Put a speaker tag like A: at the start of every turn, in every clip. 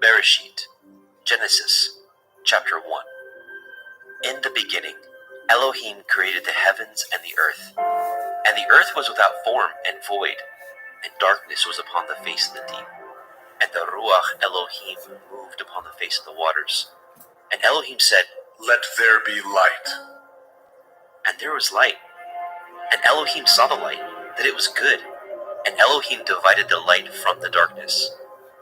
A: Bereshit, Genesis, chapter 1. In the beginning, Elohim created the heavens and the earth. And the earth was without form and void, and darkness was upon the face of the deep. And the Ruach Elohim moved upon the face of the waters. And Elohim said,
B: "Let there be light."
A: And there was light. And Elohim saw the light, that it was good. And Elohim divided the light from the darkness.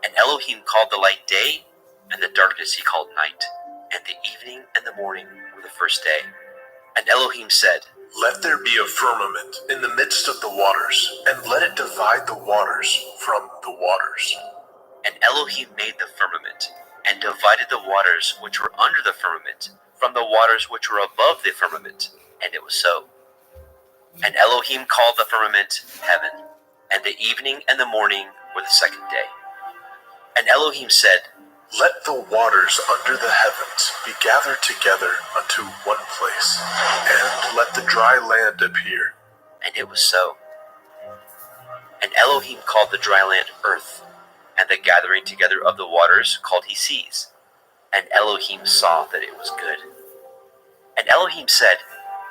A: And Elohim called the light day, and the darkness he called night. And the evening and the morning were the first day. And Elohim said,
B: "Let there be a firmament in the midst of the waters, and let it divide the waters from the waters."
A: And Elohim made the firmament, and divided the waters which were under the firmament from the waters which were above the firmament. And it was so. And Elohim called the firmament heaven, and the evening and the morning were the second day. And Elohim said,
B: "Let the waters under the heavens be gathered together unto one place, and let the dry land appear."
A: And it was so. And Elohim called the dry land earth, and the gathering together of the waters called he seas. And Elohim saw that it was good. And Elohim said,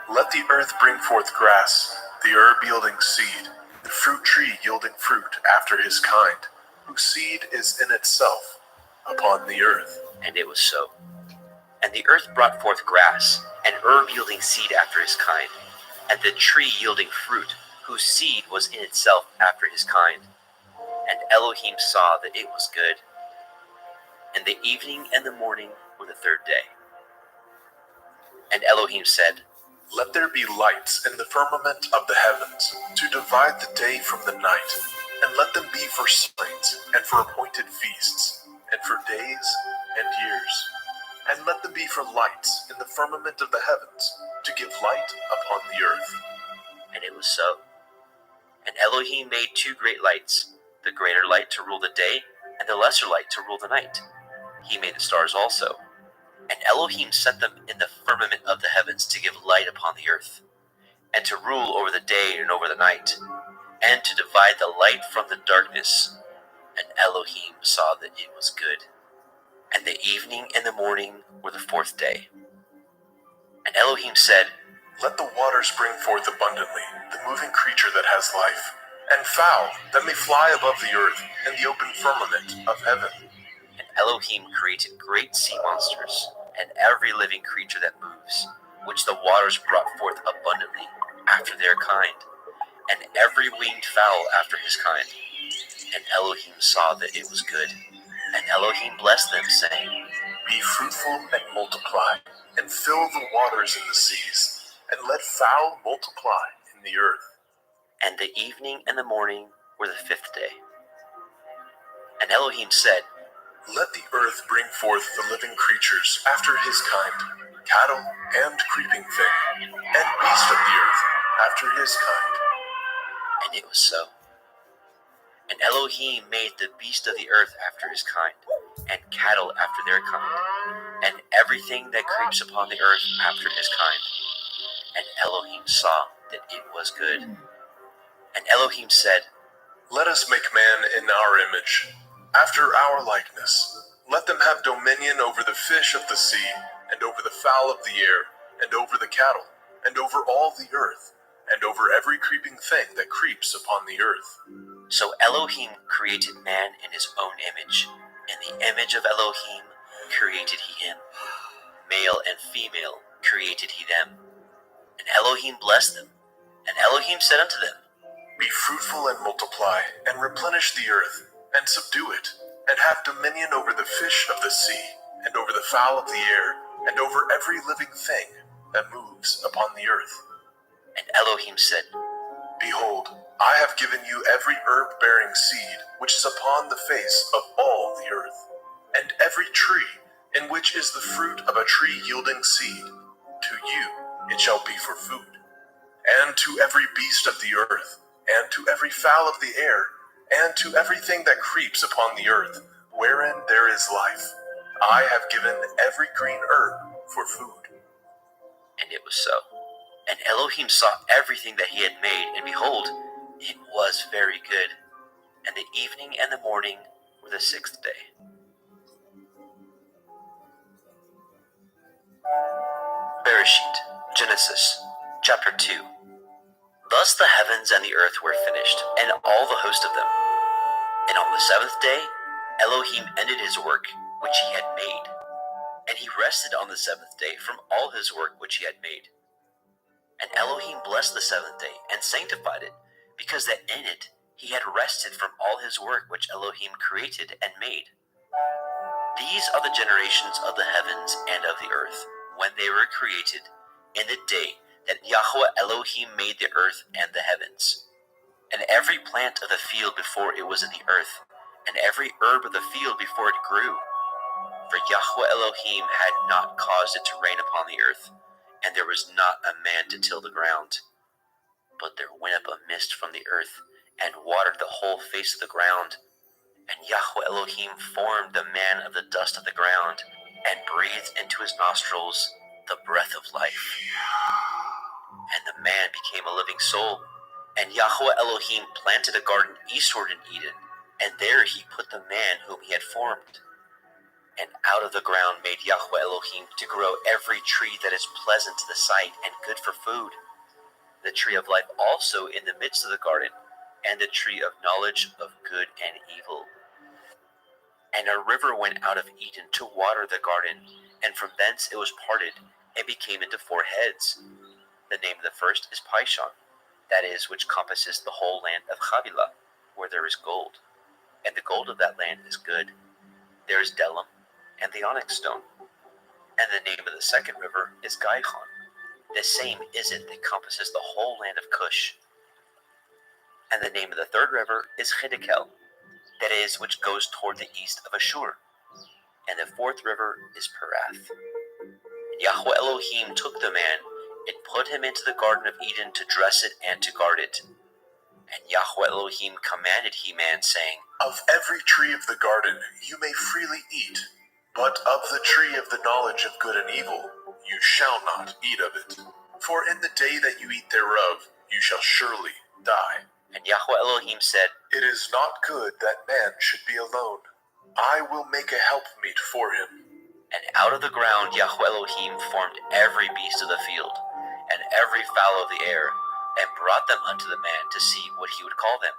B: "Let the earth bring forth grass, the herb yielding seed, the fruit tree yielding fruit after his kind, whose seed is in itself upon the earth."
A: And it was so. And the earth brought forth grass, and herb yielding seed after his kind, and the tree yielding fruit, whose seed was in itself after his kind. And Elohim saw that it was good. And the evening and the morning were the third day. And Elohim said,
B: "Let there be lights in the firmament of the heavens, to divide the day from the night, and let them be for signs, and for appointed feasts, and for days and years. And let them be for lights in the firmament of the heavens, to give light upon the earth."
A: And it was so. And Elohim made two great lights, the greater light to rule the day, and the lesser light to rule the night. He made the stars also. And Elohim set them in the firmament of the heavens to give light upon the earth, and to rule over the day and over the night, and to divide the light from the darkness. And Elohim saw that it was good. And the evening and the morning were the fourth day. And Elohim said,
B: Let the waters bring forth abundantly the moving creature that has life, and fowl that may fly above the earth in the open firmament of heaven.
A: And Elohim created great sea monsters, and every living creature that moves, which the waters brought forth abundantly after their kind, and every winged fowl after his kind. And Elohim saw that it was good. And Elohim blessed them, saying,
B: Be fruitful and multiply, and fill the waters in the seas, and let fowl multiply in the earth.
A: And the evening and the morning were the fifth day. And Elohim said,
B: Let the earth bring forth the living creatures after his kind, cattle and creeping thing, and beast of the earth after his kind.
A: And it was so. And Elohim made the beast of the earth after his kind, and cattle after their kind, and everything that creeps upon the earth after his kind. And Elohim saw that it was good. And Elohim said,
B: Let us make man in our image, after our likeness. Let them have dominion over the fish of the sea, and over the fowl of the air, and over the cattle, and over all the earth, and over every creeping thing that creeps upon the earth.
A: So Elohim created man in his own image. In the image of Elohim created he him. Male and female created he them. And Elohim blessed them. And Elohim said unto them,
B: Be fruitful and multiply, and replenish the earth, and subdue it, and have dominion over the fish of the sea, and over the fowl of the air, and over every living thing that moves upon the earth.
A: And Elohim said,
B: Behold, I have given you every herb-bearing seed which is upon the face of all the earth, and every tree in which is the fruit of a tree yielding seed. To you it shall be for food, and to every beast of the earth, and to every fowl of the air, and to everything that creeps upon the earth, wherein there is life. I have given every green herb for food.
A: And it was so. And Elohim saw everything that he had made, and behold, it was very good. And the evening and the morning were the sixth day. Bereshit, Genesis, chapter 2. Thus the heavens and the earth were finished, and all the host of them. And on the seventh day, Elohim ended his work which he had made. And he rested on the seventh day from all his work which he had made. And Elohim blessed the seventh day, and sanctified it, because that in it he had rested from all his work which Elohim created and made. These are the generations of the heavens and of the earth, when they were created, in the day that Yahweh Elohim made the earth and the heavens. And every plant of the field before it was in the earth, and every herb of the field before it grew. For Yahweh Elohim had not caused it to rain upon the earth, and there was not a man to till the ground. But there went up a mist from the earth, and watered the whole face of the ground. And Yahweh Elohim formed the man of the dust of the ground, and breathed into his nostrils the breath of life. And the man became a living soul. And Yahweh Elohim planted a garden eastward in Eden, and there he put the man whom he had formed. And out of the ground made Yahweh Elohim to grow every tree that is pleasant to the sight and good for food, the tree of life also in the midst of the garden, and the tree of knowledge of good and evil. And a river went out of Eden to water the garden, and from thence it was parted, and became into four heads. The name of the first is Pishon, that is, which compasses the whole land of Havilah, where there is gold. And the gold of that land is good. There is Delam, and the onyx stone. And the name of the second river is Gihon. The same is it that compasses the whole land of Cush. And the name of the third river is Hiddekel, that is, which goes toward the east of Ashur. And the fourth river is Perath. And Yahweh Elohim took the man, and put him into the garden of Eden to dress it and to guard it. And Yahweh Elohim commanded he man, saying,
B: Of every tree of the garden you may freely eat, but of the tree of the knowledge of good and evil you shall not eat of it. For in the day that you eat thereof you shall surely die.
A: And Yahweh Elohim said,
B: "It is not good that man should be alone. I will make a helpmeet for him."
A: And out of the ground Yahweh Elohim formed every beast of the field, and every fowl of the air, and brought them unto the man to see what he would call them.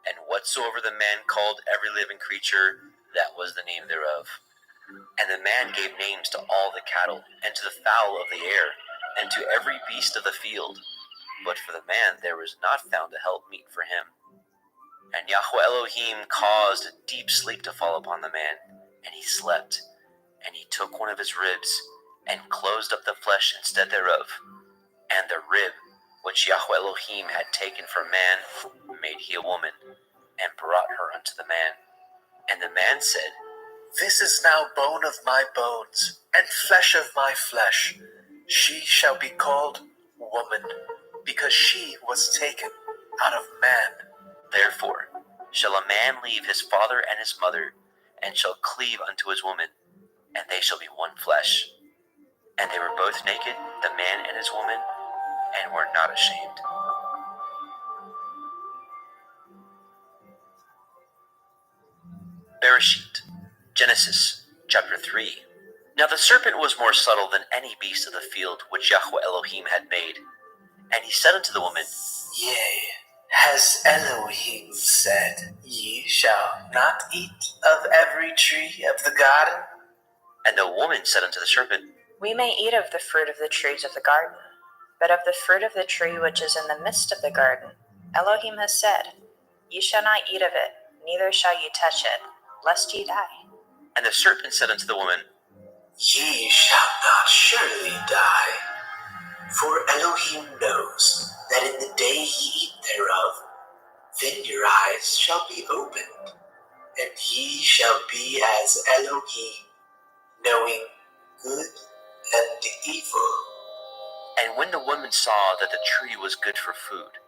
A: And whatsoever the man called every living creature, that was the name thereof. And the man gave names to all the cattle, and to the fowl of the air, and to every beast of the field. But for the man there was not found a helpmeet for him. And Yahweh Elohim caused a deep sleep to fall upon the man, and he slept. And he took one of his ribs, and closed up the flesh instead thereof. And the rib which Yahweh Elohim had taken from man made he a woman, and brought her unto the man. And the man said,
B: "This is now bone of my bones, and flesh of my flesh. She shall be called woman, because she was taken out of man.
A: Therefore shall a man leave his father and his mother, and shall cleave unto his woman, and they shall be one flesh. And they were both naked, the man and his woman, and were not ashamed." Bereshit, Genesis, chapter 3. Now the serpent was more subtle than any beast of the field which Yahweh Elohim had made. And he said unto the woman,
C: Yea, has Elohim said, Ye shall not eat of every tree of the garden?
A: And the woman said unto the serpent,
D: We may eat of the fruit of the trees of the garden, but of the fruit of the tree which is in the midst of the garden, Elohim has said, Ye shall not eat of it, neither shall ye touch it, lest ye die.
A: And the serpent said unto the woman,
C: Ye shall not surely die, for Elohim knows that in the day ye eat thereof, then your eyes shall be opened, and ye shall be as Elohim, knowing good and evil.
A: And when the woman saw that the tree was good for food,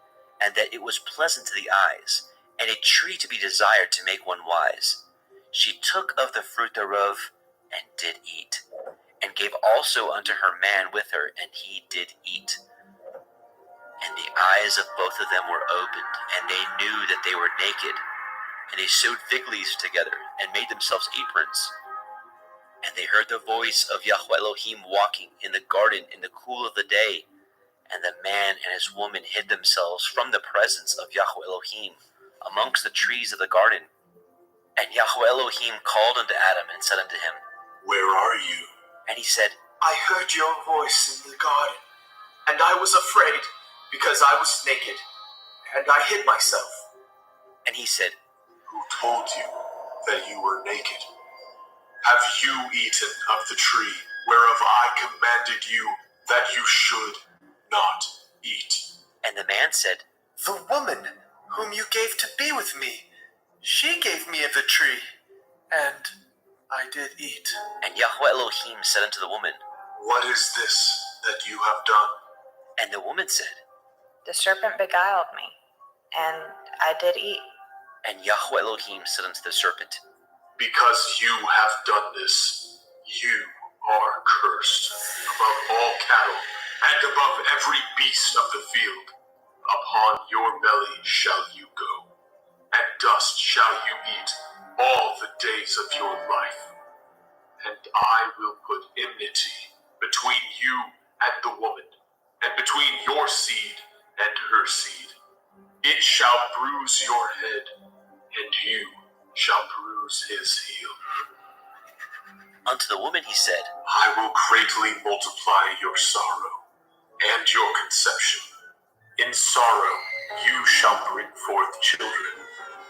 A: and that it was pleasant to the eyes, and a tree to be desired to make one wise, she took of the fruit thereof, and did eat, and gave also unto her man with her, and he did eat. And the eyes of both of them were opened, and they knew that they were naked. And they sewed fig leaves together, and made themselves aprons. And they heard the voice of Yahweh Elohim walking in the garden in the cool of the day. And the man and his woman hid themselves from the presence of Yahweh Elohim amongst the trees of the garden. And Yahweh Elohim called unto Adam and said unto him,
B: "Where are you?"
A: And he said,
C: I heard your voice in the garden, and I was afraid, because I was naked, and I hid myself.
A: And he said,
B: "Who told you that you were naked? Have you eaten of the tree whereof I commanded you that you should not eat?"
A: And the man said,
C: The woman whom you gave to be with me, she gave me of the tree, and I did eat.
A: And Yahweh Elohim said unto the woman,
B: "What is this that you have done?"
A: And the woman said,
D: The serpent beguiled me, and I did eat.
A: And Yahweh Elohim said unto the serpent,
B: "Because you have done this, you are cursed above all cattle and above every beast of the field. Upon your belly shall you go, and dust shall you eat all the days of your life. And I will put enmity between you and the woman, and between your seed and her seed. It shall bruise your head, and you shall bruise his heel."
A: Unto the woman he said,
B: "I will greatly multiply your sorrow and your conception. In sorrow you shall bring forth children,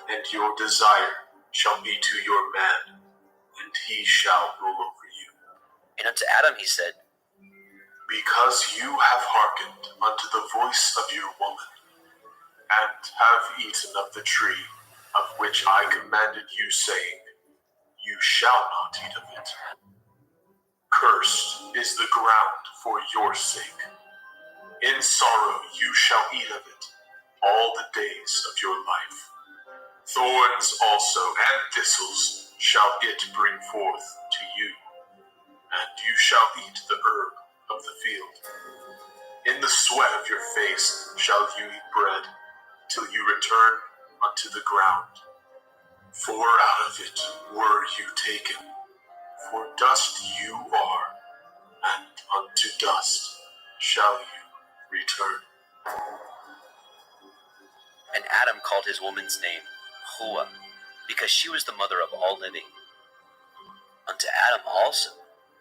B: and your desire shall be to your man, and he shall rule over you.
A: And unto Adam he said,
B: Because you have hearkened unto the voice of your woman, and have eaten of the tree of which I commanded you, saying, You shall not eat of it. Cursed is the ground for your sake. In sorrow you shall eat of it all the days of your life. Thorns also and thistles shall it bring forth to you, and you shall eat the herb of the field. In the sweat of your face shall you eat bread, till you return unto the ground. For out of it were you taken, for dust you are, and unto dust shall you return.
A: And Adam called his woman's name Hua, because she was the mother of all living. Unto Adam also,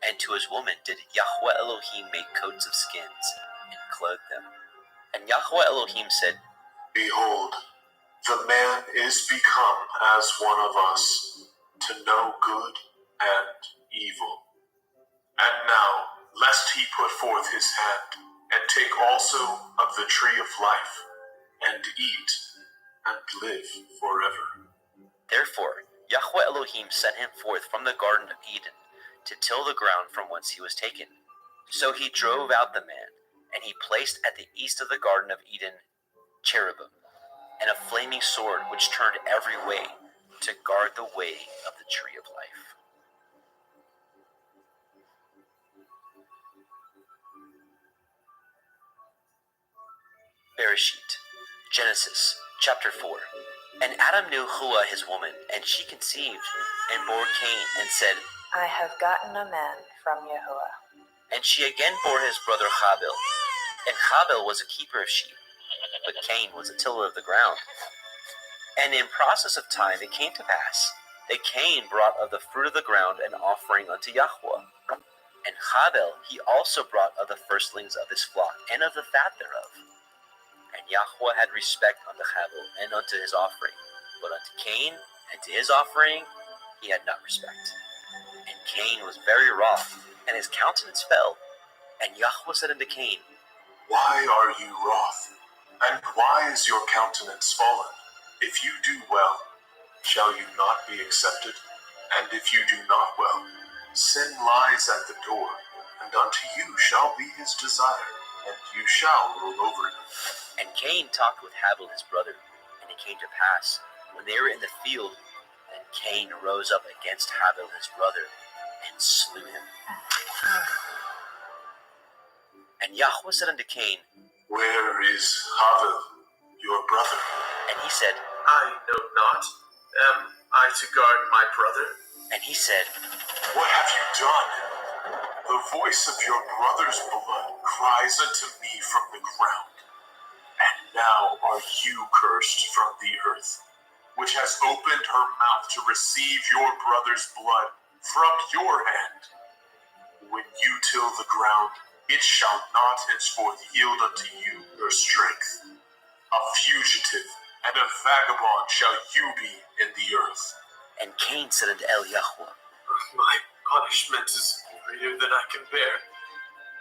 A: and to his woman did Yahweh Elohim make coats of skins, and clothe them. And Yahweh Elohim said,
B: Behold, the man is become as one of us, to know good and evil. And now, lest he put forth his hand, and take also of the tree of life, and eat, and live forever.
A: Therefore Yahweh Elohim sent him forth from the Garden of Eden, to till the ground from whence he was taken. So he drove out the man, and he placed at the east of the Garden of Eden cherubim, and a flaming sword which turned every way, to guard the way of the tree of life. Bereshit, Genesis, chapter 4. And Adam knew Hua his woman, and she conceived, and bore Cain, and said,
D: I have gotten a man from Yahuwah.
A: And she again bore his brother Habil. And Habil was a keeper of sheep, but Cain was a tiller of the ground. And in process of time it came to pass that Cain brought of the fruit of the ground an offering unto Yahweh. And Habil he also brought of the firstlings of his flock, and of the fat thereof. And Yahweh had respect unto Habil and unto his offering, but unto Cain and to his offering he had not respect. And Cain was very wroth, and his countenance fell. And Yahweh said unto Cain,
B: Why are you wroth? And why is your countenance fallen? If you do well, shall you not be accepted? And if you do not well, sin lies at the door, and unto you shall be his desire, and you shall rule over him.
A: And Cain talked with Habil his brother, and it came to pass, when they were in the field, that Cain rose up against Habil his brother, and slew him. And Yahweh said unto Cain,
B: Where is Habil, your brother?
A: and he said,
B: I know not. Am I to guard my brother?
A: and he said,
B: What have you done? The voice of your brother's blood cries unto me from the ground. And now are you cursed from the earth, which has opened her mouth to receive your brother's blood from your hand. When you till the ground, it shall not henceforth yield unto you your strength. A fugitive and a vagabond shall you be in the earth.
A: And Cain said unto Yahweh,
B: My punishment is greater than I can bear.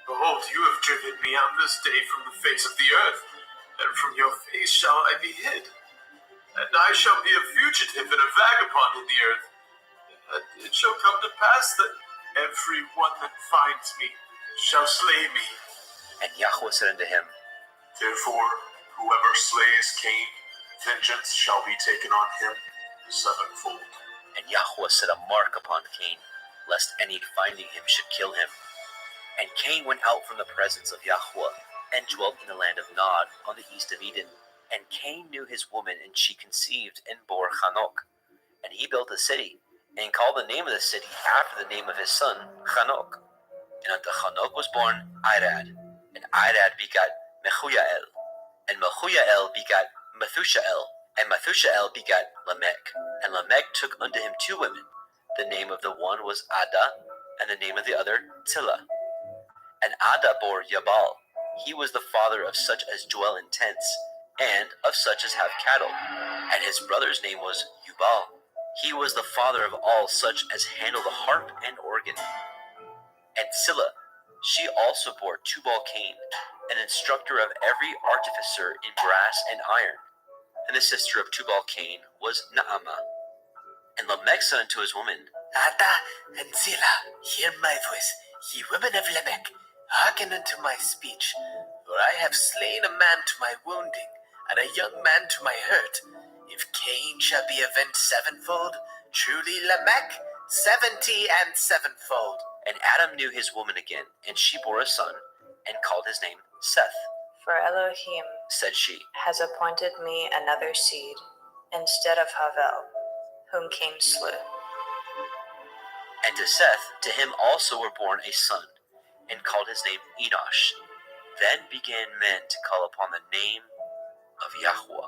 B: Behold, you have driven me out this day from the face of the earth, and from your face shall I be hid. And I shall be a fugitive and a vagabond in the earth. And it shall come to pass that every one that finds me shall slay me.
A: And Yahweh said unto him,
B: Therefore, whoever slays Cain, vengeance shall be taken on him sevenfold.
A: And Yahweh set a mark upon Cain, lest any finding him should kill him. And Cain went out from the presence of Yahweh, and dwelt in the land of Nod, on the east of Eden. And Cain knew his woman, and she conceived, and bore Hanok. And he built a city, and called the name of the city after the name of his son, Hanok. And unto Hanok was born Irad, and Irad begat Mehujael, and Mehujael begat Methushael, and Methushael begat Lamech. And Lamech took unto him two women. The name of the one was Ada, and the name of the other Zillah. And Ada bore Jabal. He was the father of such as dwell in tents, and of such as have cattle. And his brother's name was Jubal. He was the father of all such as handle the harp and organ. And Zillah, she also bore Tubal-Cain, an instructor of every artificer in brass and iron. And the sister of Tubal-Cain was Naamah. And Lamech said unto his woman,
C: Ada and Zillah, hear my voice, ye women of Lamech, hearken unto my speech. For I have slain a man to my wounding, and a young man to my hurt. If Cain shall be avenged sevenfold, truly Lamech 70 and sevenfold.
A: And Adam knew his woman again, and she bore a son, and called his name Seth.
D: For Elohim
A: said she,
D: has appointed me another seed instead of Havel, whom Cain slew.
A: And to Seth, to him also were born a son, and called his name Enosh. Then began men to call upon the name of Yahweh.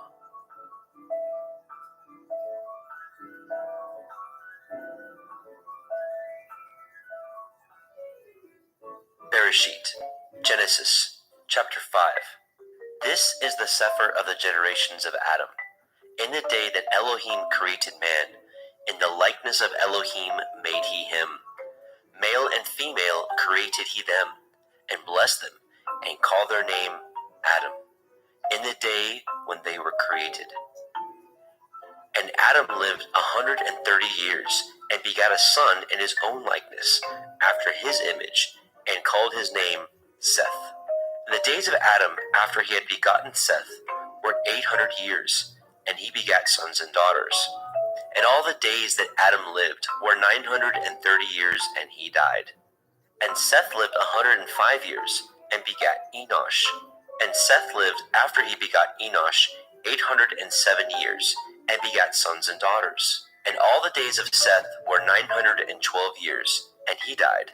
A: Bereshit, Genesis, chapter 5. This is the sefer of the generations of Adam. In the day that Elohim created man, in the likeness of Elohim made he him. Male and female created he them, and blessed them, and called their name Adam, in the day when they were created. And Adam lived 130 years, and begat a son in his own likeness, after his image, and called his name Seth. And the days of Adam, after he had begotten Seth, were 800 years, and he begat sons and daughters. And all the days that Adam lived were 930 years, and he died. And Seth lived 105 years, and begat Enosh. And Seth lived, after he begot Enosh, 807 years, and begat sons and daughters. And all the days of Seth were 912 years, and he died.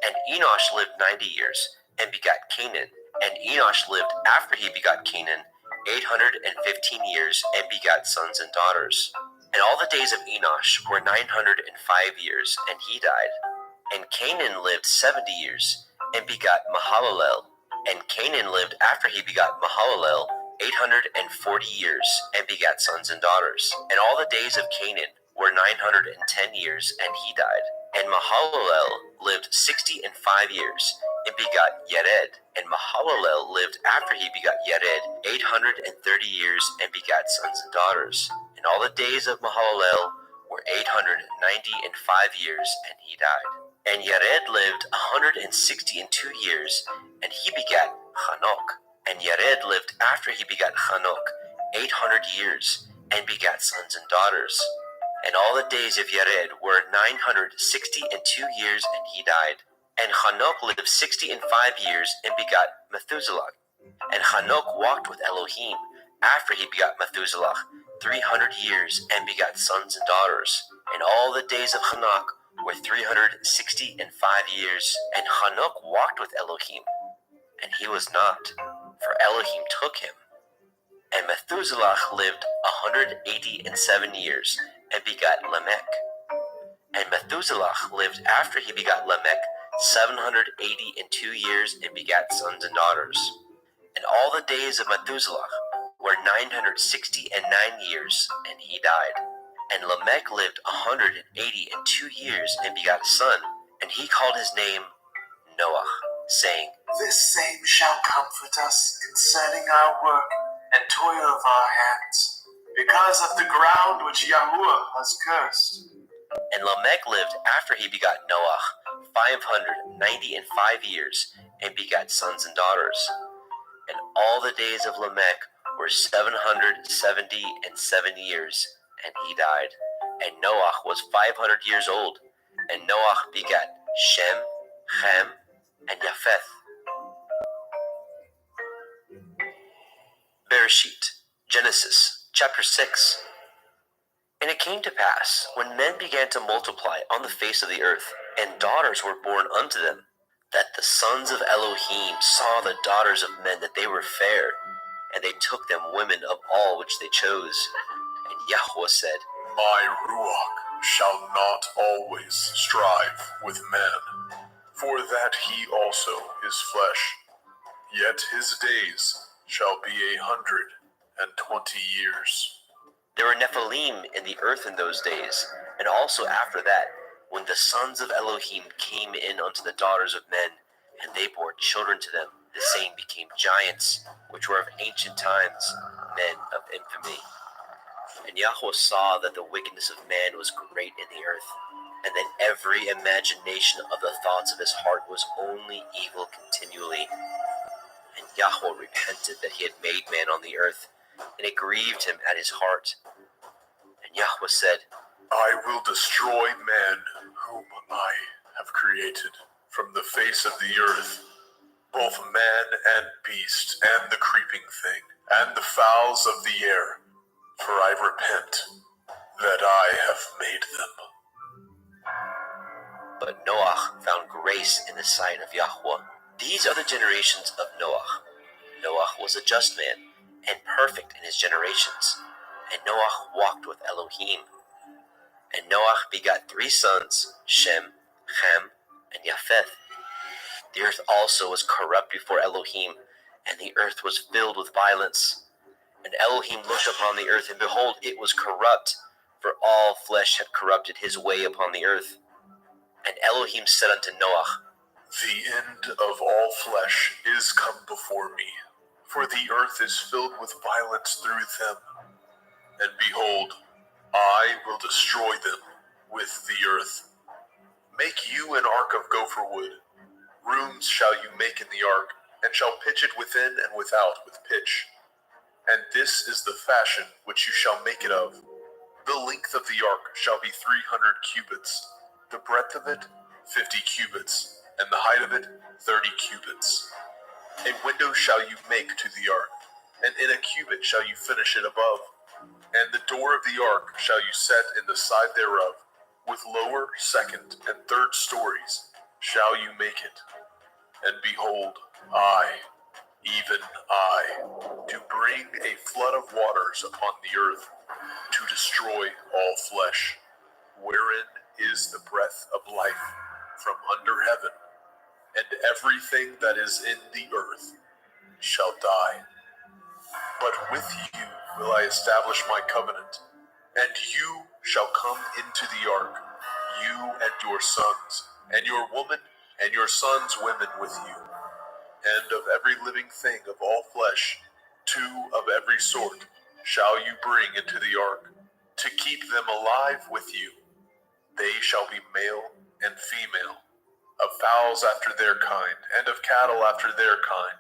A: And Enosh lived 90 years, and begat Canaan. And Enosh lived, after he begot Canaan, 815 years, and begat sons and daughters. And all the days of Enosh were 905 years, and he died. And Canaan lived 70 years, and begat Mahalalel. And Canaan lived, after he begot Mahalalel, 840 years, and begat sons and daughters. And all the days of Canaan were 910 years, and he died. And Mahalalel lived 65 years, and begot Yared. And Mahalalel lived, after he begot Yared, 830 years, and begat sons and daughters. And all the days of Mahalalel were 895 years, and he died. And Yared lived 162 years, and he begat Hanok. And Yared lived, after he begat Hanok, 800 years, and begat sons and daughters. And all the days of Yared were 962 years, and he died. And Hanok lived 65 years, and begat Methuselah. And Hanok walked with Elohim, after he begot Methuselah, 300 years, and begat sons and daughters. And all the days of Hanok were 365 years. And Hanok walked with Elohim, and he was not, for Elohim took him. And Methuselah lived 187 years, and begat Lamech. And Methuselah lived, after he begot Lamech, 782 years, and begat sons and daughters. And all the days of Methuselah were 969 years, and he died. And Lamech lived 182 years, and begat a son, and he called his name Noah, saying,
C: This same shall comfort us concerning our work and toil of our hands, because of the ground which Yahuwah has cursed.
A: And Lamech lived, after he begot Noah, 595 years, and begat sons and daughters. And all the days of Lamech were 777 years, and he died. And Noah was 500 years old, and Noah begat Shem, Ham, and Japheth. Bereshit, Genesis, chapter 6. And it came to pass, when men began to multiply on the face of the earth, and daughters were born unto them, that the sons of Elohim saw the daughters of men that they were fair, and they took them women of all which they chose. And Yahweh said,
B: My Ruach shall not always strive with man, for that he also is flesh. Yet his days shall be 120 years.
A: There were Nephilim in the earth in those days, and also after that, when the sons of Elohim came in unto the daughters of men, and they bore children to them, the same became giants, which were of ancient times, men of infamy. And Yahweh saw that the wickedness of man was great in the earth, and that every imagination of the thoughts of his heart was only evil continually. And Yahweh repented that he had made man on the earth, and it grieved him at his heart. And Yahweh said,
B: I will destroy man whom I have created from the face of the earth, both man and beast, and the creeping thing, and the fowls of the air, for I repent that I have made them.
A: But Noah found grace in the sight of Yahweh. These are the generations of Noah. Noah was a just man and perfect in his generations, and Noah walked with Elohim. And Noah begot 3 sons, Shem, Ham, and Japheth. The earth also was corrupt before Elohim, and the earth was filled with violence. And Elohim looked upon the earth, and behold, it was corrupt, for all flesh had corrupted his way upon the earth. And Elohim said unto Noah,
B: The end of all flesh is come before me, for the earth is filled with violence through them. And behold, I will destroy them with the earth. Make you an ark of gopher wood. Rooms shall you make in the ark, and shall pitch it within and without with pitch. And this is the fashion which you shall make it of. The length of the ark shall be 300 cubits, the breadth of it 50 cubits, and the height of it 30 cubits. A window shall you make to the ark, and in a cubit shall you finish it above. And the door of the ark shall you set in the side thereof, with lower, second, and third stories shall you make it. And behold, I, even I, do bring a flood of waters upon the earth, to destroy all flesh, wherein is the breath of life from under heaven, and everything that is in the earth shall die. But with you will I establish my covenant, and you shall come into the ark, you and your sons, and your woman, and your sons' women with you. And of every living thing of all flesh, 2 of every sort shall you bring into the ark, to keep them alive with you. They shall be male and female, of fowls after their kind, and of cattle after their kind,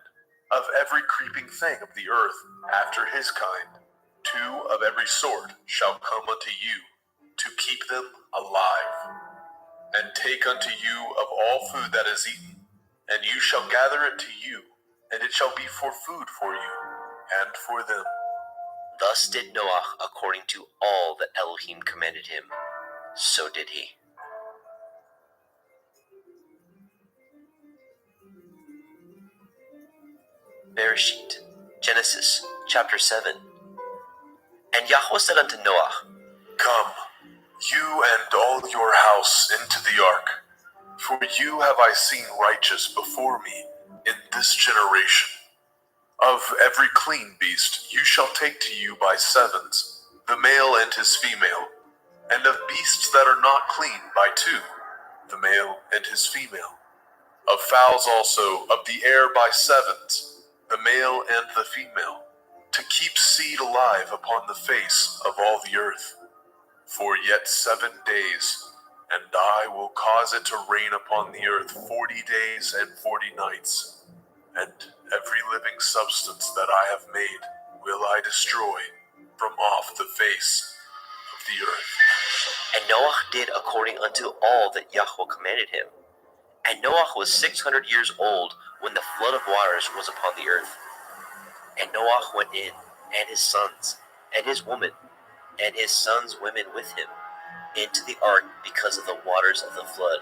B: of every creeping thing of the earth after his kind. 2 of every sort shall come unto you, to keep them alive. And take unto you of all food that is eaten, and you shall gather it to you, and it shall be for food for you, and for them.
A: Thus did Noah according to all that Elohim commanded him. So did he. Bereshit, Genesis, chapter 7. And Yahweh said unto Noah,
B: Come, you and all your house into the ark, for you have I seen righteous before me in this generation. Of every clean beast you shall take to you by 7s, the male and his female, and of beasts that are not clean by 2, the male and his female. Of fowls also of the air by 7s, the male and the female, to keep seed alive upon the face of all the earth. For yet 7 days, and I will cause it to rain upon the earth 40 days and 40 nights, and every living substance that I have made will I destroy from off the face of the earth.
A: And Noah did according unto all that Yahweh commanded him. And Noah was 600 years old when the flood of waters was upon the earth. And Noah went in, and his sons, and his woman, and his sons' women with him, into the ark because of the waters of the flood,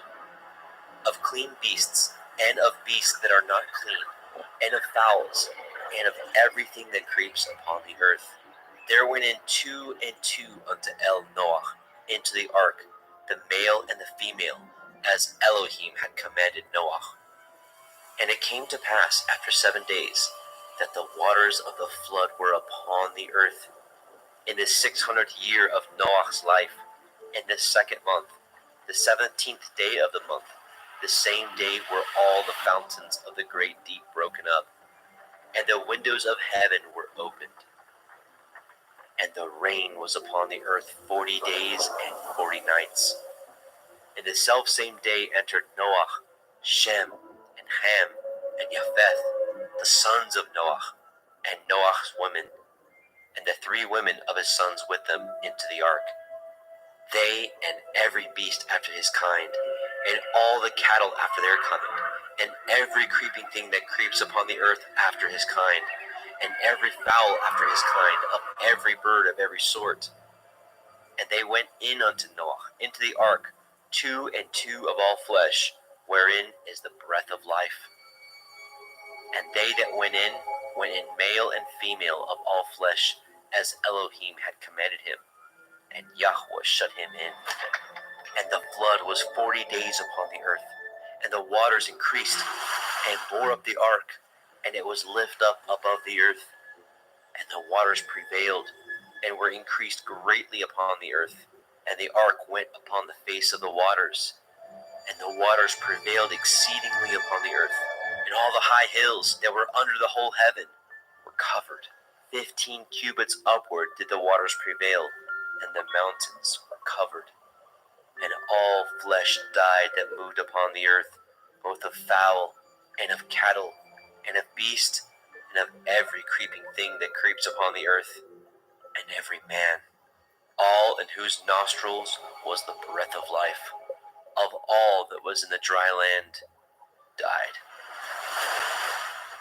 A: of clean beasts, and of beasts that are not clean, and of fowls, and of everything that creeps upon the earth. There went in 2 and 2 unto Noah into the ark, the male and the female, as Elohim had commanded Noah. And it came to pass after 7 days, that the waters of the flood were upon the earth. In the 600th year of Noah's life, in the 2nd month, the 17th day of the month, the same day were all the fountains of the great deep broken up, and the windows of heaven were opened. And the rain was upon the earth 40 days and 40 nights. In the selfsame day entered Noah, Shem, and Ham, and Japheth, the sons of Noah, and Noah's women, and the 3 women of his sons with them into the ark. They and every beast after his kind, and all the cattle after their kind, and every creeping thing that creeps upon the earth after his kind, and every fowl after his kind, of every bird of every sort. And they went in unto Noah into the ark, 2 and 2 of all flesh, wherein is the breath of life. And they that went in male and female of all flesh, as Elohim had commanded him, and Yahweh shut him in. And the flood was 40 days upon the earth, and the waters increased, and bore up the ark, and it was lifted up above the earth. And the waters prevailed, and were increased greatly upon the earth, and the ark went upon the face of the waters. And the waters prevailed exceedingly upon the earth, and all the high hills that were under the whole heaven were covered. 15 cubits upward did the waters prevail, and the mountains were covered. And all flesh died that moved upon the earth, both of fowl, and of cattle, and of beast, and of every creeping thing that creeps upon the earth, and every man, all in whose nostrils was the breath of life, of all that was in the dry land, died.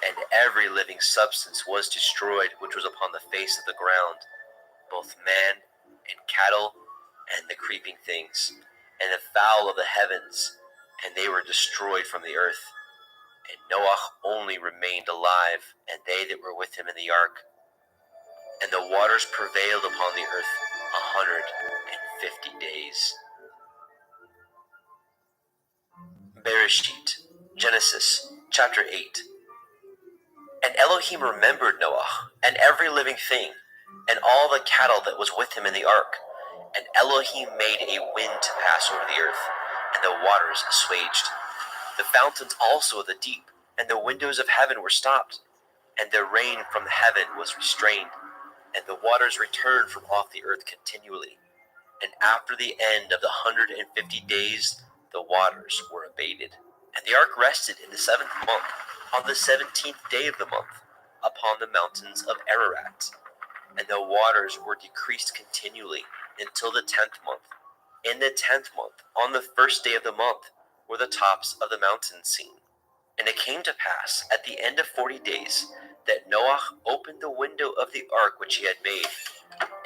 A: And every living substance was destroyed which was upon the face of the ground, both man and cattle, and the creeping things, and the fowl of the heavens, and they were destroyed from the earth. And Noah only remained alive, and they that were with him in the ark. And the waters prevailed upon the earth 150 days. Bereshit, Genesis, chapter 8. And Elohim remembered Noah, and every living thing, and all the cattle that was with him in the ark. And Elohim made a wind to pass over the earth, and the waters assuaged. The fountains also of the deep, and the windows of heaven were stopped, and the rain from heaven was restrained, and the waters returned from off the earth continually. And after the end of the 150 days, the waters were abated. And the ark rested in the 7th month, on the 17th day of the month, upon the mountains of Ararat. And the waters were decreased continually until the 10th month. In the 10th month, on the 1st day of the month, were the tops of the mountains seen. And it came to pass, at the end of 40 days, that Noah opened the window of the ark which he had made,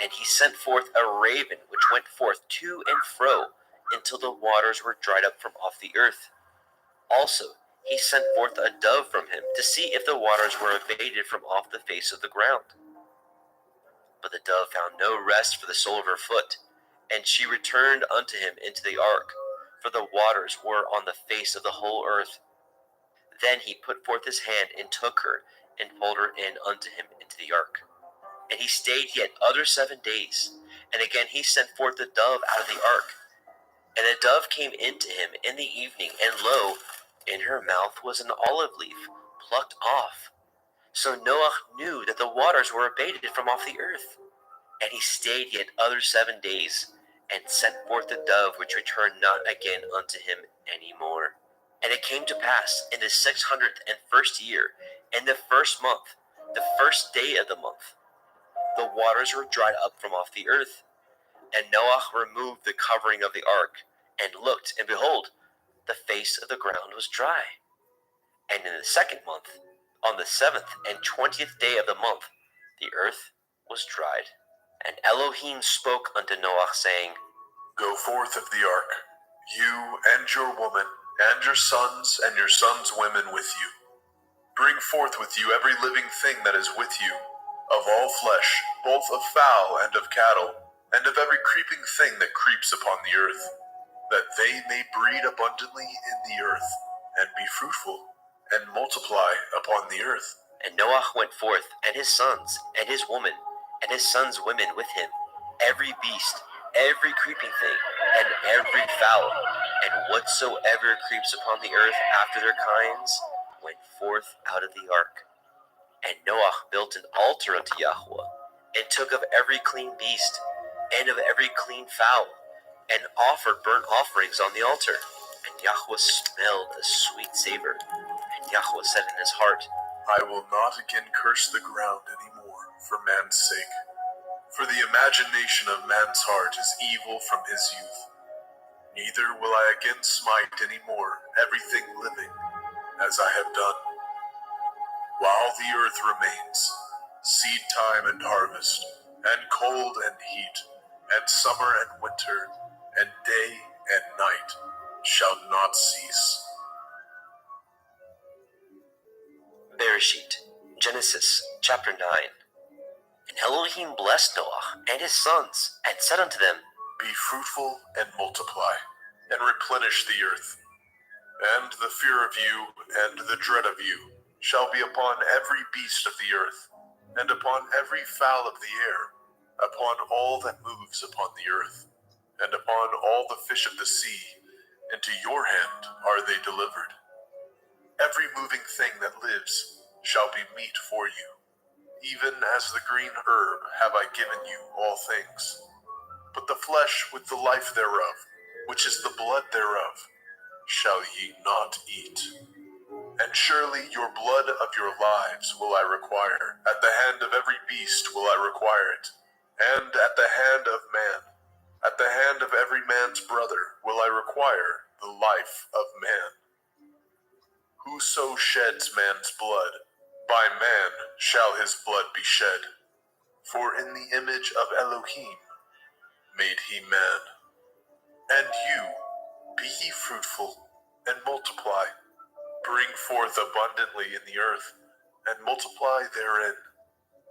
A: and he sent forth a raven which went forth to and fro until the waters were dried up from off the earth. Also he sent forth a dove from him to see if the waters were abated from off the face of the ground. But the dove found no rest for the sole of her foot, and she returned unto him into the ark, for the waters were on the face of the whole earth. Then he put forth his hand and took her, and pulled her in unto him into the ark. And he stayed yet other 7 days, and again he sent forth the dove out of the ark. And the dove came into him in the evening, and lo, in her mouth was an olive leaf, plucked off. So Noah knew that the waters were abated from off the earth. And he stayed yet other 7 days, and sent forth the dove, which returned not again unto him any more. And it came to pass in the 601st year, in the 1st month, the 1st day of the month, the waters were dried up from off the earth. And Noah removed the covering of the ark, and looked, and behold, the face of the ground was dry. And in the 2nd month, on the 7th and 20th day of the month, the earth was dried. And Elohim spoke unto Noah, saying,
B: Go forth of the ark, you and your woman, and your sons women with you. Bring forth with you every living thing that is with you, of all flesh, both of fowl and of cattle, and of every creeping thing that creeps upon the earth, that they may breed abundantly in the earth, and be fruitful, and multiply upon the earth.
A: And Noah went forth, and his sons, and his woman, and his sons' women with him, every beast, every creeping thing, and every fowl, and whatsoever creeps upon the earth after their kinds, went forth out of the ark. And Noah built an altar unto Yahweh, and took of every clean beast, and of every clean fowl, and offered burnt offerings on the altar. And Yahweh smelled the sweet savor. And Yahweh said in his heart,
B: I will not again curse the ground any more for man's sake, for the imagination of man's heart is evil from his youth. Neither will I again smite any more everything living as I have done. While the earth remains, seed time and harvest, and cold and heat, and summer and winter, and day and night shall not cease.
A: Bereshit, Genesis chapter 9. And Elohim blessed Noah and his sons, and said unto them,
B: Be fruitful and multiply, and replenish the earth. And the fear of you and the dread of you shall be upon every beast of the earth, and upon every fowl of the air, upon all that moves upon the earth, and upon all the fish of the sea. Into your hand are they delivered. Every moving thing that lives shall be meat for you. Even as the green herb have I given you all things. But the flesh with the life thereof, which is the blood thereof, shall ye not eat. And surely your blood of your lives will I require. At the hand of every beast will I require it, and at the hand of man. At the hand of every man's brother will I require the life of man. Whoso sheds man's blood, by man shall his blood be shed. For in the image of Elohim made he man. And you, be ye fruitful, and multiply. Bring forth abundantly in the earth, and multiply therein.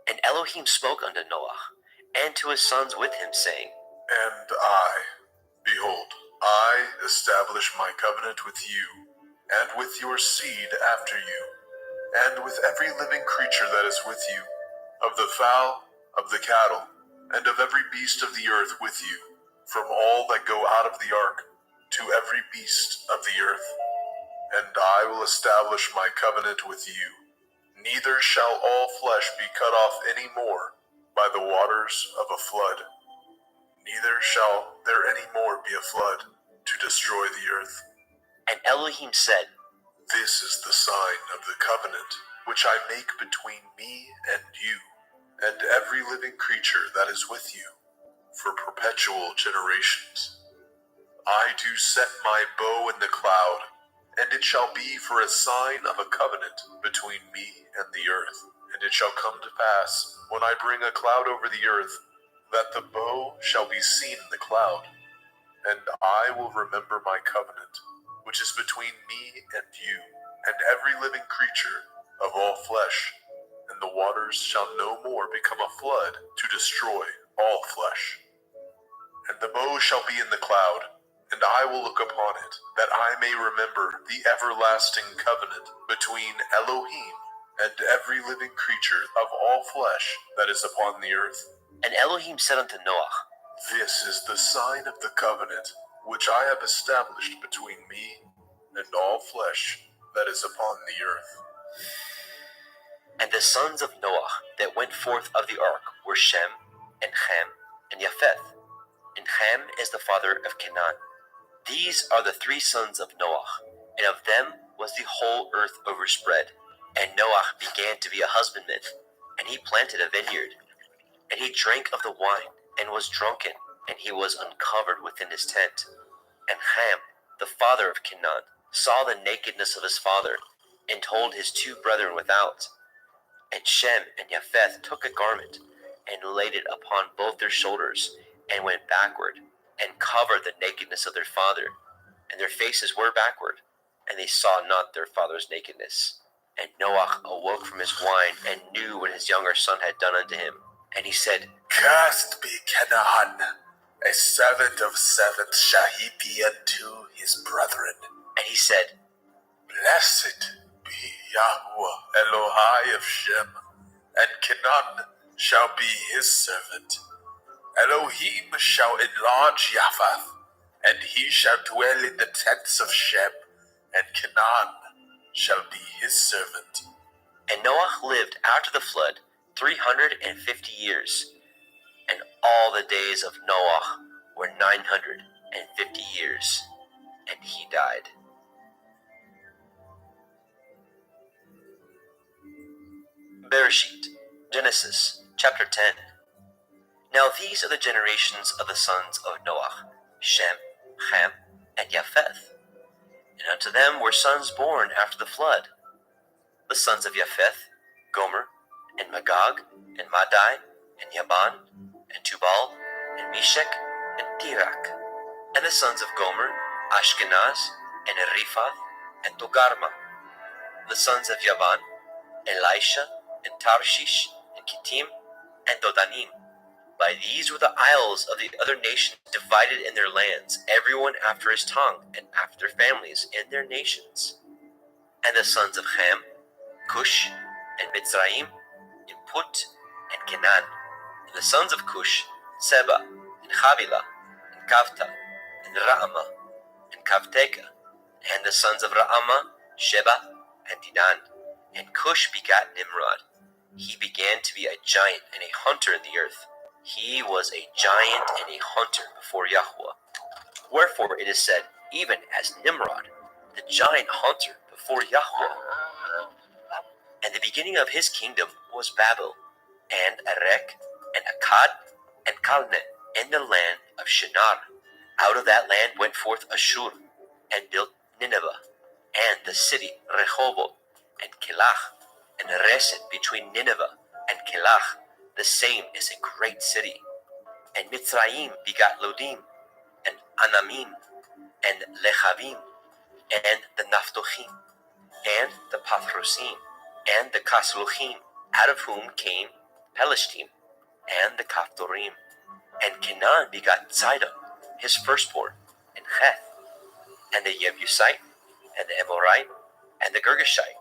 A: And Elohim spoke unto Noah, and to his sons with him, saying,
B: And I, behold, I establish my covenant with you, and with your seed after you, and with every living creature that is with you, of the fowl, of the cattle, and of every beast of the earth with you, from all that go out of the ark, to every beast of the earth. And I will establish my covenant with you. Neither shall all flesh be cut off any more by the waters of a flood. Neither shall there any more be a flood to destroy the earth.
A: And Elohim said,
B: This is the sign of the covenant which I make between me and you, and every living creature that is with you, for perpetual generations. I do set my bow in the cloud, and it shall be for a sign of a covenant between me and the earth. And it shall come to pass, when I bring a cloud over the earth, that the bow shall be seen in the cloud. And I will remember my covenant, which is between me and you, and every living creature of all flesh. And the waters shall no more become a flood to destroy all flesh. And the bow shall be in the cloud, and I will look upon it, that I may remember the everlasting covenant between Elohim and every living creature of all flesh that is upon the earth.
A: And Elohim said unto Noah,
B: This is the sign of the covenant which I have established between me and all flesh that is upon the earth.
A: And the sons of Noah that went forth of the ark were Shem, and Ham, and Japheth. And Ham is the father of Canaan. These are the three sons of Noah, and of them was the whole earth overspread. And Noah began to be a husbandman, and he planted a vineyard. And he drank of the wine, and was drunken, and he was uncovered within his tent. And Ham, the father of Canaan, saw the nakedness of his father, and told his two brethren without. And Shem and Japheth took a garment, and laid it upon both their shoulders, and went backward, and covered the nakedness of their father. And their faces were backward, and they saw not their father's nakedness. And Noah awoke from his wine, and knew what his younger son had done unto him. And he said,
C: Cursed be Canaan, a servant of servants shall he be unto his brethren.
A: And he said,
C: Blessed be Yahweh Elohai of Shem, and Canaan shall be his servant. Elohim shall enlarge Japheth, and he shall dwell in the tents of Shem, and Canaan shall be his servant.
A: And Noah lived after the flood 350 years, and all the days of Noah were 950 years, and he died. Bereshit, Genesis chapter 10. Now these are the generations of the sons of Noah, Shem, Ham, and Japheth. And unto them were sons born after the flood. The sons of Japheth, Gomer, and Magog, and Madai, and Yaban, and Tubal, and Meshech, and Tirak. And the sons of Gomer, Ashkenaz, and Riphath, and Togarma. The sons of Yavan, Elisha, and Tarshish, and Kittim, and Dodanim. By these were the isles of the other nations divided in their lands, everyone after his tongue, and after their families in their nations. And the sons of Ham, Cush, and Mitzrayim, and Put, and Canaan. And the sons of Cush, Seba, and Havilah, and Kavta, and Raama, and Kavteka. And the sons of Raama, Sheba, and Dedan. And Cush begat Nimrod. He began to be a giant and a hunter in the earth. He was a giant and a hunter before Yahweh. Wherefore it is said, even as Nimrod, the giant hunter before Yahweh. And the beginning of his kingdom was Babel, and Erech, and Akkad, and Calneh, in the land of Shinar. Out of that land went forth Ashur, and built Nineveh, and the city Rehoboth, and Kelach, and Reset between Nineveh and Kelach. The same is a great city. And Mitzrayim begat Lodim, and Anamim, and Lechavim, and the Naphtochim, and the Pathrosim, and the Kasluchim, out of whom came Pelishtim, and the Kaphtorim. And Canaan begat Zidon, his firstborn, and Heth, and the Jebusite, and the Amorite, and the Girgashite,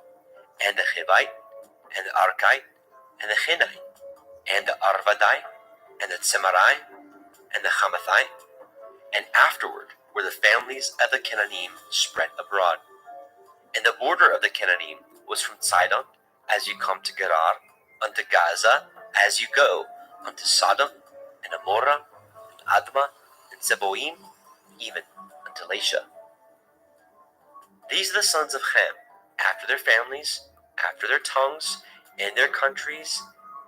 A: and the Hivite, and the Arkite, and the Hinite, and the Arvadite, and the Tsemarite, and the Hamathite. And afterward were the families of the Canaanim spread abroad. And the border of the Canaanim was from Sidon, as you come to Gerar, unto Gaza, as you go unto Sodom, and Amorah, and Admah, and Zeboim, even unto Lasha. These are the sons of Ham, after their families, after their tongues, in their countries,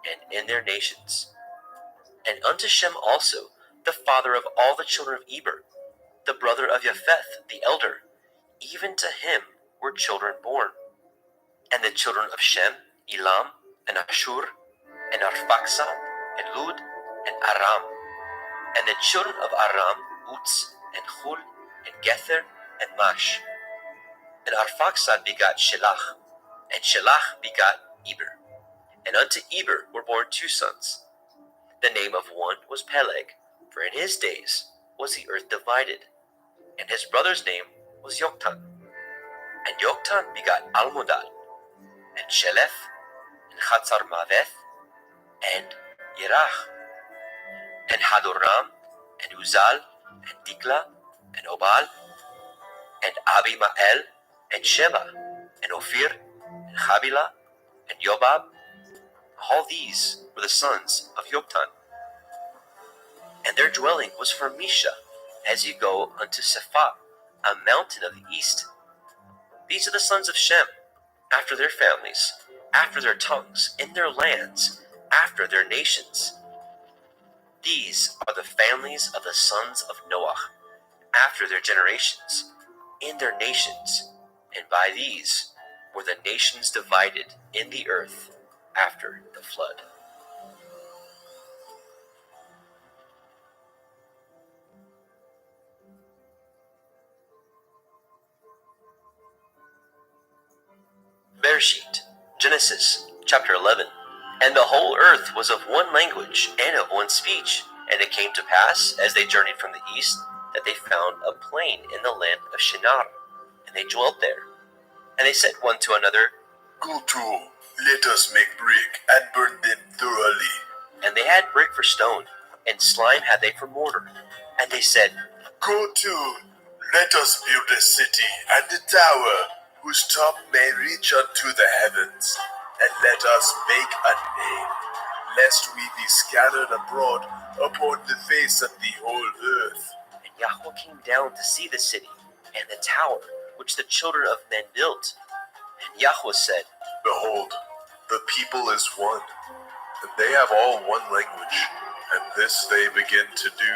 A: and in their nations. And unto Shem also, the father of all the children of Eber, the brother of Japheth, the elder, even to him were children born. And the children of Shem, Elam, and Ashur, and Arphaxad, and Lud, and Aram. And the children of Aram, Uz, and Hul, and Gether, and Mash. And Arphaxad begat Shelach, and Shelach begat Eber. And unto Eber were born two sons. The name of one was Peleg, for in his days was the earth divided. And his brother's name was Yoktan. And Yoktan begat Almodad, and Sheleth, and Chatzarmaveth, and Yerach, and Hadoram, and Uzal, and Dikla, and Obal, and Abimael, and Sheba, and Ophir, and Havilah, and Yobab. All these were the sons of Yoktan. And their dwelling was from Misha, as you go unto Sephah, a mountain of the east. These are the sons of Shem, after their families, after their tongues, in their lands, after their nations. These are the families of the sons of Noah, after their generations, in their nations, and by these were the nations divided in the earth after the flood. Bereshit, Genesis, chapter 11. And the whole earth was of one language and of one speech. And it came to pass, as they journeyed from the east, that they found a plain in the land of Shinar, and they dwelt there. And they said one to another,
B: Go to, let us make brick and burn them thoroughly.
A: And they had brick for stone, and slime had they for mortar. And they said,
B: Go to, let us build a city and a tower, whose top may reach unto the heavens, and let us make a name, lest we be scattered abroad upon the face of the whole earth.
A: And Yahweh came down to see the city, and the tower, which the children of men built. And Yahweh said,
B: Behold, the people is one, and they have all one language, and this they begin to do,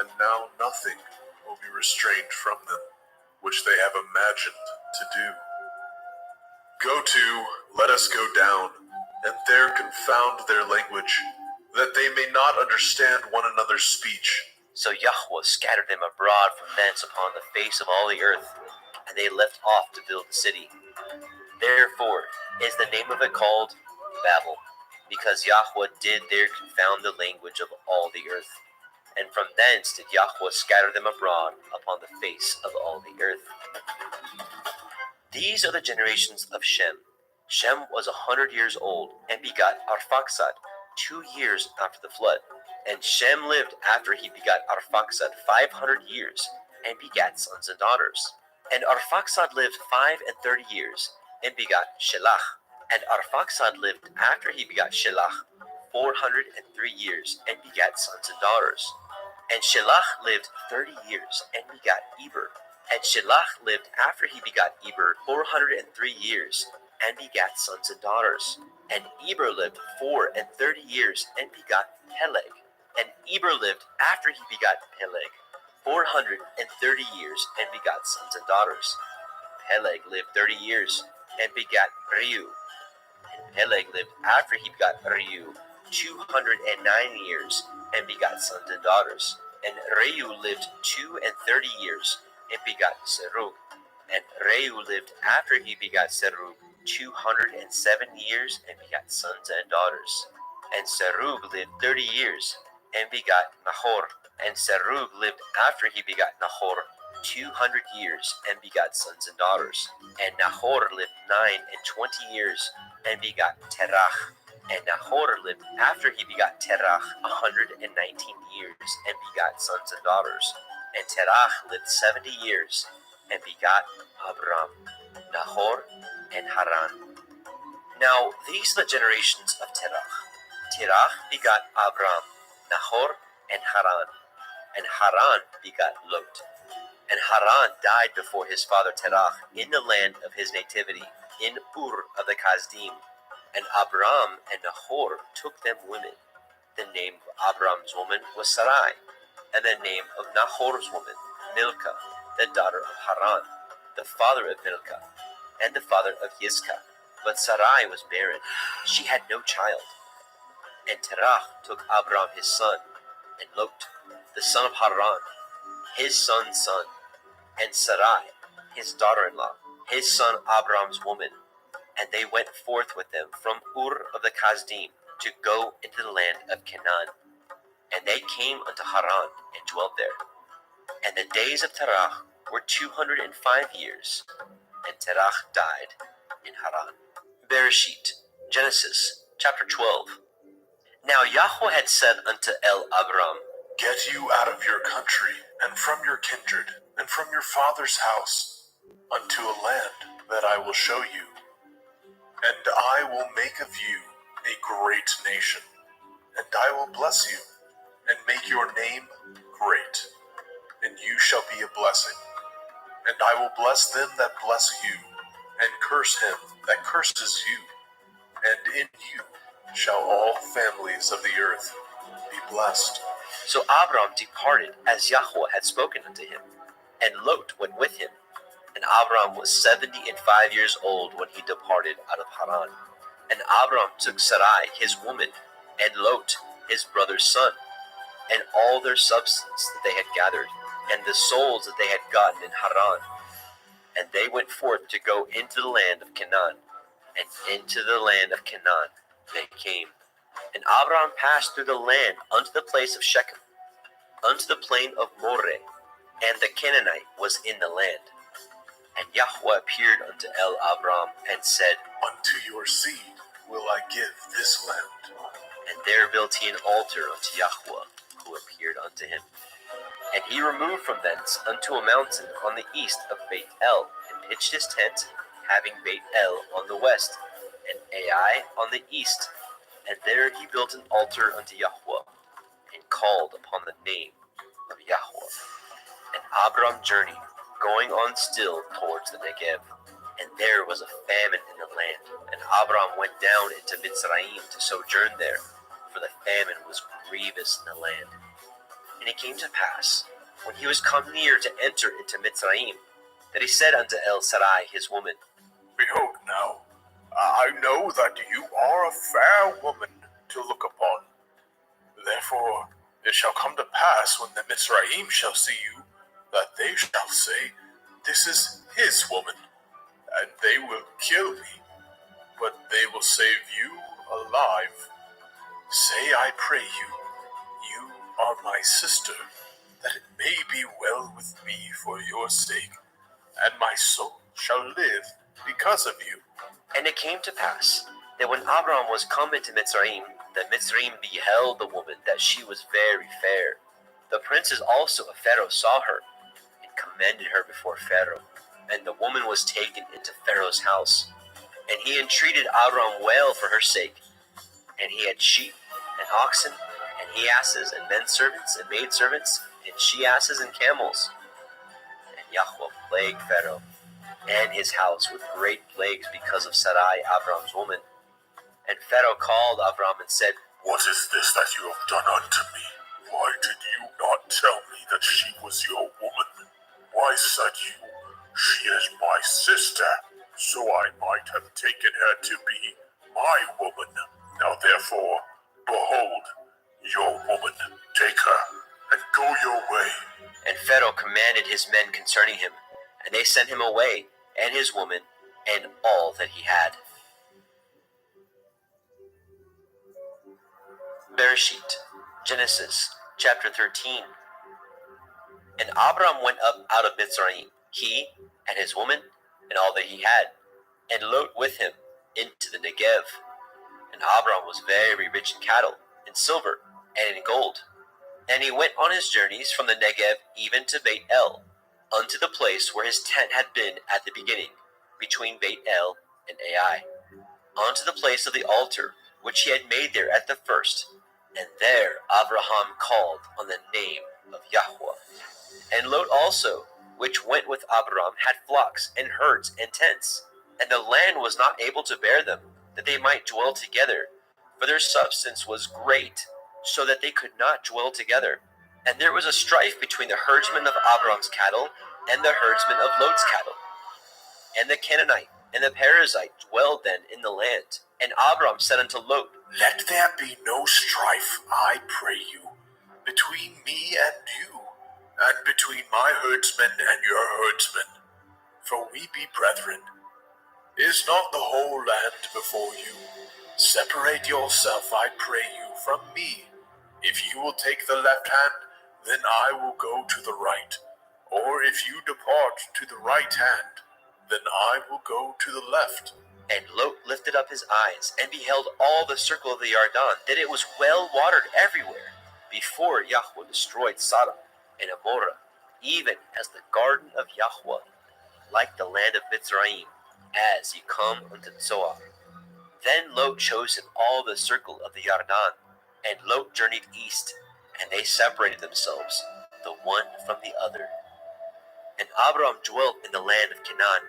B: and now nothing will be restrained from them, which they have imagined to do. Go to, let us go down, and there confound their language, that they may not understand one another's speech.
A: So Yahweh scattered them abroad from thence upon the face of all the earth, and they left off to build the city. Therefore is the name of it called Babel, because Yahweh did there confound the language of all the earth. And from thence did Yahweh scatter them abroad upon the face of all the earth. These are the generations of Shem. Shem was 100 years old, and begot Arphaxad 2 years after the flood. And Shem lived after he begot Arphaxad 500 years, and begat sons and daughters. And Arphaxad lived 35 years, and begot Shelach. And Arphaxad lived after he begot Shelach 403 years, and begat sons and daughters. And Shelach lived 30 years, and begot Eber. And Shelach lived after he begot Eber 403 years, and begat sons and daughters. And Eber lived 34 years, and begot Peleg. And Eber lived after he begot Peleg 430 years, and begot sons and daughters. Peleg lived 30 years, and begat Reu. And Peleg lived after he begot Reu 209 years, and begot sons and daughters. And Reu lived 32 years, and begot Serug. And Reu lived after he begot Serug 207 years, and begot sons and daughters. And Serug lived 30 years, and begot Nahor. And Serug lived after he begot Nahor 200 years, and begot sons and daughters. And Nahor lived 29 years, and begot Terach. And Nahor lived after he begot Terach 119 years, and begot sons and daughters. And Terach lived 70 years, and begot Abram, Nahor, and Haran. Now these are the generations of Terach. Terach begot Abram, Nahor, and Haran. And Haran begot Lot. And Haran died before his father Terach in the land of his nativity, in Ur of the Kasdim. And Abram and Nahor took them women. The name of Abram's woman was Sarai, and the name of Nahor's woman, Milcah, the daughter of Haran, the father of Milcah, and the father of Yiscah. But Sarai was barren; she had no child. And Terach took Abram his son, and Lot, the son of Haran, his son's son, and Sarai, his daughter-in-law, his son Abram's woman. And they went forth with them from Ur of the Kasdim to go into the land of Canaan. And they came unto Haran and dwelt there. And the days of Terach were 205 years, and Terach died in Haran. Bereshit, Genesis, chapter 12. Now Yahweh had said unto Abram,
B: Get you out of your country, and from your kindred, and from your father's house, unto a land that I will show you. And I will make of you a great nation, and I will bless you, and make your name great, and you shall be a blessing. And I will bless them that bless you, and curse him that curses you. And in you shall all families of the earth be blessed.
A: So Abram departed as Yahweh had spoken unto him, and Lot went with him. And Abram was 75 years old when he departed out of Haran. And Abram took Sarai his woman, and Lot his brother's son, and all their substance that they had gathered, and the souls that they had gotten in Haran. And they went forth to go into the land of Canaan, and into the land of Canaan they came. And Abram passed through the land unto the place of Shechem, unto the plain of Moreh, and the Canaanite was in the land. And Yahweh appeared unto Abram and said,
B: Unto your seed will I give this land.
A: And there built he an altar unto Yahweh, who appeared unto him. And he removed from thence unto a mountain on the east of Beit El, and pitched his tent, having Beit El on the west, and Ai on the east. And there he built an altar unto Yahweh, and called upon the name of Yahweh. And Abram journeyed, going on still towards the Negev. And there was a famine in the land. And Abram went down into Mitzrayim to sojourn there, for the famine was grievous in the land. And it came to pass, when he was come near to enter into Mitzrayim, that he said unto El Sarai his woman,
B: Behold now, I know that you are a fair woman to look upon. Therefore it shall come to pass when the Mitzrayim shall see you, that they shall say, This is his woman, and they will kill me, but they will save you alive. Say, I pray you, you are my sister, that it may be well with me for your sake, and my soul shall live because of you.
A: And it came to pass that when Abram was come into Mitzrayim, that Mitzrayim beheld the woman, that she was very fair. The princes also of Pharaoh saw her, and commended her before Pharaoh. And the woman was taken into Pharaoh's house. And he entreated Abram well for her sake. And he had sheep and oxen, and he asses, and men servants, and maid servants, and she asses, and camels. And Yahweh plagued Pharaoh and his house with great plagues because of Sarai, Abram's woman. And Pharaoh called Abram and said,
B: What is this that you have done unto me? Why did you not tell me that she was your woman? Why said you, She is my sister, so I might have taken her to be my woman? Now therefore, behold, your woman, take her, and go your way.
A: And Pharaoh commanded his men concerning him, and they sent him away, and his woman, and all that he had. Bereshit, Genesis, chapter 13. And Abram went up out of Mitzrayim, he, and his woman, and all that he had, and Lot with him, into the Negev. And Abram was very rich in cattle, in silver, and in gold. And he went on his journeys from the Negev even to Beit El, unto the place where his tent had been at the beginning, between Beit El and Ai, unto the place of the altar, which he had made there at the first. And there Abraham called on the name of Yahweh. And Lot also, which went with Abram, had flocks and herds and tents. And the land was not able to bear them, that they might dwell together, for their substance was great, so that they could not dwell together. And there was a strife between the herdsmen of Abram's cattle and the herdsmen of Lot's cattle. And the Canaanite and the Perizzite dwelled then in the land. And Abram said unto Lot,
B: Let there be no strife, I pray you, between me and you, and between my herdsmen and your herdsmen, for we be brethren. Is not the whole land before you? Separate yourself, I pray you, from me. If you will take the left hand, then I will go to the right. Or if you depart to the right hand, then I will go to the left.
A: And Lot lifted up his eyes, and beheld all the circle of the Yarden, that it was well watered everywhere, before Yahweh destroyed Sodom and Amorah, even as the garden of Yahweh, like the land of Mitzrayim, as ye come unto Zoar. Then Lot chose him all the circle of the Yarden, and Lot journeyed east, and they separated themselves, the one from the other. And Abram dwelt in the land of Canaan,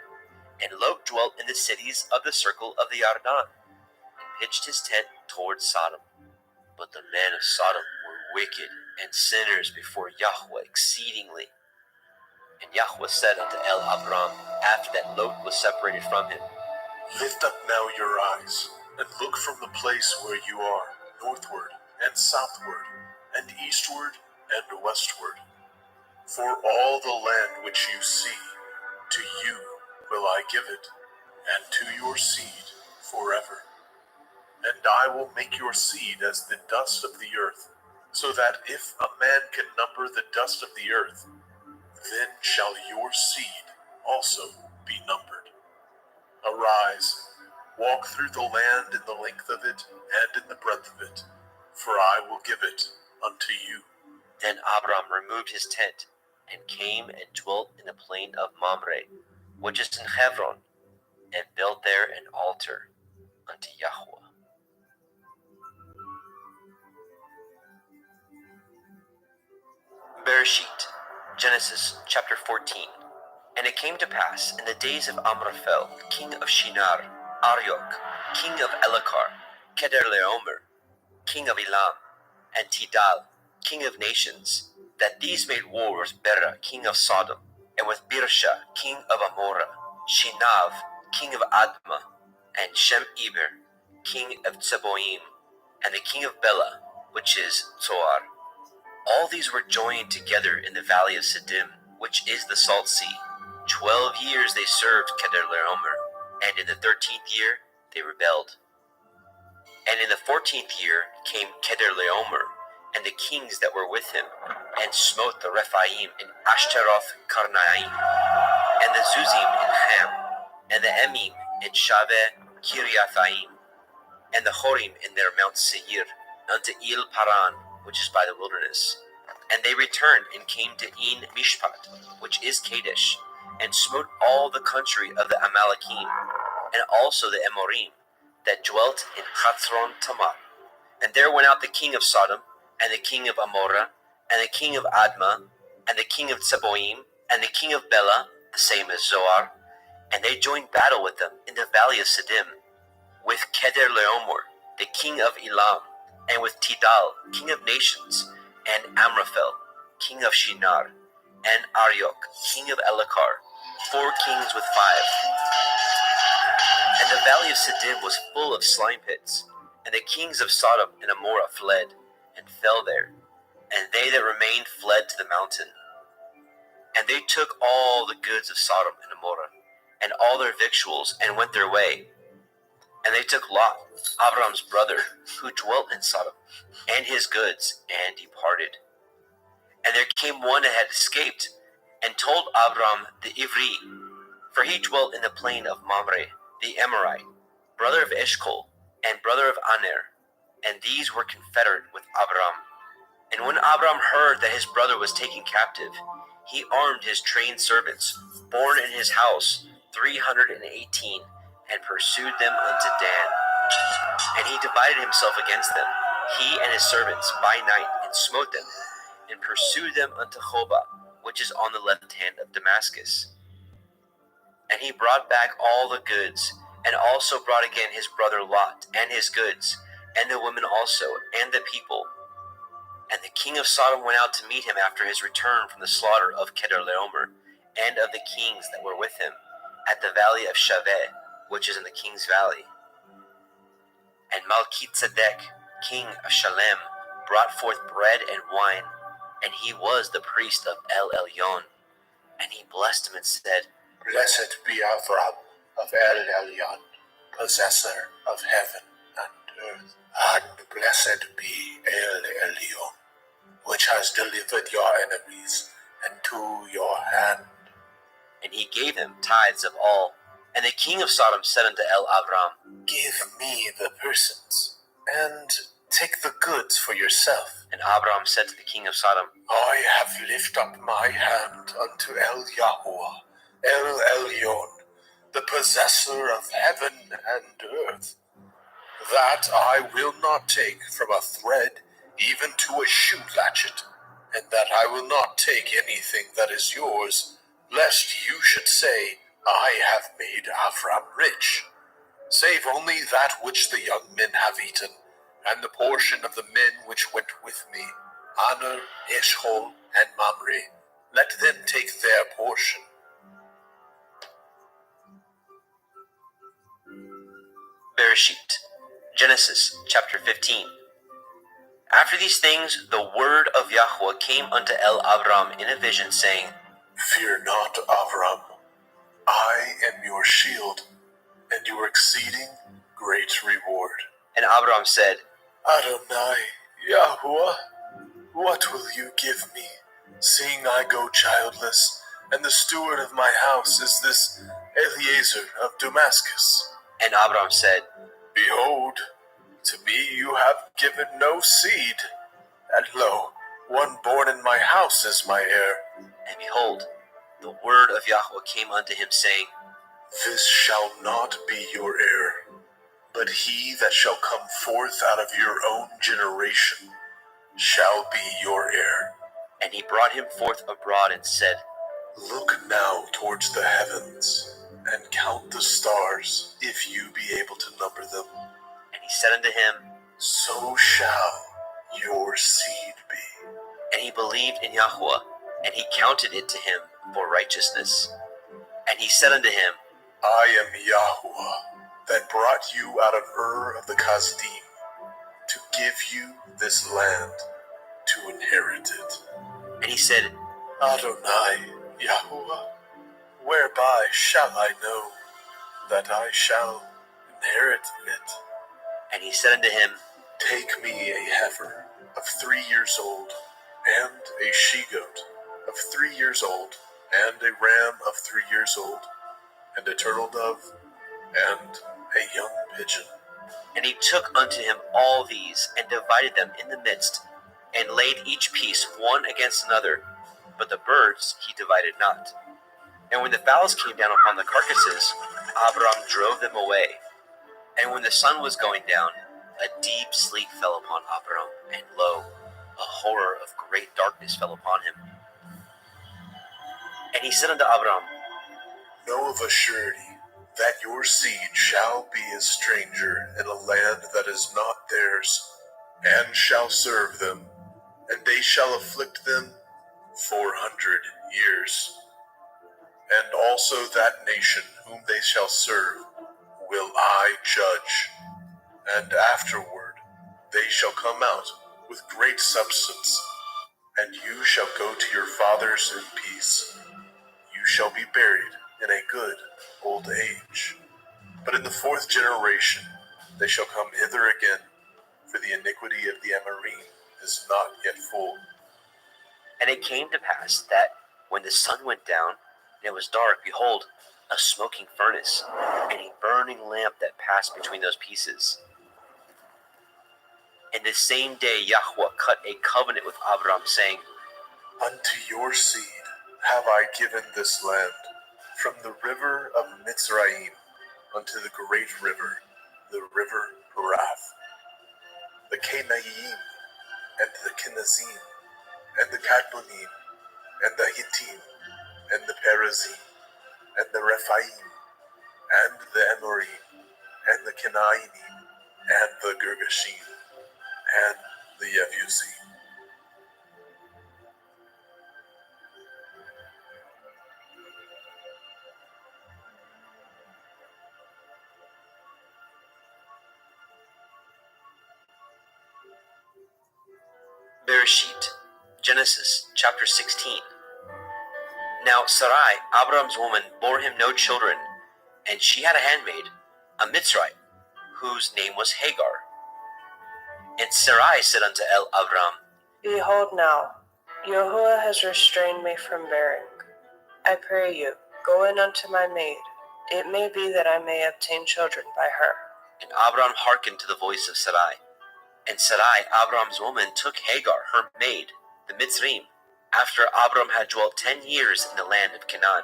A: and Lot dwelt in the cities of the circle of the Yarden, and pitched his tent toward Sodom. But the men of Sodom were wicked and sinners before Yahweh exceedingly. And Yahweh said unto El Abram, after that Lot was separated from him,
B: Lift up now your eyes, and look from the place where you are, northward and southward, and eastward and westward. For all the land which you see, to you will I give it, and to your seed forever. And I will make your seed as the dust of the earth, so that if a man can number the dust of the earth, then shall your seed also be numbered. Arise, walk through the land in the length of it and in the breadth of it, for I will give it unto you.
A: Then Abram removed his tent, and came and dwelt in the plain of Mamre, which is in Hebron, and built there an altar unto Yahweh. Bereshit, Genesis chapter 14. And it came to pass in the days of Amraphel, king of Shinar, Arioch, king of Elakar, Kederlaomer, king of Elam, and Tidal, king of nations, that these made war with Bera, king of Sodom, and with Birsha, king of Amorah, Shinav, king of Admah, and Shem-Eber, king of Tseboim, and the king of Bela, which is Zoar. All these were joined together in the valley of Siddim, which is the Salt Sea. 12 years they served Kedorlaomer, and in the 13th year they rebelled. And in the 14th year came Kedorlaomer and the kings that were with him, and smote the Rephaim in Ashtaroth Karnaim, and the Zuzim in Ham, and the Emim in Shaveh Kiriathaim, and the Horim in their Mount Seir, unto Il Paran, which is by the wilderness. And they returned and came to En Mishpat, which is Kadesh, and smote all the country of the Amalekim, and also the Amorim, that dwelt in Hatzron Tamar. And there went out the king of Sodom, and the king of Amorah, and the king of Admah, and the king of Tseboim, and the king of Bela, the same as Zoar, and they joined battle with them in the valley of Siddim, with Kedorlaomer, the king of Elam, and with Tidal, king of nations, and Amraphel, king of Shinar, and Arioch, king of Elakar, 4 kings with 5. And the valley of Siddim was full of slime pits, and the kings of Sodom and Amorah fled, and fell there, and they that remained fled to the mountain. And they took all the goods of Sodom and Amorah, and all their victuals, and went their way. And they took Lot, Abram's brother, who dwelt in Sodom, and his goods, and departed. And there came one that had escaped, and told Abram the Ivri, for he dwelt in the plain of Mamre, the Amorite, brother of Eshcol, and brother of Aner, and these were confederate with Abram. And when Abram heard that his brother was taken captive, he armed his trained servants, born in his house, 318, and pursued them unto Dan. And he divided himself against them, he and his servants, by night, and smote them, and pursued them unto Hobah, which is on the left hand of Damascus. And he brought back all the goods, and also brought again his brother Lot, and his goods, and the women also, and the people. And the king of Sodom went out to meet him after his return from the slaughter of Kedorlaomer, and of the kings that were with him, at the valley of Shaveh, which is in the king's valley. And Malkitzedek, king of Shalem, brought forth bread and wine, and he was the priest of El Elyon. And he blessed him and said,
B: Blessed be Avram of El Elyon, possessor of heaven and earth. And blessed be El Elyon, which has delivered your enemies into your hand.
A: And he gave him tithes of all. And the king of Sodom said unto El Abram,
B: Give me the persons, and take the goods for yourself.
A: And Abram said to the king of Sodom,
B: I have lifted up my hand unto El Yahuwah, El Elyon, the possessor of heaven and earth, that I will not take from a thread even to a shoe latchet, and that I will not take anything that is yours, lest you should say, I have made Avram rich, save only that which the young men have eaten, and the portion of the men which went with me, Aner, Eshcol, and Mamre. Let them take their portion.
A: Bereshit, Genesis chapter 15. After these things, the word of Yahweh came unto El Abram in a vision, saying,
B: Fear not, Avram. I am your shield, and your exceeding great reward.
A: And Abram said,
B: Adonai, Yahuwah, what will you give me, seeing I go childless, and the steward of my house is this Eliezer of Damascus?
A: And Abram said,
B: Behold, to me you have given no seed, and lo, one born in my house is my heir.
A: And behold, the word of Yahweh came unto him, saying,
B: This shall not be your heir, but he that shall come forth out of your own generation shall be your heir.
A: And he brought him forth abroad and said,
B: Look now towards the heavens, and count the stars, if you be able to number them.
A: And he said unto him,
B: So shall your seed be.
A: And he believed in Yahweh, and he counted it to him for righteousness. And he said unto him,
B: I am Yahweh, that brought you out of Ur of the Kasdim, to give you this land to inherit it.
A: And he said,
B: Adonai, Yahweh, whereby shall I know that I shall inherit it?
A: And he said unto him,
B: Take me a heifer of 3 years old, and a she-goat of 3 years old, and a ram of 3 years old, and a turtle dove, and a young pigeon.
A: And he took unto him all these, and divided them in the midst, and laid each piece one against another, but the birds he divided not. And when the fowls came down upon the carcasses, Abram drove them away. And when the sun was going down, a deep sleep fell upon Abram, and lo, a horror of great darkness fell upon him. And he said unto Abram,
B: Know of a surety that your seed shall be a stranger in a land that is not theirs, and shall serve them, and they shall afflict them 400 years. And also that nation whom they shall serve will I judge, and afterward they shall come out with great substance, and you shall go to your fathers in peace. You shall be buried in a good old age. But in the 4th generation they shall come hither again, for the iniquity of the Amorim is not yet full.
A: And it came to pass that, when the sun went down, and it was dark, behold, a smoking furnace, and a burning lamp that passed between those pieces. And the same day Yahweh cut a covenant with Abram, saying,
B: Unto your seed have I given this land, from the river of Mitzrayim unto the great river, the river Perath, the Canaim, and the Kenazim, and the Kadmonim, and the Hittim, and the Perizim, and the Rephaim, and the Amorim, and the Kenainim, and the Girgashim, and the Yebusim.
A: Bereshit, Genesis chapter 16. Now Sarai, Abram's woman, bore him no children, and she had a handmaid, a Mitzrite, whose name was Hagar. And Sarai said unto Abram,
E: Behold now, Yahuwah has restrained me from bearing. I pray you, go in unto my maid. It may be that I may obtain children by her.
A: And Abram hearkened to the voice of Sarai. And Sarai, Abram's woman, took Hagar, her maid, the Mitzrim, after Abram had dwelt 10 years in the land of Canaan,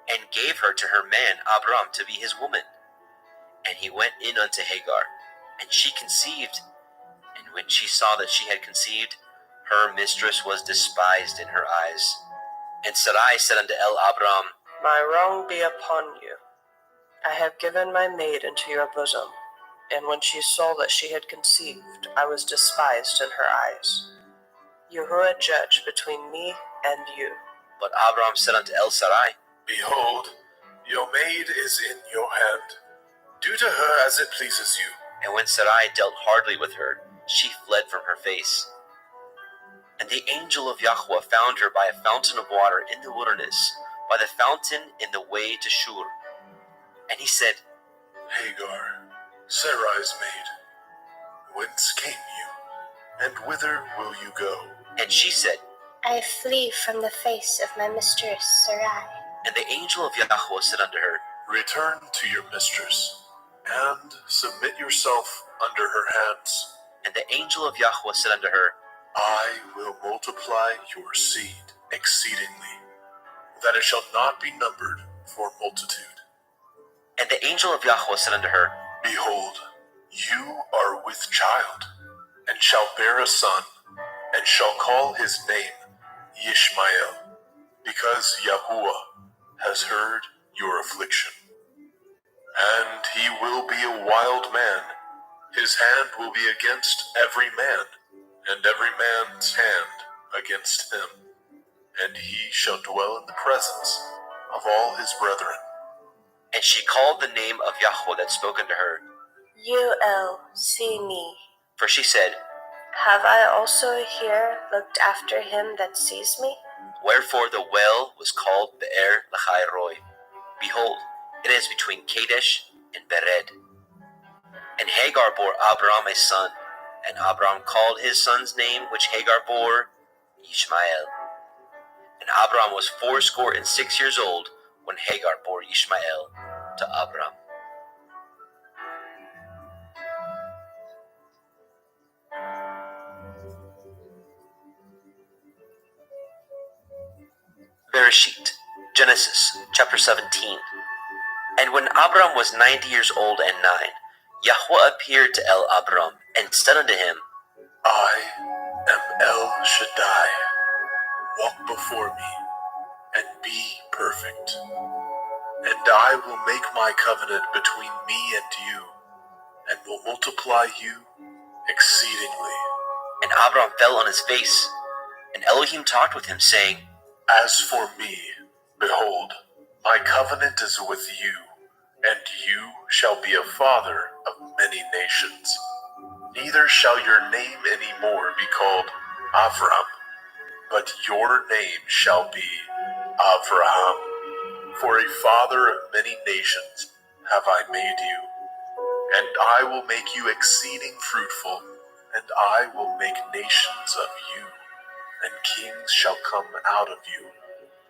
A: and gave her to her man Abram to be his woman. And he went in unto Hagar, and she conceived. And when she saw that she had conceived, her mistress was despised in her eyes. And Sarai said unto Abram,
E: My wrong be upon you. I have given my maid into your bosom. And when she saw that she had conceived, I was despised in her eyes. Yahuwah judge between me and you.
A: But Abram said unto Sarai,
B: Behold, your maid is in your hand. Do to her as it pleases you.
A: And when Sarai dealt hardly with her, she fled from her face. And the angel of Yahweh found her by a fountain of water in the wilderness, by the fountain in the way to Shur. And he said,
B: Hagar, Sarai's maid, whence came you, and whither will you go?
A: And she said,
F: I flee from the face of my mistress Sarai.
A: And the angel of Yahweh said unto her,
B: Return to your mistress, and submit yourself under her hands.
A: And the angel of Yahweh said unto her,
B: I will multiply your seed exceedingly, that it shall not be numbered for multitude.
A: And the angel of Yahweh said unto her,
B: Behold, you are with child, and shall bear a son, and shall call his name Yishmael, because Yahuwah has heard your affliction. And he will be a wild man. His hand will be against every man, and every man's hand against him, and he shall dwell in the presence of all his brethren.
A: And she called the name of Yahweh that spoke unto her.
F: Uel, see me.
A: For she said,
F: Have I also here looked after him that sees me?
A: Wherefore the well was called Be'er Lahai Roi. Behold, it is between Kadesh and Bered. And Hagar bore Abram a son, and Abram called his son's name which Hagar bore Ishmael. And Abram was 86 years old when Hagar bore Ishmael to Abram. Bereshit, Genesis chapter 17. And when Abram was 90 years old and 9, Yahweh appeared to Abram and said unto him,
B: I am El Shaddai. Walk before me and be perfect. And I will make my covenant between me and you, and will multiply you exceedingly.
A: And Abram fell on his face. And Elohim talked with him, saying,
B: As for me, behold, my covenant is with you, and you shall be a father of many nations. Neither shall your name any more be called Avram, but your name shall be Avraham. For a father of many nations have I made you. And I will make you exceeding fruitful, and I will make nations of you, and kings shall come out of you.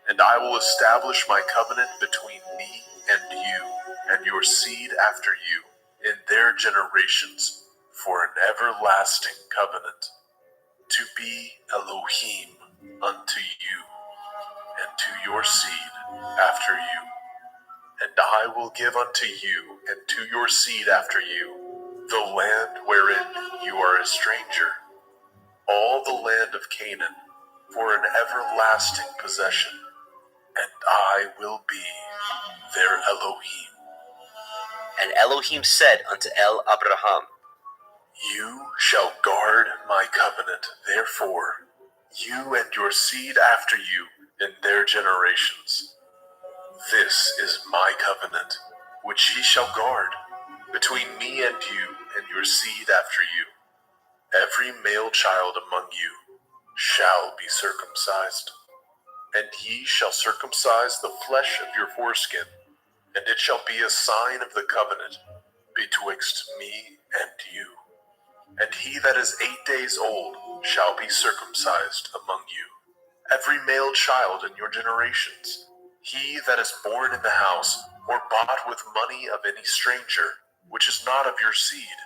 B: And I will establish my covenant between me and you, and your seed after you, in their generations, for an everlasting covenant, to be Elohim unto you, and to your seed after you. And I will give unto you and to your seed after you the land wherein you are a stranger, all the land of Canaan, for an everlasting possession, and I will be their Elohim.
A: And Elohim said unto Abraham,
B: You shall guard my covenant, therefore, you and your seed after you in their generations. This is my covenant, which ye shall guard, between me and you and your seed after you. Every male child among you shall be circumcised, and ye shall circumcise the flesh of your foreskin, and it shall be a sign of the covenant betwixt me and you. And he that is 8 days old shall be circumcised among you, every male child in your generations. He that is born in the house, or bought with money of any stranger, which is not of your seed,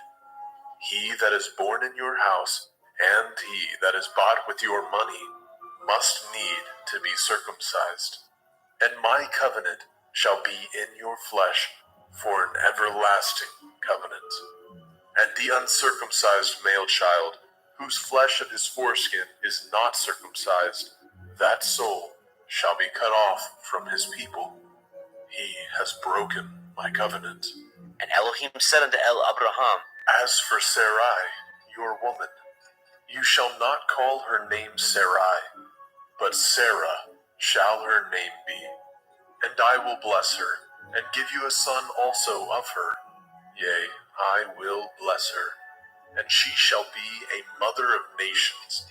B: he that is born in your house, and he that is bought with your money, must need to be circumcised. And my covenant shall be in your flesh for an everlasting covenant. And the uncircumcised male child, whose flesh of his foreskin is not circumcised, that soul shall be cut off from his people. He has broken my covenant.
A: and Elohim said unto Abraham,
B: As for Sarai, your woman, you shall not call her name Sarai, but Sarah shall her name be. And I will bless her, and give you a son also of her. Yea, I will bless her, and she shall be a mother of nations.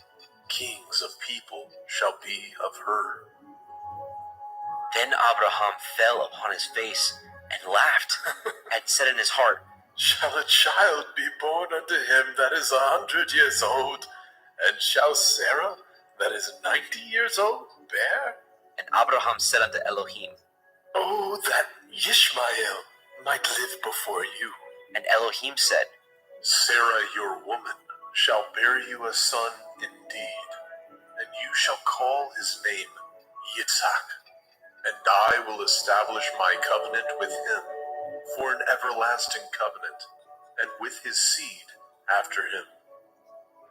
B: Kings of people shall be of her.
A: Then Abraham fell upon his face and laughed, and said in his heart,
B: Shall a child be born unto him that is 100 years old? And shall Sarah, that is 90 years old, bear?
A: And Abraham said unto Elohim,
B: Oh, that Ishmael might live before you.
A: and Elohim said,
B: Sarah, your woman, shall bear you a son indeed, and you shall call his name Yitzhak. And I will establish my covenant with him for an everlasting covenant, and with his seed after him.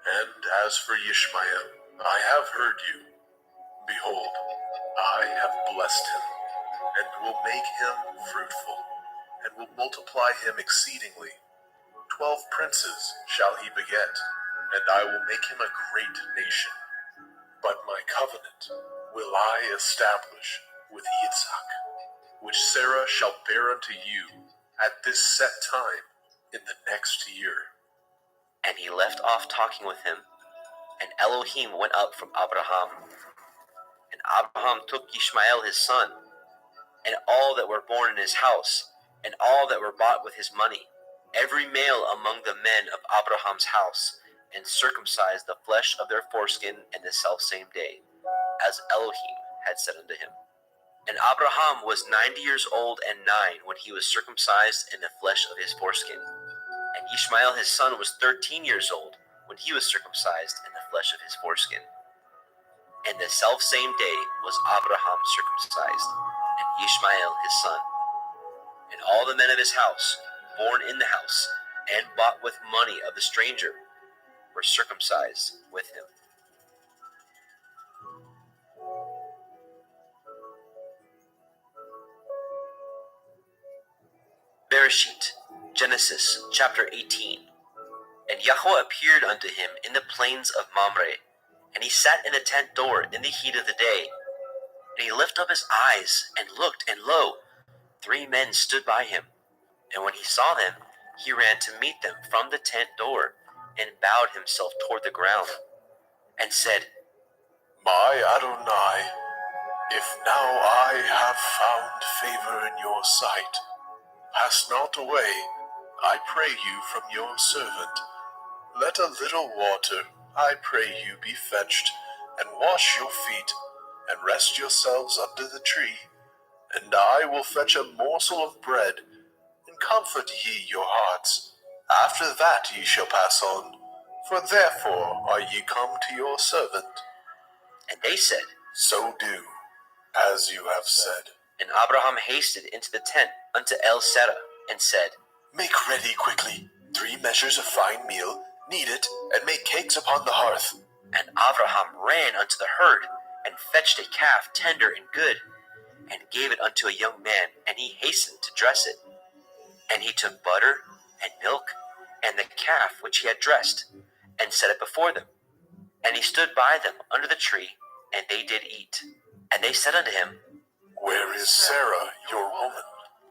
B: And as for Ishmael, I have heard you. Behold, I have blessed him, and will make him fruitful, and will multiply him exceedingly. 12 princes shall he beget, and I will make him a great nation. But my covenant will I establish with Yitzhak, which Sarah shall bear unto you at this set time in the next year.
A: And he left off talking with him, and Elohim went up from Abraham. And Abraham took Ishmael his son, and all that were born in his house, and all that were bought with his money, every male among the men of Abraham's house, and circumcised the flesh of their foreskin in the selfsame day, as Elohim had said unto him. And Abraham was 90 years old and 9 when he was circumcised in the flesh of his foreskin. And Ishmael his son was 13 years old when he was circumcised in the flesh of his foreskin. And the selfsame day was Abraham circumcised, and Ishmael his son. And all the men of his house, born in the house, and bought with money of the stranger, were circumcised with him. Bereshit, Genesis, chapter 18. And Yahweh appeared unto him in the plains of Mamre, and he sat in the tent door in the heat of the day. And he lifted up his eyes, and looked, and lo, 3 men stood by him. And when he saw them, he ran to meet them from the tent door, and bowed himself toward the ground, and said,
B: My Adonai, if now I have found favor in your sight, pass not away, I pray you, from your servant. Let a little water, I pray you, be fetched, and wash your feet, and rest yourselves under the tree. And I will fetch a morsel of bread, and comfort ye your hearts. After that ye shall pass on, for therefore are ye come to your servant.
A: And they said,
B: So do, as you have said.
A: And Abraham hasted into the tent unto El Sarah, and said,
B: Make ready quickly 3 measures of fine meal, knead it, and make cakes upon the hearth.
A: And Abraham ran unto the herd, and fetched a calf tender and good, and gave it unto a young man, and he hastened to dress it. And he took butter, and milk, and the calf which he had dressed, and set it before them. And he stood by them under the tree, and they did eat. And they said unto him,
B: Where is Sarah, your woman?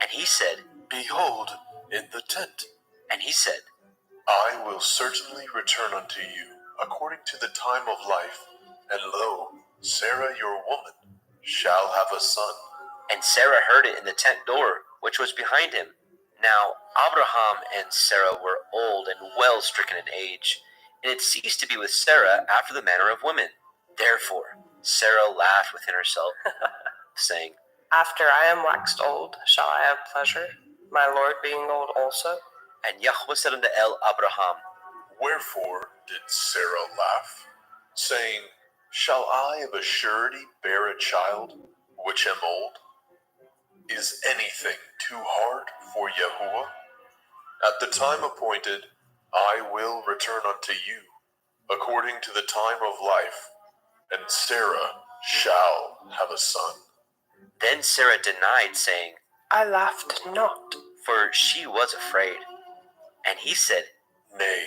A: And he said,
B: Behold, in the tent.
A: And he said,
B: I will certainly return unto you according to the time of life, and lo, Sarah your woman shall have a son.
A: And Sarah heard it in the tent door, which was behind him. Now Abraham and Sarah were old and well stricken in age, and it ceased to be with Sarah after the manner of women. Therefore Sarah laughed within herself, saying,
E: After I am waxed old, shall I have pleasure, my Lord being old also?
A: And Yahweh said unto El Abraham,
B: Wherefore did Sarah laugh, saying, Shall I of a surety bear a child, which am old? Is anything too hard for Yahuwah? At the time appointed, I will return unto you, according to the time of life, and Sarah shall have a son.
A: Then Sarah denied, saying,
E: I laughed not.
A: for she was afraid. And he said,
B: Nay,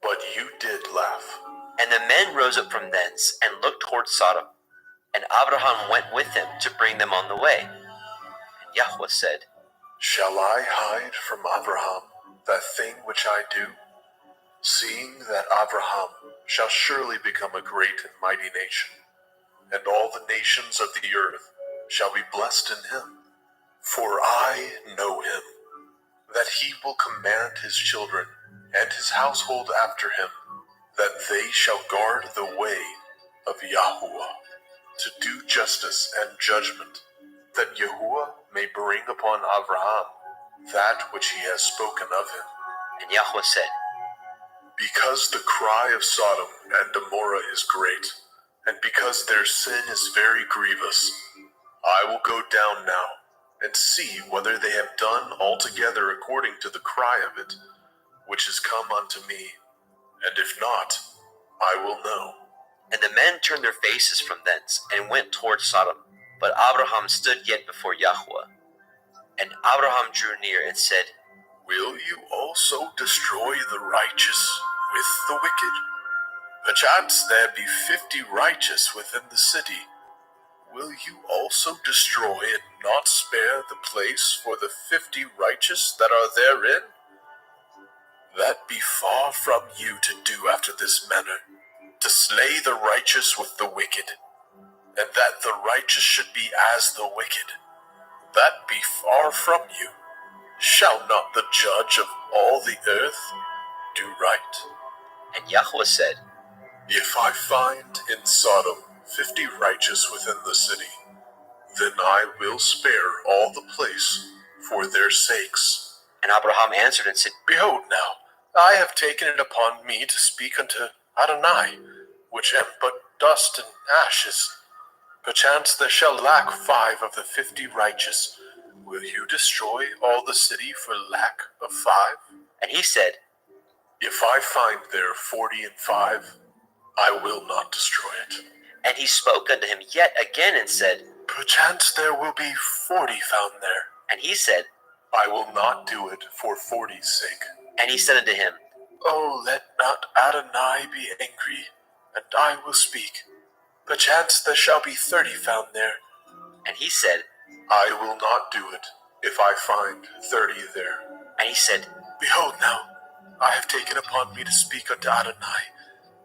B: but you did laugh.
A: And the men rose up from thence, and looked toward Sodom. And Abraham went with them to bring them on the way. And Yahweh said,
B: Shall I hide from Abraham that thing which I do? Seeing that Abraham shall surely become a great and mighty nation, and all the nations of the earth shall be blessed in him. For I know him, that he will command his children and his household after him, that they shall guard the way of Yahuwah, to do justice and judgment, that Yahuwah may bring upon Abraham that which he has spoken of him.
A: And Yahweh said,
B: Because the cry of Sodom and Gomorrah is great, and because their sin is very grievous, I will go down now, and see whether they have done altogether according to the cry of it, which is come unto me, and if not, I will know.
A: And the men turned their faces from thence, and went toward Sodom. But Abraham stood yet before Yahweh. And Abraham drew near, and said,
B: Will you also destroy the righteous with the wicked? Perchance there be 50 righteous within the city. Will you also destroy and not spare the place for the 50 righteous that are therein? That be far from you to do after this manner, to slay the righteous with the wicked, and that the righteous should be as the wicked. That be far from you. Shall not the judge of all the earth do right?
A: And Yahweh said,
B: If I find in Sodom 50 righteous within the city, then I will spare all the place for their sakes.
A: And Abraham answered and said,
B: Behold now, I have taken it upon me to speak unto Adonai, which am but dust and ashes. Perchance there shall lack 5 of the 50 righteous. Will you destroy all the city for lack of 5?
A: And he said,
B: If I find there 40 and 5, I will not destroy it.
A: And he spoke unto him yet again and said,
B: Perchance there will be 40 found there.
A: And he said,
B: I will not do it for 40's sake.
A: And he said unto him,
B: Oh, let not Adonai be angry, and I will speak. Perchance there shall be 30 found there.
A: And he said,
B: I will not do it if I find 30 there.
A: And he said,
B: Behold now, I have taken upon me to speak unto Adonai.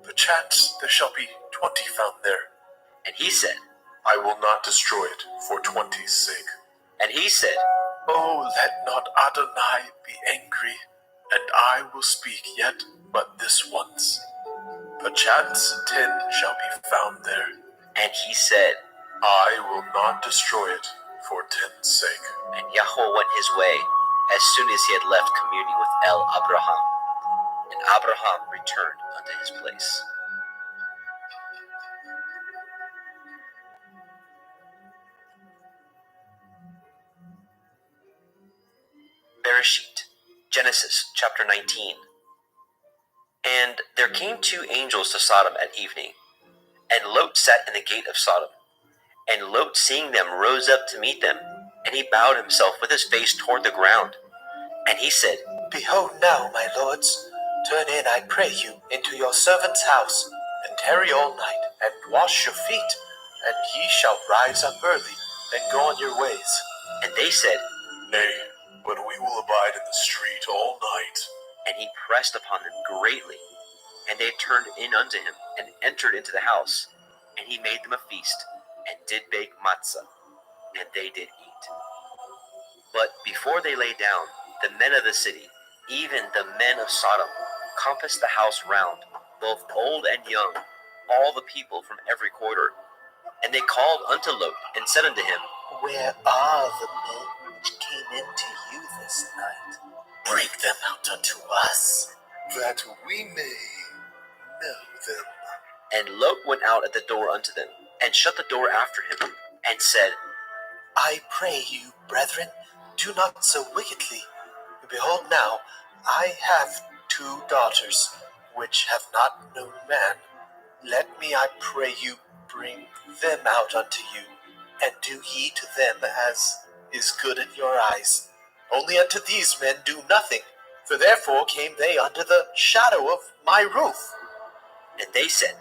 B: Perchance there shall be 20 found there.
A: And he said,
B: I will not destroy it for 20's sake.
A: And he said,
B: Oh, let not Adonai be angry, and I will speak yet but this once. Perchance 10 shall be found there.
A: And he said,
B: I will not destroy it for 10's sake.
A: And Yahweh went his way as soon as he had left communing with El Abraham. And Abraham returned unto his place. Bereshit, Genesis chapter 19. And there came 2 angels to Sodom at evening, and Lot sat in the gate of Sodom. And Lot, seeing them, rose up to meet them, and he bowed himself with his face toward the ground. And he said,
C: Behold now, my lords, turn in, I pray you, into your servant's house, and tarry all night, and wash your feet, and ye shall rise up early, and go on your ways.
A: And they said,
B: Nay, but we will abide in the street all night.
A: And he pressed upon them greatly. And they turned in unto him, and entered into the house. And he made them a feast, and did bake matzah, and they did eat. But before they lay down, the men of the city, even the men of Sodom, compassed the house round, both old and young, all the people from every quarter. And they called unto Lot, and said unto him,
C: Where are the men which came into you this night? Bring them out unto us,
B: that we may know them.
A: And Lot went out at the door unto them, and shut the door after him, and said,
C: I pray you, brethren, do not so wickedly. Behold now, I have 2 daughters, which have not known man. Let me, I pray you, bring them out unto you, and do ye to them as is good in your eyes. Only unto these men do nothing, for therefore came they under the shadow of my roof.
A: And they said,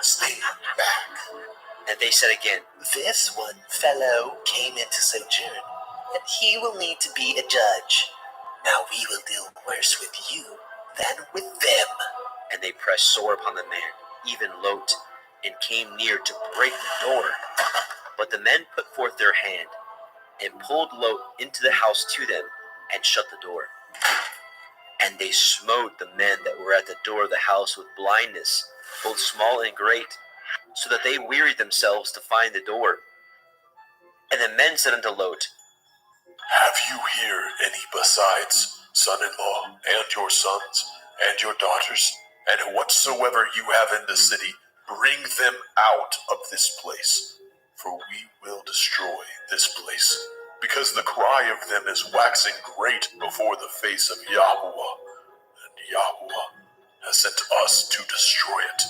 B: Stay back.
A: And they said again,
C: This one fellow came in to sojourn, and he will need to be a judge. Now we will deal worse with you than with them.
A: And they pressed sore upon the man, even Lot, and came near to break the door. But the men put forth their hand, and pulled Lot into the house to them, and shut the door. And they smote the men that were at the door of the house with blindness, both small and great, so that they wearied themselves to find the door. And the men said unto Lot,
B: Have you here any besides son-in-law, and your sons, and your daughters, and whatsoever you have in the city, bring them out of this place, for we will destroy this place, because the cry of them is waxing great before the face of Yahweh, and Yahweh has sent us to destroy it.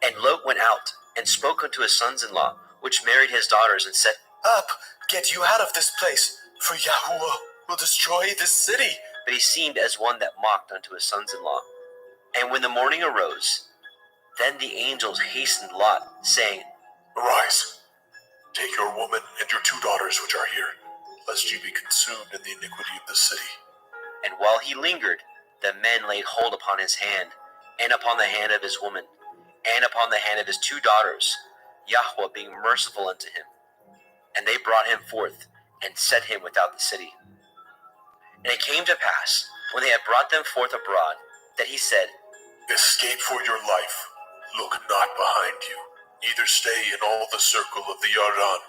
A: And Lot went out, and spoke unto his sons-in-law, which married his daughters, and said,
C: Up, get you out of this place, for Yahweh will destroy this city.
A: But he seemed as one that mocked unto his sons-in-law. And when the morning arose, Then the angels hastened Lot, saying,
B: Arise, take your woman and your 2 daughters which are here, lest you be consumed in the iniquity of the city.
A: And while he lingered, the men laid hold upon his hand, and upon the hand of his woman, and upon the hand of his 2 daughters, Yahweh being merciful unto him. And they brought him forth, and set him without the city. And it came to pass, when they had brought them forth abroad, that he said,
B: Escape for your life. Look not behind you, neither stay in all the circle of the Yarden.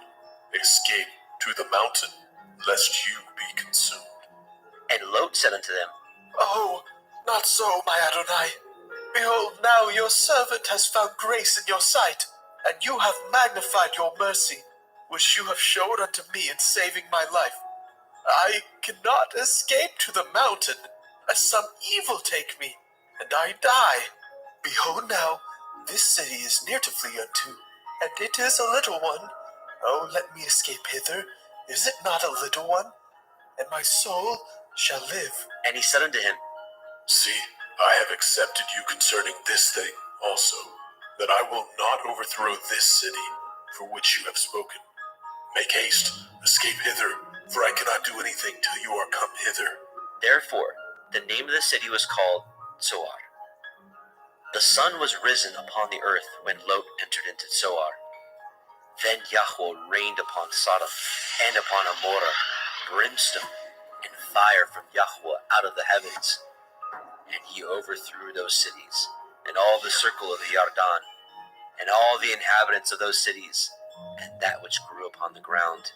B: Escape to the mountain, lest you be consumed.
A: And Lot said unto them,
C: Oh, not so, my Adonai. Behold, now your servant has found grace in your sight, and you have magnified your mercy, which you have showed unto me in saving my life. I cannot escape to the mountain, lest some evil take me, and I die. Behold now, this city is near to flee unto, and it is a little one. Oh, let me escape hither. Is it not a little one? And my soul shall live.
A: and he said unto him,
B: See, I have accepted you concerning this thing also, that I will not overthrow this city for which you have spoken. Make haste, escape hither, for I cannot do anything till you are come hither.
A: Therefore the name of the city was called Zoar. The sun was risen upon the earth when Lot entered into Zoar. Then Yahweh rained upon Sodom and upon Amorah brimstone and fire from Yahweh out of the heavens. And he overthrew those cities, and all the circle of the Yarden, and all the inhabitants of those cities, and that which grew upon the ground.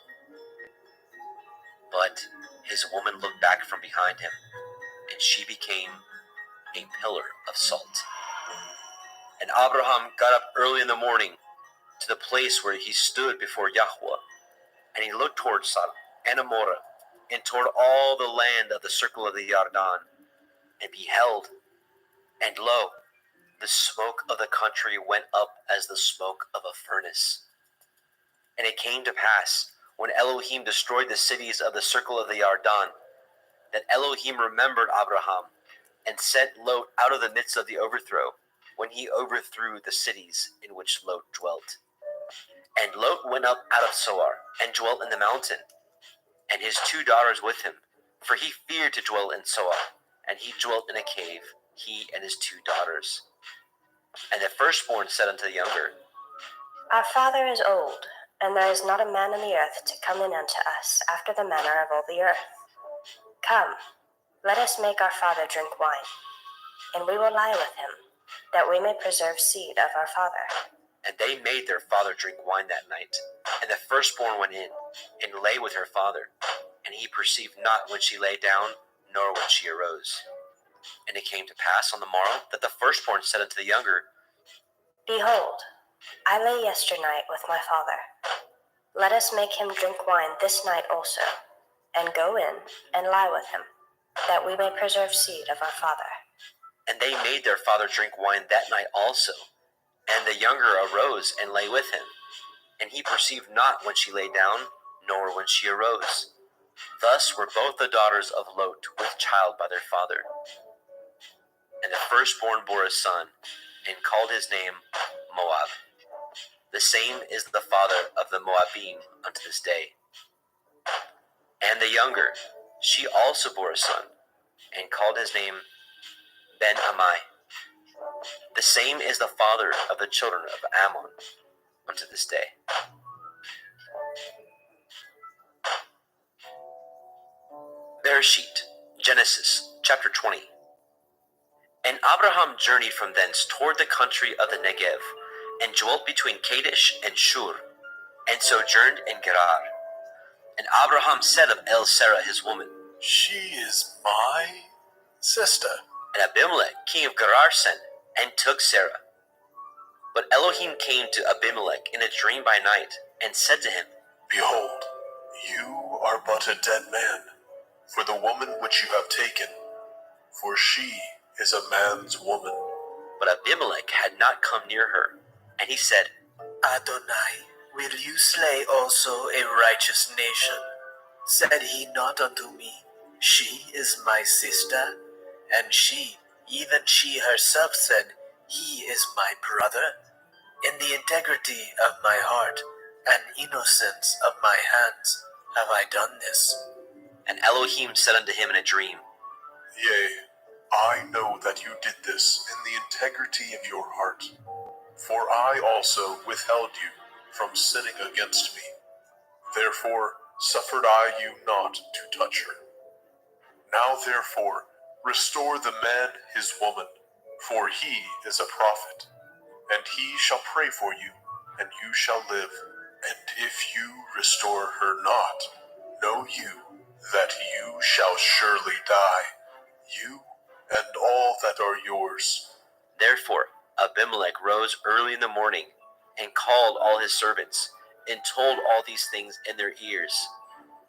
A: But his woman looked back from behind him, and she became a pillar of salt. And Abraham got up early in the morning to the place where he stood before Yahweh, and he looked toward Sodom and Amorah, and toward all the land of the circle of the Yarden, and beheld, and lo, the smoke of the country went up as the smoke of a furnace. And it came to pass, when Elohim destroyed the cities of the circle of the Yarden, that Elohim remembered Abraham, and sent Lot out of the midst of the overthrow, when he overthrew the cities in which Lot dwelt. And Lot went up out of Zoar, and dwelt in the mountain, and his 2 daughters with him, for he feared to dwell in Zoar, and he dwelt in a cave, he and his 2 daughters. And the firstborn said unto the younger,
F: Our father is old, and there is not a man in the earth to come in unto us after the manner of all the earth. Come, let us make our father drink wine, and we will lie with him, that we may preserve seed of our father.
A: And they made their father drink wine that night. And the firstborn went in, and lay with her father. And he perceived not when she lay down, nor when she arose. And it came to pass on the morrow, that the firstborn said unto the younger,
F: Behold, I lay yesternight with my father. Let us make him drink wine this night also, and go in and lie with him, that we may preserve seed of our father.
A: And they made their father drink wine that night also. And the younger arose and lay with him. And he perceived not when she lay down, nor when she arose. Thus were both the daughters of Lot with child by their father. And the firstborn bore a son, and called his name Moab. The same is the father of the Moabim unto this day. And the younger, she also bore a son, and called his name Ben-Ammi. The same is the father of the children of Ammon unto this day. Bereshit, Genesis, chapter 20. And Abraham journeyed from thence toward the country of the Negev, and dwelt between Kadesh and Shur, and sojourned in Gerar. And Abraham said of El-Sarah his woman,
B: She is my sister.
A: And Abimelech king of Gerar sent, and took Sarah. But Elohim came to Abimelech in a dream by night, and said to him,
B: Behold, you are but a dead man, for the woman which you have taken, for she is a man's woman.
A: But Abimelech had not come near her. And he said,
C: Adonai, will you slay also a righteous nation? Said he not unto me, She is my sister? And she, even she herself said, He is my brother. In the integrity of my heart and innocence of my hands have I done this.
A: And Elohim said unto him in a dream,
B: Yea, I know that you did this in the integrity of your heart, for I also withheld you from sinning against me. Therefore suffered I you not to touch her. Now therefore restore the man his woman, for he is a prophet, and he shall pray for you, and you shall live. And if you restore her not, know you that you shall surely die, you and all that are yours.
A: Therefore Abimelech rose early in the morning, and called all his servants, and told all these things in their ears.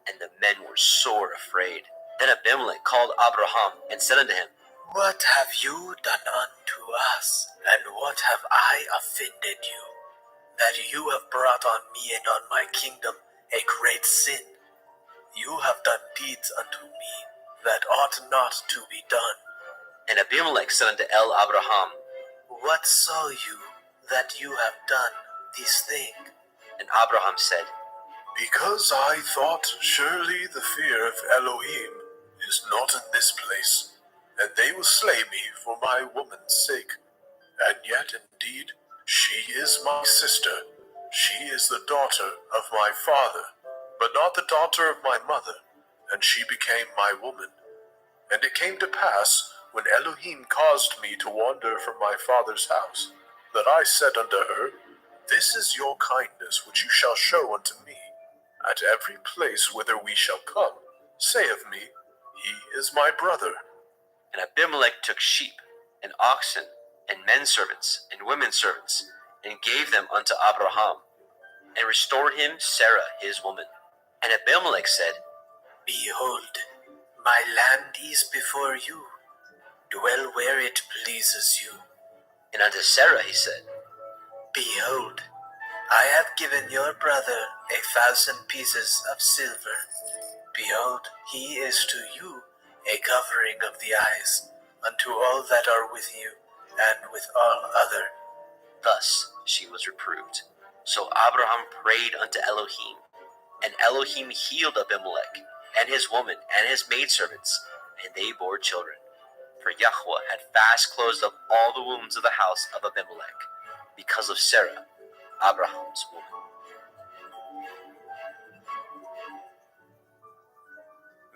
A: And the men were sore afraid. Then Abimelech called Abraham, and said unto him,
C: What have you done unto us, and what have I offended you, that you have brought on me and on my kingdom a great sin? You have done deeds unto me that ought not to be done.
A: And Abimelech said unto Abraham,
C: What saw you that you have done this thing?
A: And Abraham said,
B: Because I thought surely the fear of Elohim is not in this place, and they will slay me for my woman's sake. And yet indeed she is my sister. She is the daughter of my father, but not the daughter of my mother, and she became my woman. And it came to pass, when Elohim caused me to wander from my father's house, that I said unto her, This is your kindness which you shall show unto me. At every place whither we shall come, say of me, He is my brother.
A: And Abimelech took sheep, and oxen, and men servants, and women servants, and gave them unto Abraham, and restored him Sarah his woman. And Abimelech said,
C: Behold, my land is before you. Dwell where it pleases you.
A: And unto Sarah he said,
C: Behold, I have given your brother 1,000 pieces of silver. Behold, he is to you a covering of the eyes, unto all that are with you, and with all other.
A: Thus she was reproved. So Abraham prayed unto Elohim, and Elohim healed Abimelech, and his woman, and his maidservants, and they bore children. For Yahweh had fast closed up all the wombs of the house of Abimelech, because of Sarah, Abraham's woman.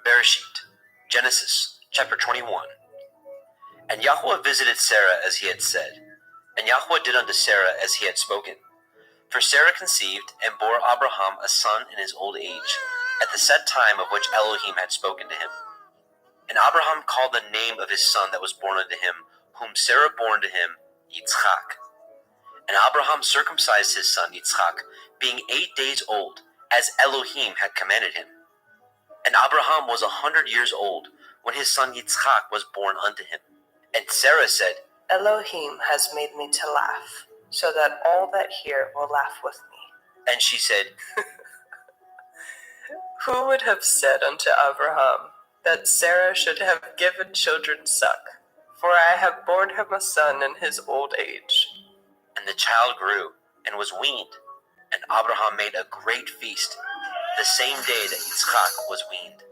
A: Bereshit, Genesis, chapter 21. And Yahweh visited Sarah as he had said, and Yahweh did unto Sarah as he had spoken. For Sarah conceived, and bore Abraham a son in his old age, at the set time of which Elohim had spoken to him. And Abraham called the name of his son that was born unto him, whom Sarah bore unto him, Yitzchak. And Abraham circumcised his son Yitzchak, being 8 days old, as Elohim had commanded him. And Abraham was 100 years old, when his son Yitzchak was born unto him. And Sarah said,
E: Elohim has made me to laugh, so that all that hear will laugh with me.
A: And she said,
E: Who would have said unto Abraham that Sarah should have given children suck? For I have borne him a son in his old age.
A: And the child grew, and was weaned. And Abraham made a great feast, the same day that Yitzchak was weaned.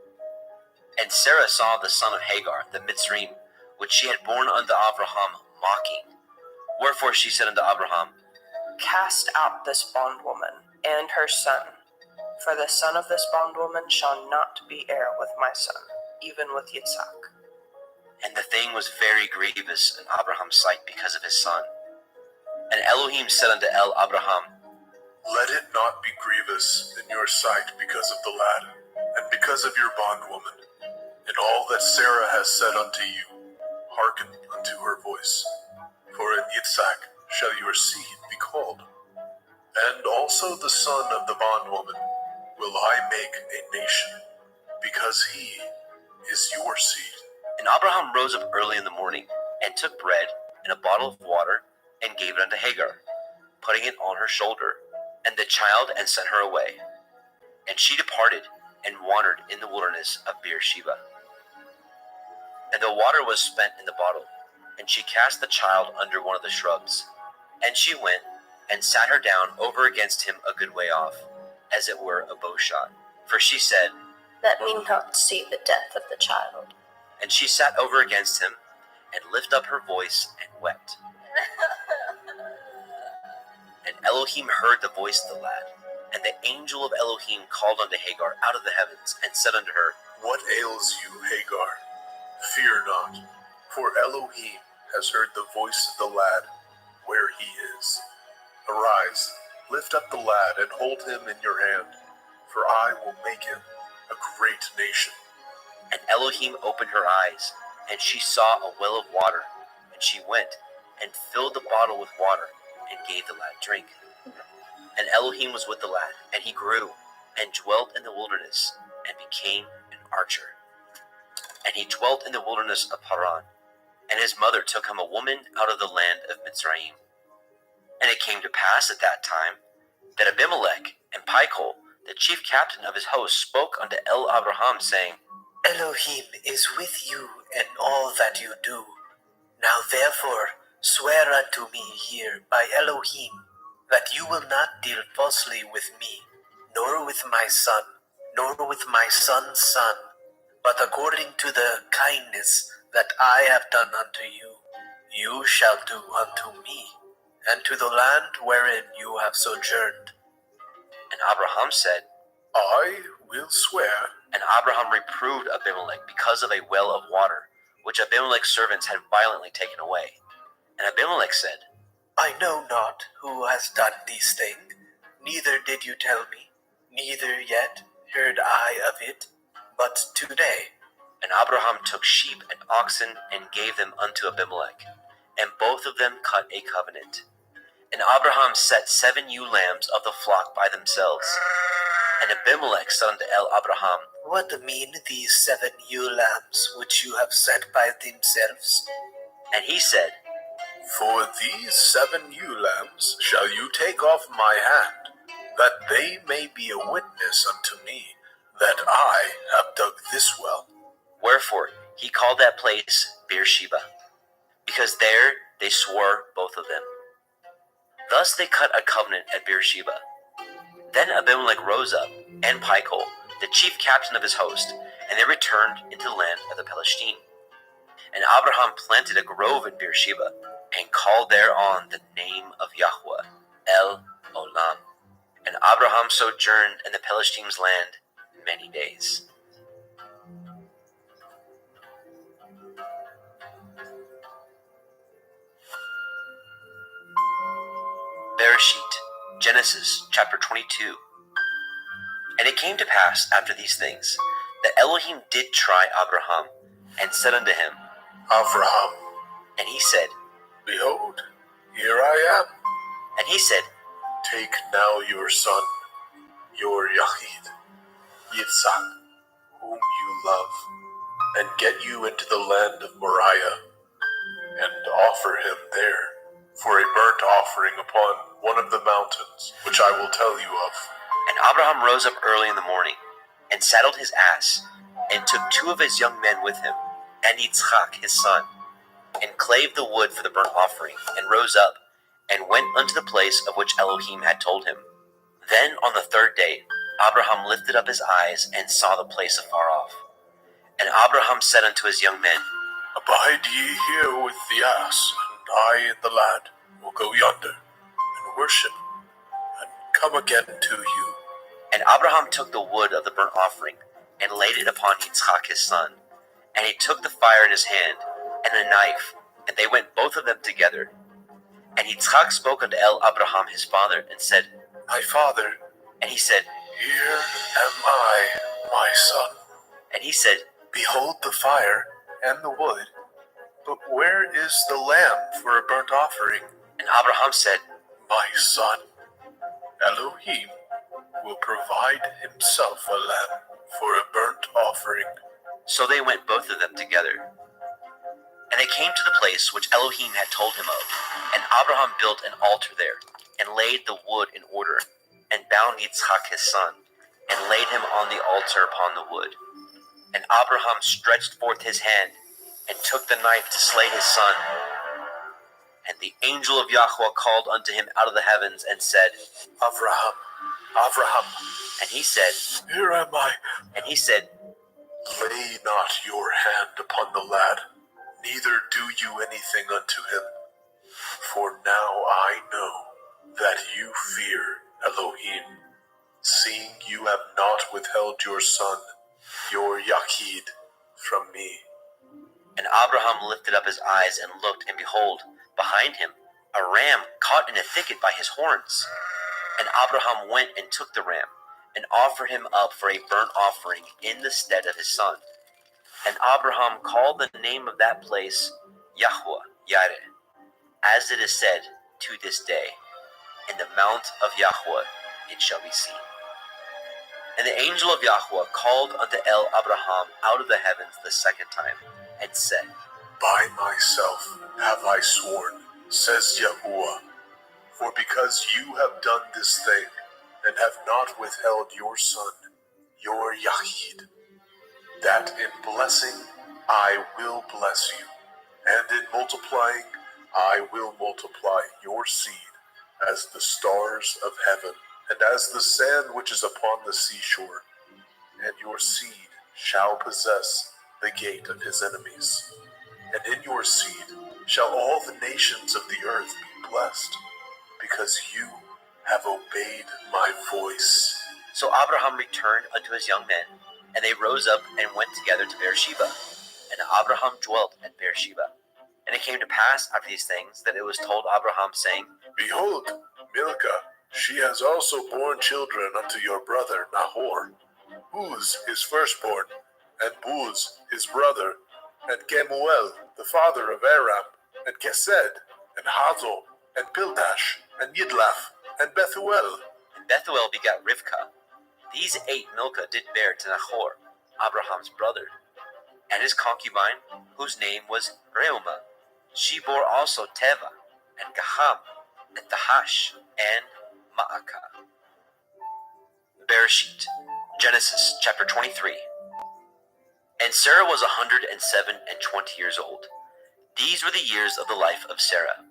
A: And Sarah saw the son of Hagar, the Mitzrayim, which she had borne unto Abraham, mocking. Wherefore she said unto Abraham,
E: Cast out this bondwoman and her son, for the son of this bondwoman shall not be heir with my son, even with Yitzhak.
A: And the thing was very grievous in Abraham's sight because of his son. And Elohim said unto Abraham,
B: Let it not be grievous in your sight because of the lad, and because of your bondwoman. In all that Sarah has said unto you, hearken unto her voice. For in Yitzhak shall your seed be called. And also the son of the bondwoman will I make a nation, because he is your seed.
A: And Abraham rose up early in the morning, and took bread and a bottle of water, and gave it unto Hagar, putting it on her shoulder, and the child, and sent her away. And she departed, and wandered in the wilderness of Beersheba. And the water was spent in the bottle, and she cast the child under one of the shrubs. And she went and sat her down over against him a good way off, as it were a bow shot. For she said,
F: Let me not see the death of the child.
A: and she sat over against him, and lifted up her voice and wept. And Elohim heard the voice of the lad, and the angel of Elohim called unto Hagar out of the heavens, and said unto her,
B: What ails you, Hagar? Fear not, for Elohim has heard the voice of the lad where he is. Arise, lift up the lad, and hold him in your hand, for I will make him a great nation.
A: And Elohim opened her eyes, and she saw a well of water. And she went and filled the bottle with water, and gave the lad drink. And Elohim was with the lad, and he grew, and dwelt in the wilderness, and became an archer. And he dwelt in the wilderness of Paran, and his mother took him a woman out of the land of Mitzrayim. And it came to pass at that time, that Abimelech and Pichol, the chief captain of his host, spoke unto Abraham, saying,
C: Elohim is with you in all that you do. Now therefore swear unto me here by Elohim, that you will not deal falsely with me, nor with my son, nor with my son's son, but according to the kindness that I have done unto you, you shall do unto me, and to the land wherein you have sojourned.
A: And Abraham said,
B: I will swear.
A: And Abraham reproved Abimelech because of a well of water, which Abimelech's servants had violently taken away. And Abimelech said,
C: I know not who has done these things, neither did you tell me, neither yet heard I of it, but today.
A: And Abraham took sheep and oxen, and gave them unto Abimelech, and both of them cut a covenant. And Abraham set 7 ewe lambs of the flock by themselves. And Abimelech said unto Abraham,
C: What mean these 7 ewe lambs which you have set by themselves?
A: And he said,
B: For these 7 ewe lambs shall you take off my hand, that they may be a witness unto me that I have dug this well.
A: Wherefore he called that place Beersheba, because there they swore both of them. Thus they cut a covenant at Beersheba. Then Abimelech rose up, and Pichol, the chief captain of his host, and they returned into the land of the Palestine. And Abraham planted a grove in Beersheba, and called thereon the name of Yahweh, El Olam. And Abraham sojourned in the Palestine's land many days. Bereshit, Genesis chapter 22. And it came to pass after these things, that Elohim did try Abraham, and said unto him,
B: Abraham,
A: and he said,
B: behold, here I am.
A: and he said,
B: Take now your son, your Yahid, Yitzhak, whom you love, and get you into the land of Moriah, and offer him there for a burnt offering upon one of the mountains, which I will tell you of.
A: And Abraham rose up early in the morning, and saddled his ass, and took 2 of his young men with him, and Yitzchak his son, and clave the wood for the burnt offering, and rose up, and went unto the place of which Elohim had told him. Then on the 3rd day Abraham lifted up his eyes, and saw the place afar off. And Abraham said unto his young men,
B: Abide ye here with the ass, and I and the lad will go yonder, and worship, and come again to you.
A: And Abraham took the wood of the burnt offering, and laid it upon Yitzchak his son. And he took the fire in his hand, and a knife, and they went both of them together. And Yitzchak spoke unto Abraham his father, and said,
B: My father,
A: and he said,
B: here am I, my son.
A: and he said,
B: Behold the fire and the wood, but where is the lamb for a burnt offering?
A: and Abraham said,
B: My son, Elohim will provide himself a lamb for a burnt offering.
A: So they went both of them together. And they came to the place which Elohim had told him of, and Abraham built an altar there, and laid the wood in order, and bound Yitzchak his son, and laid him on the altar upon the wood. And Abraham stretched forth his hand, and took the knife to slay his son, And the angel of Yahweh called unto him out of the heavens and said,
B: Abraham, Abraham.
A: And he said,
B: Here am I.
A: And he said,
B: Lay not your hand upon the lad, neither do you anything unto him. For now I know that you fear Elohim, seeing you have not withheld your son, your Yachid, from me.
A: And Abraham lifted up his eyes and looked, and behold, behind him a ram caught in a thicket by his horns. And Abraham went and took the ram, and offered him up for a burnt offering in the stead of his son. And Abraham called the name of that place Yahweh Yireh, as it is said to this day, In the mount of Yahweh it shall be seen. And the angel of Yahweh called unto El Abraham out of the heavens the second time, and said,
B: By myself have I sworn, says Yahuwah, for because you have done this thing, and have not withheld your son, your Yahid, that in blessing I will bless you, and in multiplying I will multiply your seed as the stars of heaven, and as the sand which is upon the seashore, and your seed shall possess the gate of his enemies. And in your seed shall all the nations of the earth be blessed, because you have obeyed my voice.
A: So Abraham returned unto his young men, and they rose up and went together to Beersheba. And Abraham dwelt at Beersheba. And it came to pass after these things that it was told Abraham, saying,
B: Behold, Milcah, she has also borne children unto your brother Nahor, Uz his firstborn, and Buz his brother, and Kemuel the father of Aram, and Kesed, and Hazo, and Pildash, and Yidlaf, and Bethuel.
A: And Bethuel begat Rivkah. These 8 Milcah did bear to Nahor, Abraham's brother, and his concubine, whose name was Reumah. She bore also Teva, and Gaham, and Tahash, and Maacah. Bereshit, Genesis chapter 23. And Sarah was 107 years old. These were the years of the life of Sarah.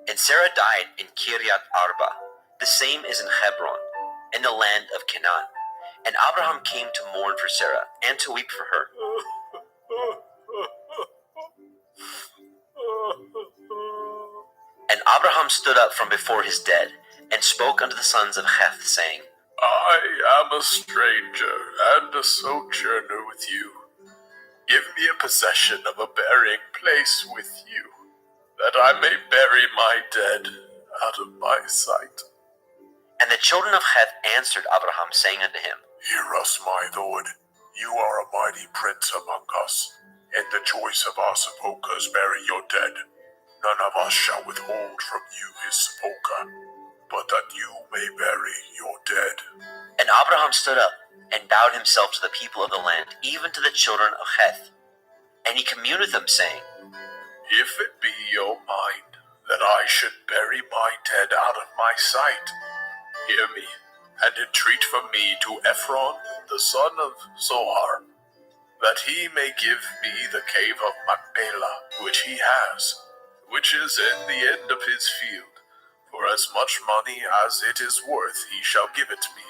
A: And Sarah died in Kiryat Arba, the same is in Hebron, in the land of Canaan. And Abraham came to mourn for Sarah, and to weep for her. And Abraham stood up from before his dead, and spoke unto the sons of Heth, saying,
B: I am a stranger and a sojourner with you. Give me a possession of a burying place with you, that I may bury my dead out of my sight.
A: And the children of Heth answered Abraham, saying unto him,
B: Hear us, my lord. You are a mighty prince among us. In the choice of our sepulchres bury your dead. None of us shall withhold from you his sepulchre, but that you may bury your dead.
A: And Abraham stood up, and bowed himself to the people of the land, even to the children of Heth. And he communed with them, saying,
B: If it be your mind that I should bury my dead out of my sight, hear me, and entreat from me to Ephron, the son of Zohar, that he may give me the cave of Machpelah, which he has, which is in the end of his field. For as much money as it is worth he shall give it me,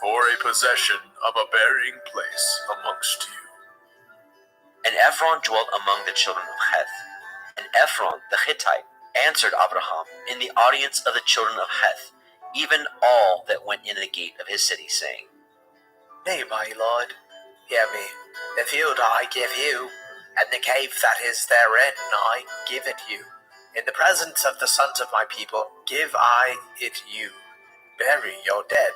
B: for a possession of a burying place amongst you.
A: And Ephron dwelt among the children of Heth. And Ephron the Hittite answered Abraham in the audience of the children of Heth, even all that went in the gate of his city, saying,
C: Nay, my lord, hear me. The field I give you, and the cave that is therein I give it you. In the presence of the sons of my people give I it you. Bury your dead.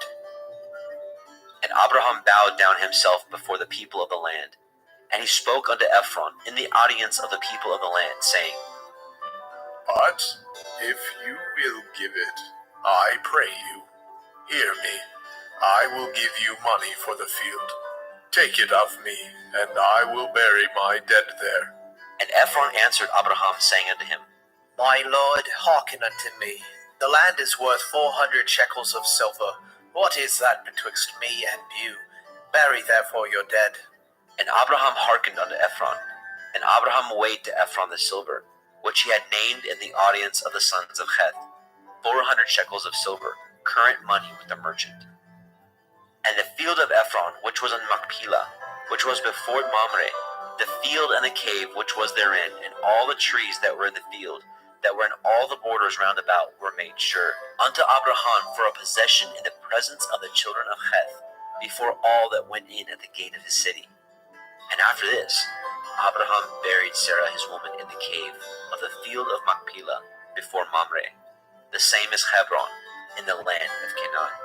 A: And Abraham bowed down himself before the people of the land. And he spoke unto Ephron in the audience of the people of the land, saying,
B: But if you will give it, I pray you, hear me. I will give you money for the field. Take it of me, and I will bury my dead there.
A: And Ephron answered Abraham, saying unto him,
C: My lord, hearken unto me. The land is worth 400 shekels of silver. What is that betwixt me and you? Bury therefore your dead.
A: And Abraham hearkened unto Ephron. And Abraham weighed to Ephron the silver, which he had named in the audience of the sons of Heth, 400 shekels of silver, current money with the merchant. And the field of Ephron, which was in Machpelah, which was before Mamre, the field and the cave which was therein, and all the trees that were in the field, that were in all the borders round about, were made sure unto Abraham for a possession in the presence of the children of Heth, before all that went in at the gate of his city. And after this, Abraham buried Sarah his woman in the cave of the field of Machpelah before Mamre, the same as Hebron, in the land of Canaan.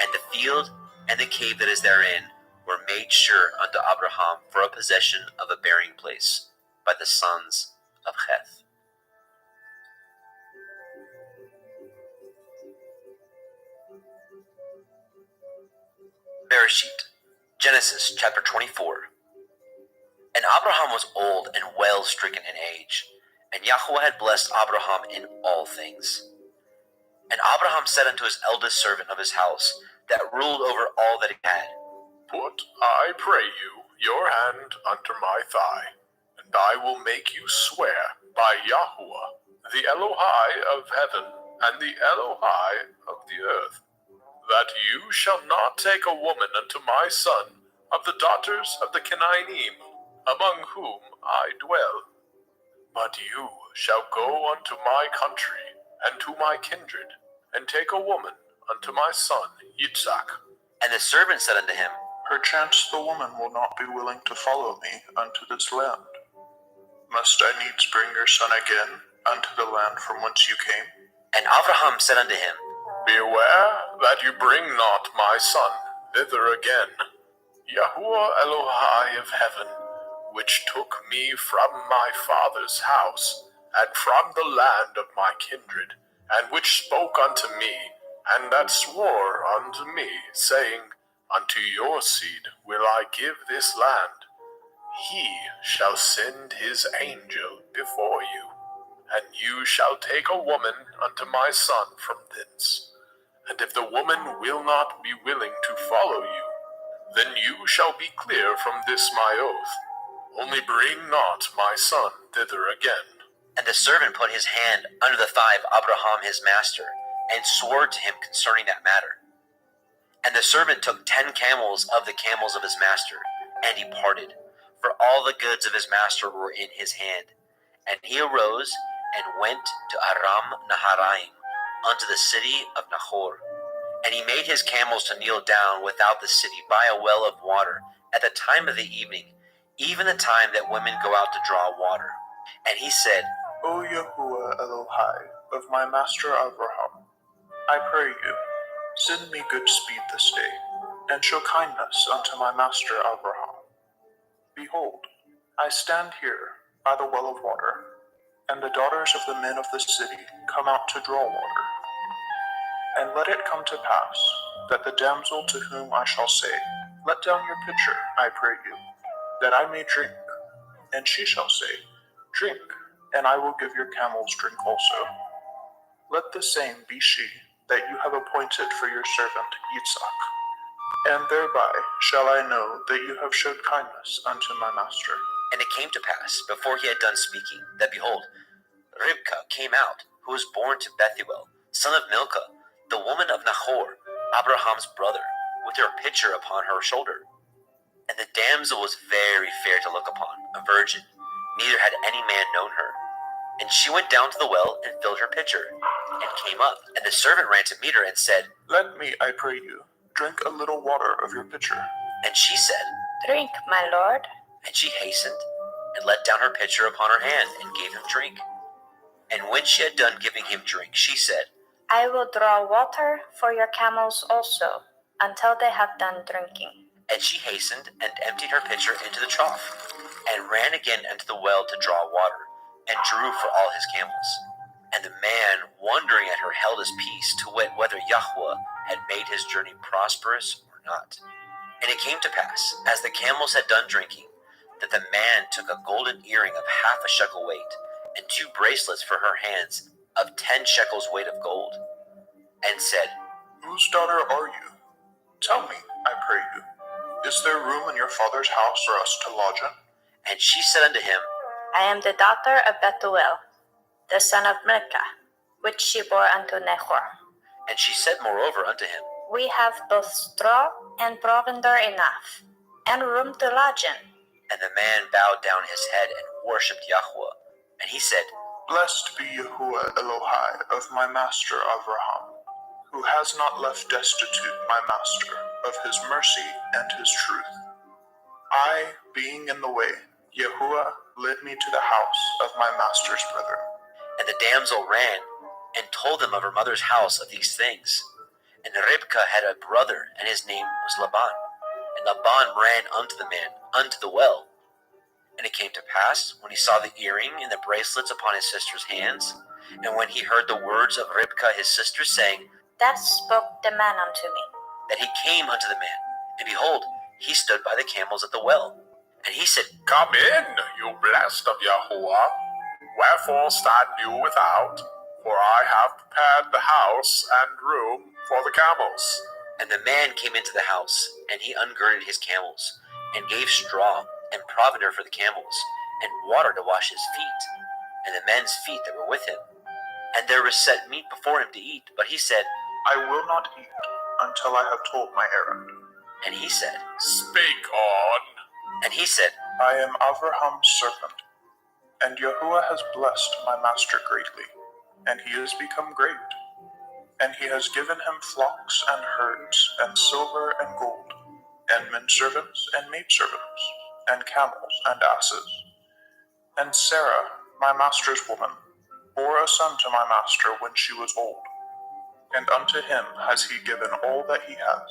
A: And the field and the cave that is therein were made sure unto Abraham for a possession of a burying place by the sons of Heth. Bereshit, Genesis chapter 24. And Abraham was old and well stricken in age, and Yahweh had blessed Abraham in all things. And Abraham said unto his eldest servant of his house, that ruled over all that he had,
B: Put, I pray you, your hand under my thigh, and I will make you swear by Yahweh, the Elohai of heaven and the Elohai of the earth, that you shall not take a woman unto my son of the daughters of the Canaanim, among whom I dwell. But you shall go unto my country and to my kindred, and take a woman unto my son Yitzhak.
A: And the servant said unto him,
G: Perchance the woman will not be willing to follow me unto this land. Must I needs bring your son again unto the land from whence you came?
A: And Abraham said unto him,
B: Beware that you bring not my son thither again. Yahuwah Elohai of heaven, which took me from my father's house, and from the land of my kindred, and which spoke unto me, and that swore unto me, saying, Unto your seed will I give this land. He shall send his angel before you, and you shall take a woman unto my son from thence. And if the woman will not be willing to follow you, then you shall be clear from this my oath. Only bring not my son thither again.
A: And the servant put his hand under the thigh of Abraham his master, and swore to him concerning that matter. And the servant took 10 camels of the camels of his master, and departed, for all the goods of his master were in his hand. And he arose, and went to Aram Naharaim, unto the city of Nahor. And he made his camels to kneel down without the city by a well of water, at the time of the evening, even the time that women go out to draw water. And he said,
G: O Yahuwah Elohai of my master Abraham, I pray you, send me good speed this day, and show kindness unto my master Abraham. Behold, I stand here by the well of water, and the daughters of the men of the city come out to draw water. And let it come to pass, that the damsel to whom I shall say, Let down your pitcher, I pray you, that I may drink. And she shall say, Drink, and I will give your camels drink also. Let the same be she that you have appointed for your servant Yitzhak. And thereby shall I know that you have showed kindness unto my master.
A: And it came to pass, before he had done speaking, that behold, Ribkah came out, who was born to Bethuel, son of Milcah, the woman of Nahor, Abraham's brother, with her pitcher upon her shoulder. And the damsel was very fair to look upon, a virgin, neither had any man known her. And she went down to the well and filled her pitcher, and came up. And the servant ran to meet her and said,
G: Let me, I pray you, drink a little water of your pitcher.
A: And she said,
D: Drink, my lord.
A: And she hastened, and let down her pitcher upon her hand, and gave him drink. And when she had done giving him drink, she said,
D: I will draw water for your camels also, until they have done drinking.
A: And she hastened, and emptied her pitcher into the trough, and ran again unto the well to draw water, and drew for all his camels. And the man, wondering at her, held his peace, to wit whether Yahweh had made his journey prosperous or not. And it came to pass, as the camels had done drinking, that the man took a golden earring of 1/2 shekel weight, and 2 bracelets for her hands of 10 shekels weight of gold, and said,
G: Whose daughter are you? Tell me, I pray you, is there room in your father's house for us to lodge in?
A: And she said unto him,
D: I am the daughter of Bethuel, the son of Milcah, which she bore unto Nahor.
A: And she said moreover unto him,
D: We have both straw and provender enough, and room to lodge in.
A: And the man bowed down his head and worshipped Yahweh. And he said,
G: Blessed be Yahuwah Elohai of my master Avraham, who has not left destitute my master of his mercy and his truth. I, being in the way, Yahuwah led me to the house of my master's brethren.
A: And the damsel ran and told them of her mother's house of these things. And Ribkah had a brother, and his name was Laban. And Laban ran unto the man, unto the well. And it came to pass, when he saw the earring and the bracelets upon his sister's hands, and when he heard the words of Ribkah his sister, saying,
D: Thus spoke the man unto me.
A: that he came unto the man. And behold, he stood by the camels at the well. And he said,
B: Come in, you blessed of Yahuwah. Wherefore stand you without? For I have prepared the house and room for the camels.
A: And the man came into the house, and he ungirded his camels, and gave straw and provender for the camels, and water to wash his feet, and the men's feet that were with him. And there was set meat before him to eat, but he said,
G: I will not eat until I have told my errand.
A: and he said,
B: Speak on.
A: and he said,
G: I am Avraham's servant, and Yahuwah has blessed my master greatly, and he has become great. And he has given him flocks and herds, and silver and gold, and men servants and maidservants, and camels and asses. And Sarah, my master's woman, bore a son to my master when she was old, and unto him has he given all that he has.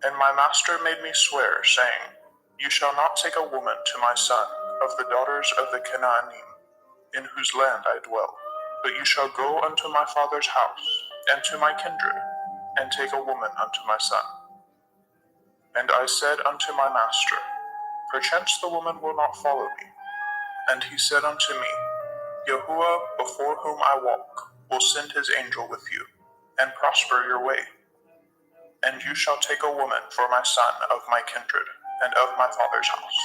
G: And my master made me swear, saying, You shall not take a woman to my son of the daughters of the Canaanim, in whose land I dwell, but you shall go unto my father's house, and to my kindred, and take a woman unto my son. And I said unto my master, Perchance the woman will not follow me. And he said unto me, Yahuwah, before whom I walk, will send his angel with you, and prosper your way. And you shall take a woman for my son of my kindred, and of my father's house.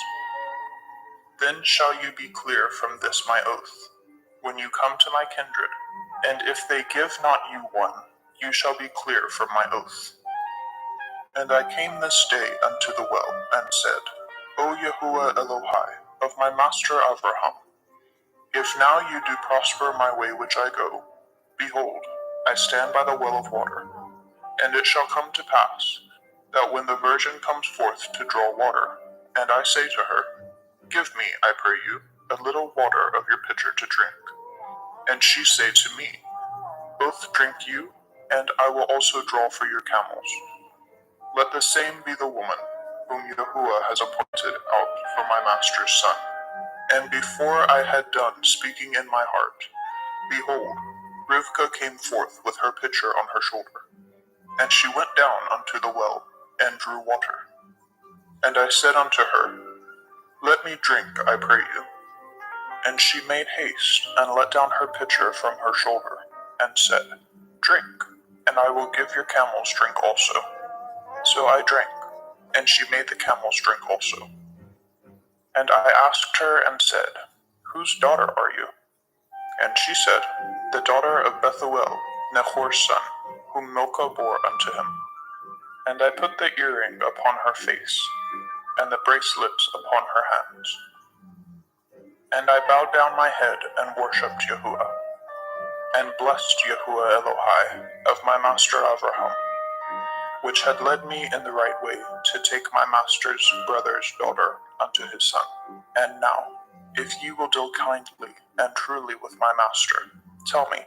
G: Then shall you be clear from this my oath, when you come to my kindred, and if they give not you one, you shall be clear from my oath. And I came this day unto the well, and said, O Yahuwah Elohai, of my master Avraham, if now you do prosper my way which I go, behold, I stand by the well of water. And it shall come to pass, that when the virgin comes forth to draw water, and I say to her, Give me, I pray you, a little water of your pitcher to drink. And she say to me, Both drink you, and I will also draw for your camels. Let the same be the woman whom Yahuwah has appointed out for my master's son. And before I had done speaking in my heart, behold, Rivkah came forth with her pitcher on her shoulder. And she went down unto the well, and drew water. And I said unto her, Let me drink, I pray you. And she made haste, and let down her pitcher from her shoulder, and said, Drink, and I will give your camels drink also. So I drank, and she made the camels drink also. And I asked her and said, Whose daughter are you? And she said, The daughter of Bethuel, Nahor's son, whom Milcah bore unto him. And I put the earring upon her face, and the bracelets upon her hands. And I bowed down my head and worshipped Yahuwah, and blessed Yahuwah Elohai of my master Avraham, which had led me in the right way to take my master's brother's daughter unto his son. And now, if ye will deal kindly and truly with my master, tell me,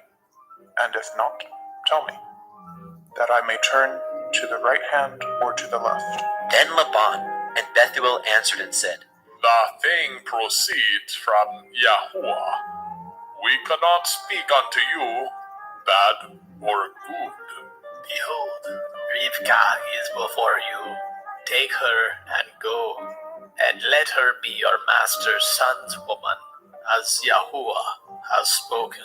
G: and if not, tell me, that I may turn to the right hand or to the left.
A: Then Laban and Bethuel answered and said,
B: The thing proceeds from Yahuwah. We cannot speak unto you bad or good.
C: Behold, Rivkah is before you. Take her and go, and let her be your master's son's woman, as Yahuwah has spoken.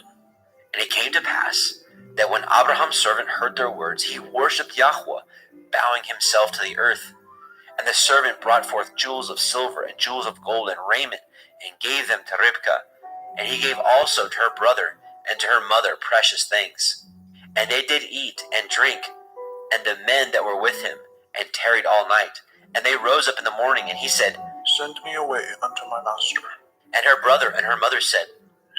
A: And it came to pass that when Abraham's servant heard their words, he worshipped Yahweh, bowing himself to the earth. And the servant brought forth jewels of silver and jewels of gold and raiment, and gave them to Ribkah. And he gave also to her brother and to her mother precious things. And they did eat and drink, and the men that were with him, and tarried all night. And they rose up in the morning, and he said,
G: Send me away unto my master.
A: And her brother and her mother said,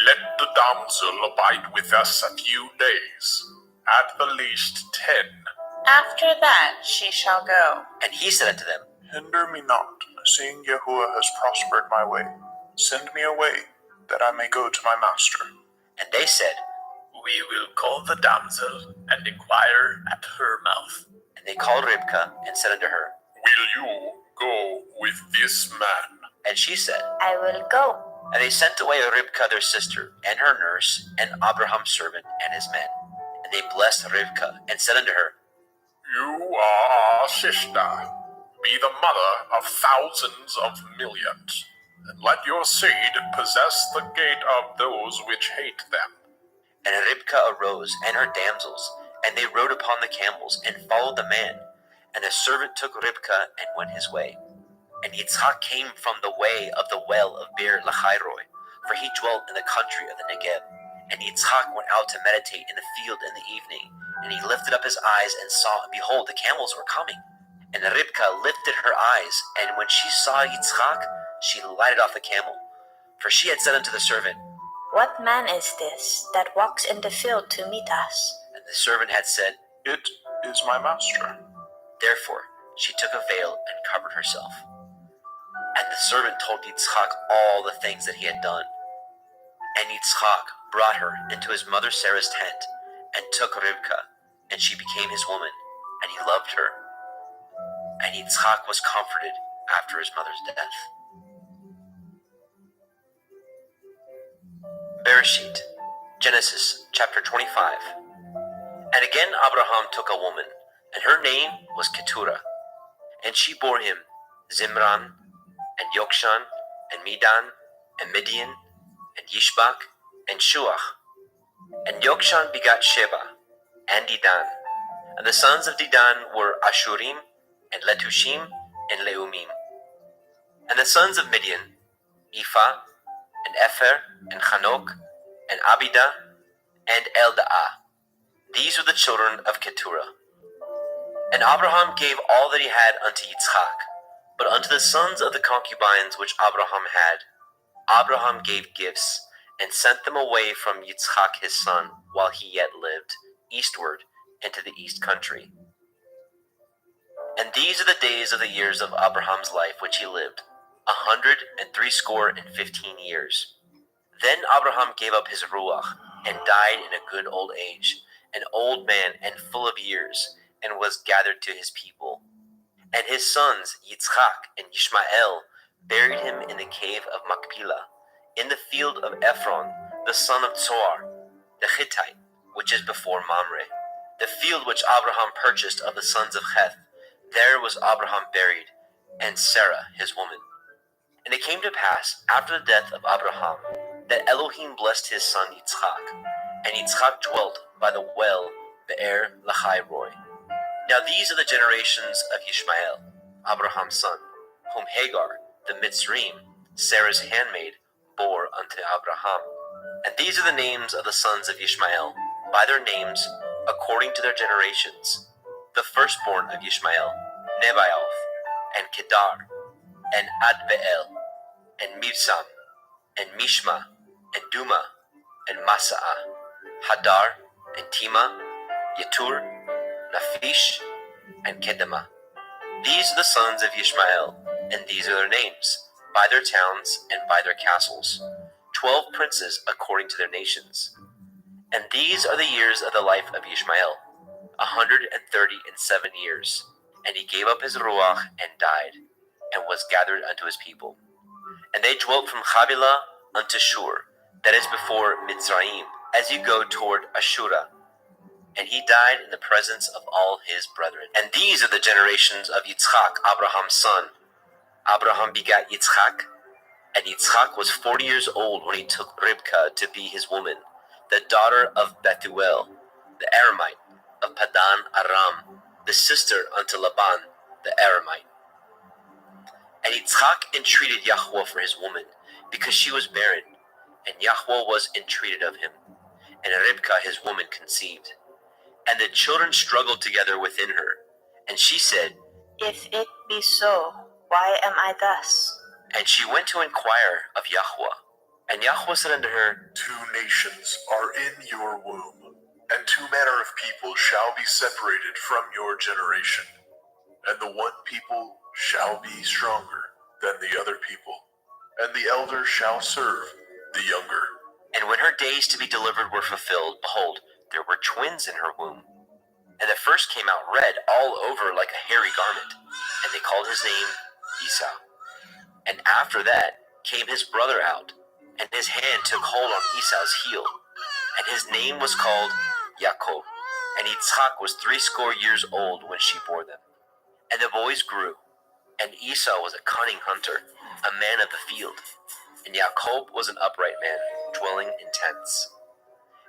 B: Let the damsel abide with us a few days, at the least 10.
E: After that she shall go.
A: And he said unto them,
G: Hinder me not, seeing Yahuwah has prospered my way. Send me away, that I may go to my master.
A: And they said,
C: We will call the damsel and inquire at her mouth.
A: And they called Ribkah and said unto her,
B: Will you go with this man?
A: And she said,
F: I will go.
A: And they sent away Ribkah their sister, and her nurse, and Abraham's servant, and his men. And they blessed Ribkah, and said unto her,
B: You are our sister. Be the mother of thousands of millions, and let your seed possess the gate of those which hate them.
A: And Ribkah arose, and her damsels, and they rode upon the camels, and followed the man. And the servant took Ribkah, and went his way. And Yitzhak came from the way of the well of Beer Lachairoi, for he dwelt in the country of the Negev. And Yitzhak went out to meditate in the field in the evening, and he lifted up his eyes and saw, and behold, the camels were coming. And Ribkah lifted her eyes, and when she saw Yitzhak, she lighted off the camel. For she had said unto the servant,
F: What man is this that walks in the field to meet us?
A: and the servant had said,
G: It is my master.
A: Therefore she took a veil and covered herself. And the servant told Yitzhak all the things that he had done. And Yitzhak brought her into his mother Sarah's tent, and took Ribkah, and she became his woman, and he loved her. And Yitzhak was comforted after his mother's death. Bereshit, Genesis chapter 25. And again Abraham took a woman, and her name was Keturah. And she bore him Zimran, and Yokshan, and Medan, and Midian, and Yishbak, and Shuach. And Yokshan begat Sheba, and Dedan. And the sons of Dedan were Ashurim, and Letushim, and Leumim. And the sons of Midian, Ephah, and Epher, and Chanok, and Abidah, and Eldaah. These were the children of Keturah. And Abraham gave all that he had unto Yitzhak. But unto the sons of the concubines which Abraham had, Abraham gave gifts, and sent them away from Yitzhak his son, while he yet lived, eastward into the east country. And these are the days of the years of Abraham's life which he lived, 160 years. Then Abraham gave up his ruach, and died in a good old age, an old man and full of years, and was gathered to his people. And his sons, Yitzhak and Yishmael, buried him in the cave of Machpelah, in the field of Ephron, the son of Zohar, the Hittite, which is before Mamre, the field which Abraham purchased of the sons of Heth. There was Abraham buried, and Sarah his woman. And it came to pass, after the death of Abraham, that Elohim blessed his son Yitzhak, and Yitzhak dwelt by the well Be'er Lachairoi. Now these are the generations of Yishmael, Abraham's son, whom Hagar, the Mitzrayim, Sarah's handmaid, bore unto Abraham. And these are the names of the sons of Yishmael, by their names, according to their generations. The firstborn of Yishmael, Nebaioth, and Kedar, and Adbeel, and Mibsam, and Mishma, and Duma, and Masaah, Hadar, and Tima, Yetur, Naphish, and Kedema. These are the sons of Yishmael, and these are their names, by their towns and by their castles, 12 princes according to their nations. And these are the years of the life of Yishmael, 137 years. And he gave up his ruach and died, and was gathered unto his people. And they dwelt from Havilah unto Shur, that is before Mitzrayim, as you go toward Ashura. And he died in the presence of all his brethren. And these are the generations of Yitzhak, Abraham's son. Abraham begat Yitzhak, and Yitzhak was 40 years old when he took Ribkah to be his woman, the daughter of Bethuel, the Aramite, of Padan Aram, the sister unto Laban, the Aramite. And Yitzchak entreated Yahweh for his woman, because she was barren, and Yahweh was entreated of him. And Ribkah his woman conceived. And the children struggled together within her. And she said,
D: If it be so, why am I thus?
A: and she went to inquire of Yahweh. And Yahweh said unto her,
B: 2 nations are in your womb, and 2 manner of people shall be separated from your generation. And the one people shall be stronger than the other people, and the elder shall serve the younger.
A: And when her days to be delivered were fulfilled, behold, there were twins in her womb. And the first came out red all over like a hairy garment, and they called his name Esau. And after that came his brother out, and his hand took hold on Esau's heel, and his name was called Jacob. And Yitzchak was 80 years old when she bore them. And the boys grew, and Esau was a cunning hunter, a man of the field, and Jacob was an upright man, dwelling in tents.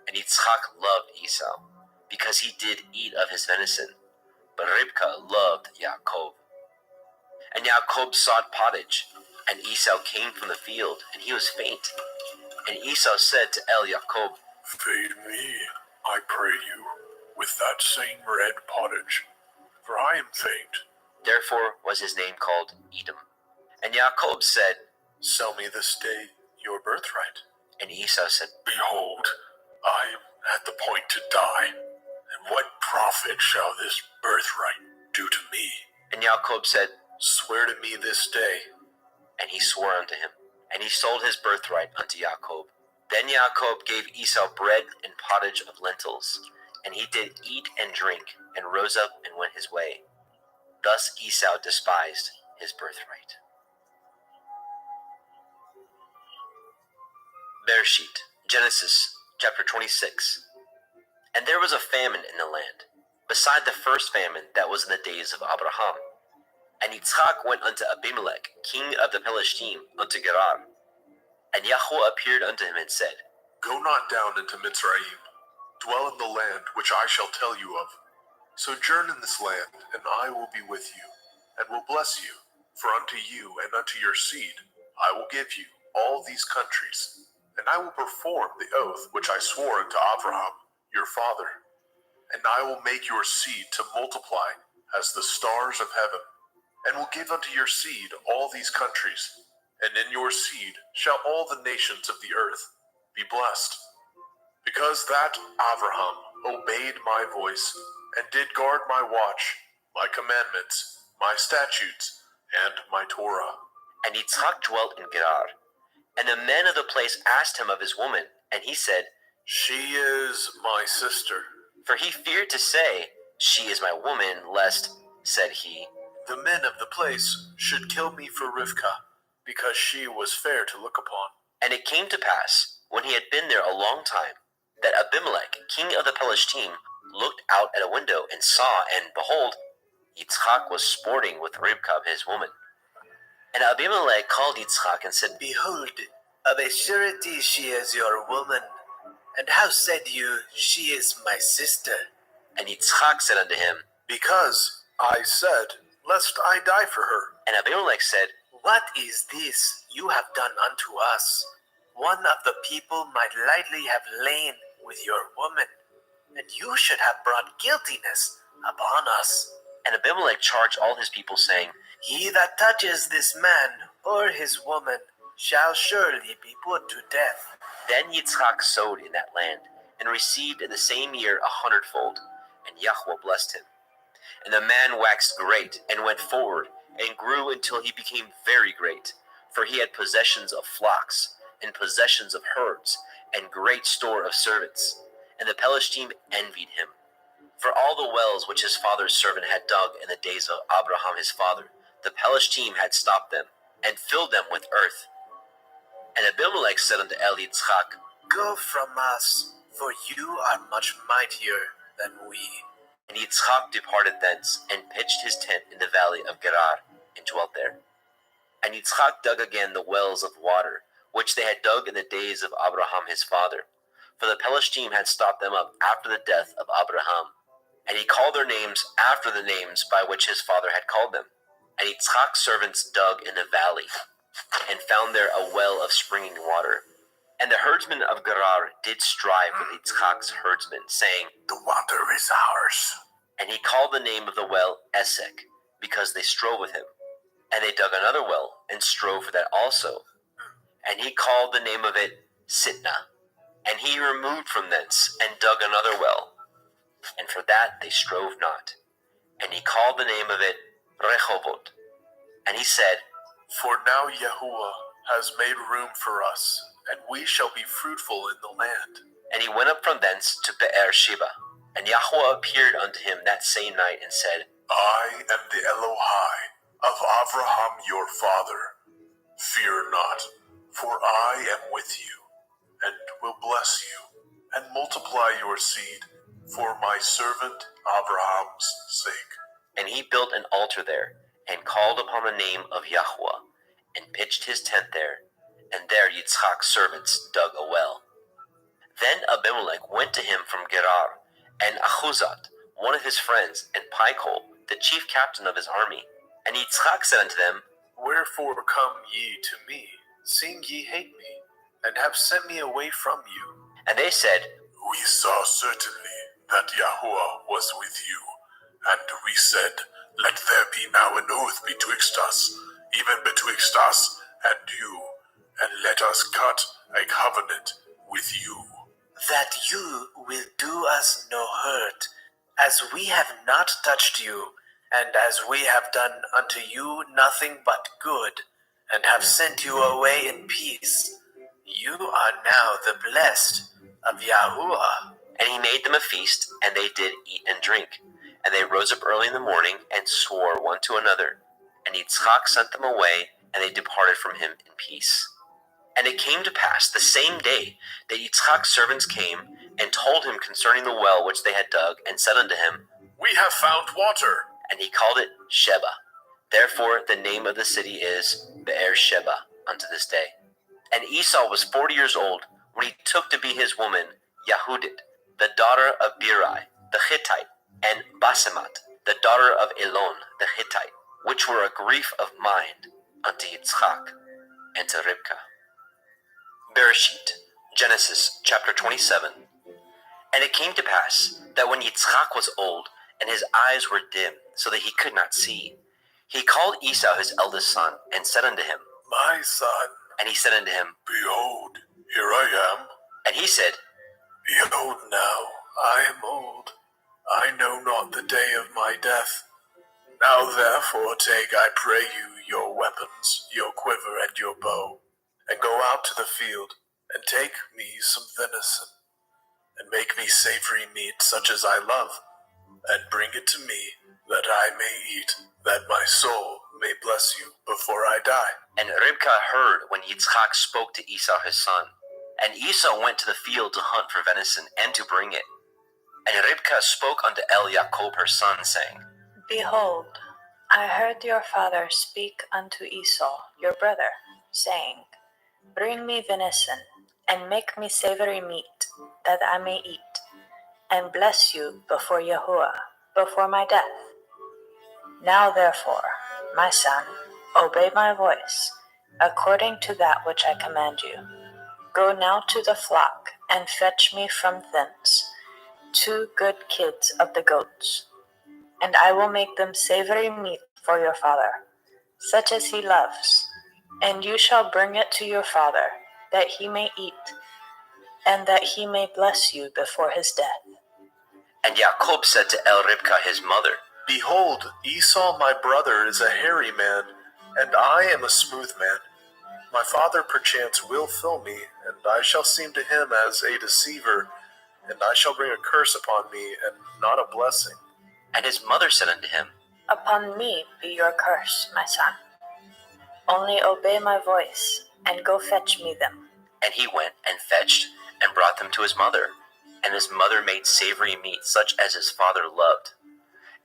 A: And Yitzchak loved Esau, because he did eat of his venison, but Ribkah loved Jacob. And Jacob sought pottage, and Esau came from the field, and he was faint. And Esau said to Jacob,
B: Feed me, I pray you, with that same red pottage, for I am faint.
A: Therefore was his name called Edom. And Jacob said,
B: Sell me this day your birthright.
A: and Esau said,
B: Behold, I am at the point to die, and what profit shall this birthright do to me?
A: and Jacob said,
B: Swear to me this day.
A: and he swore unto him. And he sold his birthright unto Jacob. Then Jacob gave Esau bread and pottage of lentils, and he did eat and drink, and rose up and went his way. Thus Esau despised his birthright. Bereshit, Genesis chapter 26. And there was a famine in the land, beside the first famine that was in the days of Abraham. And Yitzchak went unto Abimelech, king of the Pelishtim, unto Gerar. And Yahweh appeared unto him and said,
B: Go not down into Mitzrayim. Dwell in the land which I shall tell you of. Sojourn in this land, and I will be with you, and will bless you. For unto you and unto your seed I will give you all these countries, and I will perform the oath which I swore unto Abraham your father. And I will make your seed to multiply as the stars of heaven, and will give unto your seed all these countries, and in your seed shall all the nations of the earth be blessed. Because that Abraham obeyed my voice, and did guard my watch, my commandments, my statutes, and my Torah.
A: And Yitzchak dwelt in Gerar. And the men of the place asked him of his woman, and he said,
B: She is my sister.
A: for he feared to say, She is my woman, lest, said he,
B: The men of the place should kill me for Rivkah, because she was fair to look upon.
A: And it came to pass, when he had been there a long time, that Abimelech, king of the Pelishtim, looked out at a window and saw, and behold, Yitzchak was sporting with Ribkah his woman. And Abimelech called Yitzchak and said,
C: Behold, of a surety she is your woman. And how said you, She is my sister?
A: And Yitzchak said unto him,
B: Because I said, lest I die for her.
A: and Abimelech said,
C: What is this you have done unto us? One of the people might lightly have lain with your woman, and you should have brought guiltiness upon us.
A: And Abimelech charged all his people, saying,
C: He that touches this man or his woman shall surely be put to death.
A: Then Yitzchak sowed in that land, and received in the same year 100-fold, and Yahweh blessed him. And the man waxed great, and went forward, and grew until he became very great, for he had possessions of flocks, and possessions of herds, and great store of servants. And the Pelishtim envied him. For all the wells which his father's servant had dug in the days of Abraham his father, the Pelishtim had stopped them, and filled them with earth. And Abimelech said unto Yitzchak,
C: Go from us, for you are much mightier than we.
A: And Yitzchak departed thence, and pitched his tent in the valley of Gerar, and dwelt there. And Yitzchak dug again the wells of water, which they had dug in the days of Abraham his father, for the Pelishtim had stopped them up after the death of Abraham. And he called their names after the names by which his father had called them. And Yitzchak's servants dug in the valley and found there a well of springing water. And the herdsmen of Gerar did strive with Yitzchak's herdsmen, saying,
B: The water is ours.
A: And he called the name of the well Esek, because they strove with him. And they dug another well, and strove for that also. And he called the name of it Sitnah. And he removed from thence, and dug another well. And for that they strove not. And he called the name of it Rehoboth. And he said,
B: For now Yahuwah has made room for us, and we shall be fruitful in the land.
A: And he went up from thence to Be'er Sheba. And Yahuwah appeared unto him that same night, and said,
B: I am the Elohai of Avraham your father. Fear not, for I am with you, and will bless you, and multiply your seed for my servant Abraham's sake.
A: And he built an altar there, and called upon the name of Yahuwah, and pitched his tent there, and there Yitzchak's servants dug a well. Then Abimelech went to him from Gerar, and Achuzat, one of his friends, and Pichol, the chief captain of his army. And Yitzchak said unto them,
B: Wherefore come ye to me, seeing ye hate me, and have sent me away from you?
A: And they said,
B: We saw certainly that Yahuwah was with you, and we said, Let there be now an oath betwixt us, even betwixt us and you, and let us cut a covenant with you.
C: That you will do us no hurt, as we have not touched you, and as we have done unto you nothing but good, and have sent you away in peace. You are now the blessed of Yahuwah.
A: And he made them a feast, and they did eat and drink. And they rose up early in the morning, and swore one to another. And Yitzchak sent them away, and they departed from him in peace. And it came to pass the same day that Yitzchak's servants came, and told him concerning the well which they had dug, and said unto him,
B: We have found water.
A: And he called it Sheba. Therefore the name of the city is Be'er Sheba unto this day. And Esau was 40 years old, when he took to be his woman Yahudit, the daughter of Beeri, the Hittite, and Basemat, the daughter of Elon, the Hittite, which were a grief of mind unto Yitzchak and to Ribkah. Bereshit, Genesis chapter 27. And it came to pass that when Yitzchak was old, and his eyes were dim, so that he could not see, he called Esau his eldest son, and said unto him,
B: My son,
A: And he said unto him,
B: behold, here I am.
A: And he said,
B: Behold now, I am old. I know not the day of my death. Now therefore take, I pray you, your weapons, your quiver and your bow, and go out to the field, and take me some venison, and make me savory meat such as I love, and bring it to me, that I may eat, that my soul may bless you before I die.
A: And Ribkah heard when Yitzchak spoke to Esau his son. And Esau went to the field to hunt for venison, and to bring it. And Ribkah spoke unto Jacob her son, saying,
D: Behold, I heard your father speak unto Esau, your brother, saying, Bring me venison, and make me savory meat, that I may eat, and bless you before Yahuwah, before my death. Now therefore, my son, obey my voice, according to that which I command you. Go now to the flock, and fetch me from thence 2 good kids of the goats, and I will make them savory meat for your father, such as he loves. And you shall bring it to your father, that he may eat, and that he may bless you before his death.
A: And Jacob said to Ribkah his mother,
B: Behold, Esau my brother is a hairy man, and I am a smooth man. My father perchance will fill me, and I shall seem to him as a deceiver, and I shall bring a curse upon me, and not a blessing.
A: And his mother said unto him,
D: Upon me be your curse, my son. Only obey my voice, and go fetch me them.
A: And he went and fetched, and brought them to his mother. And his mother made savory meat, such as his father loved.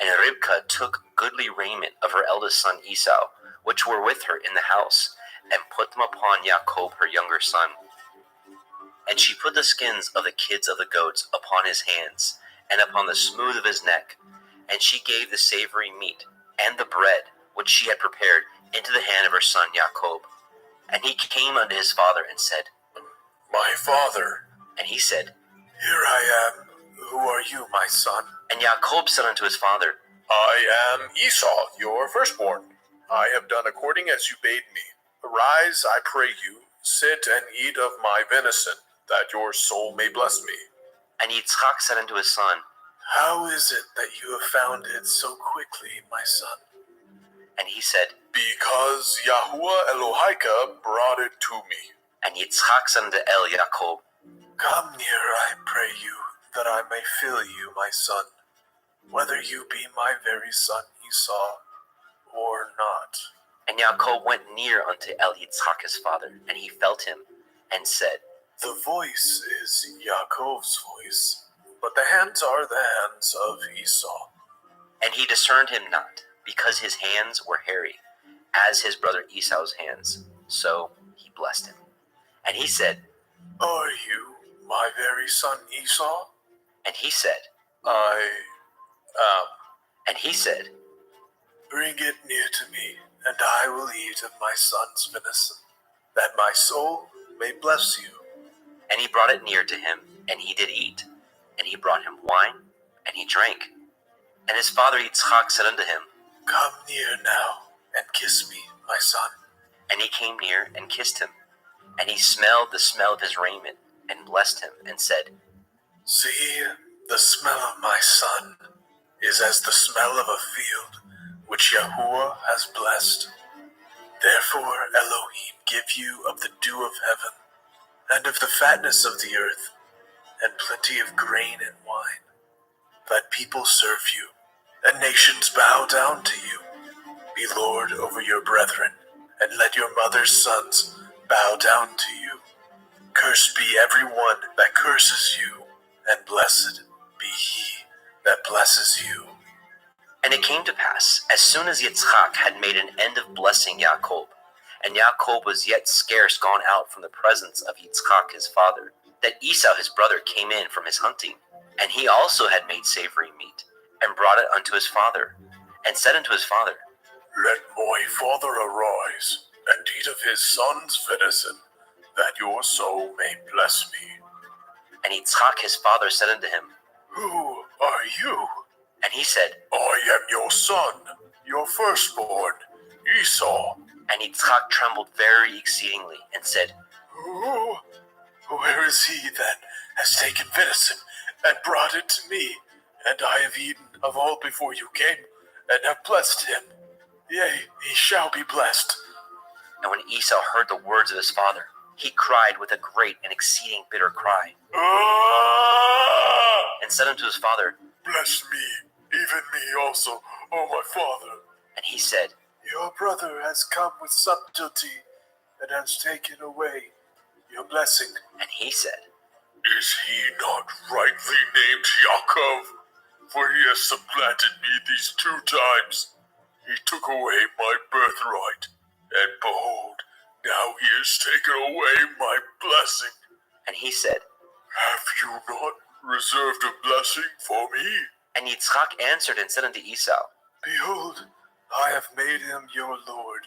A: And Ribkah took goodly raiment of her eldest son Esau, which were with her in the house, and put them upon Jacob her younger son. And she put the skins of the kids of the goats upon his hands, and upon the smooth of his neck. And she gave the savory meat, and the bread, which she had prepared, into the hand of her son Jacob. And he came unto his father and said,
B: My father.
A: And he said,
B: Here I am. Who are you, my son?
A: And Jacob said unto his father,
B: I am Esau, your firstborn. I have done according as you bade me. Arise, I pray you, sit and eat of my venison, that your soul may bless me.
A: And Yitzchak said unto his son,
B: How is it that you have found it so quickly, my son?
A: And he said,
B: Because Yahuwah Elohika brought it to me.
A: And Yitzchak said unto Jacob,
B: Come near, I pray you, that I may fill you, my son, whether you be my very son Esau or not.
A: And Jacob went near unto Yitzchak his father, and he felt him, and said,
B: The voice is Yaakov's voice, but the hands are the hands of Esau.
A: And he discerned him not, because his hands were hairy, as his brother Esau's hands. So he blessed him. And he said,
B: Are you my very son Esau?
A: And he said,
B: I am.
A: And he said,
B: Bring it near to me, and I will eat of my son's venison, that my soul may bless you.
A: And he brought it near to him, and he did eat. And he brought him wine, and he drank. And his father Yitzchak said unto him,
B: Come near now, and kiss me, my son.
A: And he came near, and kissed him. And he smelled the smell of his raiment, and blessed him, and said,
B: See, the smell of my son is as the smell of a field which Yahuwah has blessed. Therefore Elohim give you of the dew of heaven, and of the fatness of the earth, and plenty of grain and wine. Let people serve you, and nations bow down to you. Be Lord over your brethren, and let your mother's sons bow down to you. Cursed be every one that curses you, and blessed be he that blesses you.
A: And it came to pass, as soon as Yitzchak had made an end of blessing Jacob, and Jacob was yet scarce gone out from the presence of Yitzchak his father, that Esau his brother came in from his hunting. And he also had made savory meat, and brought it unto his father, and said unto his father,
B: Let my father arise, and eat of his son's venison, that your soul may bless me.
A: And Yitzchak his father said unto him,
B: Who are you?
A: And he said,
B: I am your son, your firstborn, Esau.
A: And Yitzchak trembled very exceedingly, and said,
B: Who? Where is he that has taken venison and brought it to me? And I have eaten of all before you came, and have blessed him. Yea, he shall be blessed.
A: And when Esau heard the words of his father, he cried with a great and exceeding bitter cry,
B: Ah!
A: and said unto his father,
B: Bless me, even me also, O my father.
A: And he said,
B: Your brother has come with subtlety, and has taken away your blessing.
A: And he said,
B: Is he not rightly named Yaakov? For he has supplanted me these 2 times. He took away my birthright, and behold, now he has taken away my blessing.
A: And he said,
B: Have you not reserved a blessing for me?
A: And Yitzchak answered and said unto Esau,
B: Behold, I have made him your lord,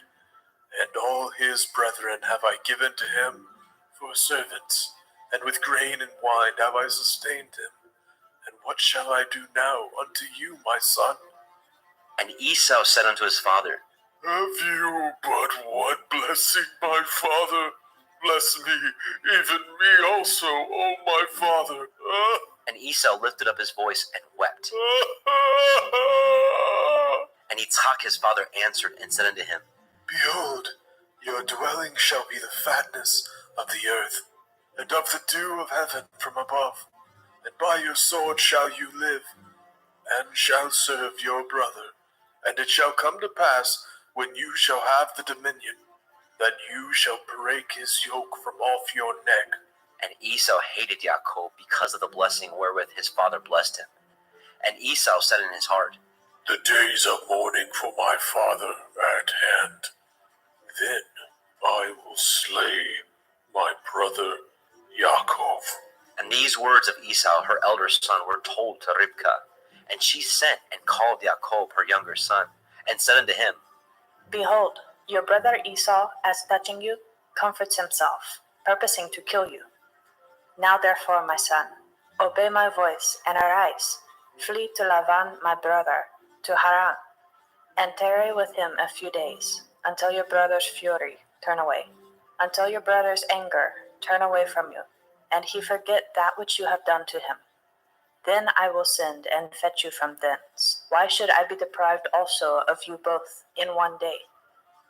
B: and all his brethren have I given to him for servants, and with grain and wine have I sustained him. And what shall I do now unto you, my son?
A: And Esau said unto his father,
B: Have you but one blessing, my father? Bless me, even me also, O my father.
A: And Esau lifted up his voice and wept. And Yitzchak his father answered and said unto him,
B: Behold, your dwelling shall be the fatness of the earth, and of the dew of heaven from above. And by your sword shall you live, and shall serve your brother. And it shall come to pass, when you shall have the dominion, that you shall break his yoke from off your neck.
A: And Esau hated Jacob because of the blessing wherewith his father blessed him. And Esau said in his heart,
B: The days of mourning for my father are at hand. Then I will slay my brother Yaakov.
A: And these words of Esau, her elder son, were told to Ribkah. And she sent and called Jacob, her younger son, and said unto him,
D: Behold, your brother Esau, as touching you, comforts himself, purposing to kill you. Now therefore, my son, obey my voice and arise, flee to Laban my brother, to Haran, and tarry with him a few days, until your brother's fury turn away, until your brother's anger turn away from you, and he forget that which you have done to him. Then I will send and fetch you from thence. Why should I be deprived also of you both in one day?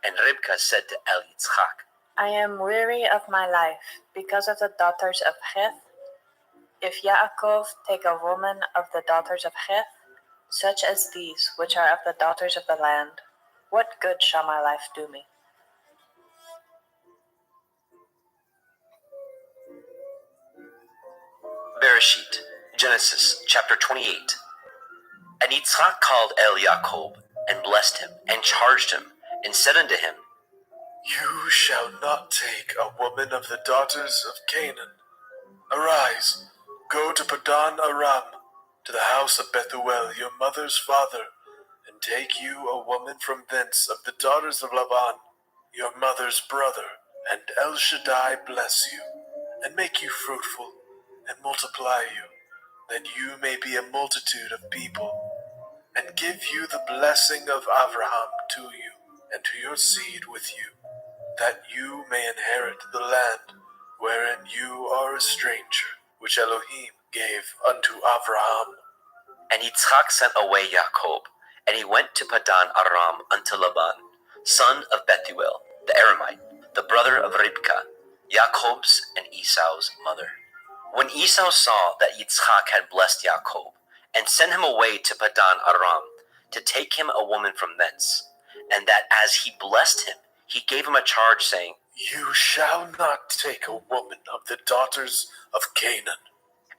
A: And Ribkah said to Yitzchak,
D: I am weary of my life because of the daughters of Heth. If Yaakov take a woman of the daughters of Heth, such as these which are of the daughters of the land, what good shall my life do me?
A: Bereshit, Genesis chapter 28. And Yitzchak called Yaakov, and blessed him, and charged him, and said unto him,
B: You shall not take a woman of the daughters of Canaan. Arise, go to Padan Aram, to the house of Bethuel, your mother's father, and take you a woman from thence of the daughters of Laban, your mother's brother, and El Shaddai bless you, and make you fruitful, and multiply you, that you may be a multitude of people, and give you the blessing of Abraham to you, and to your seed with you, that you may inherit the land wherein you are a stranger, which Elohim gave unto Abraham.
A: And Yitzchak sent away Yaakov, and he went to Padan Aram unto Laban, son of Bethuel, the Aramite, the brother of Ribkah, Yaakov's and Esau's mother. When Esau saw that Yitzchak had blessed Yaakov, and sent him away to Padan Aram, to take him a woman from thence, and that as he blessed him, he gave him a charge, saying,
B: You shall not take a woman of the daughters of Canaan.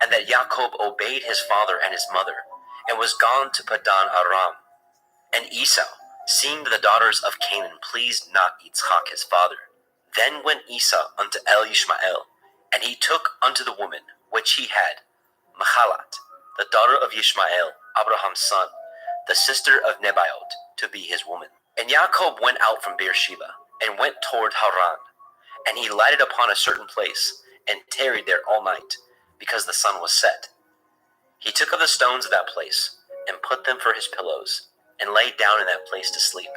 A: and that Yaakov obeyed his father and his mother, and was gone to Padan Aram. And Esau, seeing that the daughters of Canaan pleased not Yitzchak his father, then went Esau unto Ishmael, and he took unto the woman which he had Mahalat, the daughter of Ishmael, Abraham's son, the sister of Nebaioth, to be his woman. And Yaakov went out from Beersheba, and went toward Haran, and he lighted upon a certain place, and tarried there all night, because the sun was set. He took of the stones of that place, and put them for his pillows, and lay down in that place to sleep.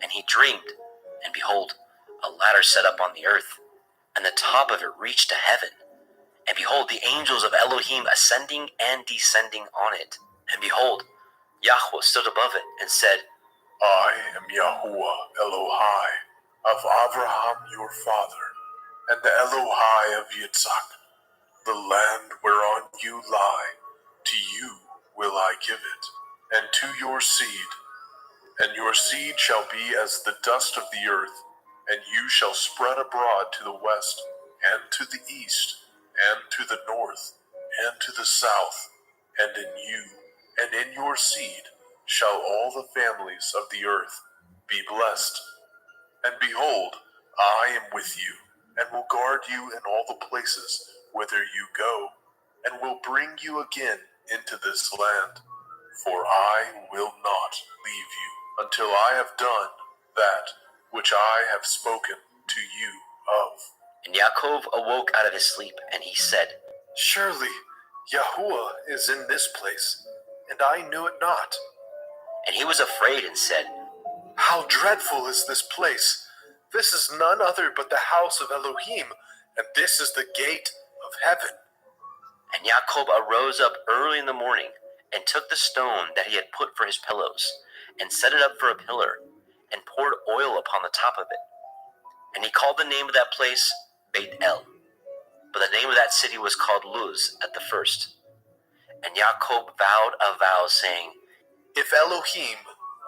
A: And he dreamed, and behold, a ladder set up on the earth, and the top of it reached to heaven. And behold, the angels of Elohim ascending and descending on it. And behold, Yahweh stood above it, and said,
B: I am Yahuwah Elohai, of Abraham your father, and the Elohai of Yitzhak. The land whereon you lie, to you will I give it, and to your seed. And your seed shall be as the dust of the earth, and you shall spread abroad to the west, and to the east, and to the north, and to the south. And in you, and in your seed, shall all the families of the earth be blessed. And behold, I am with you, and will guard you in all the places whither you go, and will bring you again into this land. For I will not leave you until I have done that which I have spoken to you of.
A: And Yaakov awoke out of his sleep, and he said,
B: Surely Yahuwah is in this place, and I knew it not.
A: and he was afraid, and said,
B: How dreadful is this place! This is none other but the house of Elohim, and this is the gate of heaven.
A: And Yaakov arose up early in the morning, and took the stone that he had put for his pillows, and set it up for a pillar, and poured oil upon the top of it. And he called the name of that place Beit El, but the name of that city was called Luz at the first. And Yaakov vowed a vow, saying,
B: If Elohim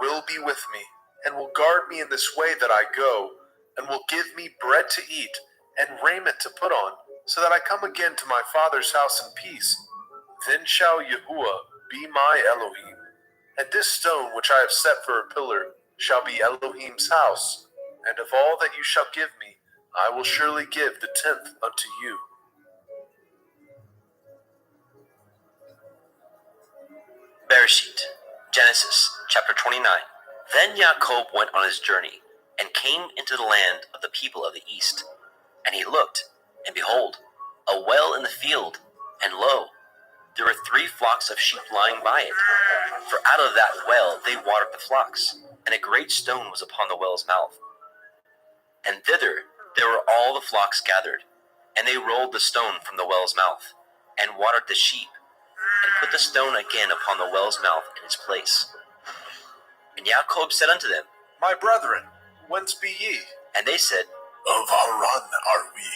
B: will be with me, and will guard me in this way that I go, and will give me bread to eat, and raiment to put on, so that I come again to my father's house in peace, then shall Yahuwah be my Elohim, and this stone which I have set for a pillar shall be Elohim's house, and of all that you shall give me, I will surely give the 10th unto you.
A: Bereshit, Genesis chapter 29. Then Jacob went on his journey, and came into the land of the people of the east. And he looked, and behold, a well in the field, and lo, there were 3 flocks of sheep lying by it. For out of that well they watered the flocks, and a great stone was upon the well's mouth. And thither there were all the flocks gathered, and they rolled the stone from the well's mouth, and watered the sheep, and put the stone again upon the well's mouth in its place. And Jacob said unto them,
B: My brethren, whence be ye?
A: and they said,
B: Of Haran are we.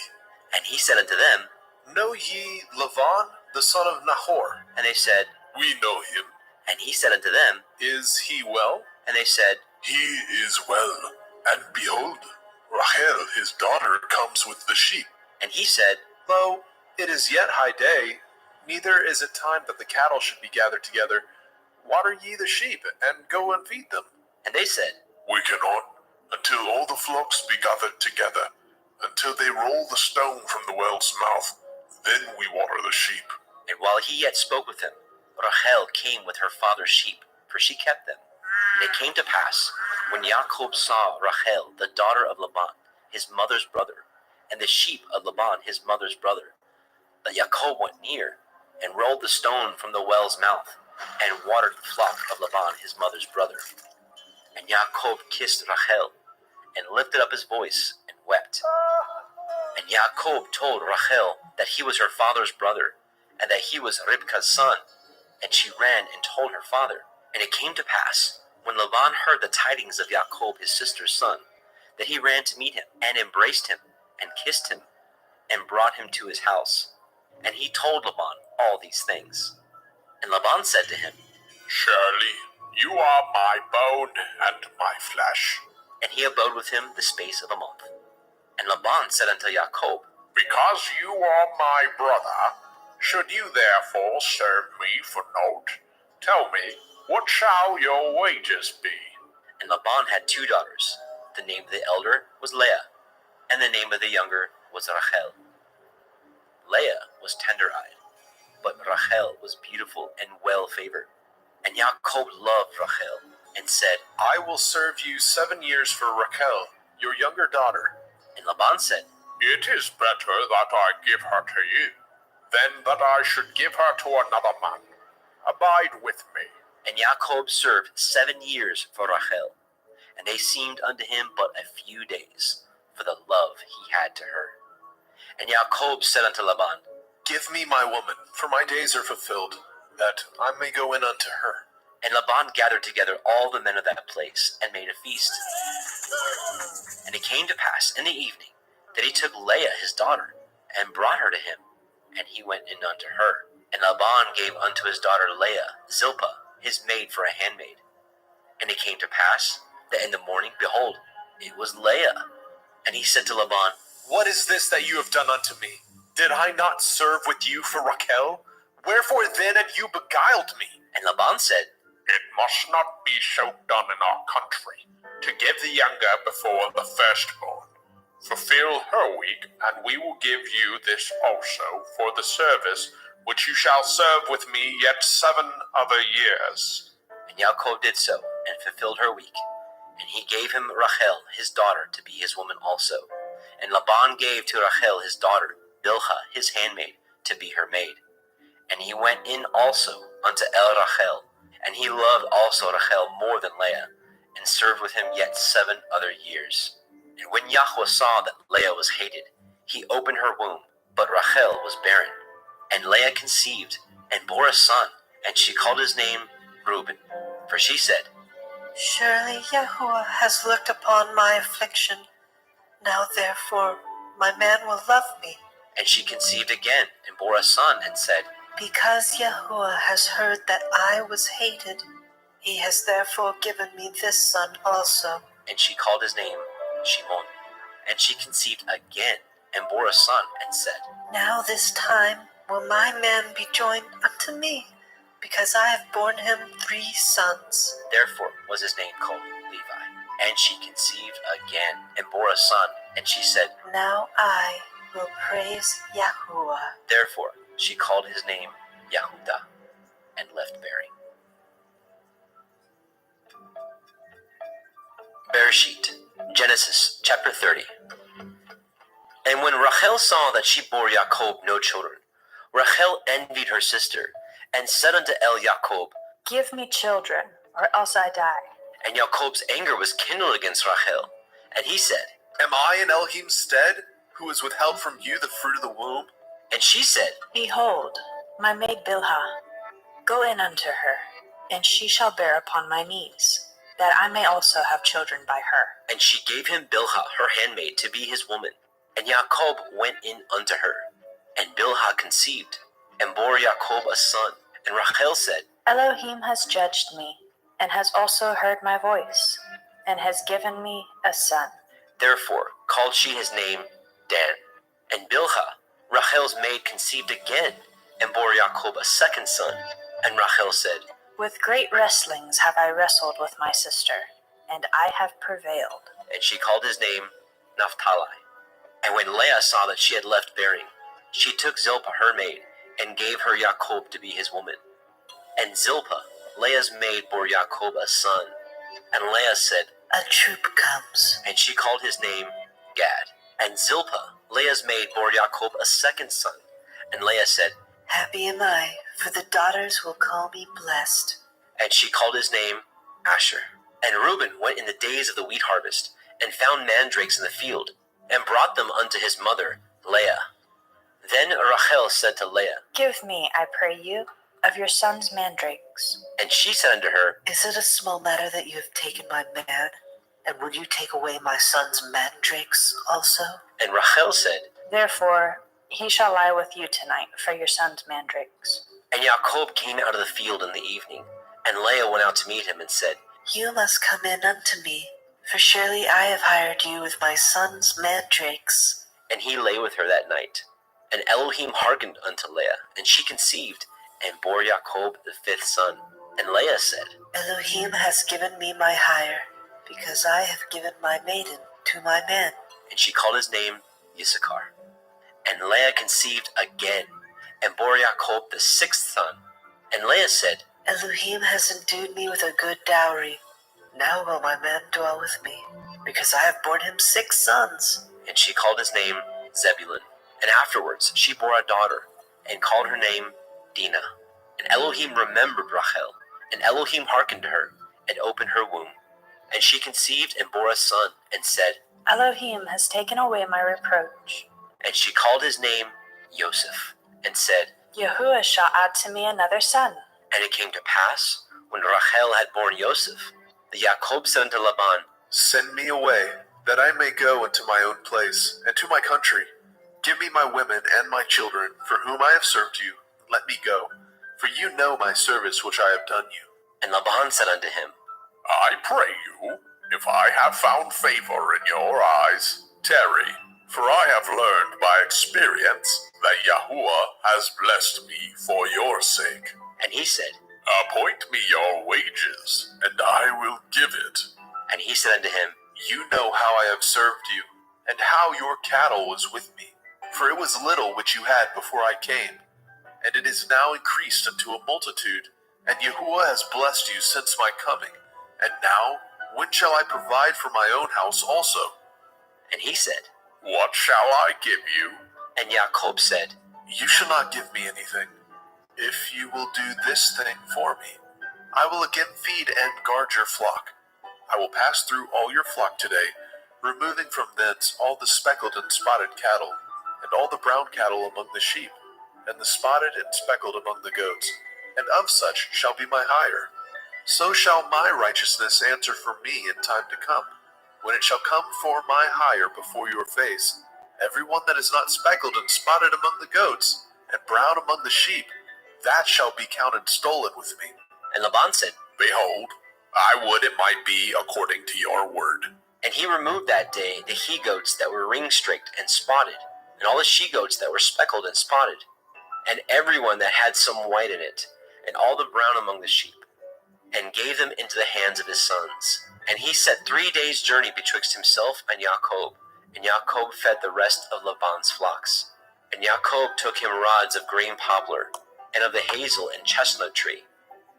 A: and he said unto them,
B: Know ye Laban, the son of Nahor?
A: and they said,
B: We know him.
A: and he said unto them,
B: Is he well?
A: and they said,
B: He is well. And behold, Rachel his daughter comes with the sheep.
A: and he said,
B: Lo, it is yet high day, neither is it time that the cattle should be gathered together. Water ye the sheep, and go and feed them.
A: and they said,
B: We cannot, until all the flocks be gathered together, until they roll the stone from the well's mouth. Then we water the sheep.
A: and while he yet spoke with them, Rachel came with her father's sheep, for she kept them. And it came to pass, when Jacob saw Rachel, the daughter of Laban, his mother's brother, and the sheep of Laban, his mother's brother, that Jacob went near, and rolled the stone from the well's mouth, and watered the flock of Laban, his mother's brother. And Jacob kissed Rachel, and lifted up his voice, and wept. And Jacob told Rachel that he was her father's brother, and that he was Ribka's son. And she ran and told her father. And it came to pass, when Laban heard the tidings of Jacob his sister's son, that he ran to meet him, and embraced him, and kissed him, and brought him to his house. And he told Laban all these things. And Laban said to him,
B: Surely you are my bone and my flesh.
A: and he abode with him the space of a month. And Laban said unto Jacob,
B: Because you are my brother, should you therefore serve me for naught? Tell me, what shall your wages be?
A: and Laban had 2 daughters. The name of the elder was Leah, and the name of the younger was Rachel. Leah was tender-eyed, but Rachel was beautiful and well-favored. And Jacob loved Rachel, and said,
B: I will serve you 7 years for Rachel, your younger daughter.
A: and Laban said,
B: It is better that I give her to you, than that I should give her to another man. Abide with me.
A: and Jacob served 7 years for Rachel, and they seemed unto him but a few days, for the love he had to her. And Jacob said unto Laban,
B: Give me my woman, for my days are fulfilled, that I may go in unto her.
A: and Laban gathered together all the men of that place, and made a feast. And it came to pass in the evening, that he took Leah his daughter, and brought her to him, and he went in unto her. And Laban gave unto his daughter Leah Zilpah, his maid, for a handmaid. And it came to pass, that in the morning, behold, it was Leah. And he said to Laban,
B: What is this that you have done unto me? Did I not serve with you for Rachel? Wherefore then have you beguiled me?
A: And Laban said,
B: It must not be so done in our country, to give the younger before the firstborn. Fulfill her week, and we will give you this also for the service which you shall serve with me yet 7 other years.
A: And Jacob did so, and fulfilled her week. And he gave him Rachel his daughter to be his woman also. And Laban gave to Rachel his daughter Bilhah his handmaid to be her maid. And he went in also unto Rachel, and he loved also Rachel more than Leah, and served with him yet 7 other years. And when Yahweh saw that Leah was hated, he opened her womb, but Rachel was barren. And Leah conceived, and bore a son, and she called his name Reuben. For she said,
E: Surely Yahuwah has looked upon my affliction. Now therefore my man will love me.
A: and she conceived again, and bore a son, and said,
E: Because Yahuwah has heard that I was hated, he has therefore given me this son also.
A: and she called his name Shimon. And she conceived again, and bore a son, and said,
E: Now this time will my man be joined unto me, because I have borne him 3 sons.
A: Therefore was his name called Levi. And she conceived again, and bore a son, and she said,
E: Now I will praise Yahuwah.
A: Therefore she called his name Yahudah, and left bearing. Bereshit, Genesis chapter 30. And when Rachel saw that she bore Jacob no children, Rachel envied her sister, and said unto Jacob,
D: Give me children, or else I die.
A: And Jacob's anger was kindled against Rachel, and he said,
B: Am I in Elohim's stead, who has withheld from you the fruit of the womb?
A: And she said,
D: Behold, my maid Bilhah, go in unto her, and she shall bear upon my knees, that I may also have children by her.
A: And she gave him Bilhah her handmaid to be his woman. And Jacob went in unto her. And Bilhah conceived, and bore Jacob a son. And Rachel said,
D: Elohim has judged me, and has also heard my voice, and has given me a son.
A: Therefore called she his name Dan. And Bilhah, Rachel's maid, conceived again, and bore Jacob a second son. And Rachel said,
D: With great wrestlings have I wrestled with my sister, and I have prevailed.
A: And she called his name Naphtali. And when Leah saw that she had left bearing, she took Zilpah her maid, and gave her Jacob to be his woman. And Zilpah, Leah's maid, bore Jacob a son. And Leah said,
C: A troop comes.
A: And she called his name Gad. And Zilpah, Leah's maid, bore Jacob a second son. And Leah said,
C: Happy am I, for the daughters will call me blessed.
A: And she called his name Asher. And Reuben went in the days of the wheat harvest, and found mandrakes in the field, and brought them unto his mother, Leah. Then Rachel said to Leah,
D: Give me, I pray you, of your son's mandrakes.
A: And she said unto her,
C: Is it a small matter that you have taken my man? And would you take away my son's mandrakes also?
A: And Rachel said,
D: Therefore he shall lie with you tonight for your son's mandrakes.
A: And Jacob came out of the field in the evening, and Leah went out to meet him, and said,
C: You must come in unto me, for surely I have hired you with my son's mandrakes.
A: And he lay with her that night. And Elohim hearkened unto Leah, and she conceived, and bore Jacob the fifth son. And Leah said,
C: Elohim has given me my hire, because I have given my maiden to my man.
A: And she called his name Issachar. And Leah conceived again, and bore Jacob the sixth son. And Leah said,
C: Elohim has endued me with a good dowry. Now will my man dwell with me, because I have borne him 6 sons.
A: And she called his name Zebulun. And afterwards she bore a daughter, and called her name Dinah. And Elohim remembered Rachel, and Elohim hearkened to her, and opened her womb. And she conceived and bore a son, and said,
D: Elohim has taken away my reproach.
A: And she called his name Joseph, and said,
D: Yahuwah shall add to me another son.
A: And it came to pass, when Rachel had borne Joseph, that Jacob said unto Laban,
B: Send me away, that I may go into my own place, and to my country. Give me my women and my children, for whom I have served you. Let me go, for you know my service which I have done you.
A: And Laban said unto him,
B: I pray you, if I have found favor in your eyes, tarry, for I have learned by experience that Yahuwah has blessed me for your sake.
A: And he said,
B: Appoint me your wages, and I will give it.
A: And he said unto him,
B: You know how I have served you, and how your cattle was with me. For it was little which you had before I came, and it is now increased unto a multitude, and Yahuwah has blessed you since my coming. And now, when shall I provide for my own house also?
A: And he said,
B: What shall I give you?
A: And Jacob said,
B: You shall not give me anything. If you will do this thing for me, I will again feed and guard your flock. I will pass through all your flock today, removing from thence all the speckled and spotted cattle, and all the brown cattle among the sheep, and the spotted and speckled among the goats, and of such shall be my hire. So shall my righteousness answer for me in time to come, when it shall come for my hire before your face. Every one that is not speckled and spotted among the goats, and brown among the sheep, that shall be counted stolen with me.
A: And Laban said,
B: Behold, I would it might be according to your word.
A: And he removed that day the he-goats that were ring-streaked and spotted, and all the she-goats that were speckled and spotted, and every one that had some white in it, and all the brown among the sheep, and gave them into the hands of his sons. And he set 3 days' journey betwixt himself and Jacob, and Jacob fed the rest of Laban's flocks. And Jacob took him rods of green poplar, and of the hazel and chestnut tree,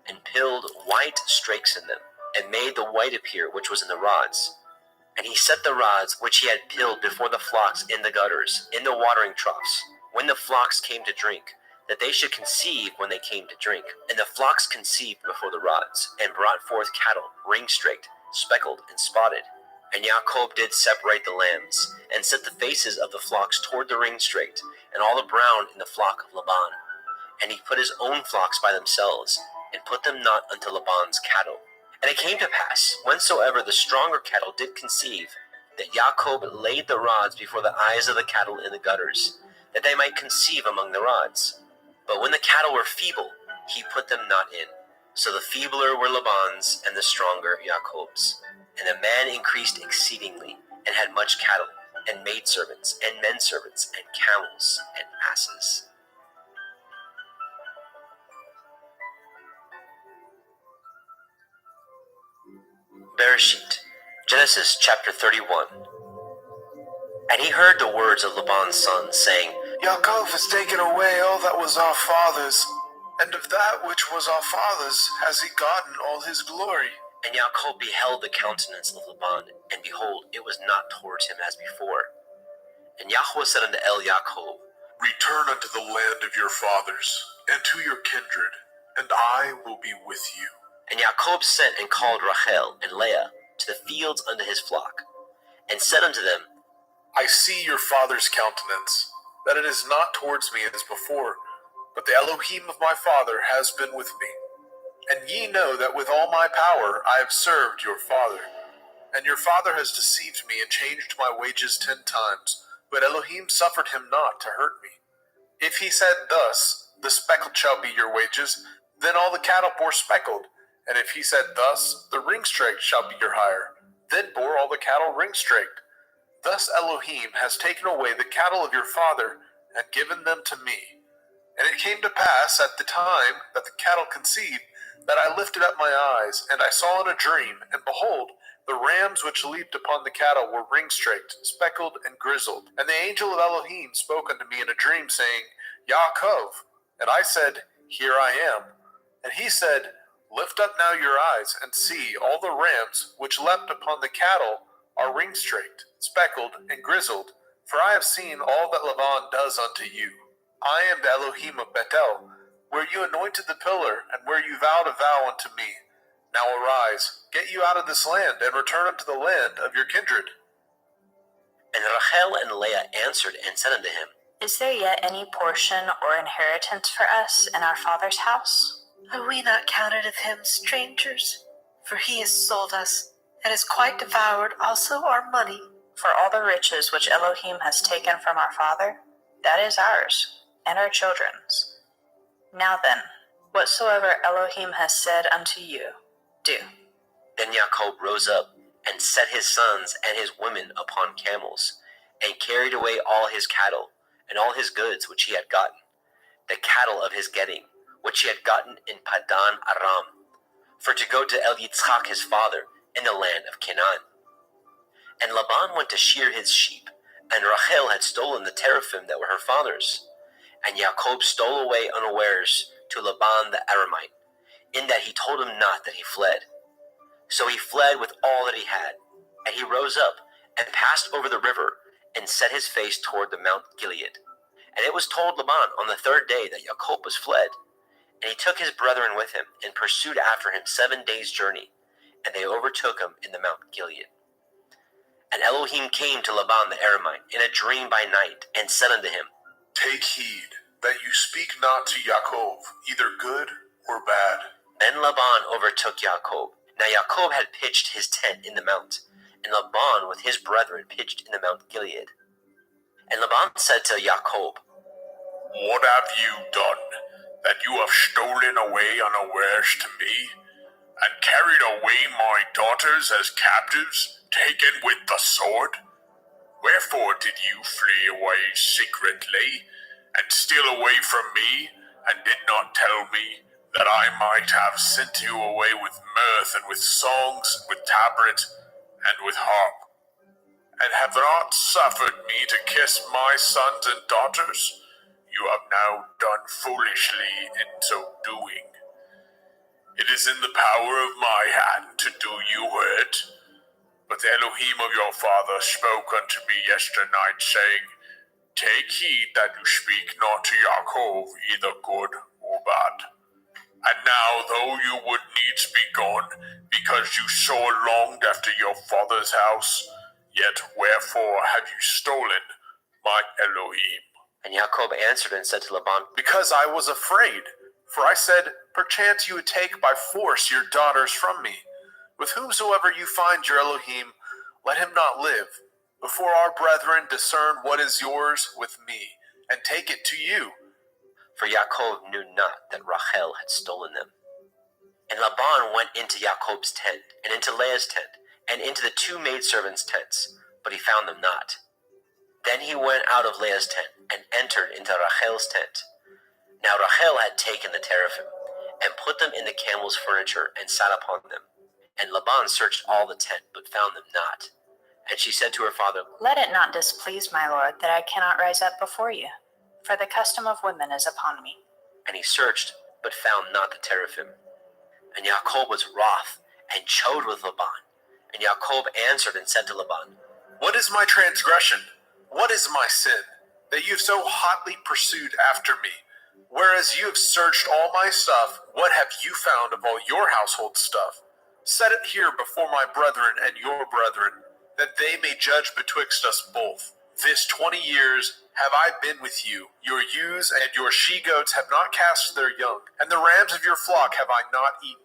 A: and pilled white strakes in them, and made the white appear which was in the rods, And he set the rods which he had peeled before the flocks in the gutters, in the watering troughs, when the flocks came to drink, that they should conceive when they came to drink. And the flocks conceived before the rods, and brought forth cattle, ring-straked, speckled, and spotted. And Jacob did separate the lambs, and set the faces of the flocks toward the ring-straked, and all the brown in the flock of Laban. And he put his own flocks by themselves, and put them not unto Laban's cattle. And it came to pass, whensoever the stronger cattle did conceive, that Jacob laid the rods before the eyes of the cattle in the gutters, that they might conceive among the rods. But when the cattle were feeble, he put them not in. So the feebler were Laban's, and the stronger Jacob's. And the man increased exceedingly, and had much cattle, and maidservants, and menservants, and camels, and asses. Bereshit, Genesis chapter 31. And he heard the words of Laban's son, saying,
B: Yaakov has taken away all that was our father's, and of that which was our father's has he gotten all his glory.
A: And Jacob beheld the countenance of Laban, and behold, it was not towards him as before. And Yahweh said unto Jacob,
B: Return unto the land of your fathers, and to your kindred, and I will be with you.
A: And Jacob sent and called Rachel and Leah to the fields unto his flock, and said unto them,
B: I see your father's countenance, that it is not towards me as before, but the Elohim of my father has been with me. And ye know that with all my power I have served your father. And your father has deceived me and changed my wages 10 times, but Elohim suffered him not to hurt me. If he said thus, the speckled shall be your wages, then all the cattle bore speckled. And if he said thus, the ring-straked shall be your hire, then bore all the cattle ring-straked. Thus Elohim has taken away the cattle of your father, and given them to me. And it came to pass at the time that the cattle conceived, that I lifted up my eyes, and I saw in a dream, and behold, the rams which leaped upon the cattle were ring-straked, speckled, and grizzled. And the angel of Elohim spoke unto me in a dream, saying, Yaakov. And I said, Here I am. And he said, Lift up now your eyes, and see, all the rams which leapt upon the cattle are ring-straked, speckled, and grizzled. For I have seen all that Laban does unto you. I am the Elohim of Bethel, where you anointed the pillar, and where you vowed a vow unto me. Now arise, get you out of this land, and return unto the land of your kindred.
A: And Rachel and Leah answered and said unto him,
D: Is there yet any portion or inheritance for us in our father's house?
H: Are we not counted of him strangers? For he has sold us, and has quite devoured also our money.
D: For all the riches which Elohim has taken from our father, that is ours, and our children's. Now then, whatsoever Elohim has said unto you, do.
A: Then Jacob rose up, and set his sons and his women upon camels, and carried away all his cattle, and all his goods which he had gotten, the cattle of his getting, which he had gotten in Padan Aram, for to go to El Yitzchak his father, in the land of Canaan. And Laban went to shear his sheep, and Rachel had stolen the teraphim that were her father's. And Jacob stole away unawares to Laban the Aramite, in that he told him not that he fled. So he fled with all that he had, and he rose up, and passed over the river, and set his face toward the Mount Gilead. And it was told Laban on the 3rd day that Jacob was fled. And he took his brethren with him, and pursued after him 7 days' journey, and they overtook him in the Mount Gilead. And Elohim came to Laban the Aramite in a dream by night, and said unto him,
B: Take heed that you speak not to Yaakov, either good or bad.
A: Then Laban overtook Jacob. Now Jacob had pitched his tent in the mount, and Laban with his brethren pitched in the Mount Gilead. And Laban said to Jacob,
B: What have you done, that you have stolen away unawares to me, and carried away my daughters as captives, taken with the sword? Wherefore did you flee away secretly, and steal away from me, and did not tell me, that I might have sent you away with mirth, and with songs, and with tabret, and with harp, and have not suffered me to kiss my sons and daughters? You have now done foolishly in so doing. It is in the power of my hand to do you hurt, But the Elohim of your father spoke unto me yesternight, saying, Take heed that you speak not to Yaakov either good or bad. And now, though you would needs be gone, because you sore longed after your father's house, yet wherefore have you stolen my Elohim?
A: And Jacob answered and said to Laban,
B: Because I was afraid, for I said, Perchance you would take by force your daughters from me. With whomsoever you find your Elohim, let him not live. Before our brethren discern what is yours with me, and take it to you.
A: for Jacob knew not that Rachel had stolen them. And Laban went into Jacob's tent, and into Leah's tent, and into the two maidservants' tents, but he found them not. Then he went out of Leah's tent, and entered into Rachel's tent. Now Rachel had taken the teraphim, and put them in the camel's furniture, and sat upon them. And Laban searched all the tent, but found them not. And she said to her father,
D: Let it not displease my lord that I cannot rise up before you, for the custom of women is upon me.
A: And he searched, but found not the teraphim. And Jacob was wroth, and chode with Laban. And Jacob answered and said to Laban,
B: What is my transgression? What is my sin, that you have so hotly pursued after me? Whereas you have searched all my stuff, what have you found of all your household stuff? Set it here before my brethren and your brethren, that they may judge betwixt us both. This 20 years have I been with you. Your ewes and your she-goats have not cast their young, and the rams of your flock have I not eaten.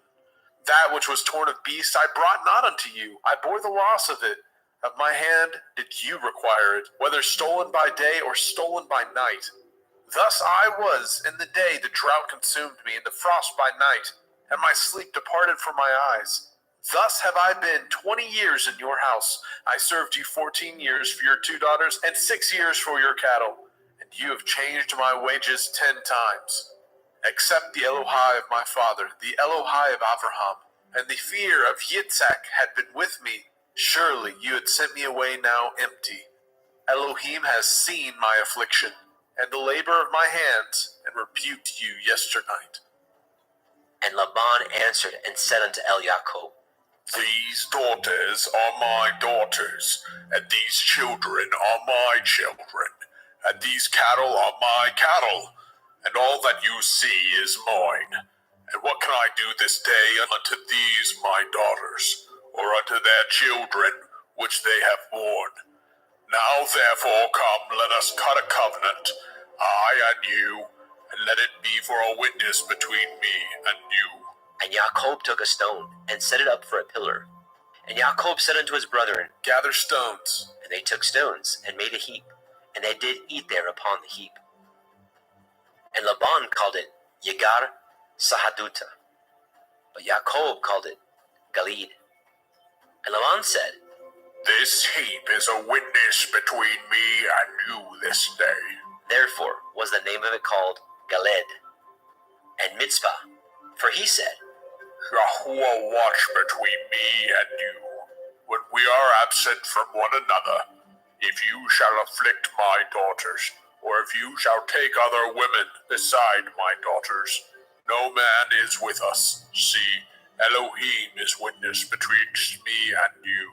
B: That which was torn of beasts I brought not unto you. I bore the loss of it. Of my hand did you require it, whether stolen by day or stolen by night. Thus I was in the day the drought consumed me, and the frost by night, and my sleep departed from my eyes. Thus have I been 20 years in your house. I served you 14 years for your 2 daughters, and 6 years for your cattle. And you have changed my wages 10 times. Except the Elohai of my father, the Elohai of Abraham, and the fear of Yitzhak had been with me, surely you had sent me away now empty. Elohim has seen my affliction, and the labor of my hands, and rebuked you yesternight.
A: And Laban answered and said unto Jacob,
B: These daughters are my daughters, and these children are my children, and these cattle are my cattle, and all that you see is mine. And what can I do this day unto these my daughters, or unto their children which they have borne? Now therefore come, let us cut a covenant, I and you, and let it be for a witness between me and you.
A: And Jacob took a stone, and set it up for a pillar. And Jacob said unto his brethren,
B: Gather stones.
A: And they took stones, and made a heap, and they did eat there upon the heap. And Laban called it Yegar Sahaduta, but Jacob called it Galid. And Laban said,
B: This heap is a witness between me and you this day.
A: Therefore was the name of it called Galed. And Mitzvah, for he said,
B: Yahuwah watch between me and you, when we are absent from one another. If you shall afflict my daughters, or if you shall take other women beside my daughters, no man is with us. See, Elohim is witness betwixt me and you.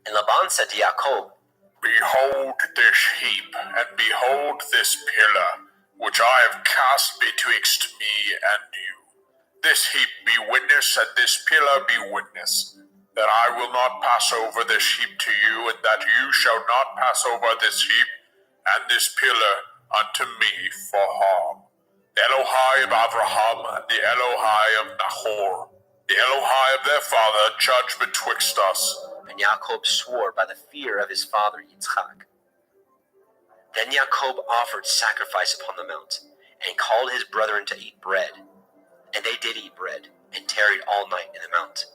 A: And Laban said to Jacob,
B: Behold this heap, and behold this pillar, which I have cast betwixt me and you. This heap be witness, and this pillar be witness, that I will not pass over this heap to you, and that you shall not pass over this heap and this pillar unto me for harm. The Elohai of Abraham and the Elohai of Nahor, the Elohai of their father, judge betwixt us.
A: And Jacob swore by the fear of his father Yitzchak. Then Jacob offered sacrifice upon the mount, and called his brethren to eat bread. And they did eat bread, and tarried all night in the mount.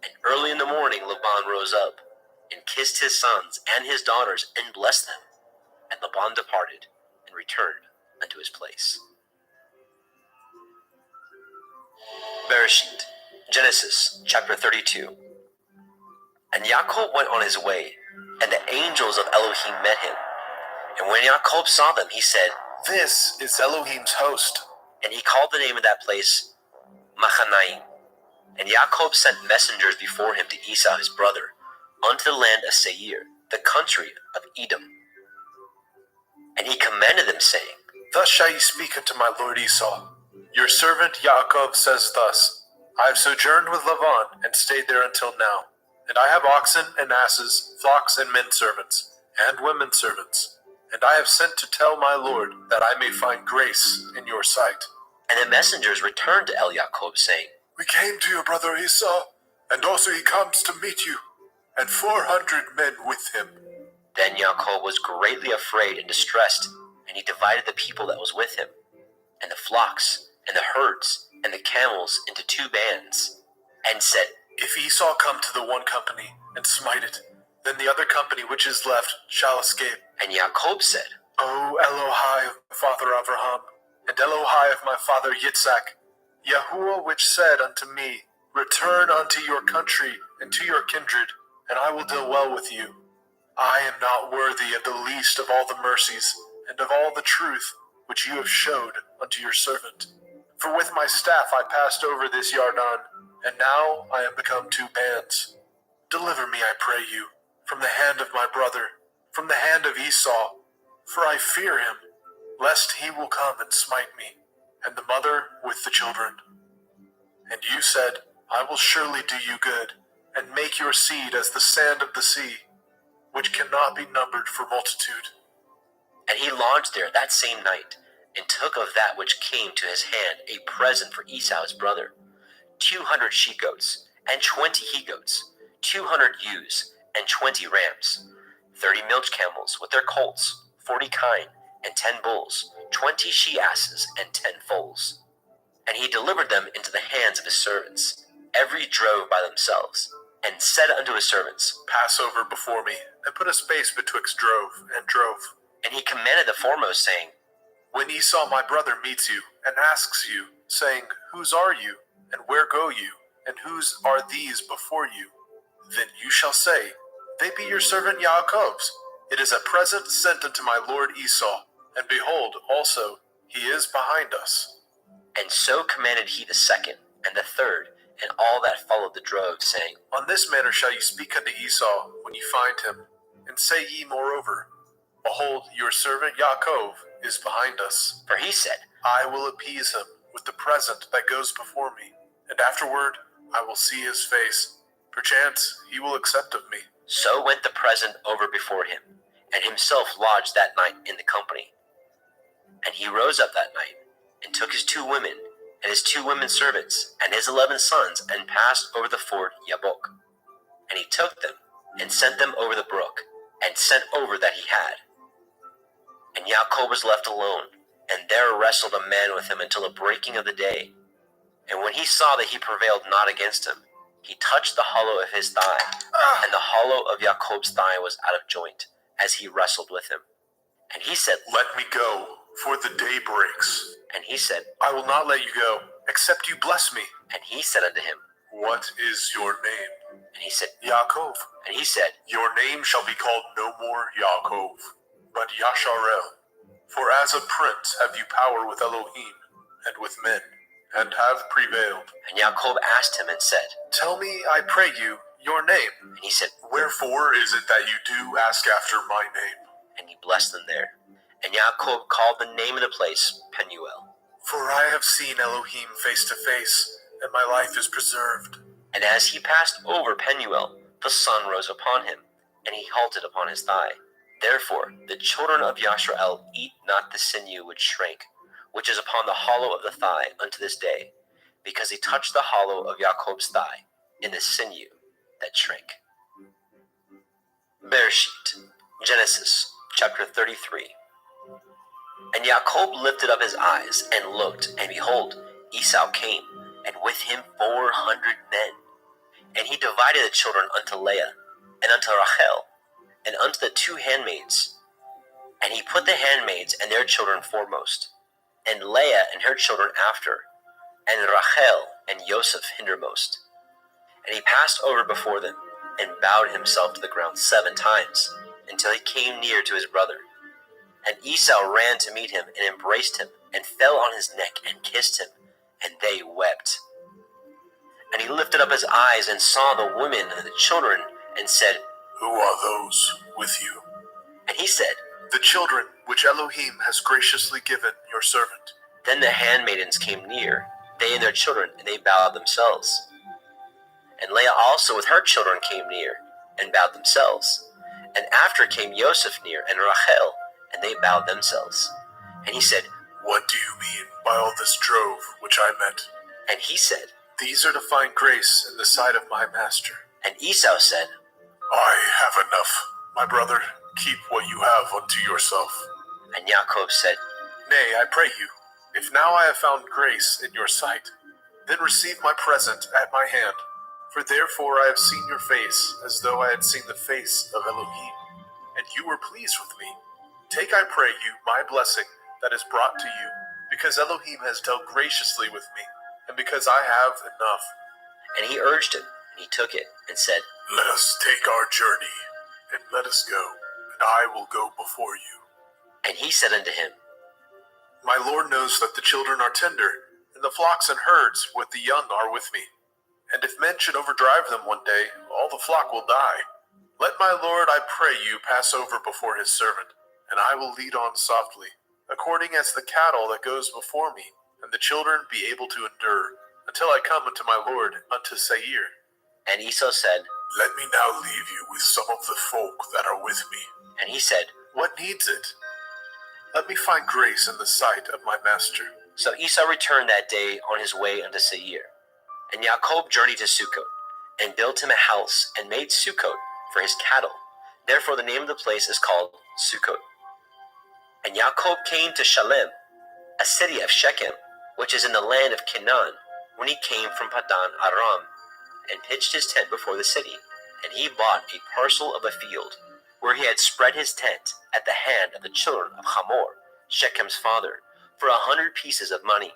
A: And early in the morning Laban rose up, and kissed his sons and his daughters, and blessed them. And Laban departed, and returned unto his place. Bereshit, Genesis chapter 32. And Jacob went on his way, and the angels of Elohim met him. And when Jacob saw them, he said,
B: This is Elohim's host.
A: And he called the name of that place Machanaim. And Jacob sent messengers before him to Esau his brother, unto the land of Seir, the country of Edom. And he commanded them, saying,
B: Thus shall ye speak unto my lord Esau. Your servant Yaakov says thus, I have sojourned with Laban, and stayed there until now. And I have oxen and asses, flocks and men servants, and women servants. And I have sent to tell my lord, that I may find grace in your sight.
A: And the messengers returned to Yaakov, saying,
B: We came to your brother Esau, and also he comes to meet you, and 400 men with him.
A: Then Yaakov was greatly afraid and distressed, and he divided the people that was with him, and the flocks, and the herds, and the camels into 2 bands, and said,
B: If Esau come to the one company, and smite it, then the other company which is left shall escape.
A: And Yaakov said,
B: O Elohai of my father Abraham, and Elohai of my father Yitzhak, Yahuwah which said unto me, Return unto your country and to your kindred, and I will deal well with you. I am not worthy of the least of all the mercies, and of all the truth which you have showed unto your servant. For with my staff I passed over this Yarden, and now I am become 2 bands. Deliver me, I pray you, from the hand of my brother, from the hand of Esau, for I fear him, lest he will come and smite me, and the mother with the children. And you said, I will surely do you good, and make your seed as the sand of the sea, which cannot be numbered for multitude.
A: And he lodged there that same night, and took of that which came to his hand a present for Esau his brother, 200 she-goats, and 20 he-goats, 200 ewes, and 20 rams, 30 milch camels with their colts, 40 kine, and 10 bulls, 20 she-asses, and 10 foals. And he delivered them into the hands of his servants, every drove by themselves, and said unto his servants,
B: Pass over before me, and put a space betwixt drove and drove.
A: And he commanded the foremost, saying,
B: When Esau my brother meets you, and asks you, saying, Whose are you, and where go you, and whose are these before you? Then you shall say, They be your servant Yaakov's. It is a present sent unto my lord Esau, and behold, also, he is behind us.
A: And so commanded he the second, and the third, and all that followed the drove, saying,
B: On this manner shall ye speak unto Esau when ye find him, and say ye moreover, Behold, your servant Yaakov is behind us.
A: For he said,
B: I will appease him with the present that goes before me, and afterward I will see his face. Perchance he will accept of me.
A: So went the present over before him, and himself lodged that night in the company. And he rose up that night, and took his 2 women, and his 2 women servants, and his 11 sons, and passed over the ford Yabbok. And he took them, and sent them over the brook, and sent over that he had. And Yaakov was left alone, and there wrestled a man with him until the breaking of the day. And when he saw that he prevailed not against him, he touched the hollow of his thigh, and the hollow of Yaakov's thigh was out of joint, as he wrestled with him. And he said,
B: Let me go, for the day breaks.
A: And he said,
B: I will not let you go, except you bless me.
A: And he said unto him,
B: What is your name?
A: And he said,
B: Yaakov.
A: And he said,
B: Your name shall be called no more Yaakov, but Yasharel. For as a prince have you power with Elohim and with men, and have prevailed.
A: And Yaakov asked him and said,
B: Tell me, I pray you, your name.
A: And he said,
B: Wherefore is it that you do ask after my name?
A: And he blessed them there. And Yaakov called the name of the place Penuel.
B: For I have seen Elohim face to face, and my life is preserved.
A: And as he passed over Penuel, the sun rose upon him, and he halted upon his thigh. Therefore the children of Yashrael eat not the sinew which shrank, which is upon the hollow of the thigh unto this day, because he touched the hollow of Yaakov's thigh in the sinew that shrank. Bereshit, Genesis, chapter 33. And Yaakov lifted up his eyes, and looked, and behold, Esau came, and with him 400 men. And he divided the children unto Leah, and unto Rachel, and unto the 2 handmaids. And he put the handmaids and their children foremost, and Leah and her children after, and Rachel and Joseph hindermost. And he passed over before them, and bowed himself to the ground 7 times, until he came near to his brother. And Esau ran to meet him, and embraced him, and fell on his neck, and kissed him, and they wept. And he lifted up his eyes, and saw the women and the children, and said,
B: Who are those with you?
A: and he said,
B: The children which Elohim has graciously given your servant.
A: Then the handmaidens came near, they and their children, and they bowed themselves. And Leah also with her children came near, and bowed themselves. And after came Joseph near, and Rachel, and they bowed themselves. And he said,
B: What do you mean by all this drove which I met?
A: and he said,
B: These are to find grace in the sight of my master.
A: and Esau said,
B: I have enough. My brother, keep what you have unto yourself.
A: and Jacob said,
B: Nay, I pray you, if now I have found grace in your sight, then receive my present at my hand. For therefore I have seen your face, as though I had seen the face of Elohim, and you were pleased with me. Take, I pray you, my blessing that is brought to you, because Elohim has dealt graciously with me, and because I have enough.
A: and he urged him, and he took it, and said,
B: Let us take our journey, and let us go, and I will go before you.
A: and he said unto him,
B: My Lord knows that the children are tender, and the flocks and herds with the young are with me. And if men should overdrive them one day, all the flock will die. Let my Lord, I pray you, pass over before his servant, and I will lead on softly, according as the cattle that goes before me, and the children be able to endure, until I come unto my Lord, unto Seir.
A: and Esau said,
B: Let me now leave you with some of the folk that are with me.
A: and he said,
B: What needs it? Let me find grace in the sight of my master.
A: So Esau returned that day on his way unto Seir. And Jacob journeyed to Sukkot, and built him a house, and made Sukkot for his cattle. Therefore the name of the place is called Sukkot. And Jacob came to Shalem, a city of Shechem, which is in the land of Canaan, when he came from Padan Aram, and pitched his tent before the city. And he bought a parcel of a field, where he had spread his tent at the hand of the children of Hamor, Shechem's father, for 100 pieces of money.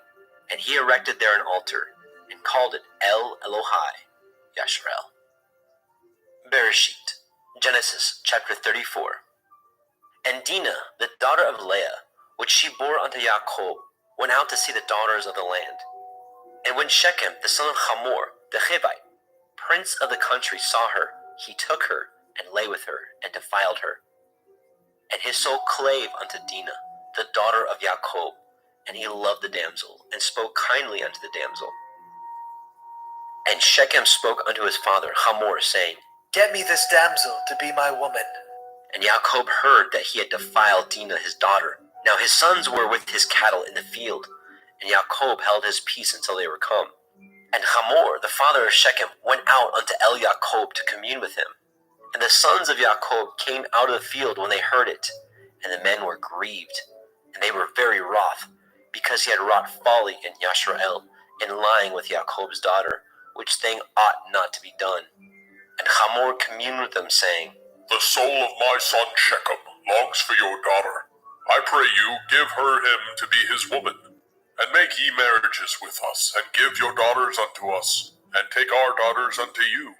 A: And he erected there an altar, and called it El Elohai Yashrel. Bereshit, Genesis chapter 34. And Dinah, the daughter of Leah, which she bore unto Jacob, went out to see the daughters of the land. And when Shechem, the son of Hamor, the Hivite, prince of the country, saw her, he took her, and lay with her, and defiled her. And his soul clave unto Dinah, the daughter of Jacob, and he loved the damsel, and spoke kindly unto the damsel. And Shechem spoke unto his father Hamor, saying,
C: Get me this damsel to be my woman.
A: And Jacob heard that he had defiled Dinah his daughter. Now his sons were with his cattle in the field, and Jacob held his peace until they were come. And Hamor, the father of Shechem, went out unto El Jacob to commune with him. And the sons of Jacob came out of the field when they heard it, and the men were grieved, and they were very wroth, because he had wrought folly in Yashrael, in lying with Jacob's daughter, which thing ought not to be done. And Hamor communed with them, saying,
B: The soul of my son Shechem longs for your daughter. I pray you, give her him to be his woman, and make ye marriages with us, and give your daughters unto us, and take our daughters unto you.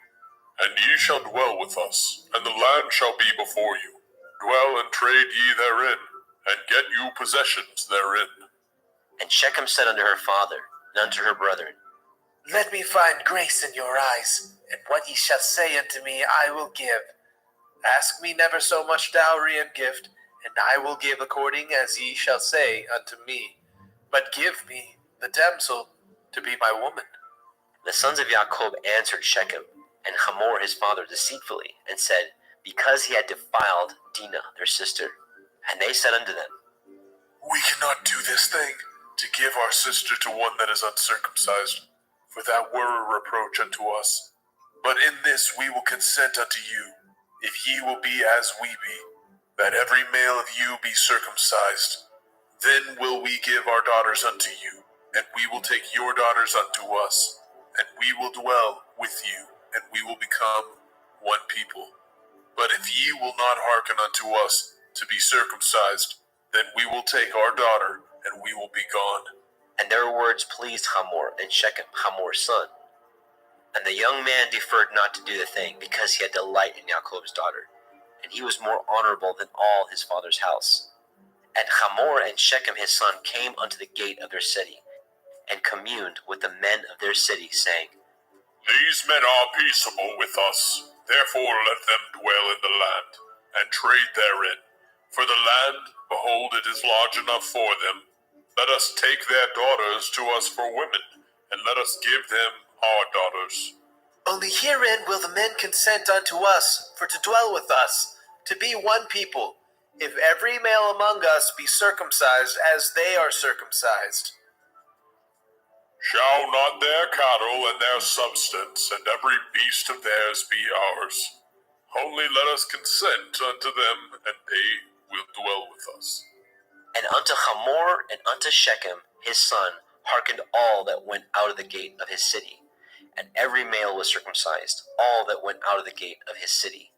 B: And ye shall dwell with us, and the land shall be before you. Dwell and trade ye therein, and get you possessions therein.
A: And Shechem said unto her father, and unto her brethren,
C: Let me find grace in your eyes, and what ye shall say unto me I will give. Ask me never so much dowry and gift, and I will give according as ye shall say unto me. But give me the damsel to be my woman.
A: The sons of Jacob answered Shechem and Hamor his father deceitfully, and said, Because he had defiled Dinah their sister. And they said unto them,
B: We cannot do this thing, to give our sister to one that is uncircumcised, for that were a reproach unto us. But in this we will consent unto you, if ye will be as we be, that every male of you be circumcised. Then will we give our daughters unto you, and we will take your daughters unto us, and we will dwell with you, and we will become one people. But if ye will not hearken unto us to be circumcised, then we will take our daughter, and we will be gone.
A: And their words pleased Hamor and Shechem, Hamor's son. And the young man deferred not to do the thing, because he had delight in Jacob's daughter, and he was more honorable than all his father's house. And Hamor and Shechem his son came unto the gate of their city, and communed with the men of their city, saying,
B: These men are peaceable with us. Therefore let them dwell in the land, and trade therein. For the land, behold, it is large enough for them. Let us take their daughters to us for women, and let us give them our daughters.
C: Only herein will the men consent unto us, for to dwell with us, to be one people, if every male among us be circumcised as they are circumcised.
B: Shall not their cattle and their substance and every beast of theirs be ours? Only let us consent unto them, and they will dwell with us.
A: And unto Hamor and unto Shechem his son hearkened all that went out of the gate of his city, and every male was circumcised, all that went out of the gate of his city.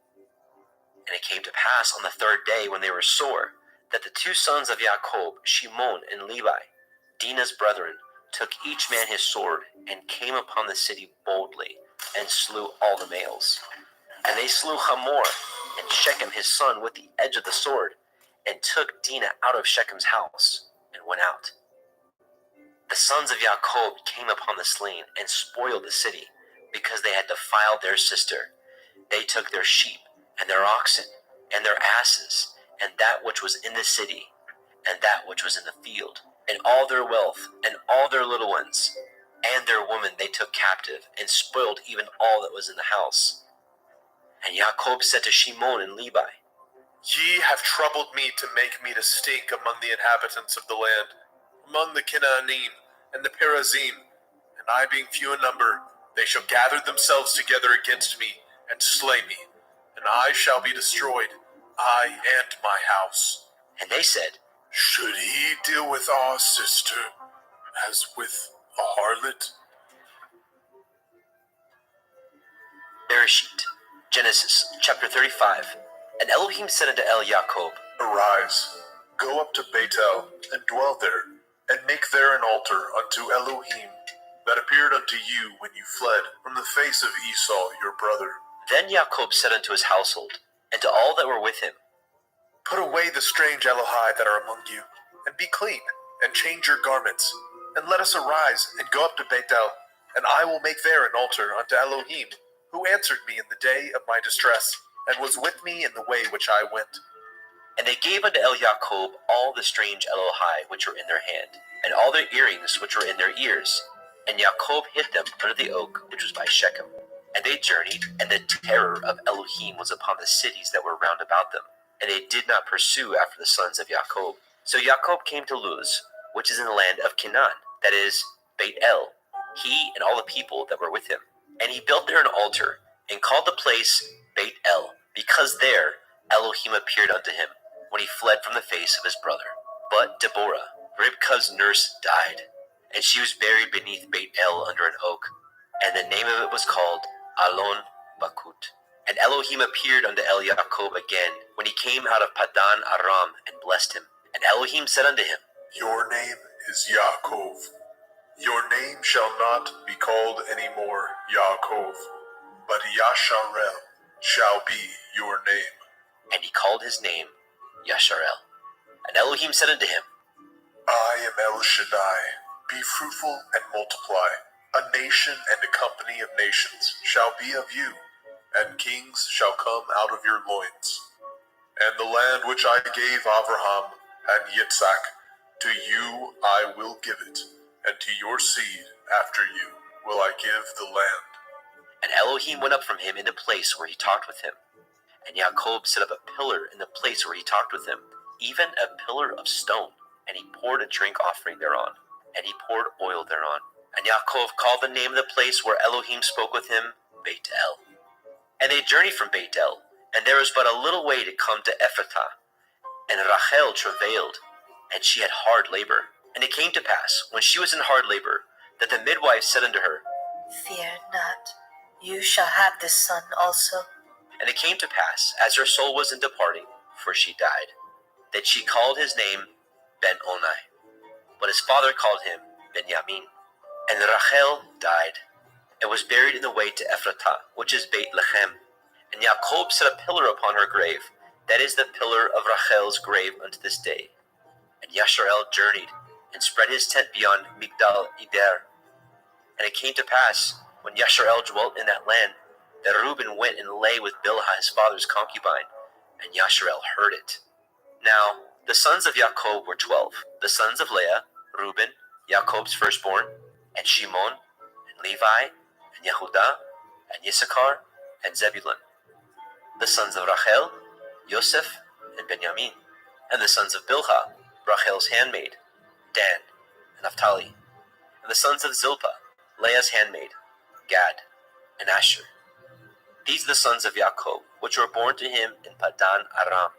A: And it came to pass on the third day, when they were sore, that the two sons of Jacob, Shimon and Levi, Dinah's brethren, took each man his sword, and came upon the city boldly, and slew all the males. And they slew Hamor and Shechem his son with the edge of the sword, and took Dinah out of Shechem's house, and went out. The sons of Jacob came upon the slain, and spoiled the city, because they had defiled their sister. They took their sheep, and their oxen, and their asses, and that which was in the city, and that which was in the field, and all their wealth, and all their little ones, and their women they took captive, and spoiled even all that was in the house. And Jacob said to Shimon and Levi,
B: Ye have troubled me to make me to stink among the inhabitants of the land, among the Canaanim and the Perizim, and I being few in number, they shall gather themselves together against me, and slay me, and I shall be destroyed, I and my house.
A: and they said,
B: Should he deal with our sister as with a harlot?
A: Bereshit, Genesis chapter 35. And Elohim said unto Jacob,
B: Arise, go up to Bethel, and dwell there, and make there an altar unto Elohim, that appeared unto you when you fled from the face of Esau your brother.
A: Then Jacob said unto his household, and to all that were with him,
B: Put away the strange Elohai that are among you, and be clean, and change your garments, and let us arise, and go up to Bethel, and I will make there an altar unto Elohim, who answered me in the day of my distress, and was with me in the way which I went.
A: And they gave unto Jacob all the strange Elohai which were in their hand, and all their earrings which were in their ears. And Jacob hid them under the oak which was by Shechem. And they journeyed, and the terror of Elohim was upon the cities that were round about them, and they did not pursue after the sons of Jacob. So Jacob came to Luz, which is in the land of Canaan, that is, Beit El, he and all the people that were with him. And he built there an altar, and called the place Beit El, because there Elohim appeared unto him, when he fled from the face of his brother. But Deborah, Ribkah's nurse, died, and she was buried beneath Beit El under an oak, and the name of it was called Alon Bakut. And Elohim appeared unto Jacob again, when he came out of Padan Aram, and blessed him. And Elohim said unto him,
B: Your name is Yaakov. Your name shall not be called any more Yaakov, but Yasharel shall be your name.
A: And he called his name Yasharel. And Elohim said unto him,
B: I am El Shaddai. Be fruitful and multiply. A nation and a company of nations shall be of you, and kings shall come out of your loins. And the land which I gave Abraham and Yitzhak, to you I will give it, and to your seed after you will I give the land.
A: And Elohim went up from him in the place where he talked with him. And Jacob set up a pillar in the place where he talked with him, even a pillar of stone. And he poured a drink offering thereon, and he poured oil thereon. And Jacob called the name of the place where Elohim spoke with him, Beit El. And they journeyed from Beit El, and there was but a little way to come to Ephrathah. And Rachel travailed, and she had hard labor. And it came to pass, when she was in hard labor, that the midwife said unto her,
H: Fear not, you shall have this son also.
A: And it came to pass, as her soul was in departing, for she died, that she called his name Ben-Onai. But his father called him Benjamin. And Rachel died, and was buried in the way to Ephrathah, which is Beit Lechem. And Jacob set a pillar upon her grave, that is the pillar of Rachel's grave unto this day. And Yasharel journeyed, and spread his tent beyond Migdal Eder. And it came to pass, when Yasharel dwelt in that land, that Reuben went and lay with Bilhah his father's concubine, and Yasharel heard it. Now the sons of Jacob were 12, the sons of Leah, Reuben, Jacob's firstborn, and Shimon, and Levi, and Yehudah, and Issachar, and Zebulun. The sons of Rachel, Yosef, and Benjamin. And the sons of Bilhah, Rachel's handmaid, Dan, and Naphtali. And the sons of Zilpah, Leah's handmaid, Gad, and Asher. These are the sons of Jacob, which were born to him in Padan Aram.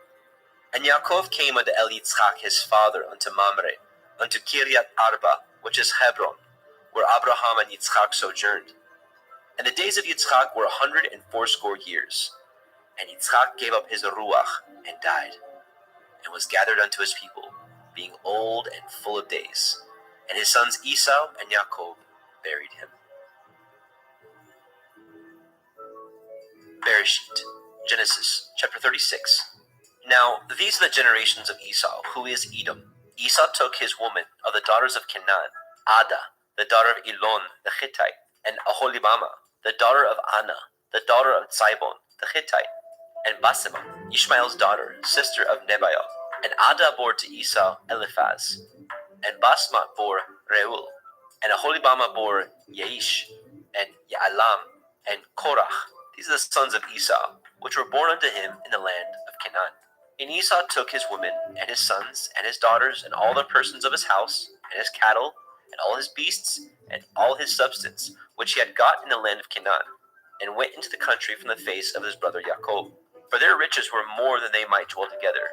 A: And Yaakov came unto Yitzchak his father, unto Mamre, unto Kiriath Arba, which is Hebron, where Abraham and Yitzchak sojourned. And the days of Yitzchak were 180 years. And Yitzchak gave up his ruach and died, and was gathered unto his people, being old and full of days. And his sons Esau and Jacob buried him. Bereshit, Genesis chapter 36. Now these are the generations of Esau, who is Edom. Esau took his woman of the daughters of Canaan, Ada, the daughter of Elon the Hittite, and Aholibama, the daughter of Anna, the daughter of Zibon the Hittite, and Basemath, Ishmael's daughter, sister of Nebaioth. And Ada bore to Esau Eliphaz, and Basemath bore Reuel, and Aholibama bore Yaish, and Ya'alam, and Korach. These are the sons of Esau, which were born unto him in the land of Canaan. And Esau took his women, and his sons, and his daughters, and all the persons of his house, and his cattle, and all his beasts, and all his substance, which he had got in the land of Canaan, and went into the country from the face of his brother Jacob. For their riches were more than they might dwell together,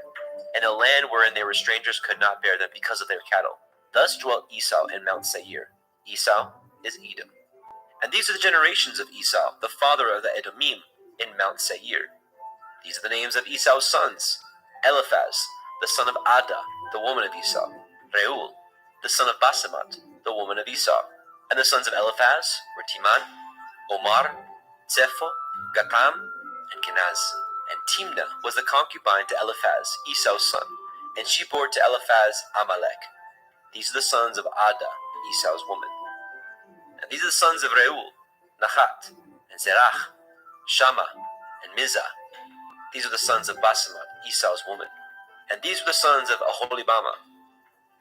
A: and the land wherein they were strangers could not bear them because of their cattle. Thus dwelt Esau in Mount Seir. Esau is Edom. And these are the generations of Esau, the father of the Edomim, in Mount Seir. These are the names of Esau's sons: Eliphaz, the son of Ada, the woman of Esau; Reuel, the son of Basemath, the woman of Esau. And the sons of Eliphaz were Timan, Omar, Zepho, Gatam, and Kenaz. And Timnah was the concubine to Eliphaz, Esau's son, and she bore to Eliphaz Amalek. These are the sons of Ada, Esau's woman. And these are the sons of Reuel, Nahat, and Zerach, Shammah, and Mizah. These are the sons of Basemath, Esau's woman. And these were the sons of Aholibama,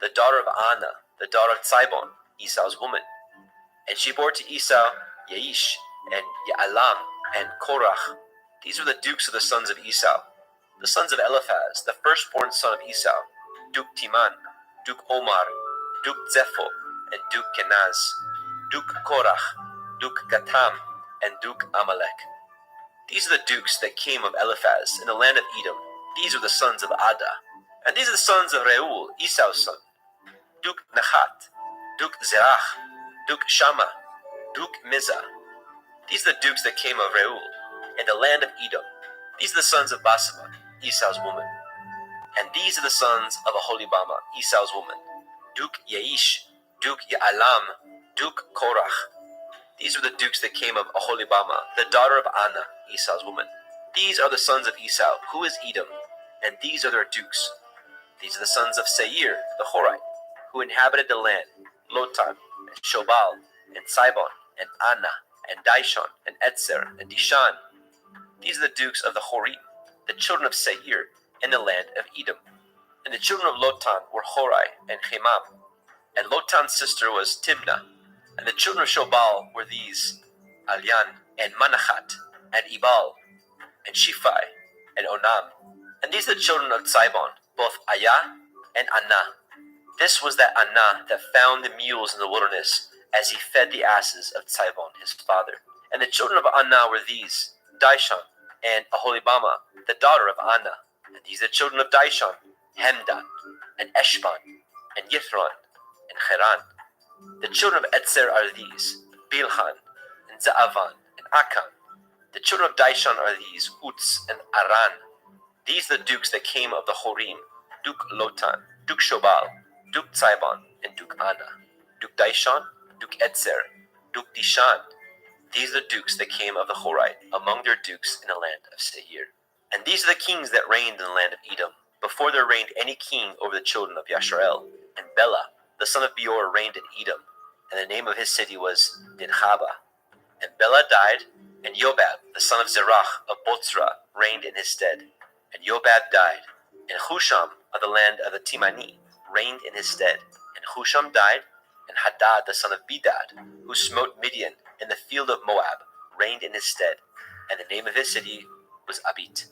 A: the daughter of Anna, the daughter of Zibon, Esau's woman. And she bore to Esau Yaish, and Ya'alam, and Korach. These were the dukes of the sons of Esau. The sons of Eliphaz, the firstborn son of Esau: Duke Timan, Duke Omar, Duke Zepho, and Duke Kenaz, Duke Korach, Duke Gatam, and Duke Amalek. These are the dukes that came of Eliphaz in the land of Edom. These are the sons of Ada. And these are the sons of Reuel, Esau's son: Duke Nahat, Duke Zerach, Duke Shammah, Duke Mizah. These are the dukes that came of Reuel in the land of Edom. These are the sons of Basemath, Esau's woman. And these are the sons of Aholibama, Esau's woman: Duke Yaish, Duke Ya'alam, Duke Korach. These are the dukes that came of Aholibama, the daughter of Anna, Esau's woman. These are the sons of Esau, who is Edom, and these are their dukes. These are the sons of Seir, the Horite, who inhabited the land: Lotan, and Shobal, and Sibon, and Anna, and Dishon, and Etzer, and Dishan. These are the dukes of the Horim, the children of Seir, in the land of Edom. And the children of Lotan were Horai and Hemam. And Lotan's sister was Timnah. And the children of Shobal were these: Alyan, and Manachat, and Ebal, and Shiphi, and Onam. And these are the children of Zibon, both Ayah and Anah. This was that Anah that found the mules in the wilderness, as he fed the asses of Zibon his father. And the children of Anah were these: Dishon, and Aholibama, the daughter of Anna. And these are the children of Dishon: Hemdan, and Eshban, and Yithron, and Cheran. The children of Etzer are these: Bilhan, and Zaavan, and Akan. The children of Dishon are these: Uts, and Aran. These are the dukes that came of the Horim: Duke Lotan, Duke Shobal, Duke Zibon, and Duke Anna. Duke Dishon, Duke Etzer, Duke Dishan. These are the dukes that came of the Horite, among their dukes in the land of Seir. And these are the kings that reigned in the land of Edom, before there reigned any king over the children of Yasharel. And Bela, the son of Beor, reigned in Edom, and the name of his city was Dinhaba. And Bela died And Jobab, the son of Zerach of Botzra, reigned in his stead. And Jobab died. And Husham of the land of the Timani reigned in his stead. And Husham died. And Hadad, the son of Bedad, who smote Midian in the field of Moab, reigned in his stead. And the name of his city was Abit.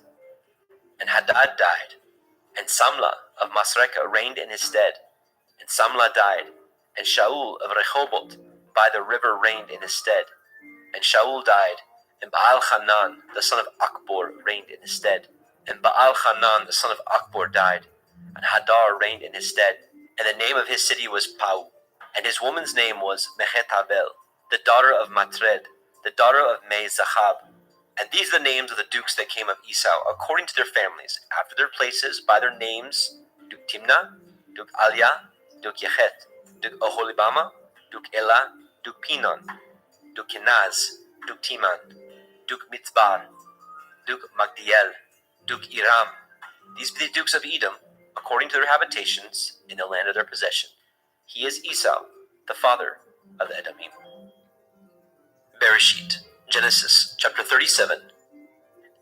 A: And Hadad died. And Samlah of Masrekah reigned in his stead. And Samlah died. And Shaul of Rehoboth by the river reigned in his stead. And Shaul died. And Baal-Hanan, the son of Akbor, reigned in his stead. And Baal-Hanan, the son of Akbor, died. And Hadar reigned in his stead. And the name of his city was Pau. And his woman's name was Mehetabel, the daughter of Matred, the daughter of Me-Zahab. And these are the names of the dukes that came of Esau, according to their families, after their places, by their names: Duke Timnah, Duke Alia, Duke Yechet, Duke Oholibama, Duke Elah, Duke Pinon, Duke Kenaz, Duke Timan, Duke Mitzbar, Duke Magdiel, Duke Iram. These be the dukes of Edom, according to their habitations, in the land of their possession. He is Esau, the father of the Edomim. Bereshit, Genesis, chapter 37.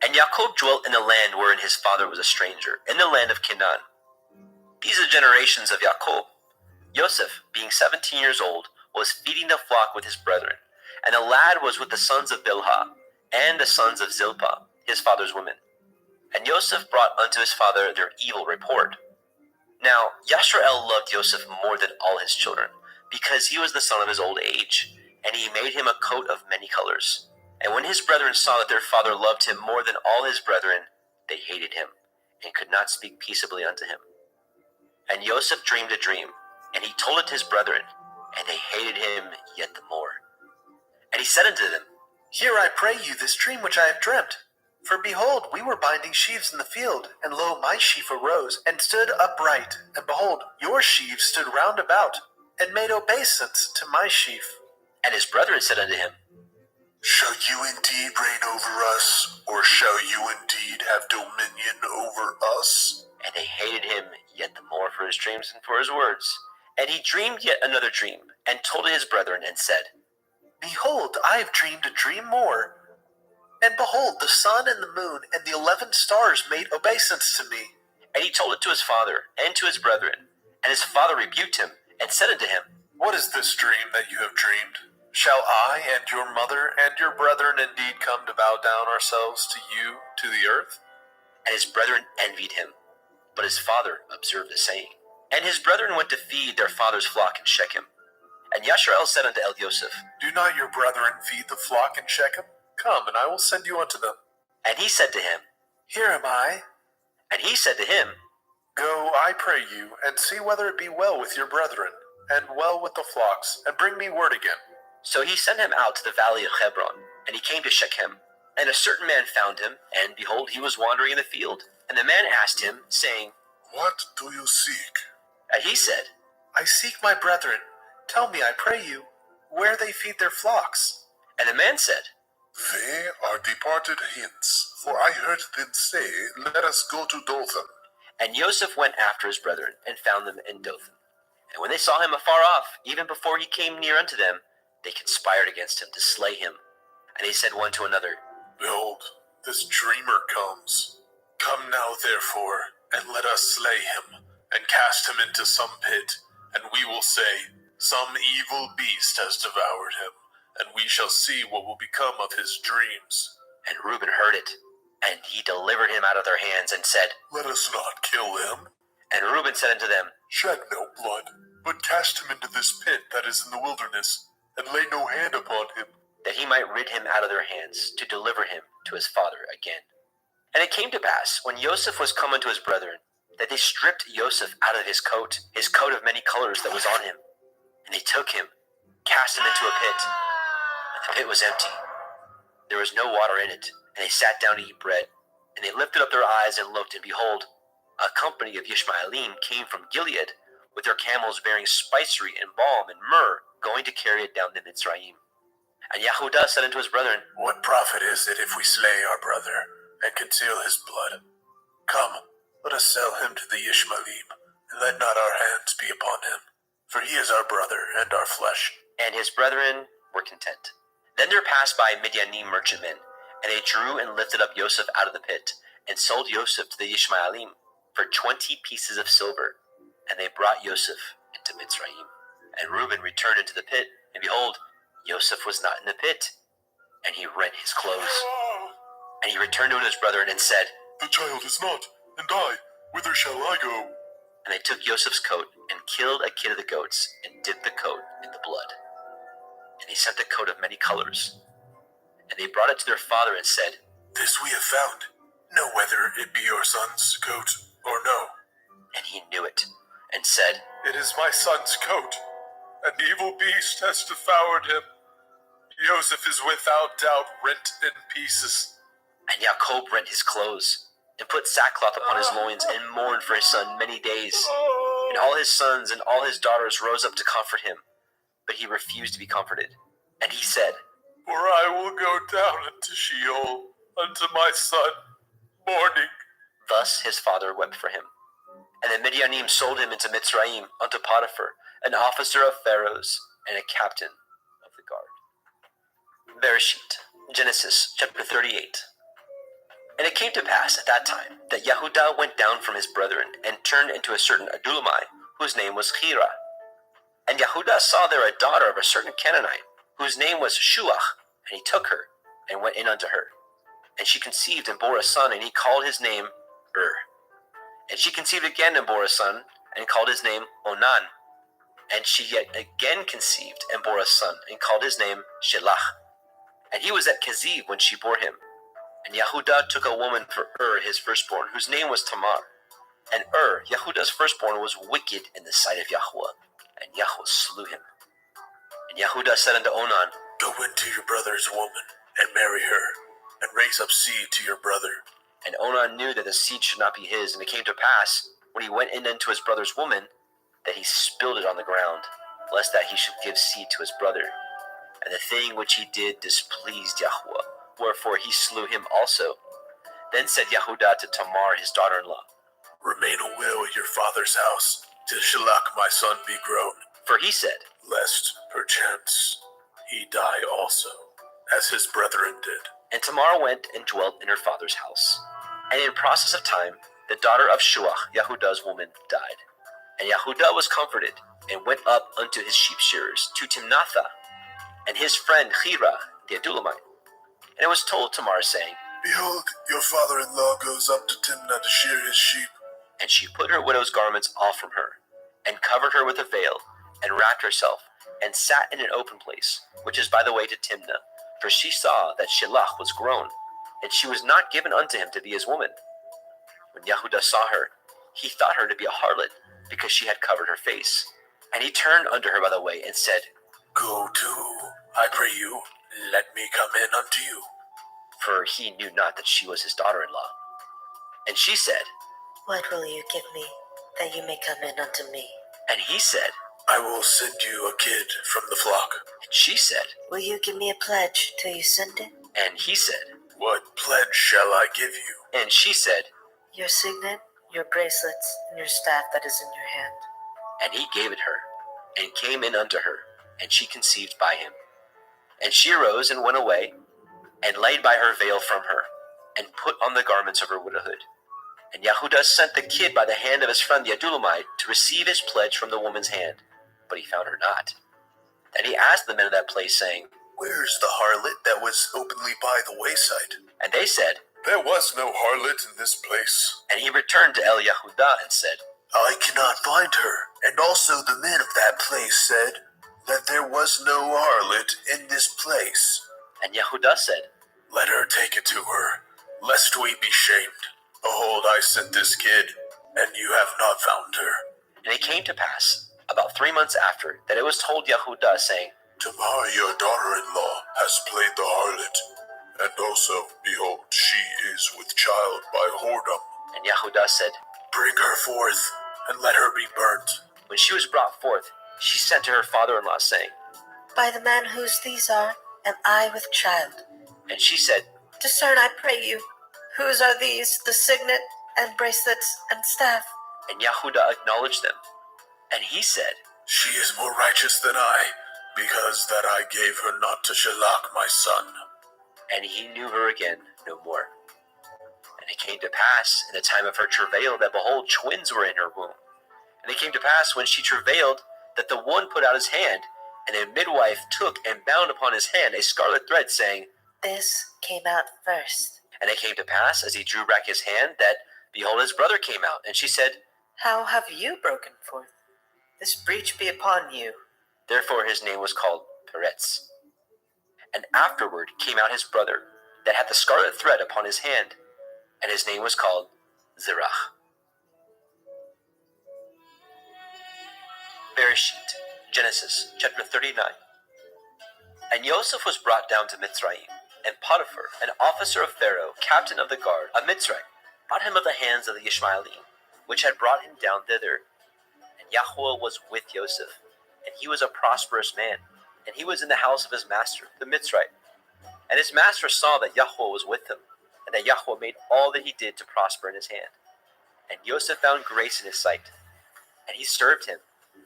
A: And Yaakov dwelt in the land wherein his father was a stranger, in the land of Canaan. These are the generations of Yaakov. Joseph, being 17 years old, was feeding the flock with his brethren, and the lad was with the sons of Bilhah, and the sons of Zilpah, his father's women. And Joseph brought unto his father their evil report. Now Yashrael loved Joseph more than all his children, because he was the son of his old age, and he made him a coat of many colors. And when his brethren saw that their father loved him more than all his brethren, they hated him, and could not speak peaceably unto him. And Joseph dreamed a dream, and he told it to his brethren, and they hated him yet the more. And he said unto them,
C: Hear, I pray you, this dream which I have dreamt. For behold, we were binding sheaves in the field, and lo, my sheaf arose, and stood upright, and behold, your sheaves stood round about, and made obeisance to my sheaf.
A: And his brethren said unto him,
B: Shall you indeed reign over us, or shall you indeed have dominion over us?
A: And they hated him yet the more for his dreams and for his words. And he dreamed yet another dream, and told it his brethren, and said,
C: Behold, I have dreamed a dream more. And behold, the sun and the moon and the 11 stars made obeisance to me.
A: And he told it to his father and to his brethren. And his father rebuked him, and said unto him,
B: What is this dream that you have dreamed? Shall I and your mother and your brethren indeed come to bow down ourselves to you, to the earth?
A: And his brethren envied him. But his father observed the saying. And his brethren went to feed their father's flock in Shechem. And Yashrael said unto Yoseph,
B: Do not your brethren feed the flock in Shechem? Come, and I will send you unto them.
A: And he said to him,
C: Here am I.
A: And he said to him,
B: Go, I pray you, and see whether it be well with your brethren, and well with the flocks, and bring me word again.
A: So he sent him out to the valley of Hebron, and he came to Shechem. And a certain man found him, and behold, he was wandering in the field. And the man asked him, saying,
B: What do you seek?
A: And he said,
C: I seek my brethren. Tell me, I pray you, where they feed their flocks.
A: And the man said,
B: They are departed hence, for I heard them say, Let us go to Dothan.
A: And Joseph went after his brethren, and found them in Dothan. And when they saw him afar off, even before he came near unto them, they conspired against him to slay him. And they said one to another,
B: Behold, this dreamer comes. Come now, therefore, and let us slay him, and cast him into some pit, and we will say, Some evil beast has devoured him, and we shall see what will become of his dreams.
A: And Reuben heard it, and he delivered him out of their hands, and said,
B: Let us not kill him.
A: And Reuben said unto them,
B: Shed no blood, but cast him into this pit that is in the wilderness, and lay no hand upon him.
A: that he might rid him out of their hands, to deliver him to his father again. And it came to pass, when Joseph was come unto his brethren, that they stripped Joseph out of his coat of many colors that was on him. And they took him, cast him into a pit, and the pit was empty. There was no water in it, and they sat down to eat bread. And they lifted up their eyes and looked, and behold, a company of Ishmaelim came from Gilead, with their camels bearing spicery and balm and myrrh, going to carry it down to Mitzrayim. And Yahudah said unto his brethren,
B: What profit is it if we slay our brother, and conceal his blood? Come, let us sell him to the Ishmaelim, and let not our hands be upon him, for he is our brother and our flesh.
A: And his brethren were content. Then there passed by Midianim merchantmen, and they drew and lifted up Yosef out of the pit, and sold Yosef to the Ishmaelim for 20 pieces of silver. And they brought Yosef into Mitzrayim. And Reuben returned into the pit, and behold, Yosef was not in the pit. And he rent his clothes. And he returned to his brethren and said,
B: The child is not, and I, whither shall I go?
A: And they took Yosef's coat, and killed a kid of the goats, and dipped the coat in the blood. And they sent the coat of many colors. And they brought it to their father and said,
B: This we have found. Know whether it be your son's coat or no.
A: And he knew it, and said,
B: It is my son's coat. An evil beast has devoured him. Joseph is without doubt rent in pieces.
A: And Jacob rent his clothes, and put sackcloth upon his loins, and mourned for his son many days. And all his sons and all his daughters rose up to comfort him, but he refused to be comforted. And he said,
B: For I will go down into Sheol unto my son, mourning.
A: Thus his father wept for him. And the Midianim sold him into Mitzrayim unto Potiphar, an officer of Pharaoh's, and a captain of the guard. Bereshit, Genesis chapter 38. And it came to pass at that time that Yehudah went down from his brethren, and turned into a certain Adulamite, whose name was Hira. And Yehudah saw there a daughter of a certain Canaanite, whose name was Shuach, and he took her, and went in unto her. And she conceived and bore a son, and he called his name And she conceived again and bore a son, and called his name Onan. And she yet again conceived and bore a son, and called his name Shelach. And he was at Keziv when she bore him. And Yehudah took a woman for his firstborn, whose name was Tamar. And Yehudah's firstborn, was wicked in the sight of Yahweh, and Yahweh slew him. And Yehudah said unto Onan,
B: Go into your brother's woman, and marry her, and raise up seed to your brother.
A: And Onan knew that the seed should not be his. And it came to pass, when he went in unto his brother's woman, that he spilled it on the ground, lest that he should give seed to his brother. And the thing which he did displeased Yahweh, wherefore he slew him also. Then said Yehudah to Tamar his daughter-in-law,
B: Remain a while at your father's house, till Shelach my son be grown.
A: For he said,
B: Lest, perchance, he die also, as his brethren did.
A: And Tamar went and dwelt in her father's house. And in process of time, the daughter of Shuach, Yehudah's woman, died. And Yehudah was comforted, and went up unto his sheep shearers, to Timnathah, and his friend Hira, the Adulamite. And it was told Tamar, saying,
B: Behold, your father-in-law goes up to Timnah to shear his sheep.
A: And she put her widow's garments off from her, and covered her with a veil, and wrapped herself, and sat in an open place, which is by the way to Timnah. For she saw that Shelach was grown, and she was not given unto him to be his woman. When Yehudah saw her, he thought her to be a harlot, because she had covered her face. And he turned unto her by the way, and said,
B: Go to, I pray you, let me come in unto you.
A: For he knew not that she was his daughter-in-law. And she said,
H: What will you give me, that you may come in unto me?
A: And he said,
B: I will send you a kid from the flock.
A: And she said,
H: Will you give me a pledge till you send it?
A: And he said,
B: What pledge shall I give you?
A: And she said,
H: Your signet, your bracelets, and your staff that is in your hand.
A: And he gave it her, and came in unto her, and she conceived by him. And she arose and went away, and laid by her veil from her, and put on the garments of her widowhood. And Yehudah sent the kid by the hand of his friend the Adulamite to receive his pledge from the woman's hand, but he found her not. Then he asked the men of that place, saying,
B: Where's the harlot that was openly by the wayside?
A: And they said,
B: There was no harlot in this place.
A: And he returned to El Yehudah and said,
B: I cannot find her. And also the men of that place said that there was no harlot in this place.
A: And Yehudah said,
B: Let her take it to her, lest we be shamed. Behold, I sent this kid, and you have not found her.
A: And it came to pass, about 3 months after, that it was told Yehudah, saying,
B: Tamar, your daughter-in-law, has played the harlot, and also, behold, she is with child by whoredom.
A: And Yehudah said,
B: Bring her forth, and let her be burnt.
A: When she was brought forth, she sent to her father-in-law, saying,
H: By the man whose these are, am I with child.
A: And she said,
H: Discern, I pray you, whose are these, the signet, and bracelets, and staff?
A: And Yehudah acknowledged them. And he said,
B: She is more righteous than I. Because that I gave her not to Shalak, my son.
A: And he knew her again no more. And it came to pass in the time of her travail that, behold, twins were in her womb. And it came to pass when she travailed that the one put out his hand, and a midwife took and bound upon his hand a scarlet thread, saying,
H: This came out first.
A: And it came to pass, as he drew back his hand, that, behold, his brother came out. And she said,
H: How have you broken forth? This breach be upon you.
A: Therefore his name was called Peretz. And afterward came out his brother, that had the scarlet thread upon his hand, and his name was called Zerach. Bereshit, Genesis, chapter 39. And Joseph was brought down to Mitzrayim, and Potiphar, an officer of Pharaoh, captain of the guard of Mitzrayim, bought him of the hands of the Ishmaelim, which had brought him down thither. And Yahweh was with Joseph, and he was a prosperous man, and he was in the house of his master, the Mitzrayim. And his master saw that Yahweh was with him, and that Yahweh made all that he did to prosper in his hand. And Joseph found grace in his sight, and he served him,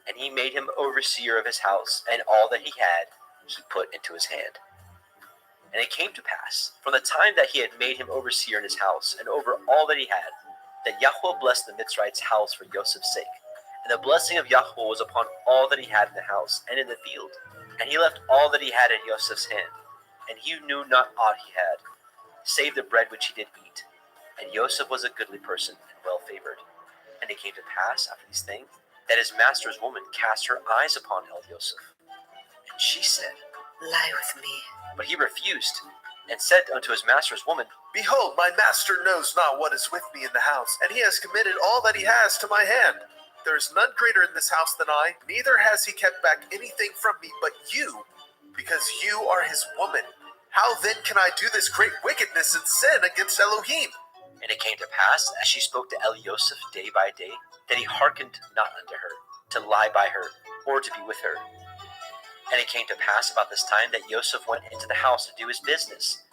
A: and he made him overseer of his house, and all that he had he put into his hand. And it came to pass, from the time that he had made him overseer in his house, and over all that he had, that Yahweh blessed the Mitzrayim's house for Joseph's sake. And the blessing of Yahweh was upon all that he had in the house and in the field. And he left all that he had in Joseph's hand, and he knew not aught he had, save the bread which he did eat. And Joseph was a goodly person and well favored. And it came to pass after these things, that his master's woman cast her eyes upon Joseph. And she said,
H: Lie with me.
A: But he refused, and said unto his master's woman,
B: Behold, my master knows not what is with me in the house, and he has committed all that he has to my hand. There is none greater in this house than I, neither has he kept back anything from me but you, because you are his woman. How then can I do this great wickedness and sin against Elohim?
A: And it came to pass, as she spoke to Joseph day by day, that he hearkened not unto her, to lie by her, or to be with her. And it came to pass about this time that Joseph went into the house to do his business,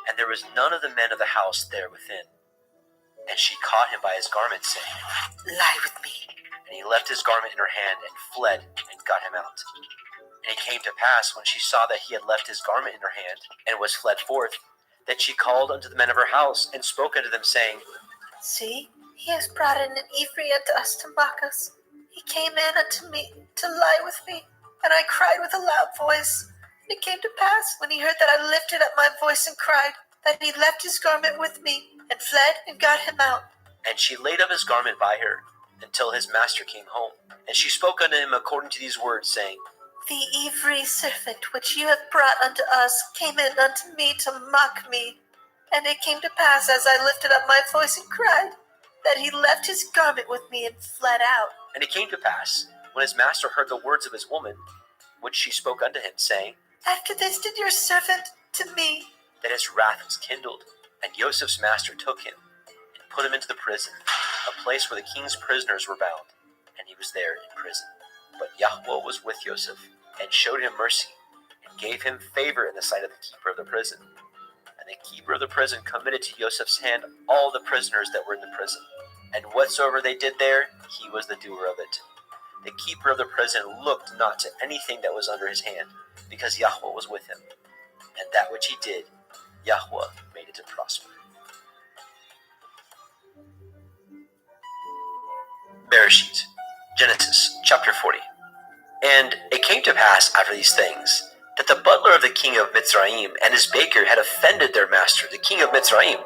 A: and there was none of the men of the house there within. And she caught him by his garment, saying,
H: Lie with me.
A: And he left his garment in her hand, and fled, and got him out. And it came to pass, when she saw that he had left his garment in her hand, and was fled forth, that she called unto the men of her house, and spoke unto them, saying,
H: See, he has brought in an Ephraim unto us to mock us. He came in unto me to lie with me, and I cried with a loud voice. And it came to pass, when he heard that I lifted up my voice and cried, that he left his garment with me, and fled, and got him out.
A: And she laid up his garment by her, until his master came home. And she spoke unto him according to these words, saying,
H: The Ephraim servant which you have brought unto us came in unto me to mock me. And it came to pass, as I lifted up my voice and cried, that he left his garment with me and fled out.
A: And it came to pass, when his master heard the words of his woman, which she spoke unto him, saying,
H: After this did your servant to me.
A: that his wrath was kindled. And Joseph's master took him, and put him into the prison, a place where the king's prisoners were bound. And he was there in prison. But Yahweh was with Joseph, and showed him mercy, and gave him favor in the sight of the keeper of the prison. And the keeper of the prison committed to Joseph's hand all the prisoners that were in the prison. And whatsoever they did there, he was the doer of it. The keeper of the prison looked not to anything that was under his hand, because Yahweh was with him. And that which he did, Yahweh made it to prosper. Bereshit, Genesis, chapter 40. And it came to pass after these things, that the butler of the king of Mitzrayim and his baker had offended their master, the king of Mitzrayim.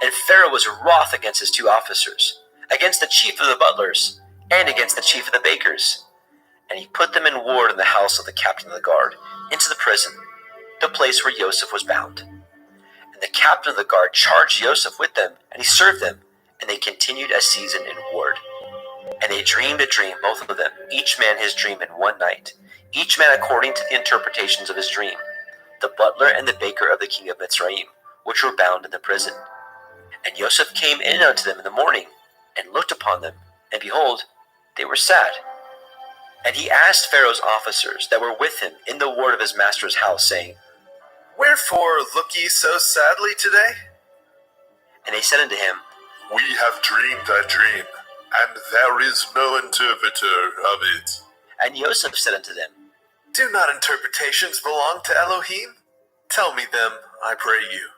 A: And Pharaoh was wroth against his two officers, against the chief of the butlers, and against the chief of the bakers. And he put them in ward in the house of the captain of the guard, into the prison, the place where Joseph was bound. And the captain of the guard charged Joseph with them, and he served them, and they continued a season in ward. And they dreamed a dream, both of them, each man his dream in one night, each man according to the interpretations of his dream, the butler and the baker of the king of Mitzrayim, which were bound in the prison. And Joseph came in unto them in the morning, and looked upon them, and behold, they were sad. And he asked Pharaoh's officers that were with him in the ward of his master's house, saying,
B: Wherefore look ye so sadly today?
A: And they said unto him,
B: We have dreamed a dream, and there is no interpreter of it.
A: And Joseph said unto them,
B: Do not interpretations belong to Elohim? Tell me them, I pray you.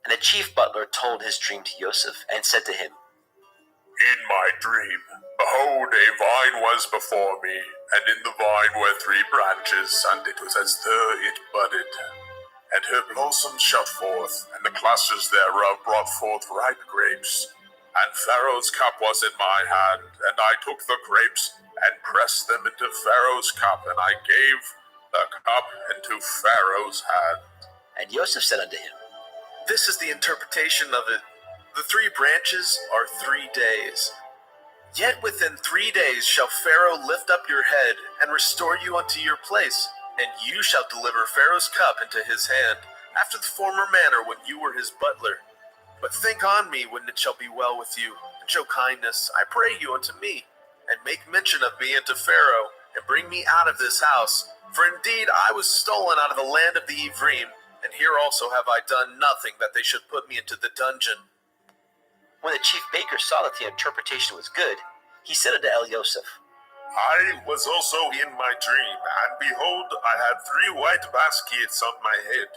A: And the chief butler told his dream to Yosef, and said to him,
B: In my dream, behold, a vine was before me, and in the vine were 3 branches, and it was as though it budded. And her blossoms shot forth, and the clusters thereof brought forth ripe grapes. And Pharaoh's cup was in my hand, and I took the grapes, and pressed them into Pharaoh's cup, and I gave the cup into Pharaoh's hand.
A: And Yosef said unto him,
B: This is the interpretation of it. The 3 branches are 3 days. Yet within 3 days shall Pharaoh lift up your head, and restore you unto your place, and you shall deliver Pharaoh's cup into his hand, after the former manner when you were his butler. But think on me when it shall be well with you, and show kindness, I pray you, unto me, and make mention of me unto Pharaoh, and bring me out of this house. For indeed I was stolen out of the land of the Ephraim, and here also have I done nothing that they should put me into the dungeon.
A: When the chief baker saw that the interpretation was good, he said unto Elioseph,
B: I was also in my dream, and behold, I had 3 white baskets on my head,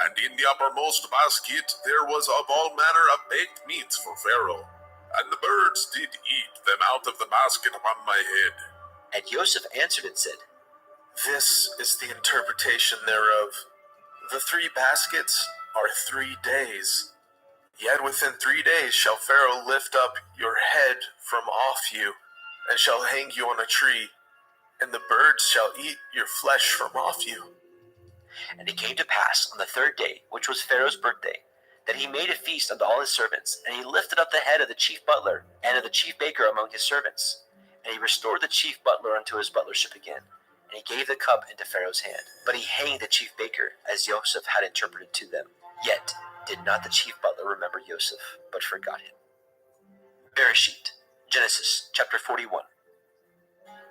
B: and in the uppermost basket there was of all manner of baked meats for Pharaoh, and the birds did eat them out of the basket upon my head.
A: And Joseph answered and said,
B: This is the interpretation thereof. The 3 baskets are 3 days. Yet within 3 days shall Pharaoh lift up your head from off you, and shall hang you on a tree, and the birds shall eat your flesh from off you.
A: And it came to pass on the 3rd day, which was Pharaoh's birthday, that he made a feast unto all his servants, and he lifted up the head of the chief butler and of the chief baker among his servants. And he restored the chief butler unto his butlership again, and he gave the cup into Pharaoh's hand. But he hanged the chief baker, as Joseph had interpreted to them. Yet did not the chief butler remember Joseph, but forgot him. Bereshit, Genesis chapter 41.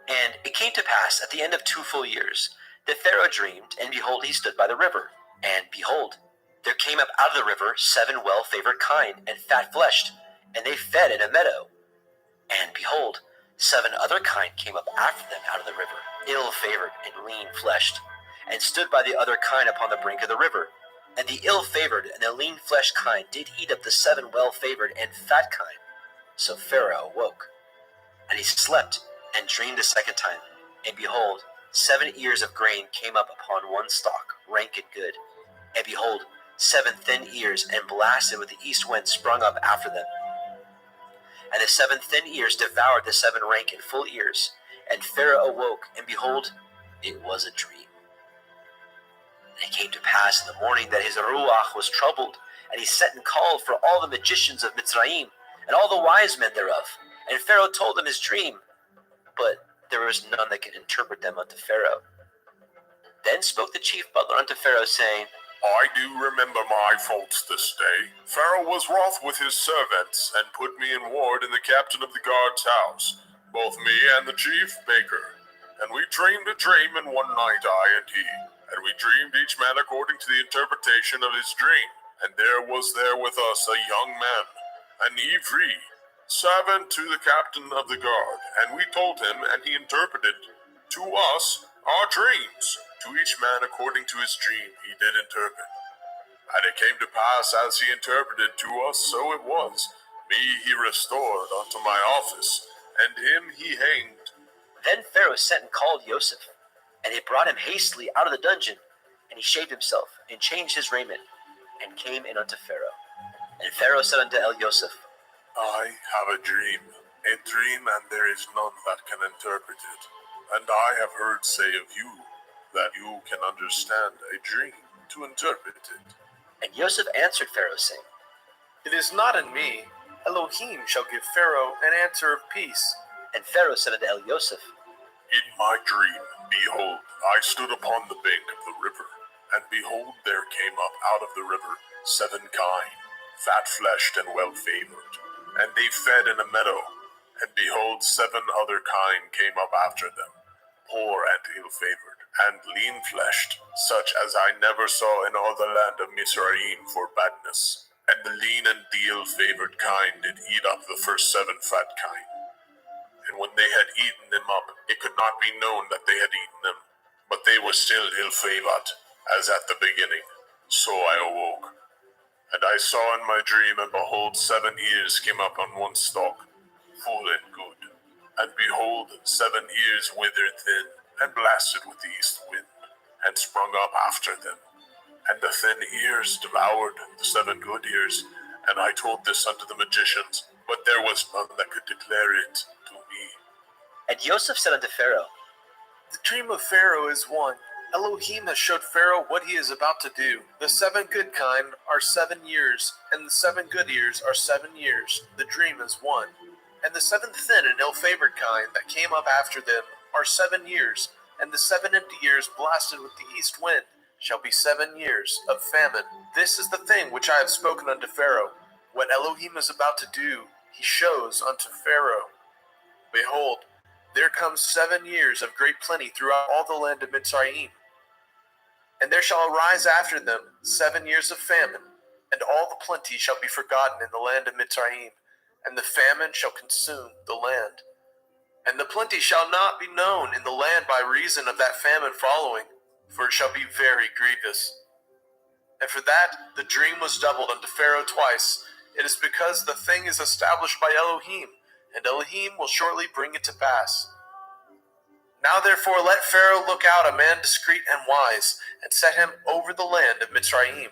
A: And it came to pass at the end of 2 full years, that Pharaoh dreamed, and behold, he stood by the river. And behold, there came up out of the river 7 well-favored kine, and fat-fleshed, and they fed in a meadow. And behold, 7 other kine came up after them out of the river, ill-favored and lean-fleshed, and stood by the other kine upon the brink of the river. And the ill-favored and the lean-fleshed kine did eat up the 7 well-favored and fat kine. So Pharaoh awoke, and he slept, and dreamed the 2nd time. And behold, 7 ears of grain came up upon one stalk, rank and good. And behold, 7 thin ears, and blasted with the east wind, sprung up after them. And the 7 thin ears devoured the 7 rank and full ears. And Pharaoh awoke, and behold, it was a dream. And it came to pass in the morning that his ruach was troubled, and he sent and called for all the magicians of Mitzrayim, and all the wise men thereof. And Pharaoh told them his dream, but there was none that could interpret them unto Pharaoh. Then spoke the chief butler unto Pharaoh, saying,
B: I do remember my faults this day. Pharaoh was wroth with his servants, and put me in ward in the captain of the guard's house, both me and the chief baker. And we dreamed a dream in one night, I and he. And we dreamed each man according to the interpretation of his dream. And there was there with us a young man, an Ivri, servant to the captain of the guard. And we told him, and he interpreted to us our dreams. To each man according to his dream he did interpret. And it came to pass as he interpreted to us, so it was. Me he restored unto my office, and him he hanged.
A: Then Pharaoh sent and called Joseph, and he brought him hastily out of the dungeon. And he shaved himself, and changed his raiment, and came in unto Pharaoh. And Pharaoh said unto Elioseph,
B: I have a dream, and there is none that can interpret it. And I have heard say of you, that you can understand a dream to interpret it.
A: And Joseph answered Pharaoh, saying,
G: It is not in me. Elohim shall give Pharaoh an answer of peace.
A: And Pharaoh said unto Elioseph,
B: In my dream, behold, I stood upon the bank of the river, and behold, there came up out of the river 7 kine, fat-fleshed and well-favored, and they fed in a meadow. And behold, 7 other kine came up after them, poor and ill-favored, and lean-fleshed, such as I never saw in all the land of Mizraim for badness. And the lean and the ill-favored kine did eat up the first 7 fat kine. And when they had eaten them up, it could not be known that they had eaten them. But they were still ill-favored, as at the beginning. So I awoke. And I saw in my dream, and behold, 7 ears came up on one stalk, full and good. And behold, 7 ears withered thin, and blasted with the east wind, and sprung up after them. And the thin ears devoured the 7 good ears. And I told this unto the magicians, but there was none that could declare it to me.
A: And Joseph said unto Pharaoh,
G: The dream of Pharaoh is one. Elohim has showed Pharaoh what he is about to do. The 7 good kind are 7 years, and the 7 good ears are 7 years. The dream is one. And the 7 thin and ill-favored kind that came up after them are 7 years, and the 7 empty years blasted with the east wind shall be 7 years of famine. This is the thing which I have spoken unto Pharaoh. What Elohim is about to do, he shows unto Pharaoh. Behold, there comes 7 years of great plenty throughout all the land of Mitzrayim. And there shall arise after them 7 years of famine, and all the plenty shall be forgotten in the land of Mitzrayim, and the famine shall consume the land. And the plenty shall not be known in the land by reason of that famine following, for it shall be very grievous. And for that the dream was doubled unto Pharaoh twice. It is because the thing is established by Elohim, and Elohim will shortly bring it to pass. Now therefore let Pharaoh look out a man discreet and wise, and set him over the land of Mitzrayim.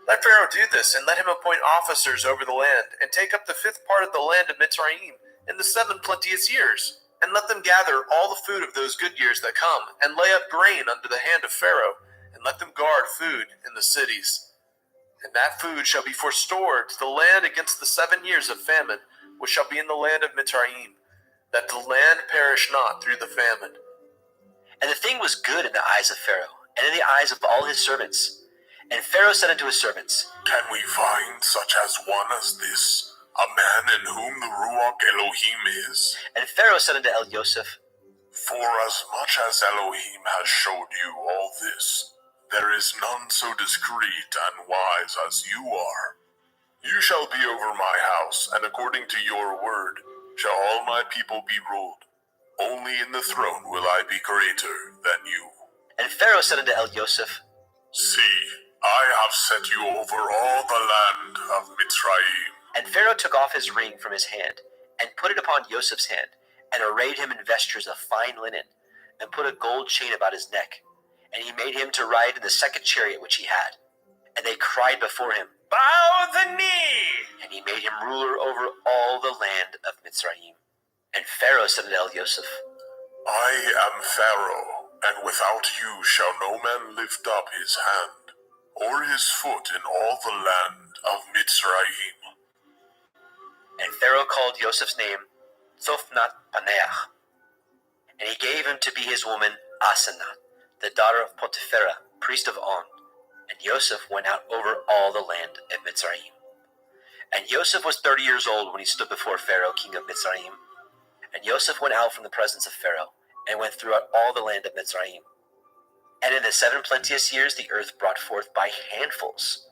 G: Let Pharaoh do this, and let him appoint officers over the land, and take up the 5th part of the land of Mitzrayim in the 7 plenteous years, and let them gather all the food of those good years that come, and lay up grain under the hand of Pharaoh, and let them guard food in the cities. And that food shall be forestored to the land against the 7 years of famine, which shall be in the land of Mitzrayim, that the land perish not through the famine.
A: And the thing was good in the eyes of Pharaoh, and in the eyes of all his servants. And Pharaoh said unto his servants,
B: Can we find such as one as this, a man in whom the Ruach Elohim is?
A: And Pharaoh said unto Joseph,
B: For as much as Elohim has showed you all this, there is none so discreet and wise as you are. You shall be over my house, and according to your word shall all my people be ruled. Only in the throne will I be greater than you.
A: And Pharaoh said unto Joseph,
B: See, I have set you over all the land of Mitzrayim.
A: And Pharaoh took off his ring from his hand, and put it upon Joseph's hand, and arrayed him in vestures of fine linen, and put a gold chain about his neck. And he made him to ride in the 2nd chariot which he had. And they cried before him, Bow the knee! And he made him ruler over all the land of Mitzrayim. And Pharaoh said unto Joseph,
B: I am Pharaoh, and without you shall no man lift up his hand, or his foot in all the land of Mitzrayim.
A: And Pharaoh called Joseph's name Tzophnath-Paneach. And he gave him to be his woman Asenath, the daughter of Potipherah, priest of On. And Joseph went out over all the land of Mitzrayim. And Joseph was 30 years old when he stood before Pharaoh, king of Mitzrayim. And Joseph went out from the presence of Pharaoh, and went throughout all the land of Mitzrayim. And in the 7 plenteous years the earth brought forth by handfuls.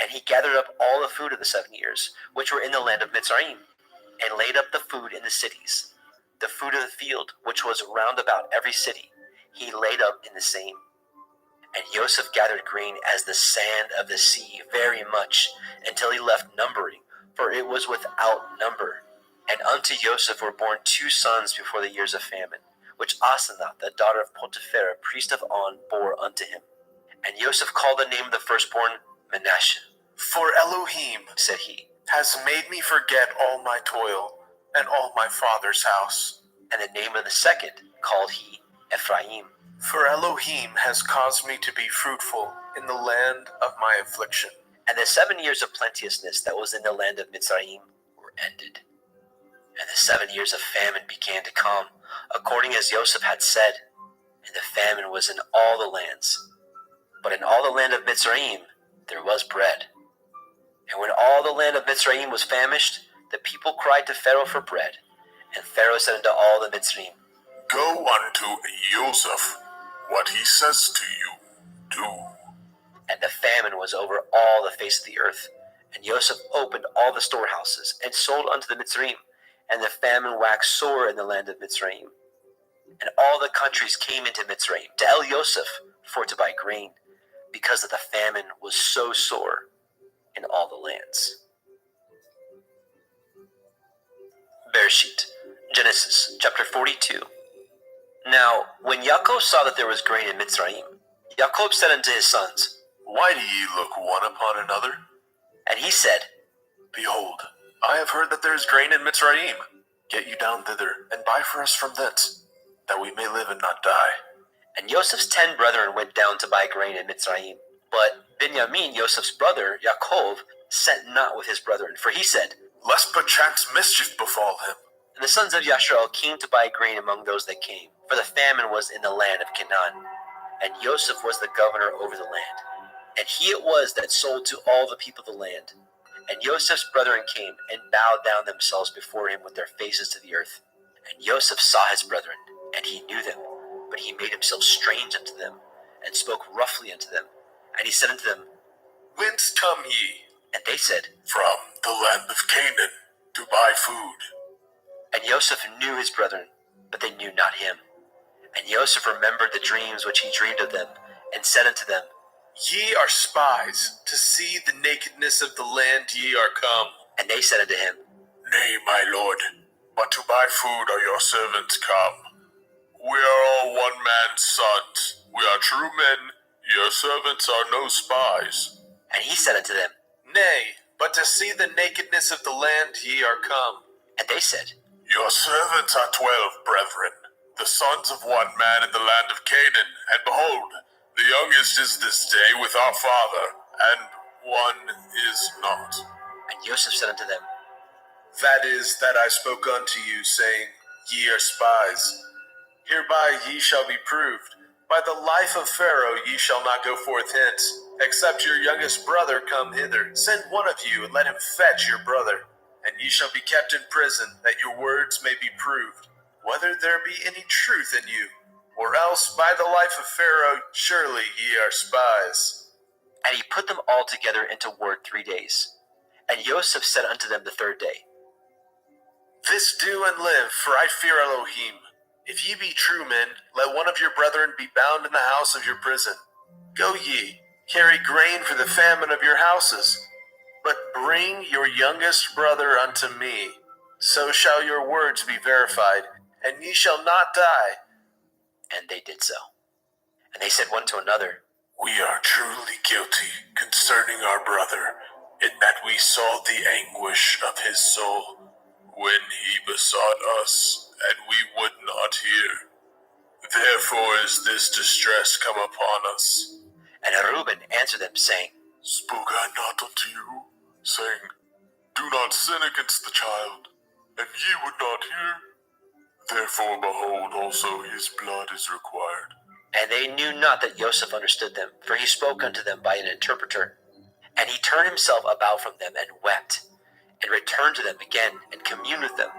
A: And he gathered up all the food of the 7 years, which were in the land of Mitzrayim, and laid up the food in the cities. The food of the field, which was round about every city, he laid up in the same. And Joseph gathered grain as the sand of the sea, very much, until he left numbering, for it was without number. And unto Joseph were born 2 sons before the years of famine, which Asenath, the daughter of Potipherah, priest of On, bore unto him. And Joseph called the name of the firstborn Manasseh.
G: For Elohim,
A: Said he,
G: has made me forget all my toil, and all my father's house.
A: and the name of the second called he Ephraim.
G: For Elohim has caused me to be fruitful in the land of my affliction.
A: And the 7 years of plenteousness that was in the land of Mitzrayim were ended. And the 7 years of famine began to come, according as Joseph had said, and the famine was in all the lands. But in all the land of Mitzrayim there was bread. And when all the land of Mitzrayim was famished, the people cried to Pharaoh for bread. And Pharaoh said unto all the Mitzrayim,
B: Go unto Joseph, what he says to you, do.
A: And the famine was over all the face of the earth. And Joseph opened all the storehouses, and sold unto the Mitzrayim. And the famine waxed sore in the land of Mitzrayim. And all the countries came into Mitzrayim to El Yosef for to buy grain, because that the famine was so sore in all the lands. Bereshit, Genesis chapter 42. Now, when Yaakov saw that there was grain in Mitzrayim, Yaakov said unto his sons,
B: Why do ye look one upon another?
A: And he said,
B: Behold, I have heard that there is grain in Mitzrayim. Get you down thither, and buy for us from thence, that we may live and not die.
A: And Joseph's 10 brethren went down to buy grain in Mitzrayim. But Benjamin, Joseph's brother, Yaakov, sent not with his brethren, for he said,
B: Lest perchance mischief befall him.
A: And the sons of Yasharel came to buy grain among those that came, for the famine was in the land of Canaan. And Joseph was the governor over the land. And he it was that sold to all the people of the land. And Joseph's brethren came and bowed down themselves before him with their faces to the earth. And Joseph saw his brethren, and he knew them, but he made himself strange unto them, and spoke roughly unto them. And he said unto them,
B: Whence come ye?
A: And they said,
B: From the land of Canaan, to buy food.
A: And Joseph knew his brethren, but they knew not him. And Joseph remembered the dreams which he dreamed of them, and said unto them,
B: Ye are spies, to see the nakedness of the land ye are come.
A: And they said unto him,
B: Nay, my lord, but to buy food are your servants come. We are all one man's sons. We are true men. Your servants are no spies.
A: And he said unto them,
B: Nay, but to see the nakedness of the land ye are come.
A: And they said,
B: Your servants are 12 brethren, the sons of one man in the land of Canaan. And behold, the youngest is this day with our father, and one is not.
A: And Joseph said unto them,
B: That is that I spoke unto you, saying, Ye are spies. Hereby ye shall be proved. By the life of Pharaoh ye shall not go forth hence, except your youngest brother come hither. Send one of you, and let him fetch your brother. And ye shall be kept in prison, that your words may be proved, whether there be any truth in you. Or else by the life of Pharaoh surely ye are spies.
A: And he put them all together into ward 3 days. And Joseph said unto them the third day,
B: This do and live, for I fear Elohim. If ye be true men, let one of your brethren be bound in the house of your prison. Go ye, carry grain for the famine of your houses. But bring your youngest brother unto me. So shall your words be verified, and ye shall not die.
A: And they did so. And they said one to another,
B: We are truly guilty concerning our brother, in that we saw the anguish of his soul, when he besought us, and we would not hear. Therefore is this distress come upon us.
A: And Reuben answered them, saying,
B: Spoke I not unto you, saying, Do not sin against the child, and ye would not hear? Therefore, behold, also his blood is required.
A: And they knew not that Joseph understood them, for he spoke unto them by an interpreter. And he turned himself about from them, and wept, and returned to them again, and communed with them,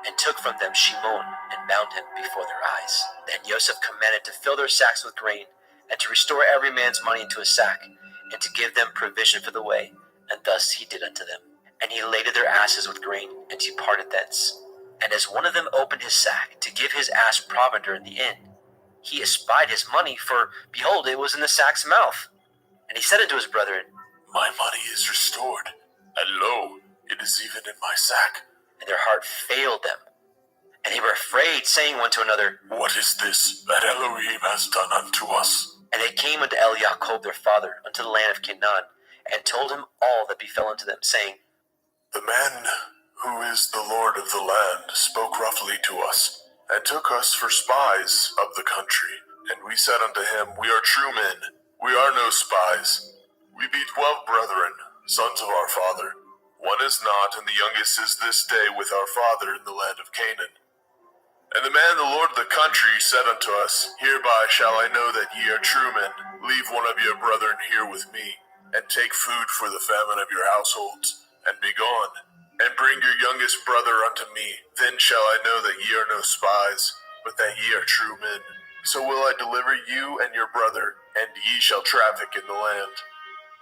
A: and took from them Shimon, and bound him before their eyes. Then Joseph commanded to fill their sacks with grain, and to restore every man's money into a sack, and to give them provision for the way, and thus he did unto them. And he laded their asses with grain, and departed thence. And as one of them opened his sack to give his ass provender in the inn, he espied his money, for, behold, it was in the sack's mouth. And he said unto his brethren,
B: My money is restored, and lo, it is even in my sack.
A: And their heart failed them. And they were afraid, saying one to another,
B: What is this that Elohim has done unto us?
A: And they came unto El Yaakov their father, unto the land of Canaan, and told him all that befell unto them, saying,
B: The man who is the Lord of the land spoke roughly to us, and took us for spies of the country. And we said unto him, We are true men, we are no spies. We be 12 brethren, sons of our father. One is not, and the youngest is this day with our father in the land of Canaan. And the man, the Lord of the country, said unto us, Hereby shall I know that ye are true men. Leave one of your brethren here with me, and take food for the famine of your households, and be gone. And bring your youngest brother unto me. Then shall I know that ye are no spies, but that ye are true men. So will I deliver you and your brother, and ye shall traffic in the land.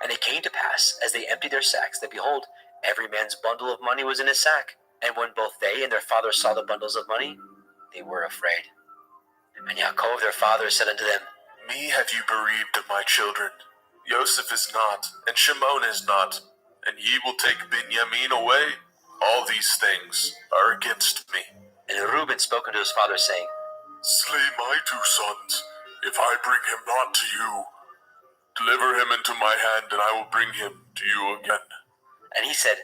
A: And it came to pass, as they emptied their sacks, that behold, every man's bundle of money was in his sack. And when both they and their father saw the bundles of money, they were afraid. And Yaakov their father said unto them,
B: Me have you bereaved of my children. Joseph is not, and Shimon is not, and ye will take Benjamin away? All these things are against me.
A: And Reuben spoke unto his father, saying,
B: Slay my 2 sons, if I bring him not to you. Deliver him into my hand, and I will bring him to you again.
A: And he said,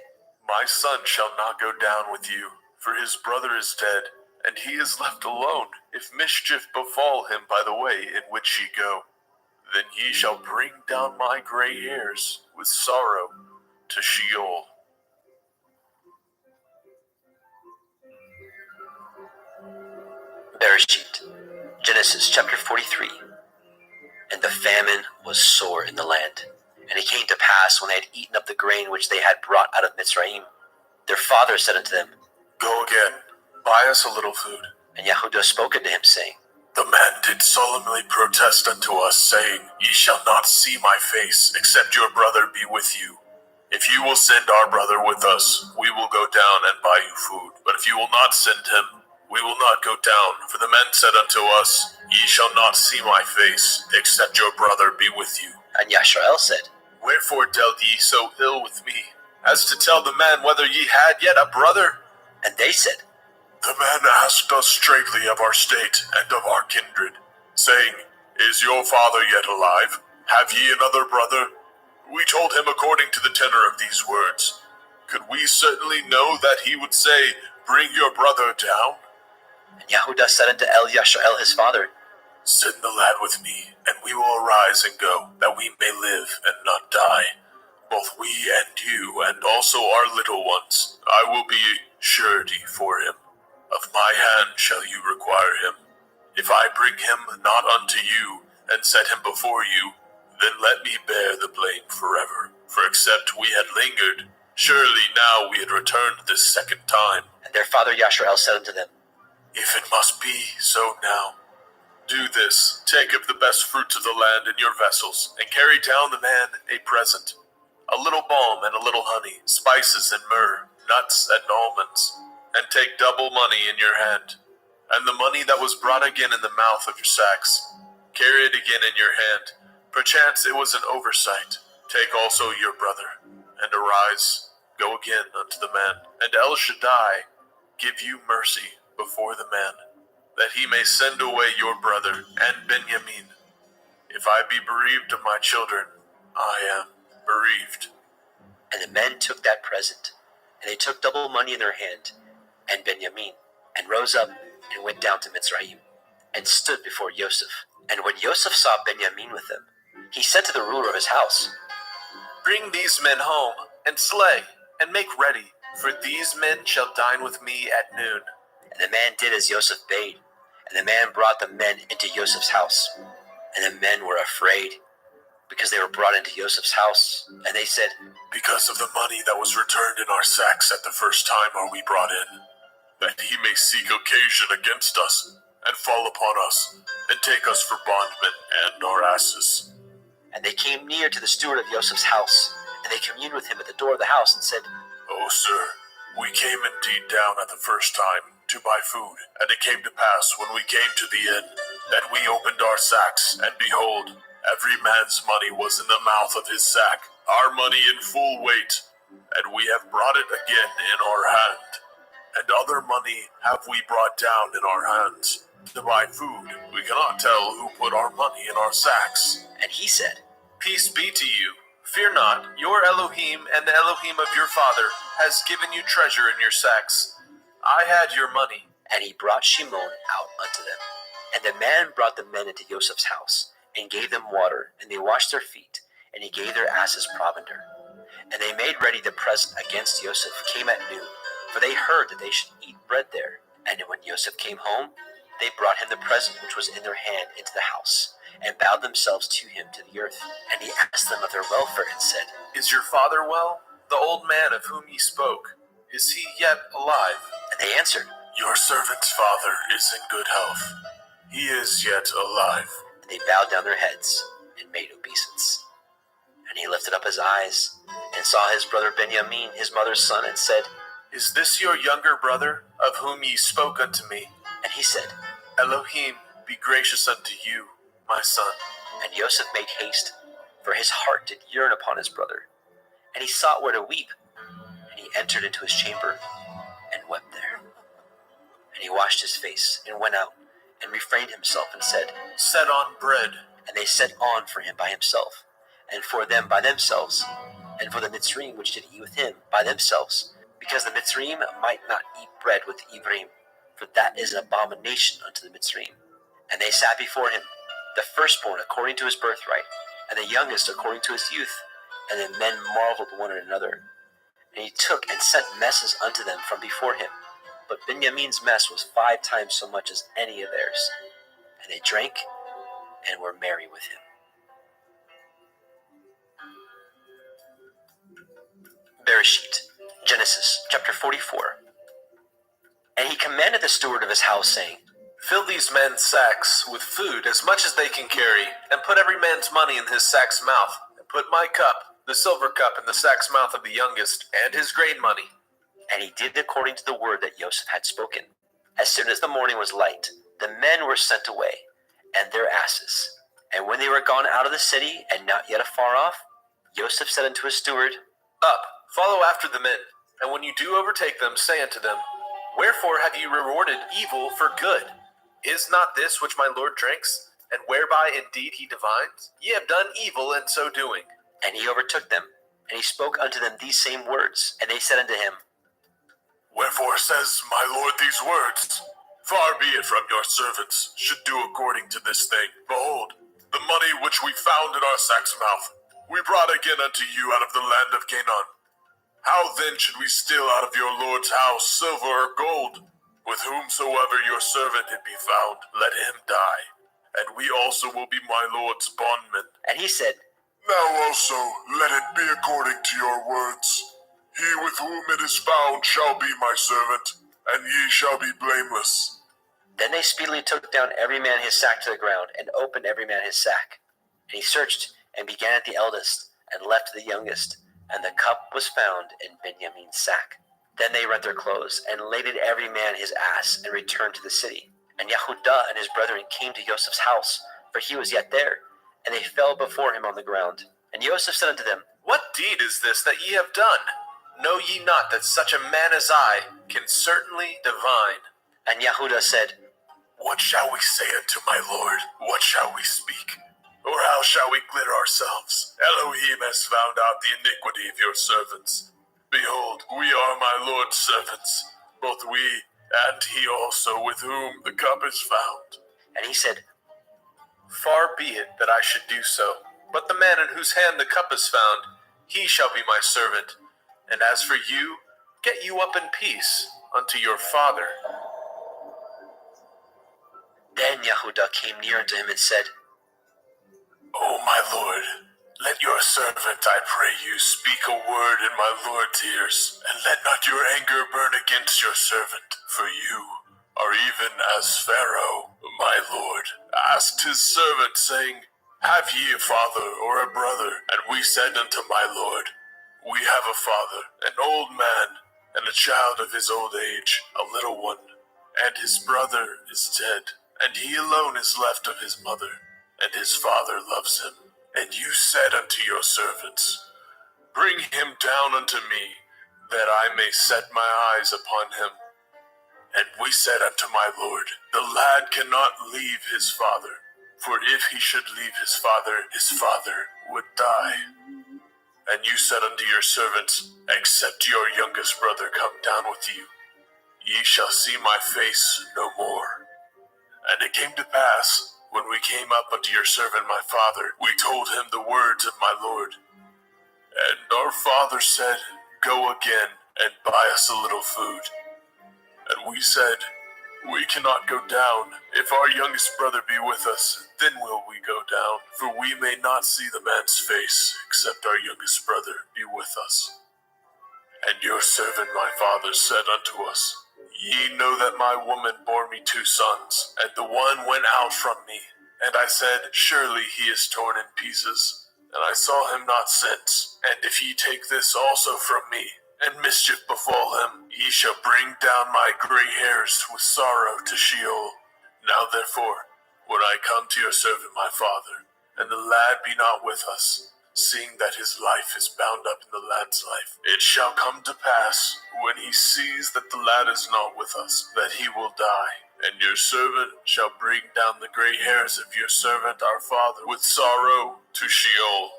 B: My son shall not go down with you, for his brother is dead, and he is left alone, if mischief befall him by the way in which ye go. Then ye shall bring down my gray hairs with sorrow to Sheol.
A: Bereshit, Genesis chapter 43. And the famine was sore in the land. And it came to pass, when they had eaten up the grain which they had brought out of Mitzrayim, their father said unto them,
B: Go again, buy us a little food.
A: And Yehudah spoke unto him, saying,
B: The man did solemnly protest unto us, saying, Ye shall not see my face, except your brother be with you. If you will send our brother with us, we will go down and buy you food. But if you will not send him, we will not go down. For the men said unto us, Ye shall not see my face, except your brother be with you.
A: And Yashrael said,
B: Wherefore dealt ye so ill with me, as to tell the men whether ye had yet a brother?
A: And they said,
B: The man asked us straightly of our state and of our kindred, saying, Is your father yet alive? Have ye another brother? We told him according to the tenor of these words. Could we certainly know that he would say, Bring your brother down?
A: And Yehudah said unto Yashrael his father,
B: Send the lad with me, and we will arise and go, that we may live and not die. Both we and you, and also our little ones. I will be surety for him. Of my hand shall you require him. If I bring him not unto you, and set him before you, then let me bear the blame forever. For except we had lingered, surely now we had returned this second time.
A: And their father Yashrael said unto them,
B: If it must be so now, do this, take of the best fruits of the land in your vessels, and carry down the man a present, a little balm and a little honey, spices and myrrh, nuts and almonds, and take double money in your hand. And the money that was brought again in the mouth of your sacks, carry it again in your hand. Perchance it was an oversight. Take also your brother, and arise, go again unto the man. And El Shaddai give you mercy before the man, that he may send away your brother and Benjamin. If I be bereaved of my children, I am bereaved.
A: And the men took that present, and they took double money in their hand, and Benjamin, and rose up, and went down to Mitzrayim, and stood before Joseph. And when Joseph saw Benjamin with them, he said to the ruler of his house,
B: Bring these men home, and slay, and make ready, for these men shall dine with me at noon.
A: And the man did as Joseph bade, and the man brought the men into Joseph's house. And the men were afraid, because they were brought into Joseph's house. And they said,
B: Because of the money that was returned in our sacks at the first time are we brought in, that he may seek occasion against us, and fall upon us, and take us for bondmen and our asses.
A: And they came near to the steward of Joseph's house, and they communed with him at the door of the house, and said,
B: O sir, we came indeed down at the first time to buy food, and it came to pass when we came to the inn, that we opened our sacks, and behold, every man's money was in the mouth of his sack, our money in full weight, and we have brought it again in our hand. And other money have we brought down in our hands. To buy food, we cannot tell who put our money in our sacks.
A: And he said,
B: Peace be to you. Fear not, your Elohim and the Elohim of your father has given you treasure in your sacks. I had your money.
A: And he brought Shimon out unto them. And the man brought the men into Joseph's house, and gave them water, and they washed their feet, and he gave their asses provender. And they made ready the present against Joseph came at noon, for they heard that they should eat bread there. And when Joseph came home, they brought him the present which was in their hand into the house, and bowed themselves to him to the earth. And he asked them of their welfare, and said,
B: Is your father well? The old man of whom ye spoke, is he yet alive?
A: And they answered,
B: Your servant's father is in good health. He is yet alive.
A: And they bowed down their heads, and made obeisance. And he lifted up his eyes, and saw his brother Benjamin, his mother's son, and said,
B: Is this your younger brother, of whom ye spoke unto me?
A: And he said,
B: Elohim be gracious unto you, my son.
A: And Joseph made haste, for his heart did yearn upon his brother. And he sought where to weep, and he entered into his chamber, and wept there. And he washed his face, and went out, and refrained himself, and said,
B: Set on bread.
A: And they set on for him by himself, and for them by themselves, and for the Mitzrayim which did eat with him by themselves, because the Mitzrayim might not eat bread with the Ivrim, for that is an abomination unto the Mitzrayim. And they sat before him, the firstborn according to his birthright, and the youngest according to his youth. And the men marveled one at another. And he took and sent messes unto them from before him. But Benjamin's mess was 5 times so much as any of theirs. And they drank and were merry with him. Bereshit, Genesis chapter 44. And he commanded the steward of his house, saying,
B: Fill these men's sacks with food as much as they can carry, and put every man's money in his sack's mouth, and put my cup, the silver cup, in the sack's mouth of the youngest, and his grain money.
A: And he did according to the word that Joseph had spoken. As soon as the morning was light, the men were sent away, and their asses. And when they were gone out of the city, and not yet afar off, Joseph said unto his steward,
B: Up, follow after the men, and when you do overtake them, say unto them, Wherefore have ye rewarded evil for good? Is not this which my Lord drinks, and whereby indeed he divines? Ye have done evil in so doing.
A: And he overtook them, and he spoke unto them these same words. And they said unto him,
B: Wherefore says my Lord these words? Far be it from your servants should do according to this thing. Behold, the money which we found in our sack's mouth, we brought again unto you out of the land of Canaan. How then should we steal out of your Lord's house silver or gold? With whomsoever your servant it be found, let him die, and we also will be my Lord's bondmen.
A: And he said,
B: Now also let it be according to your words. He with whom it is found shall be my servant, and ye shall be blameless.
A: Then they speedily took down every man his sack to the ground, and opened every man his sack. And he searched, and began at the eldest, and left the youngest. And the cup was found in Benjamin's sack. Then they rent their clothes, and laded every man his ass, and returned to the city. And Yehudah and his brethren came to Joseph's house, for he was yet there. And they fell before him on the ground. And Joseph said unto them,
B: What deed is this that ye have done? Know ye not that such a man as I can certainly divine?
A: And Yehudah said,
B: What shall we say unto my Lord? What shall we speak? Or how shall we clear ourselves? Elohim has found out the iniquity of your servants. Behold, we are my Lord's servants, both we and he also with whom the cup is found.
A: And he said,
B: Far be it that I should do so, but the man in whose hand the cup is found, he shall be my servant. And as for you, get you up in peace unto your father.
A: Then Yehudah came near unto him and said,
B: O my Lord, let your servant, I pray you, speak a word in my Lord's ears, and let not your anger burn against your servant, for you are even as Pharaoh, my Lord, asked his servant, saying, Have ye a father or a brother? And we said unto my Lord, We have a father, an old man, and a child of his old age, a little one, and his brother is dead, and he alone is left of his mother, and his father loves him. And you said unto your servants, Bring him down unto me, that I may set my eyes upon him. And we said unto my Lord, The lad cannot leave his father, for if he should leave his father would die. And you said unto your servants, Except your youngest brother come down with you, ye shall see my face no more. And it came to pass, when we came up unto your servant my father, we told him the words of my Lord. And our father said, Go again, and buy us a little food. And we said, We cannot go down. If our youngest brother be with us, then will we go down. For we may not see the man's face, except our youngest brother be with us. And your servant my father said unto us, Ye know that my woman bore me 2 sons, and the one went out from me. And I said, Surely he is torn in pieces, and I saw him not since. And if ye take this also from me, and mischief befall him, ye shall bring down my gray hairs with sorrow to Sheol. Now therefore, When I come to your servant my father, and the lad be not with us, seeing that his life is bound up in the lad's life, it shall come to pass, when he sees that the lad is not with us, that he will die. And your servant shall bring down the gray hairs of your servant our father with sorrow to Sheol.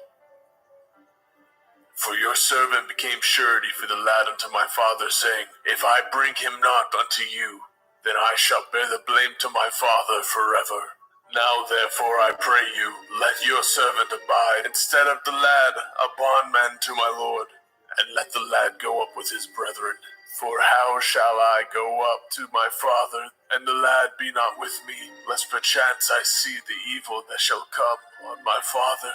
B: For your servant became surety for the lad unto my father, saying, If I bring him not unto you, then I shall bear the blame to my father forever. Now therefore I pray you, let your servant abide instead of the lad, a bondman to my lord, and let the lad go up with his brethren. For how shall I go up to my father, and the lad be not with me, lest perchance I see the evil that shall come on my father?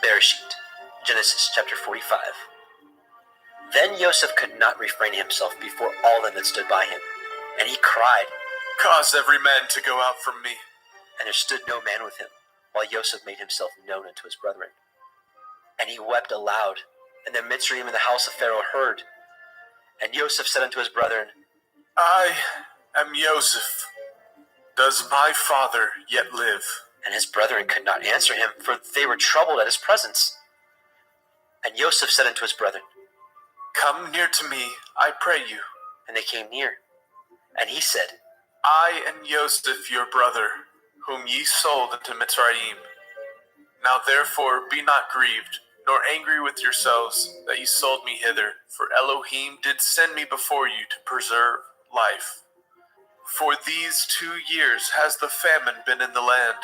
A: Bereshit, Genesis chapter 45. Then Joseph could not refrain himself before all them that stood by him, and he cried,
B: Cause every man to go out from me.
A: And there stood no man with him, while Joseph made himself known unto his brethren. And he wept aloud, and the Mitzrayim in the house of Pharaoh heard. And Joseph said unto his brethren,
B: I am Joseph. Does my father yet live?
A: And his brethren could not answer him, for they were troubled at his presence. And Joseph said unto his brethren,
B: Come near to me, I pray you.
A: And they came near. And he said,
B: I am Joseph your brother, whom ye sold into Mitzrayim. Now therefore be not grieved, nor angry with yourselves, that ye sold me hither, for Elohim did send me before you to preserve life. For these 2 years has the famine been in the land,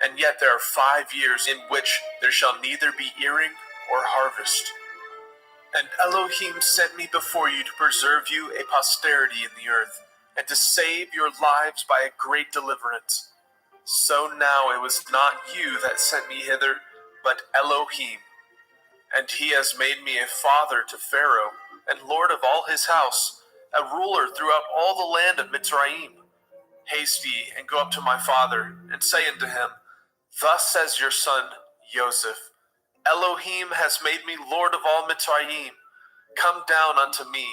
B: and yet there are 5 years in which there shall neither be earing or harvest. And Elohim sent me before you to preserve you a posterity in the earth, and to save your lives by a great deliverance. So now it was not you that sent me hither, but Elohim. And he has made me a father to Pharaoh, and lord of all his house, a ruler throughout all the land of Mitzrayim. Haste ye, and go up to my father, and say unto him, Thus says your son, Joseph, Elohim has made me lord of all Mitzrayim. Come down unto me,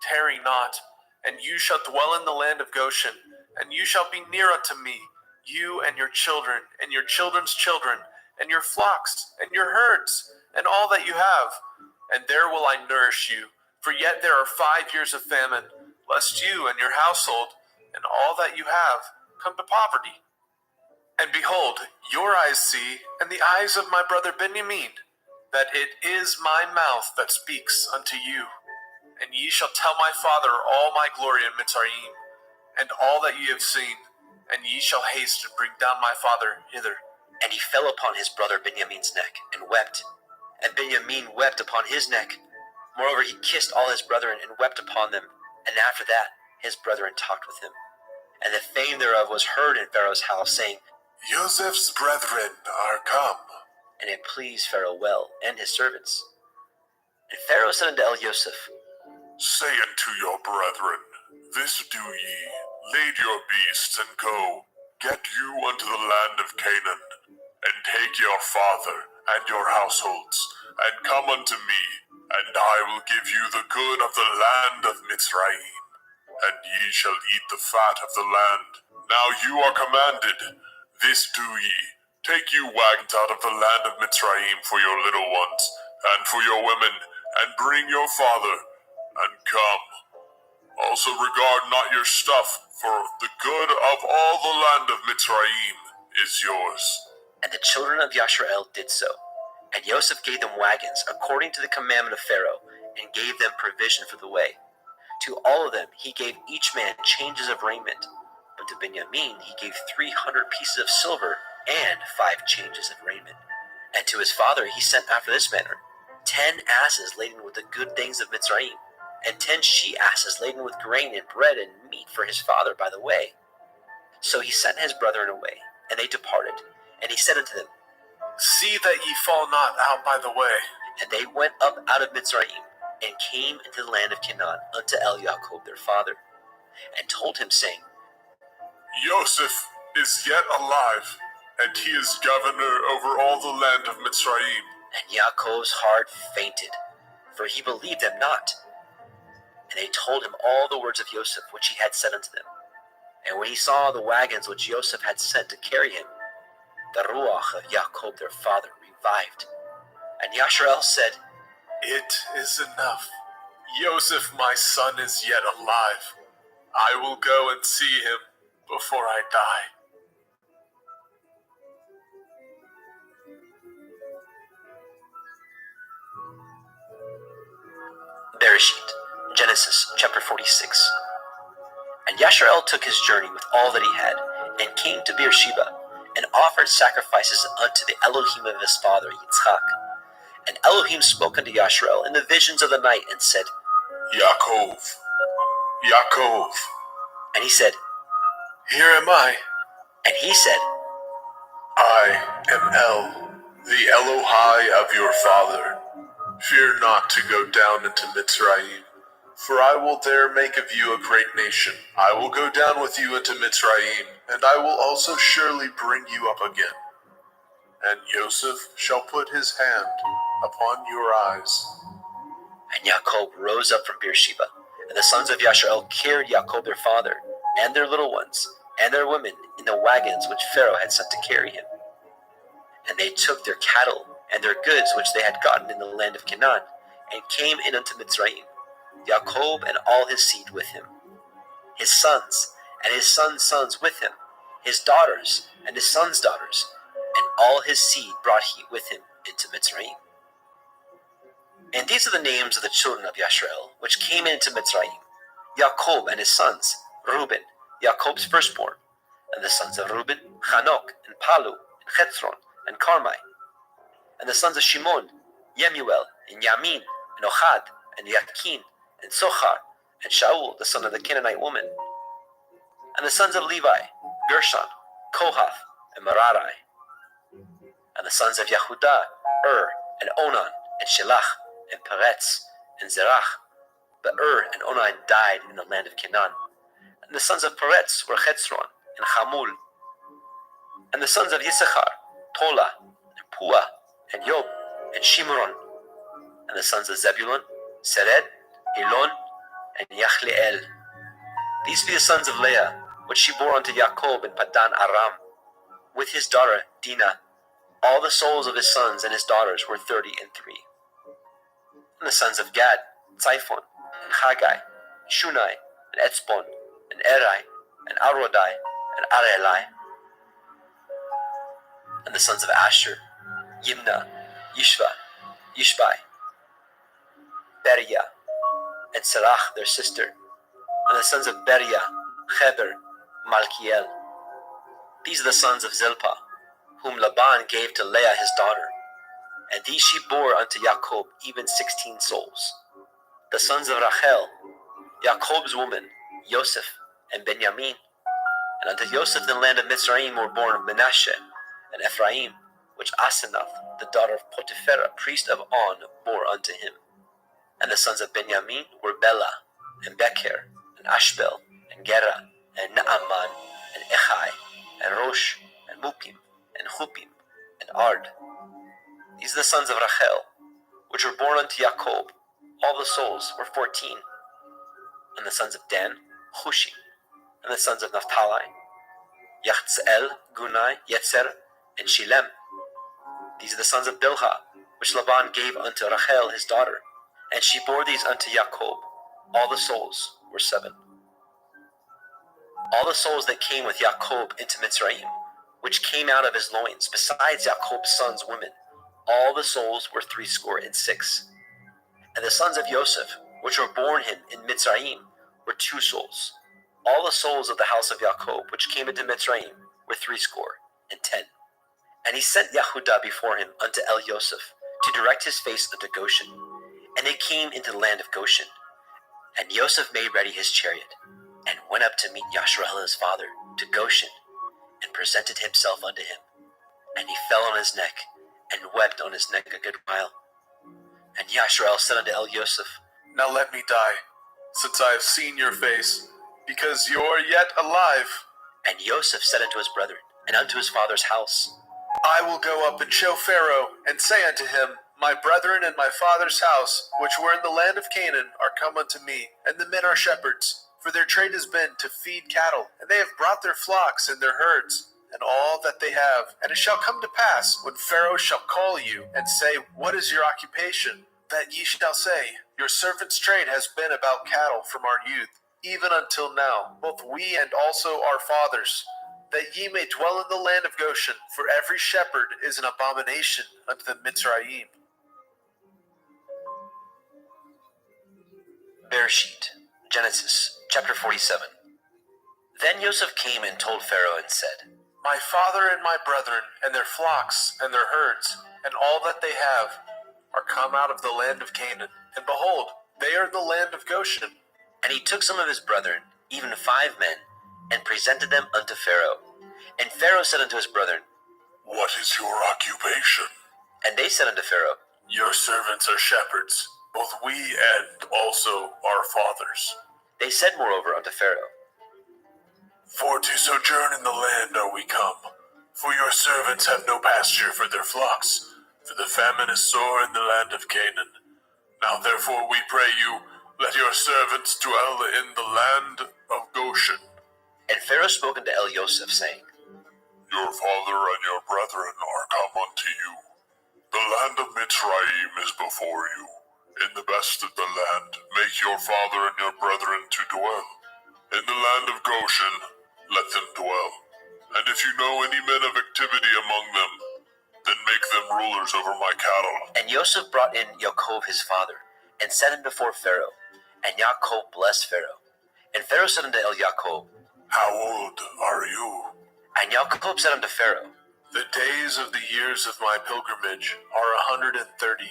B: tarry not, and you shall dwell in the land of Goshen, and you shall be near unto me, you and your children, and your children's children, and your flocks, and your herds, and all that you have. And there will I nourish you, for yet there are 5 years of famine, lest you and your household, and all that you have, come to poverty. And behold, your eyes see, and the eyes of my brother Benjamin, that it is my mouth that speaks unto you. And ye shall tell my father all my glory in Mitzrayim, and all that ye have seen, and ye shall haste and bring down my father hither.
A: And he fell upon his brother Benjamin's neck, and wept. And Benjamin wept upon his neck. Moreover, he kissed all his brethren, and wept upon them. And after that, his brethren talked with him. And the fame thereof was heard in Pharaoh's house, saying,
B: Joseph's brethren are come.
A: And it pleased Pharaoh well, and his servants. And Pharaoh said unto Joseph,
B: Say unto your brethren, This do ye, lade your beasts, and go, get you unto the land of Canaan, and take your father and your households, and come unto me, and I will give you the good of the land of Mitzrayim, and ye shall eat the fat of the land. Now you are commanded, this do ye, take you wagons out of the land of Mitzrayim for your little ones, and for your women, and bring your father, and come. Also regard not your stuff, for the good of all the land of Mitzrayim is yours.
A: And the children of Yashrael did so. And Joseph gave them wagons, according to the commandment of Pharaoh, and gave them provision for the way. To all of them he gave each man changes of raiment. But to Benjamin he gave 300 pieces of silver, and 5 changes of raiment. And to his father he sent after this manner, 10 asses laden with the good things of Mitzrayim, and 10 she-asses laden with grain and bread and meat for his father by the way. So he sent his brethren away, and they departed. And he said unto them,
B: See that ye fall not out by the way.
A: And they went up out of Mitzrayim, and came into the land of Canaan unto Jacob their father, and told him, saying,
B: Joseph is yet alive, and he is governor over all the land of Mitzrayim.
A: And Jacob's heart fainted, for he believed them not. And they told him all the words of Joseph which he had said unto them. And when he saw the wagons which Joseph had sent to carry him, the ruach of Jacob their father revived. And Yashrael said,
B: It is enough. Joseph, my son, is yet alive. I will go and see him before I die.
A: Bereshit, Genesis chapter 46. And Yashrael took his journey with all that he had, and came to Beersheba, and offered sacrifices unto the Elohim of his father Yitzchak. And Elohim spoke unto Yashrael in the visions of the night, and said,
B: Yaakov, Yaakov.
A: And he said,
B: Here am I.
A: And he said,
B: I am El, the Elohai of your father. Fear not to go down into Mitzrayim, for I will there make of you a great nation. I will go down with you into Mitzrayim, and I will also surely bring you up again. And Joseph shall put his hand upon your eyes.
A: And Jacob rose up from Beersheba, and the sons of Yashrael carried Jacob their father, and their little ones, and their women, in the wagons which Pharaoh had sent to carry him. And they took their cattle and their goods which they had gotten in the land of Canaan, and came in unto Mitzrayim, Jacob and all his seed with him, his sons and his sons' sons with him, his daughters and his sons' daughters, and all his seed brought he with him into Mitzrayim. And these are the names of the children of Yashrael, which came into Mitzrayim: Jacob and his sons, Reuben, Jacob's firstborn, and the sons of Reuben, Chanok, and Palu, and Chetzron, and Carmi, and the sons of Shimon, Yemuel, and Yamin, and Ohad, and Yakin, and Sochar, and Shaul, the son of the Canaanite woman, and the sons of Levi, Gershon, Kohath, and Merari, and the sons of Yehudah, and Onan, and Shelach, and Peretz, and Zerach. But and Onan died in the land of Canaan. And the sons of Peretz were Chetzron, and Hamul. And the sons of Yisachar, Tola, and Pua, and Yob, and Shimron. And the sons of Zebulun, Sered, Elon, and Yachleel. These be the sons of Leah, which she bore unto Jacob in Padan Aram, with his daughter Dinah. All the souls of his sons and his daughters were 33. And the sons of Gad, Tzaiphon, and Haggai, and Shunai, and Etzbon, and Eri, and Arodai, and Arelai. And the sons of Asher, Yimna, Yishva, Yishbai, Beriah, and Serach their sister. And the sons of Beriah, Heber, Malkiel. These are the sons of Zilpah, whom Laban gave to Leah his daughter. And these she bore unto Jacob, even 16 souls. The sons of Rachel, Jacob's woman, Joseph, and Benjamin. And unto Joseph in the land of Mitzrayim were born Manasseh and Ephraim, which Asenath, the daughter of Potiphera, priest of On, bore unto him. And the sons of Benjamin were Bela, and Becher, and Ashbel, and Gera, and Naaman, and Echai, and Rosh, and Mupim, and Hupim, and Ard. These are the sons of Rachel, which were born unto Jacob. All the souls were 14. And the sons of Dan, Hushi. And the sons of Naphtali, Yachzeel, Gunai, Yetzer, and Shilem. These are the sons of Bilhah, which Laban gave unto Rachel his daughter. And she bore these unto Jacob. All the souls were 7. All the souls that came with Jacob into Mitzrayim, which came out of his loins, besides Jacob's sons' women, all the souls were 66. And the sons of Joseph, which were born him in Mitzrayim, were 2 souls. All the souls of the house of Jacob, which came into Mitzrayim, were 70. And he sent Yehudah before him unto El Yosef, to direct his face unto Goshen. And they came into the land of Goshen. And Yosef made ready his chariot, and went up to meet Yashrael his father, to Goshen, and presented himself unto him. And he fell on his neck, and wept on his neck a good while. And Yashrael said unto El Yosef,
B: Now let me die, since I have seen your face, because you are yet alive.
A: And Yosef said unto his brethren, and unto his father's house,
B: I will go up and show Pharaoh, and say unto him, My brethren and my father's house, which were in the land of Canaan, are come unto me, and the men are shepherds. For their trade has been to feed cattle, and they have brought their flocks and their herds, and all that they have. And it shall come to pass, when Pharaoh shall call you, and say, What is your occupation? That ye shall say, Your servant's trade has been about cattle from our youth, even until now, both we and also our fathers, that ye may dwell in the land of Goshen, for every shepherd is an abomination unto the Mitzrayim.
A: Bereshit, Genesis, chapter 47. Then Joseph came and told Pharaoh and said,
B: My father and my brethren, and their flocks, and their herds, and all that they have, are come out of the land of Canaan. And behold, they are in the land of Goshen.
A: And he took some of his brethren, even 5 men, and presented them unto Pharaoh. And Pharaoh said unto his brethren,
B: What is your occupation?
A: And they said unto Pharaoh,
B: Your servants are shepherds, both we and also our fathers.
A: They said moreover unto Pharaoh,
B: For to sojourn in the land are we come, for your servants have no pasture for their flocks, for the famine is sore in the land of Canaan. Now therefore we pray you, let your servants dwell in the land of Goshen.
A: And Pharaoh spoke unto El-Yosef, saying,
B: Your father and your brethren are come unto you. The land of Mitzrayim is before you. In the best of the land make your father and your brethren to dwell. In the land of Goshen let them dwell. And if you know any men of activity among them, then make them rulers over my cattle.
A: And Joseph brought in Yaakov his father, and set him before Pharaoh. And Yaakov blessed Pharaoh. And Pharaoh said unto Yaakov,
B: How old are you?
A: And Yaakov said unto Pharaoh,
B: The days of the years of my pilgrimage are 130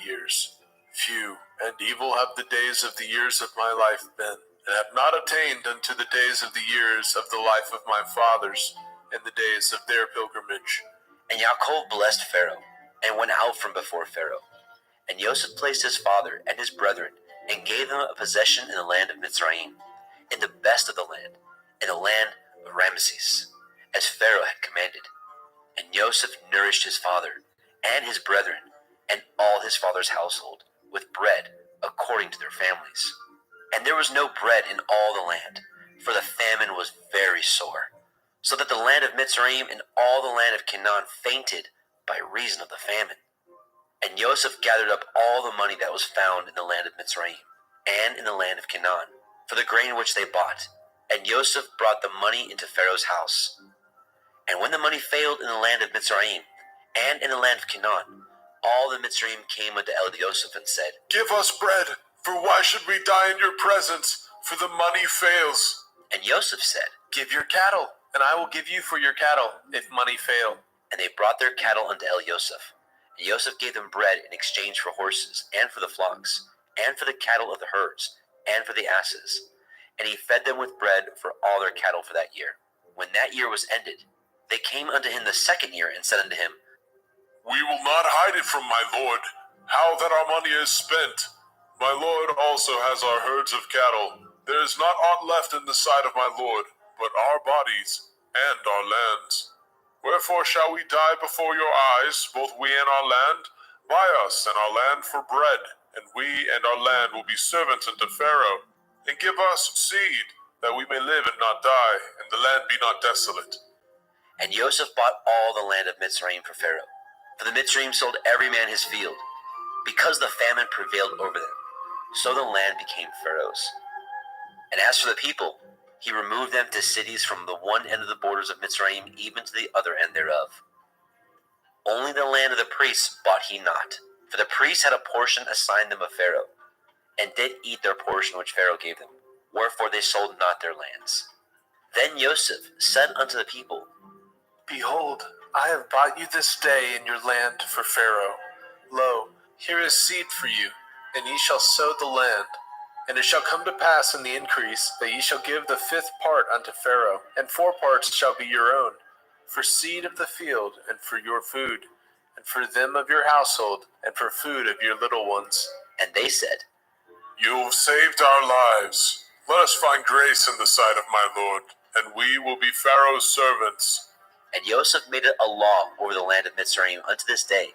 B: years. Few and evil have the days of the years of my life been, and have not attained unto the days of the years of the life of my fathers, in the days of their pilgrimage.
A: And Yaakov blessed Pharaoh, and went out from before Pharaoh. And Joseph placed his father and his brethren, and gave them a possession in the land of Mitzrayim, in the best of the land, in the land of Ramesses, as Pharaoh had commanded. And Joseph nourished his father, and his brethren, and all his father's household, with bread according to their families. And there was no bread in all the land, for the famine was very sore, so that the land of Mitzrayim and all the land of Canaan fainted by reason of the famine. And Joseph gathered up all the money that was found in the land of Mitzrayim, and in the land of Canaan, for the grain which they bought. And Joseph brought the money into Pharaoh's house. And when the money failed in the land of Mitzrayim, and in the land of Canaan, all the Mitzrayim came unto El-Yosef and said,
B: Give us bread, for why should we die in your presence? For the money fails.
A: And Joseph said,
B: Give your cattle, and I will give you for your cattle, if money fail.
A: And they brought their cattle unto El-Yosef. And Joseph gave them bread in exchange for horses, and for the flocks, and for the cattle of the herds, and for the asses. And he fed them with bread for all their cattle for that year. When that year was ended, they came unto him the 2nd year, and said unto him,
B: We will not hide it from my lord, how that our money is spent. My lord also has our herds of cattle. There is not aught left in the sight of my lord, but our bodies and our lands. Wherefore shall we die before your eyes, both we and our land? Buy us and our land for bread, and we and our land will be servants unto Pharaoh. And give us seed, that we may live and not die, and the land be not desolate.
A: And Joseph bought all the land of Mitzrayim for Pharaoh. For the Mitzrayim sold every man his field, because the famine prevailed over them. So the land became Pharaoh's. And as for the people, he removed them to cities from the one end of the borders of Mitzrayim even to the other end thereof. Only the land of the priests bought he not, for the priests had a portion assigned them of Pharaoh, and did eat their portion which Pharaoh gave them, wherefore they sold not their lands. Then Joseph said unto the people,
B: Behold, I have bought you this day in your land for Pharaoh. Lo, here is seed for you, and ye shall sow the land. And it shall come to pass in the increase that ye shall give the 5th part unto Pharaoh, and 4 parts shall be your own, for seed of the field, and for your food, and for them of your household, and for food of your little ones.
A: And they said,
B: You have saved our lives. Let us find grace in the sight of my lord, and we will be Pharaoh's servants.
A: And Joseph made it a law over the land of Mitzrayim unto this day,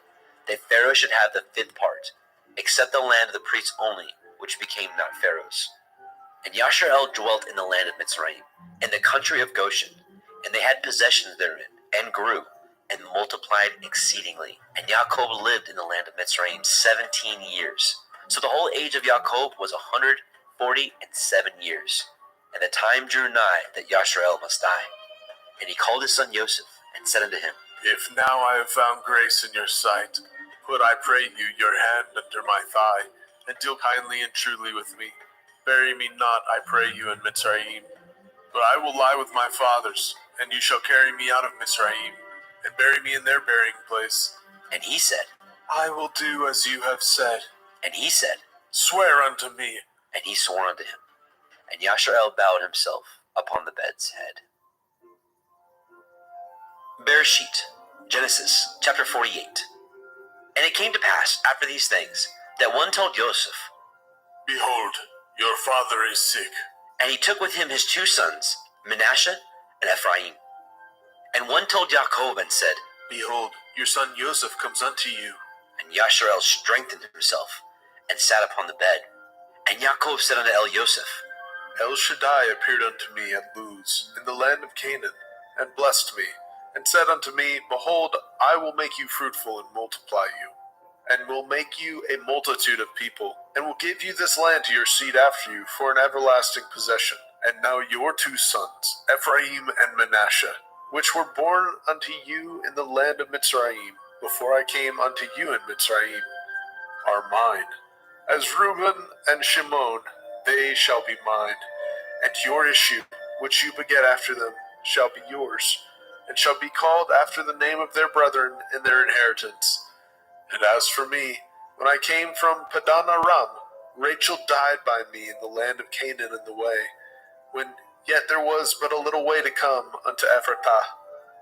A: that Pharaoh should have the fifth part, except the land of the priests only, which became not Pharaoh's. And Yashar'el dwelt in the land of Mitzrayim, in the country of Goshen, and they had possessions therein, and grew, and multiplied exceedingly. And Yaakov lived in the land of Mitzrayim 17 years. So the whole age of Yaakov was 147 years. And the time drew nigh that Yashar'el must die. And he called his son Joseph, and said unto him,
B: If now I have found grace in your sight, put, I pray you, your hand under my thigh, and deal kindly and truly with me. Bury me not, I pray you, in Mitzrayim. But I will lie with my fathers, and you shall carry me out of Mitzrayim, and bury me in their burying place.
A: And he said,
B: I will do as you have said.
A: And he said,
B: Swear unto me.
A: And he swore unto him. And Yashar'el bowed himself upon the bed's head. Bereshit, Genesis, chapter 48. And it came to pass, after these things, that one told Joseph,
B: Behold, your father is sick.
A: and he took with him his two sons, Manasseh and Ephraim. And one told Yaakov and said,
B: Behold, your son Joseph comes unto you.
A: And Yashar'el strengthened himself, and sat upon the bed. And Yaakov said unto Joseph,
B: El Shaddai appeared unto me at Luz, in the land of Canaan, and blessed me, and said unto me, Behold, I will make you fruitful and multiply you, and will make you a multitude of people, and will give you this land to your seed after you for an everlasting possession. And now your two sons, Ephraim and Manasseh, which were born unto you in the land of Mitzrayim, before I came unto you in Mitzrayim, are mine. As Reuben and Shimon, they shall be mine, and your issue, which you beget after them, shall be yours, and shall be called after the name of their brethren in their inheritance. And as for me, when I came from Padan Aram, Rachel died by me in the land of Canaan in the way, when yet there was but a little way to come unto Ephratah,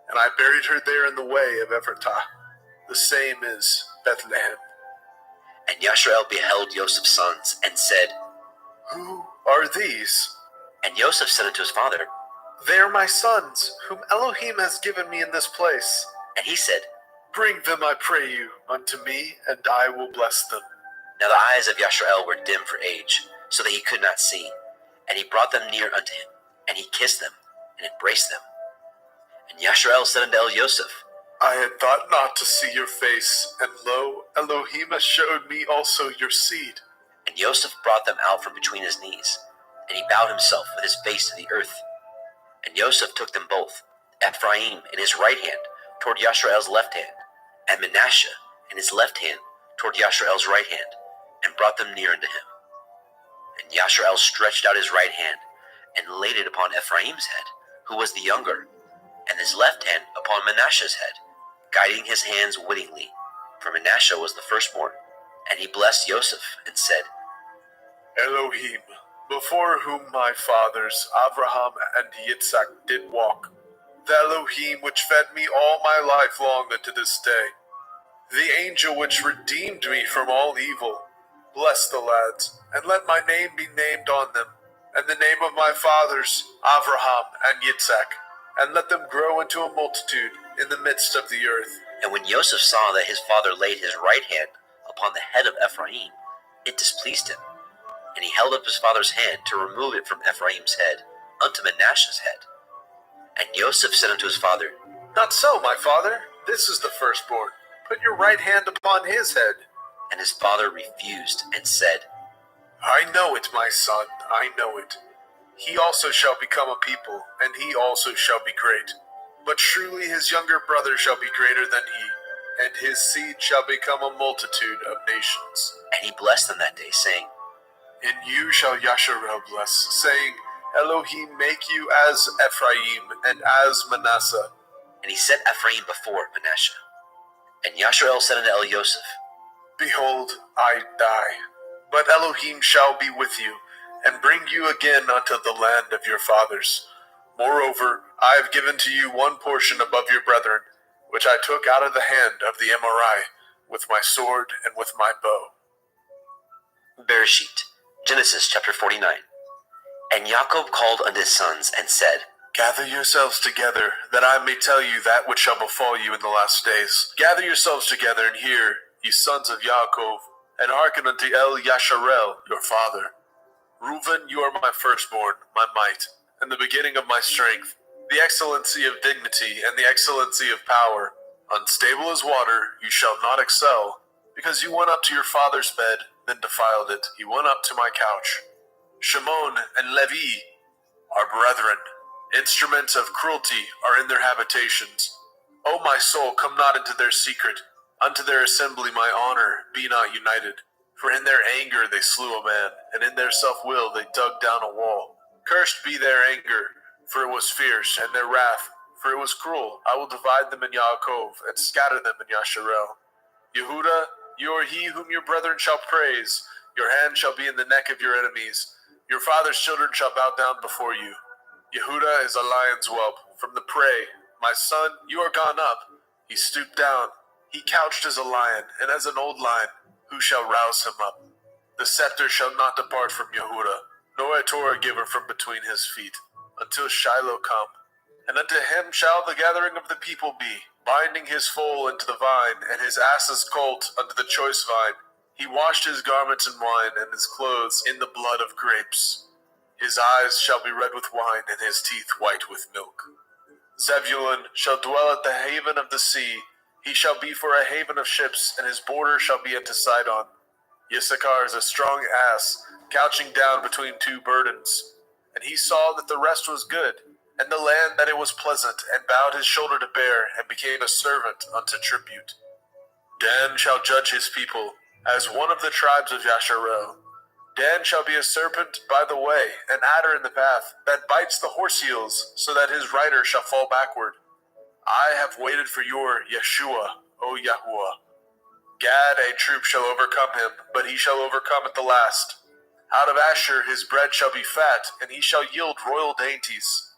B: and I buried her there in the way of Ephratah. The same is Bethlehem.
A: And Yashar'el beheld Joseph's sons, and said,
B: Who are these?
A: And Joseph said unto his father,
B: They are my sons, whom Elohim has given me in this place.
A: And he said,
B: Bring them, I pray you, unto me, and I will bless them.
A: Now the eyes of Yashar'el were dim for age, so that he could not see. And he brought them near unto him, and he kissed them, and embraced them. And Yashar'el said unto Joseph,
B: I had thought not to see your face, and lo, Elohim has showed me also your seed.
A: And Joseph brought them out from between his knees, and he bowed himself with his face to the earth. And Joseph took them both, Ephraim in his right hand, toward Yashar'el's left hand, and Manasseh in his left hand, toward Yashar'el's right hand, and brought them near unto him. And Yashar'el stretched out his right hand, and laid it upon Ephraim's head, who was the younger, and his left hand upon Manasseh's head, guiding his hands wittingly, for Manasseh was the firstborn. And he blessed Joseph, and said,
B: Elohim, before whom my fathers Abraham and Yitzhak did walk, the Elohim which fed me all my life long unto this day, the angel which redeemed me from all evil, bless the lads, and let my name be named on them, and the name of my fathers Abraham and Yitzhak, and let them grow into a multitude in the midst of the earth.
A: And when Joseph saw that his father laid his right hand upon the head of Ephraim, it displeased him. And he held up his father's hand to remove it from Ephraim's head unto Manasseh's head. And Joseph said unto his father,
B: Not so, my father, this is the firstborn. Put your right hand upon his head.
A: And his father refused, and said,
B: I know it, my son, I know it. He also shall become a people, and he also shall be great. But truly his younger brother shall be greater than he, and his seed shall become a multitude of nations.
A: And he blessed them that day, saying,
B: In you shall Yashar'el bless, saying, Elohim make you as Ephraim and as Manasseh.
A: And he set Ephraim before Manasseh. And Yashar'el said unto Joseph,
B: Behold, I die, but Elohim shall be with you, and bring you again unto the land of your fathers. Moreover, I have given to you one portion above your brethren, which I took out of the hand of the Amorite, with my sword and with my bow.
A: Bereshit, Genesis chapter 49. And Jacob called unto his sons, and said,
B: Gather yourselves together, that I may tell you that which shall befall you in the last days. Gather yourselves together, and hear, ye sons of Yaakov, and hearken unto El Yasharel, your father. Reuben, you are my firstborn, my might, and the beginning of my strength, the excellency of dignity and the excellency of power. Unstable as water, you shall not excel, because you went up to your father's bed, then defiled it. He went up to my couch. Shimon and Levi are brethren. Instruments of cruelty are in their habitations. O my soul, come not into their secret. Unto their assembly my honor be not united. For in their anger they slew a man, and in their self-will they dug down a wall. Cursed be their anger, for it was fierce, and their wrath, for it was cruel. I will divide them in Yaakov, and scatter them in Yasharel. Yehuda, you are he whom your brethren shall praise. Your hand shall be in the neck of your enemies. Your father's children shall bow down before you. Yehuda is a lion's whelp from the prey. My son, you are gone up. He stooped down. He couched as a lion, and as an old lion, who shall rouse him up? The scepter shall not depart from Yehuda, nor a Torah giver from between his feet, until Shiloh come. And unto him shall the gathering of the people be, binding his foal into the vine, and his ass's colt unto the choice vine. He washed his garments in wine, and his clothes in the blood of grapes. His eyes shall be red with wine, and his teeth white with milk. Zebulun shall dwell at the haven of the sea. He shall be for a haven of ships, and his border shall be unto Sidon. Issachar is a strong ass, couching down between two burdens. And he saw that the rest was good, and the land that it was pleasant, and bowed his shoulder to bear, and became a servant unto tribute. Dan shall judge his people, as one of the tribes of Yasharel. Dan shall be a serpent by the way, an adder in the path, that bites the horse heels, so that his rider shall fall backward. I have waited for your Yeshua, O Yahuwah. Gad, a troop shall overcome him, but he shall overcome at the last. Out of Asher his bread shall be fat, and he shall yield royal dainties.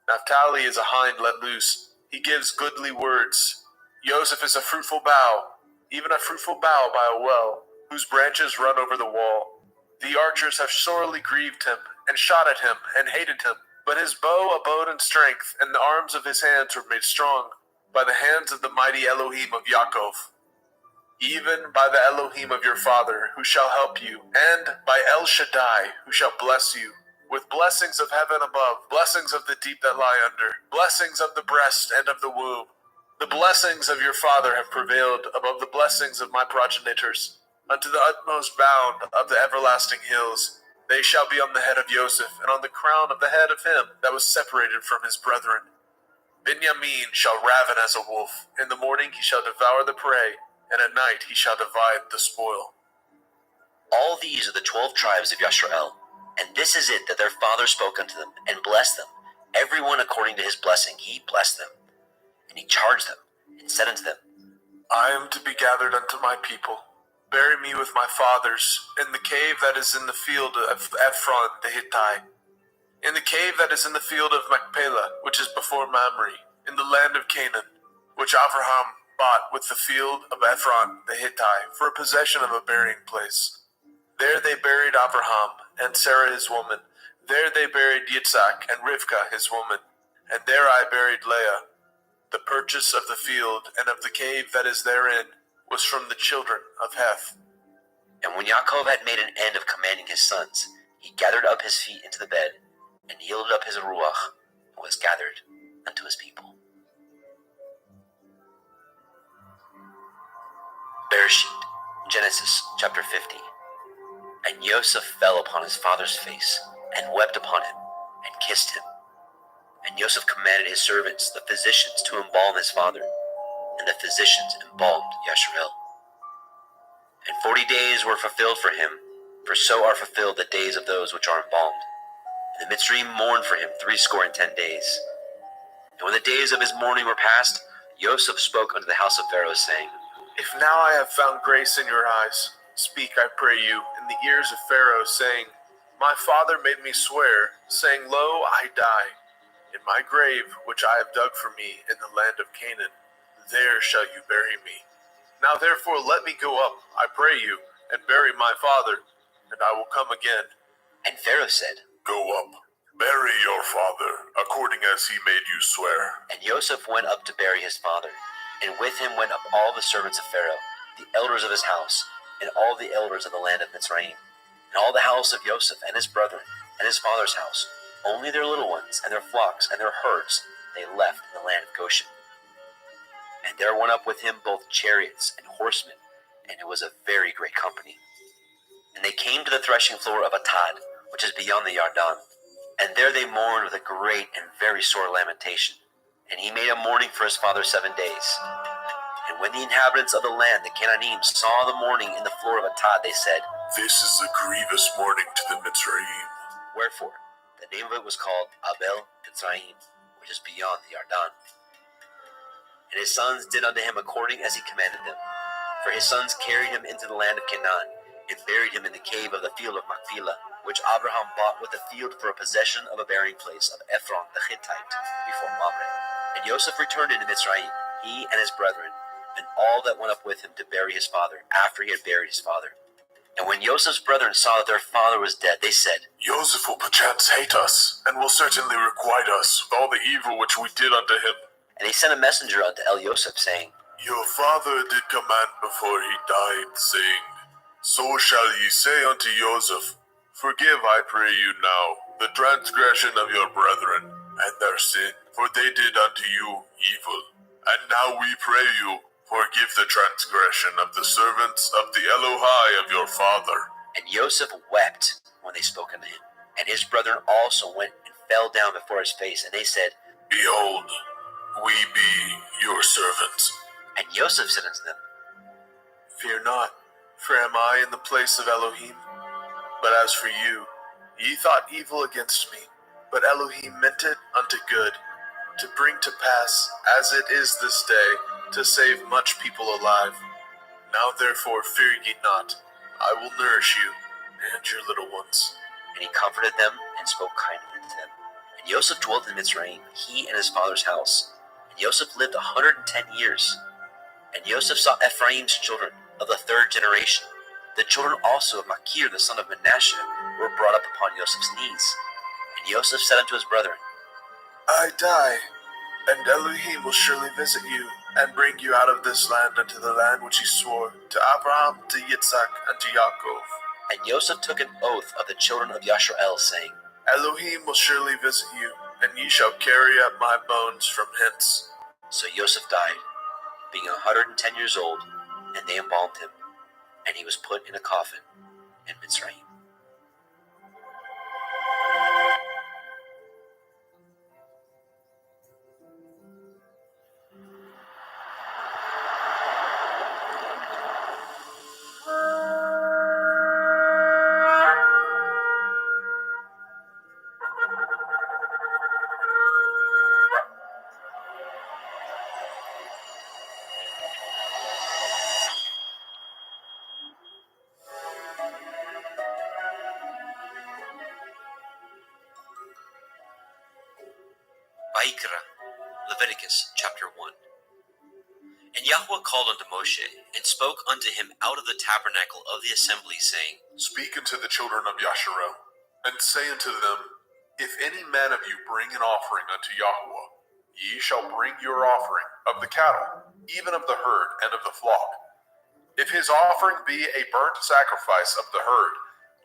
B: Naphtali is a hind let loose. He gives goodly words. Joseph is a fruitful bough, even a fruitful bough by a well, whose branches run over the wall. The archers have sorely grieved him, and shot at him, and hated him. But his bow abode in strength, and the arms of his hands were made strong, by the hands of the mighty Elohim of Yaakov. Even by the Elohim of your father, who shall help you, and by El Shaddai, who shall bless you, with blessings of heaven above, blessings of the deep that lie under, blessings of the breast and of the womb. The blessings of your father have prevailed above the blessings of my progenitors, unto the utmost bound of the everlasting hills. They shall be on the head of Joseph, and on the crown of the head of him that was separated from his brethren. Benjamin shall raven as a wolf. In the morning he shall devour the prey, and at night he shall divide the spoil.
A: All these are the 12 tribes of Yasharel, and this is it that their father spoke unto them, and blessed them. Every one according to his blessing he blessed them. And he charged them, and said unto them,
B: I am to be gathered unto my people. Bury me with my fathers in the cave that is in the field of Ephron the Hittite, in the cave that is in the field of Machpelah, which is before Mamre, in the land of Canaan, which Abraham bought with the field of Ephron the Hittite for a possession of a burying place. There they buried Abraham and Sarah his woman. There they buried Yitzhak and Rivkah his woman. And there I buried Leah. The purchase of the field and of the cave that is therein was from the children of Heth.
A: And when Yaakov had made an end of commanding his sons, he gathered up his feet into the bed, and yielded up his ruach, and was gathered unto his people. Bereshit, Genesis chapter 50. And Joseph fell upon his father's face, and wept upon him, and kissed him. And Joseph commanded his servants, the physicians, to embalm his father, and the physicians embalmed Yasharel. And 40 days were fulfilled for him, for so are fulfilled the days of those which are embalmed. And the Mitzrayim mourned for him 60 days. And when the days of his mourning were past, Joseph spoke unto the house of Pharaoh, saying,
B: If now I have found grace in your eyes, speak, I pray you, in the ears of Pharaoh, saying, My father made me swear, saying, Lo, I die. In my grave, which I have dug for me in the land of Canaan, there shall you bury me. Now therefore let me go up, I pray you, and bury my father, and I will come again.
A: And Pharaoh said,
B: Go up, bury your father, according as he made you swear.
A: And Joseph went up to bury his father, and with him went up all the servants of Pharaoh, the elders of his house, and all the elders of the land of Mitzrayim, and all the house of Joseph and his brethren, and his father's house, only their little ones, and their flocks, and their herds, they left in the land of Goshen. And there went up with him both chariots and horsemen, and it was a very great company. And they came to the threshing floor of Atad, which is beyond the Yarden. And there they mourned with a great and very sore lamentation. And he made a mourning for his father 7 days. And when the inhabitants of the land, the Canaanites, saw the mourning in the floor of Atad, they said,
B: This is a grievous mourning to the Mitzrayim.
A: Wherefore, the name of it was called Abel Mitzrayim, which is beyond the Yarden. And his sons did unto him according as he commanded them. For his sons carried him into the land of Canaan, and buried him in the cave of the field of Machpelah, which Abraham bought with the field for a possession of a burying place of Ephron the Hittite, before Mamre. And Joseph returned into Mitzrayim, he and his brethren, and all that went up with him to bury his father, after he had buried his father. And when Joseph's brethren saw that their father was dead, they said,
B: Joseph will perchance hate us, and will certainly requite us with all the evil which we did unto him.
A: And they sent a messenger unto Elioseph, saying,
B: Your father did command before he died, saying, So shall ye say unto Joseph, Forgive, I pray you now, the transgression of your brethren, and their sin, for they did unto you evil. And now we pray you, forgive the transgression of the servants of the Elohai of your father.
A: And Joseph wept when they spoke unto him. And his brethren also went and fell down before his face, and they said,
B: Behold, we be your servants.
A: And Joseph said unto them,
G: Fear not, for am I in the place of Elohim? But as for you, ye thought evil against me, but Elohim meant it unto good, to bring to pass, as it is this day, to save much people alive. Now therefore fear ye not, I will nourish you, and your little ones.
A: And he comforted them, and spoke kindly unto them. And Joseph dwelt in Mitzrayim, he and his father's house. And Joseph lived 110 years. And Joseph saw Ephraim's children of the third generation. The children also of Machir the son of Manasseh were brought up upon Joseph's knees. And Joseph said unto his brethren,
G: I die, and Elohim will surely visit you, and bring you out of this land unto the land which he swore to Abraham, to Yitzhak, and to Yaakov.
A: And Joseph took an oath of the children of Yashrael, saying,
G: Elohim will surely visit you, and ye shall carry up my bones from hence.
A: So Joseph died, being 110 years old, and they embalmed him, and he was put in a coffin in Mitzrayim. Vayikra, Leviticus chapter 1. And Yahweh called unto Moshe, and spoke unto him out of the tabernacle of the assembly, saying,
B: Speak unto the children of Yasharel, and say unto them, If any man of you bring an offering unto Yahweh, ye shall bring your offering of the cattle, even of the herd and of the flock. If his offering be a burnt sacrifice of the herd,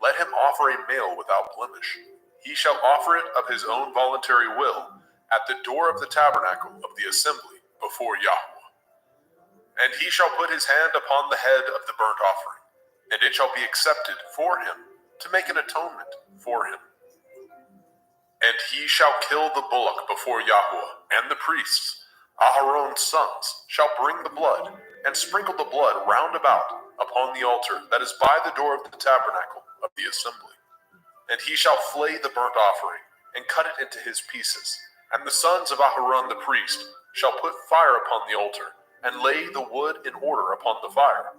B: let him offer a male without blemish. He shall offer it of his own voluntary will, at the door of the tabernacle of the assembly before Yahweh. And he shall put his hand upon the head of the burnt offering, and it shall be accepted for him to make an atonement for him. And he shall kill the bullock before Yahweh, and the priests, Aharon's sons, shall bring the blood, and sprinkle the blood round about upon the altar that is by the door of the tabernacle of the assembly. And he shall flay the burnt offering, and cut it into his pieces. And the sons of Aharon the priest shall put fire upon the altar, and lay the wood in order upon the fire.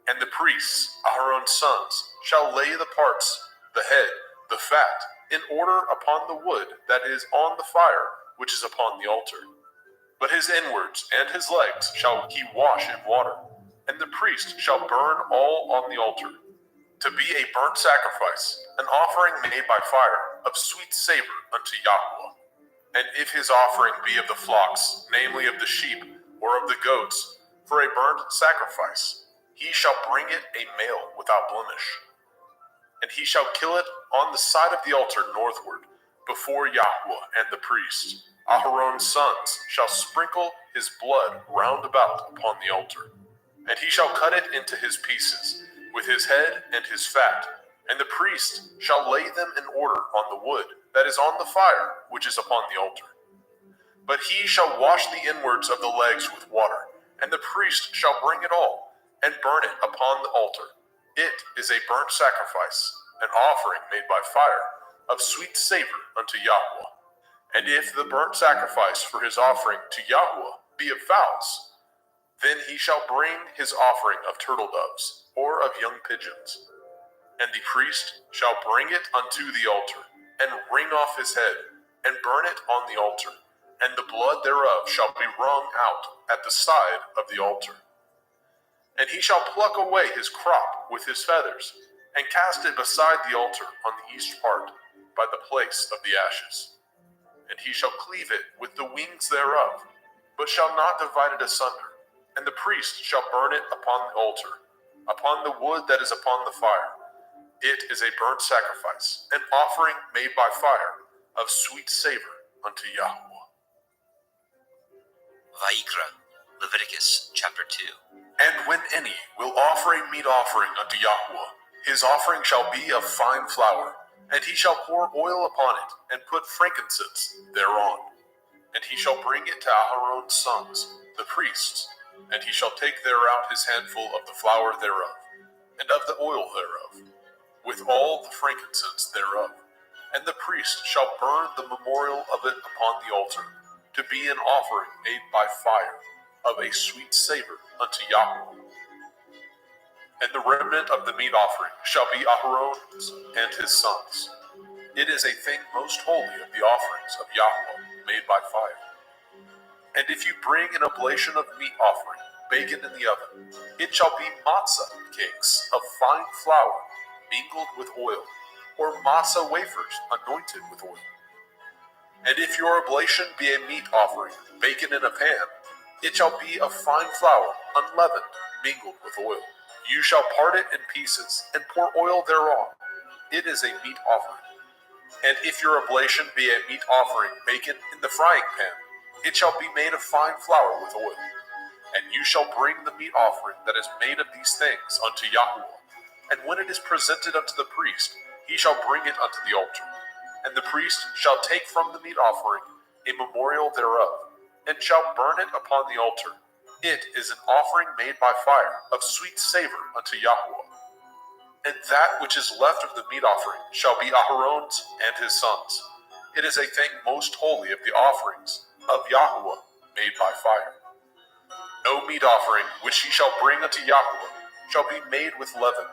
B: And the priests, Aharon's sons, shall lay the parts, the head, the fat, in order upon the wood that is on the fire, which is upon the altar. But his inwards and his legs shall he wash in water, and the priest shall burn all on the altar, to be a burnt sacrifice, an offering made by fire, of sweet savor unto Yahweh. And if his offering be of the flocks, namely of the sheep, or of the goats, for a burnt sacrifice, he shall bring it a male without blemish. And he shall kill it on the side of the altar northward, before Yahweh and the priest. Aharon's sons shall sprinkle his blood round about upon the altar. And he shall cut it into his pieces, with his head and his fat. And the priest shall lay them in order on the wood that is on the fire, which is upon the altar. But he shall wash the inwards of the legs with water, and the priest shall bring it all, and burn it upon the altar. It is a burnt sacrifice, an offering made by fire, of sweet savor unto Yahweh. And if the burnt sacrifice for his offering to Yahweh be of fowls, then he shall bring his offering of turtle doves, or of young pigeons. And the priest shall bring it unto the altar, and wring off his head, and burn it on the altar, and the blood thereof shall be wrung out at the side of the altar. And he shall pluck away his crop with his feathers, and cast it beside the altar on the east part, by the place of the ashes. And he shall cleave it with the wings thereof, but shall not divide it asunder. And the priest shall burn it upon the altar, upon the wood that is upon the fire. It is a burnt sacrifice, an offering made by fire, of sweet savor unto Yahweh.
A: Vayikra, Leviticus chapter 2.
B: And when any will offer a meat offering unto Yahweh, his offering shall be of fine flour, and he shall pour oil upon it, and put frankincense thereon. And he shall bring it to Aharon's sons, the priests, and he shall take thereout his handful of the flour thereof, and of the oil thereof, with all the frankincense thereof. And the priest shall burn the memorial of it upon the altar, to be an offering made by fire, of a sweet savor unto Yahweh. And the remnant of the meat offering shall be Aharon's and his sons. It is a thing most holy of the offerings of Yahweh, made by fire. And if you bring an oblation of meat offering, baken in the oven, it shall be matzah cakes of fine flour, mingled with oil, or matzah wafers anointed with oil. And if your oblation be a meat offering, baken in a pan, it shall be of fine flour, unleavened, mingled with oil. You shall part it in pieces, and pour oil thereon. It is a meat offering. And if your oblation be a meat offering baken in the frying pan, it shall be made of fine flour with oil. And you shall bring the meat offering that is made of these things unto Yahweh. And when it is presented unto the priest, he shall bring it unto the altar. And the priest shall take from the meat offering a memorial thereof, and shall burn it upon the altar. It is an offering made by fire, of sweet savor unto Yahweh. And that which is left of the meat offering shall be Aharon's and his sons. It is a thing most holy of the offerings of Yahweh made by fire. No meat offering which ye shall bring unto Yahweh shall be made with leaven,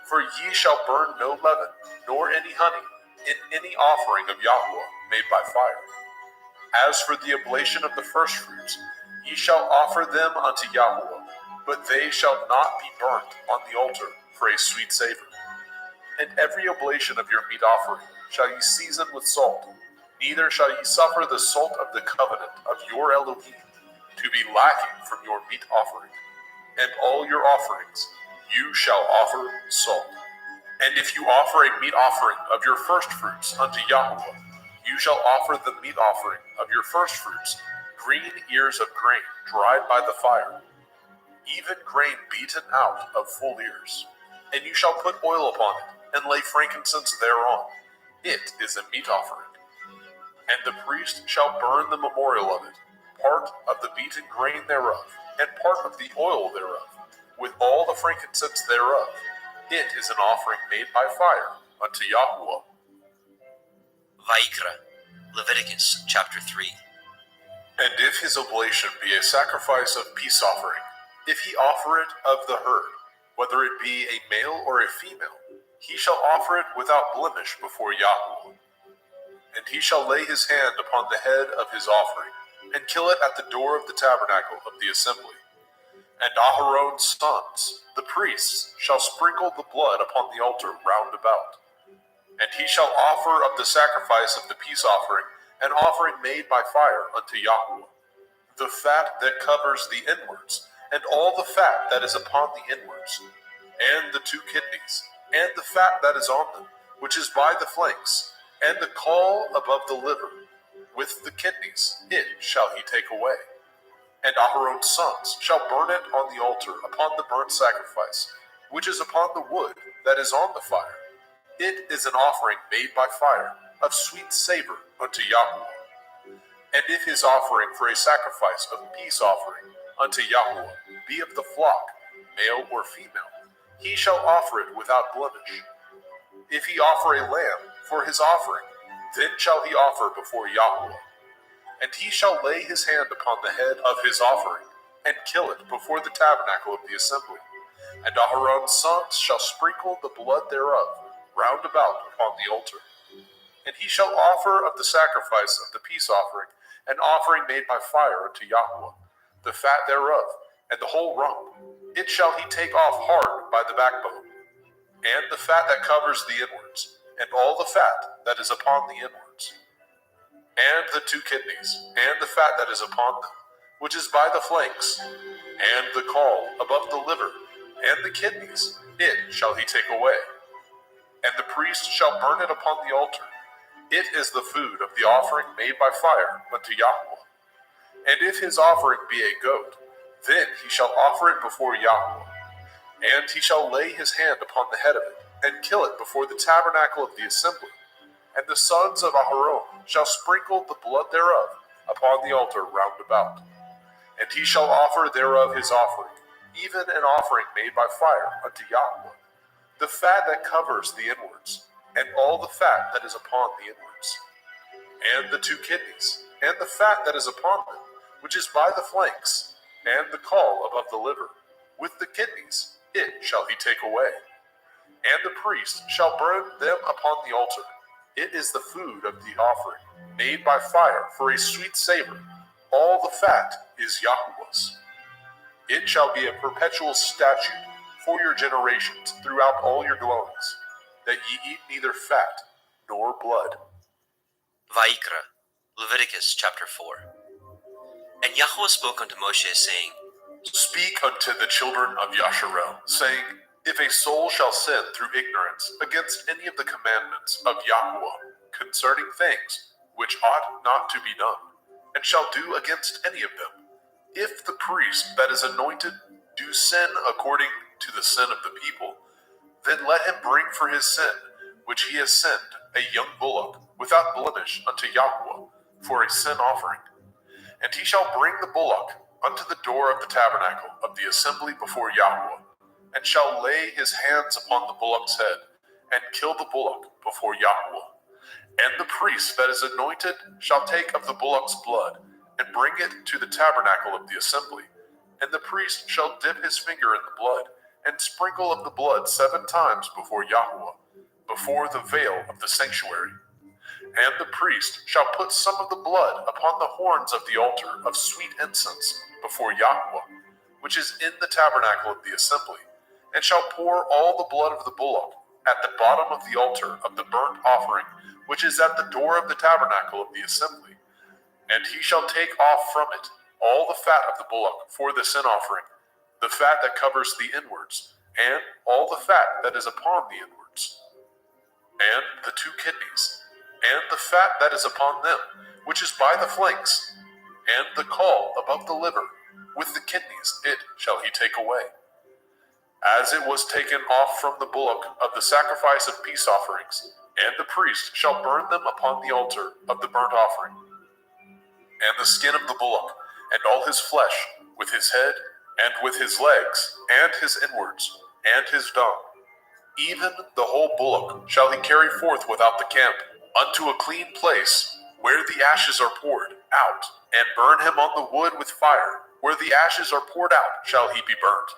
B: for ye shall burn no leaven, nor any honey, in any offering of Yahweh made by fire. As for the oblation of the firstfruits, ye shall offer them unto Yahweh, but they shall not be burnt on the altar for a sweet savor. And every oblation of your meat offering shall ye season with salt, neither shall ye suffer the salt of the covenant of your Elohim to be lacking from your meat offering. And all your offerings you shall offer salt. And if you offer a meat offering of your firstfruits unto Yahweh, you shall offer the meat offering of your firstfruits, green ears of grain dried by the fire, even grain beaten out of full ears. And you shall put oil upon it, and lay frankincense thereon. It is a meat offering. And the priest shall burn the memorial of it, part of the beaten grain thereof, and part of the oil thereof, with all the frankincense thereof. It is an offering made by fire unto Yahweh.
A: Vayikra, Leviticus chapter 3.
B: And if his oblation be a sacrifice of peace offering, if he offer it of the herd, whether it be a male or a female, he shall offer it without blemish before Yahweh. And he shall lay his hand upon the head of his offering, and kill it at the door of the tabernacle of the assembly. And Aharon's sons, the priests, shall sprinkle the blood upon the altar round about. And he shall offer of the sacrifice of the peace offering an offering made by fire unto Yahweh, the fat that covers the inwards, and all the fat that is upon the inwards, and the 2 kidneys, and the fat that is on them, which is by the flanks, and the caul above the liver, with the kidneys, it shall he take away. And Aharon's sons shall burn it on the altar upon the burnt sacrifice, which is upon the wood that is on the fire. It is an offering made by fire, of sweet savor unto Yahweh. And if his offering for a sacrifice of peace offering unto Yahweh be of the flock, male or female, he shall offer it without blemish. If he offer a lamb for his offering, then shall he offer before Yahweh. And he shall lay his hand upon the head of his offering, and kill it before the tabernacle of the assembly. And Aharon's sons shall sprinkle the blood thereof round about upon the altar. And he shall offer of the sacrifice of the peace offering an offering made by fire unto Yahweh, the fat thereof, and the whole rump. It shall he take off hard by the backbone, and the fat that covers the inwards, and all the fat that is upon the inwards, and the 2 kidneys, and the fat that is upon them, which is by the flanks, and the caul above the liver, and the kidneys, it shall he take away. And the priest shall burn it upon the altar. It is the food of the offering made by fire unto Yahweh. And if his offering be a goat, then he shall offer it before Yahweh. And he shall lay his hand upon the head of it, and kill it before the tabernacle of the assembly. And the sons of Aharon shall sprinkle the blood thereof upon the altar round about. And he shall offer thereof his offering, even an offering made by fire unto Yahweh, the fat that covers the inwards, and all the fat that is upon the inwards, and the 2 kidneys, and the fat that is upon them, which is by the flanks, and the caul above the liver, with the kidneys, it shall he take away. And the priest shall burn them upon the altar. It is the food of the offering, made by fire for a sweet savor. All the fat is Yahweh's. It shall be a perpetual statute for your generations throughout all your dwellings, that ye eat neither fat nor blood.
A: Vaikra, Leviticus chapter 4. And Yahweh spoke unto Moshe, saying,
B: Speak unto the children of Yasharel, saying, If a soul shall sin through ignorance against any of the commandments of Yahweh concerning things which ought not to be done, and shall do against any of them, if the priest that is anointed do sin according to the sin of the people, then let him bring for his sin, which he has sinned, a young bullock, without blemish unto Yahweh, for a sin offering. And he shall bring the bullock unto the door of the tabernacle of the assembly before Yahweh, and shall lay his hands upon the bullock's head, and kill the bullock before Yahweh. And the priest that is anointed shall take of the bullock's blood, and bring it to the tabernacle of the assembly. And the priest shall dip his finger in the blood, and sprinkle of the blood 7 times before Yahweh, before the veil of the sanctuary. And the priest shall put some of the blood upon the horns of the altar of sweet incense before Yahweh, which is in the tabernacle of the assembly, and shall pour all the blood of the bullock at the bottom of the altar of the burnt offering, which is at the door of the tabernacle of the assembly. And he shall take off from it all the fat of the bullock for the sin offering, the fat that covers the inwards, and all the fat that is upon the inwards, and the 2 kidneys, and the fat that is upon them, which is by the flanks, and the caul above the liver, with the kidneys, it shall he take away. As it was taken off from the bullock of the sacrifice of peace offerings, and the priest shall burn them upon the altar of the burnt offering. And the skin of the bullock, and all his flesh, with his head, and with his legs, and his inwards, and his dung, even the whole bullock shall he carry forth without the camp, unto a clean place, where the ashes are poured out, and burn him on the wood with fire. Where the ashes are poured out shall he be burnt.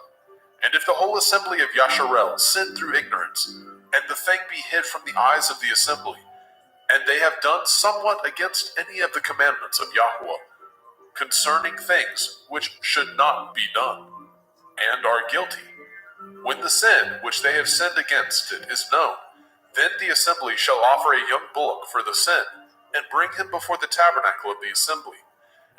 B: And if the whole assembly of Yasharel sin through ignorance, and the thing be hid from the eyes of the assembly, and they have done somewhat against any of the commandments of Yahweh, concerning things which should not be done, and are guilty, when the sin which they have sinned against it is known, then the assembly shall offer a young bullock for the sin, and bring him before the tabernacle of the assembly.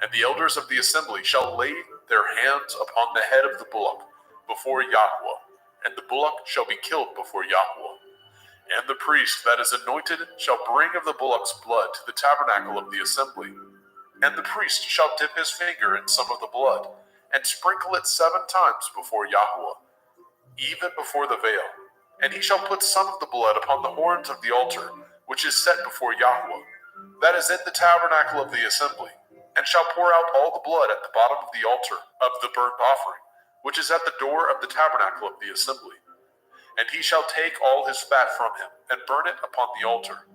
B: And the elders of the assembly shall lay their hands upon the head of the bullock before Yahweh, and the bullock shall be killed before Yahweh. And the priest that is anointed shall bring of the bullock's blood to the tabernacle of the assembly. And the priest shall dip his finger in some of the blood, and sprinkle it 7 times before Yahweh, even before the veil. And he shall put some of the blood upon the horns of the altar, which is set before Yahweh, that is in the tabernacle of the assembly, and shall pour out all the blood at the bottom of the altar of the burnt offering, which is at the door of the tabernacle of the assembly. And he shall take all his fat from him, and burn it upon the altar.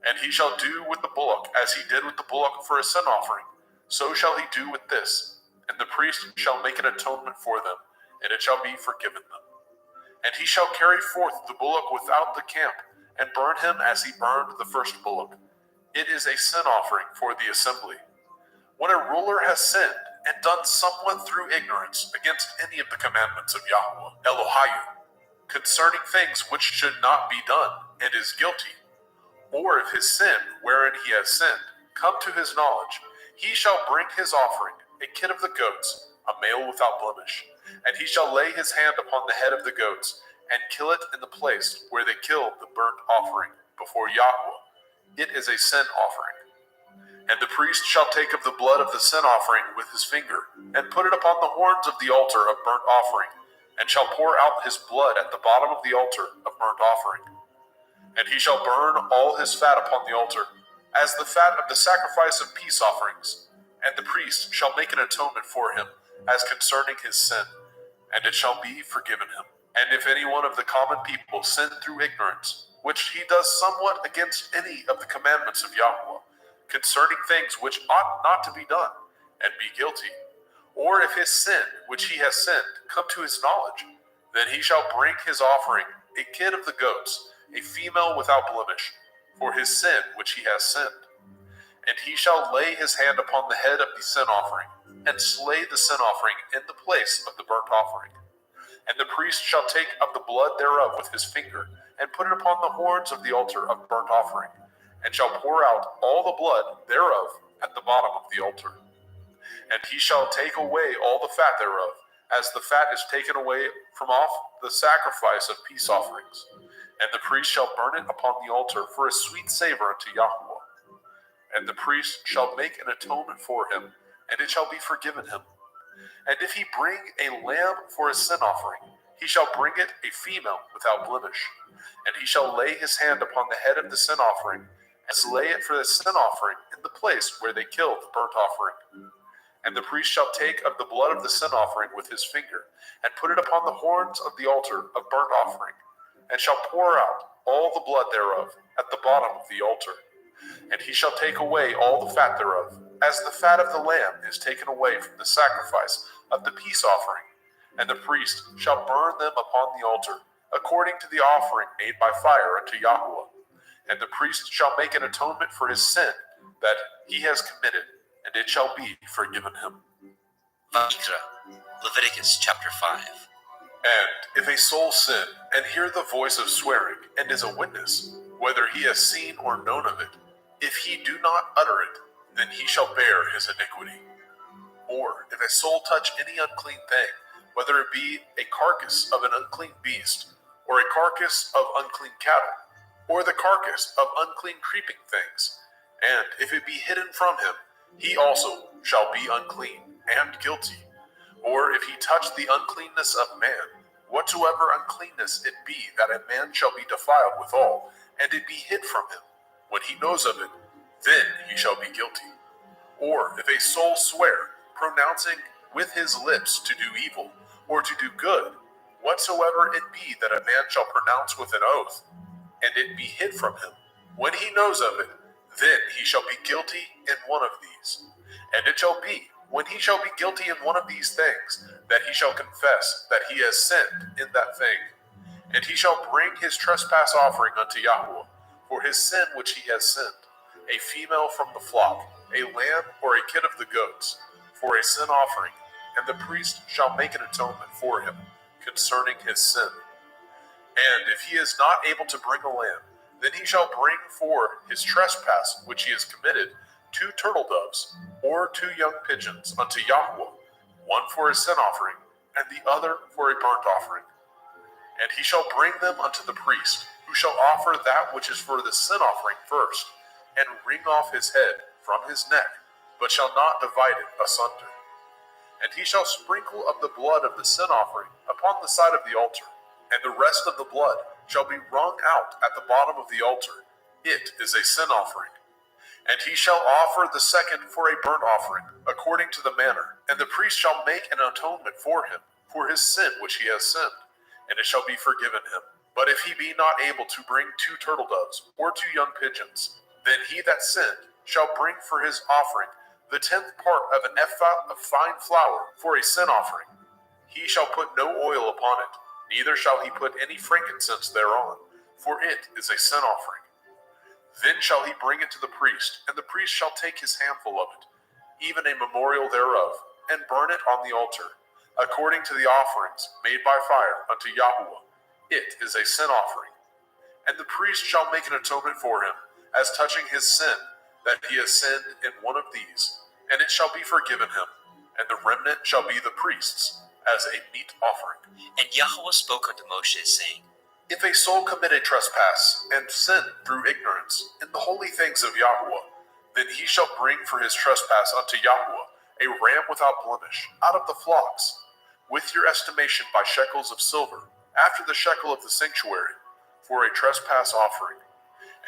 B: And he shall do with the bullock as he did with the bullock for a sin offering, so shall he do with this. And the priest shall make an atonement for them, and it shall be forgiven them. And he shall carry forth the bullock without the camp, and burn him as he burned the first bullock. It is a sin offering for the assembly. When a ruler has sinned and done somewhat through ignorance against any of the commandments of Yahweh, Elohim, concerning things which should not be done, and is guilty, or if his sin, wherein he has sinned, come to his knowledge, he shall bring his offering, a kid of the goats, a male without blemish, and he shall lay his hand upon the head of the goats, and kill it in the place where they killed the burnt offering before Yahweh. It is a sin offering. And the priest shall take of the blood of the sin offering with his finger, and put it upon the horns of the altar of burnt offering, and shall pour out his blood at the bottom of the altar of burnt offering. And he shall burn all his fat upon the altar, as the fat of the sacrifice of peace offerings. And the priest shall make an atonement for him, as concerning his sin, and it shall be forgiven him. And if any one of the common people sin through ignorance, which he does somewhat against any of the commandments of Yahweh, concerning things which ought not to be done, and be guilty, or if his sin, which he has sinned, come to his knowledge, then he shall bring his offering, a kid of the goats, a female without blemish, for his sin which he has sinned. And he shall lay his hand upon the head of the sin offering, and slay the sin offering in the place of the burnt offering. And the priest shall take of the blood thereof with his finger, and put it upon the horns of the altar of burnt offering, and shall pour out all the blood thereof at the bottom of the altar. And he shall take away all the fat thereof, as the fat is taken away from off the sacrifice of peace offerings. And the priest shall burn it upon the altar for a sweet savor unto Yahweh. And the priest shall make an atonement for him, and it shall be forgiven him. And if he bring a lamb for a sin offering, he shall bring it a female without blemish. And he shall lay his hand upon the head of the sin offering, and slay it for the sin offering in the place where they killed the burnt offering. And the priest shall take of the blood of the sin offering with his finger, and put it upon the horns of the altar of burnt offering, and shall pour out all the blood thereof at the bottom of the altar. And he shall take away all the fat thereof, as the fat of the lamb is taken away from the sacrifice of the peace offering. And the priest shall burn them upon the altar, according to the offering made by fire unto Yahweh. And the priest shall make an atonement for his sin that he has committed, and it shall be forgiven him.
A: Vayikra, Leviticus chapter 5.
B: And if a soul sin, and hear the voice of swearing, and is a witness, whether he has seen or known of it, if he do not utter it, then he shall bear his iniquity. Or if a soul touch any unclean thing, whether it be a carcass of an unclean beast, or a carcass of unclean cattle, or the carcass of unclean creeping things, and if it be hidden from him, he also shall be unclean and guilty. Or if he touch the uncleanness of man, whatsoever uncleanness it be, that a man shall be defiled withal, and it be hid from him, when he knows of it, then he shall be guilty. Or if a soul swear, pronouncing with his lips to do evil, or to do good, whatsoever it be that a man shall pronounce with an oath, and it be hid from him, when he knows of it, then he shall be guilty in one of these. And it shall be, when he shall be guilty in one of these things, that he shall confess that he has sinned in that thing. And he shall bring his trespass offering unto Yahweh, for his sin which he has sinned, a female from the flock, a lamb or a kid of the goats, for a sin offering, and the priest shall make an atonement for him concerning his sin. And if he is not able to bring a lamb, then he shall bring for his trespass which he has committed 2 turtle doves, or 2 young pigeons unto Yahweh, one for a sin offering, and the other for a burnt offering. And he shall bring them unto the priest, who shall offer that which is for the sin offering first, and wring off his head from his neck, but shall not divide it asunder. And he shall sprinkle of the blood of the sin offering upon the side of the altar, and the rest of the blood shall be wrung out at the bottom of the altar. It is a sin offering. And he shall offer the second for a burnt offering, according to the manner, and the priest shall make an atonement for him, for his sin which he has sinned, and it shall be forgiven him. But if he be not able to bring 2 turtle doves, or 2 young pigeons, then he that sinned shall bring for his offering the 10th part of an ephah of fine flour for a sin offering. He shall put no oil upon it, neither shall he put any frankincense thereon, for it is a sin offering. Then shall he bring it to the priest, and the priest shall take his handful of it, even a memorial thereof, and burn it on the altar, according to the offerings made by fire unto Yahuwah. It is a sin offering. And the priest shall make an atonement for him, as touching his sin, that he has sinned in one of these, and it shall be forgiven him, and the remnant shall be the priest's, as a meat offering.
A: And Yahweh spoke unto Moshe, saying,
B: If a soul commit a trespass, and sin through ignorance, in the holy things of Yahuwah, then he shall bring for his trespass unto Yahuwah a ram without blemish, out of the flocks, with your estimation by shekels of silver, after the shekel of the sanctuary, for a trespass offering.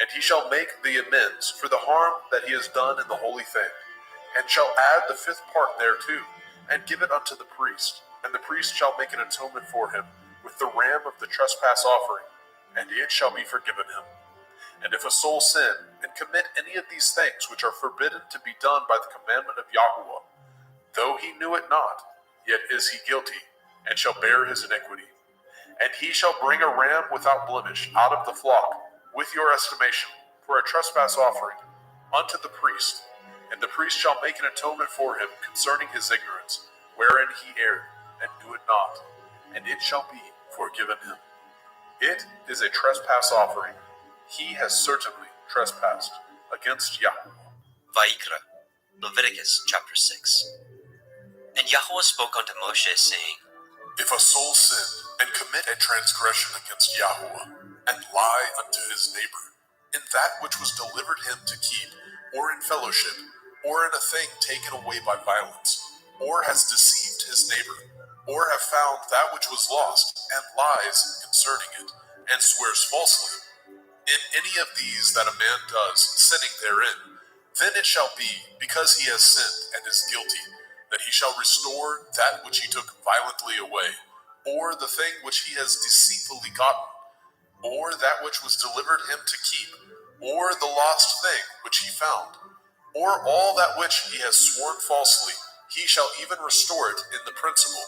B: And he shall make the amends for the harm that he has done in the holy thing, and shall add the 5th part thereto, and give it unto the priest. And the priest shall make an atonement for him with the ram of the trespass offering, and it shall be forgiven him. And if a soul sin, and commit any of these things which are forbidden to be done by the commandment of Yahuwah, though he knew it not, yet is he guilty, and shall bear his iniquity. And he shall bring a ram without blemish out of the flock, with your estimation, for a trespass offering, unto the priest. And the priest shall make an atonement for him concerning his ignorance, wherein he erred, and knew it not, and it shall be forgiven him. It is a trespass offering. He has certainly trespassed against Yahweh.
A: Vayikra, Leviticus chapter 6. And Yahweh spoke unto Moshe, saying,
B: If a soul sin, and commit a transgression against Yahuwah, and lie unto his neighbor, in that which was delivered him to keep, or in fellowship, or in a thing taken away by violence, or has deceived his neighbor, or have found that which was lost, and lies concerning it, and swears falsely, in any of these that a man does, sinning therein, then it shall be, because he has sinned and is guilty, that he shall restore that which he took violently away, or the thing which he has deceitfully gotten, or that which was delivered him to keep, or the lost thing which he found, or all that which he has sworn falsely, he shall even restore it in the principal,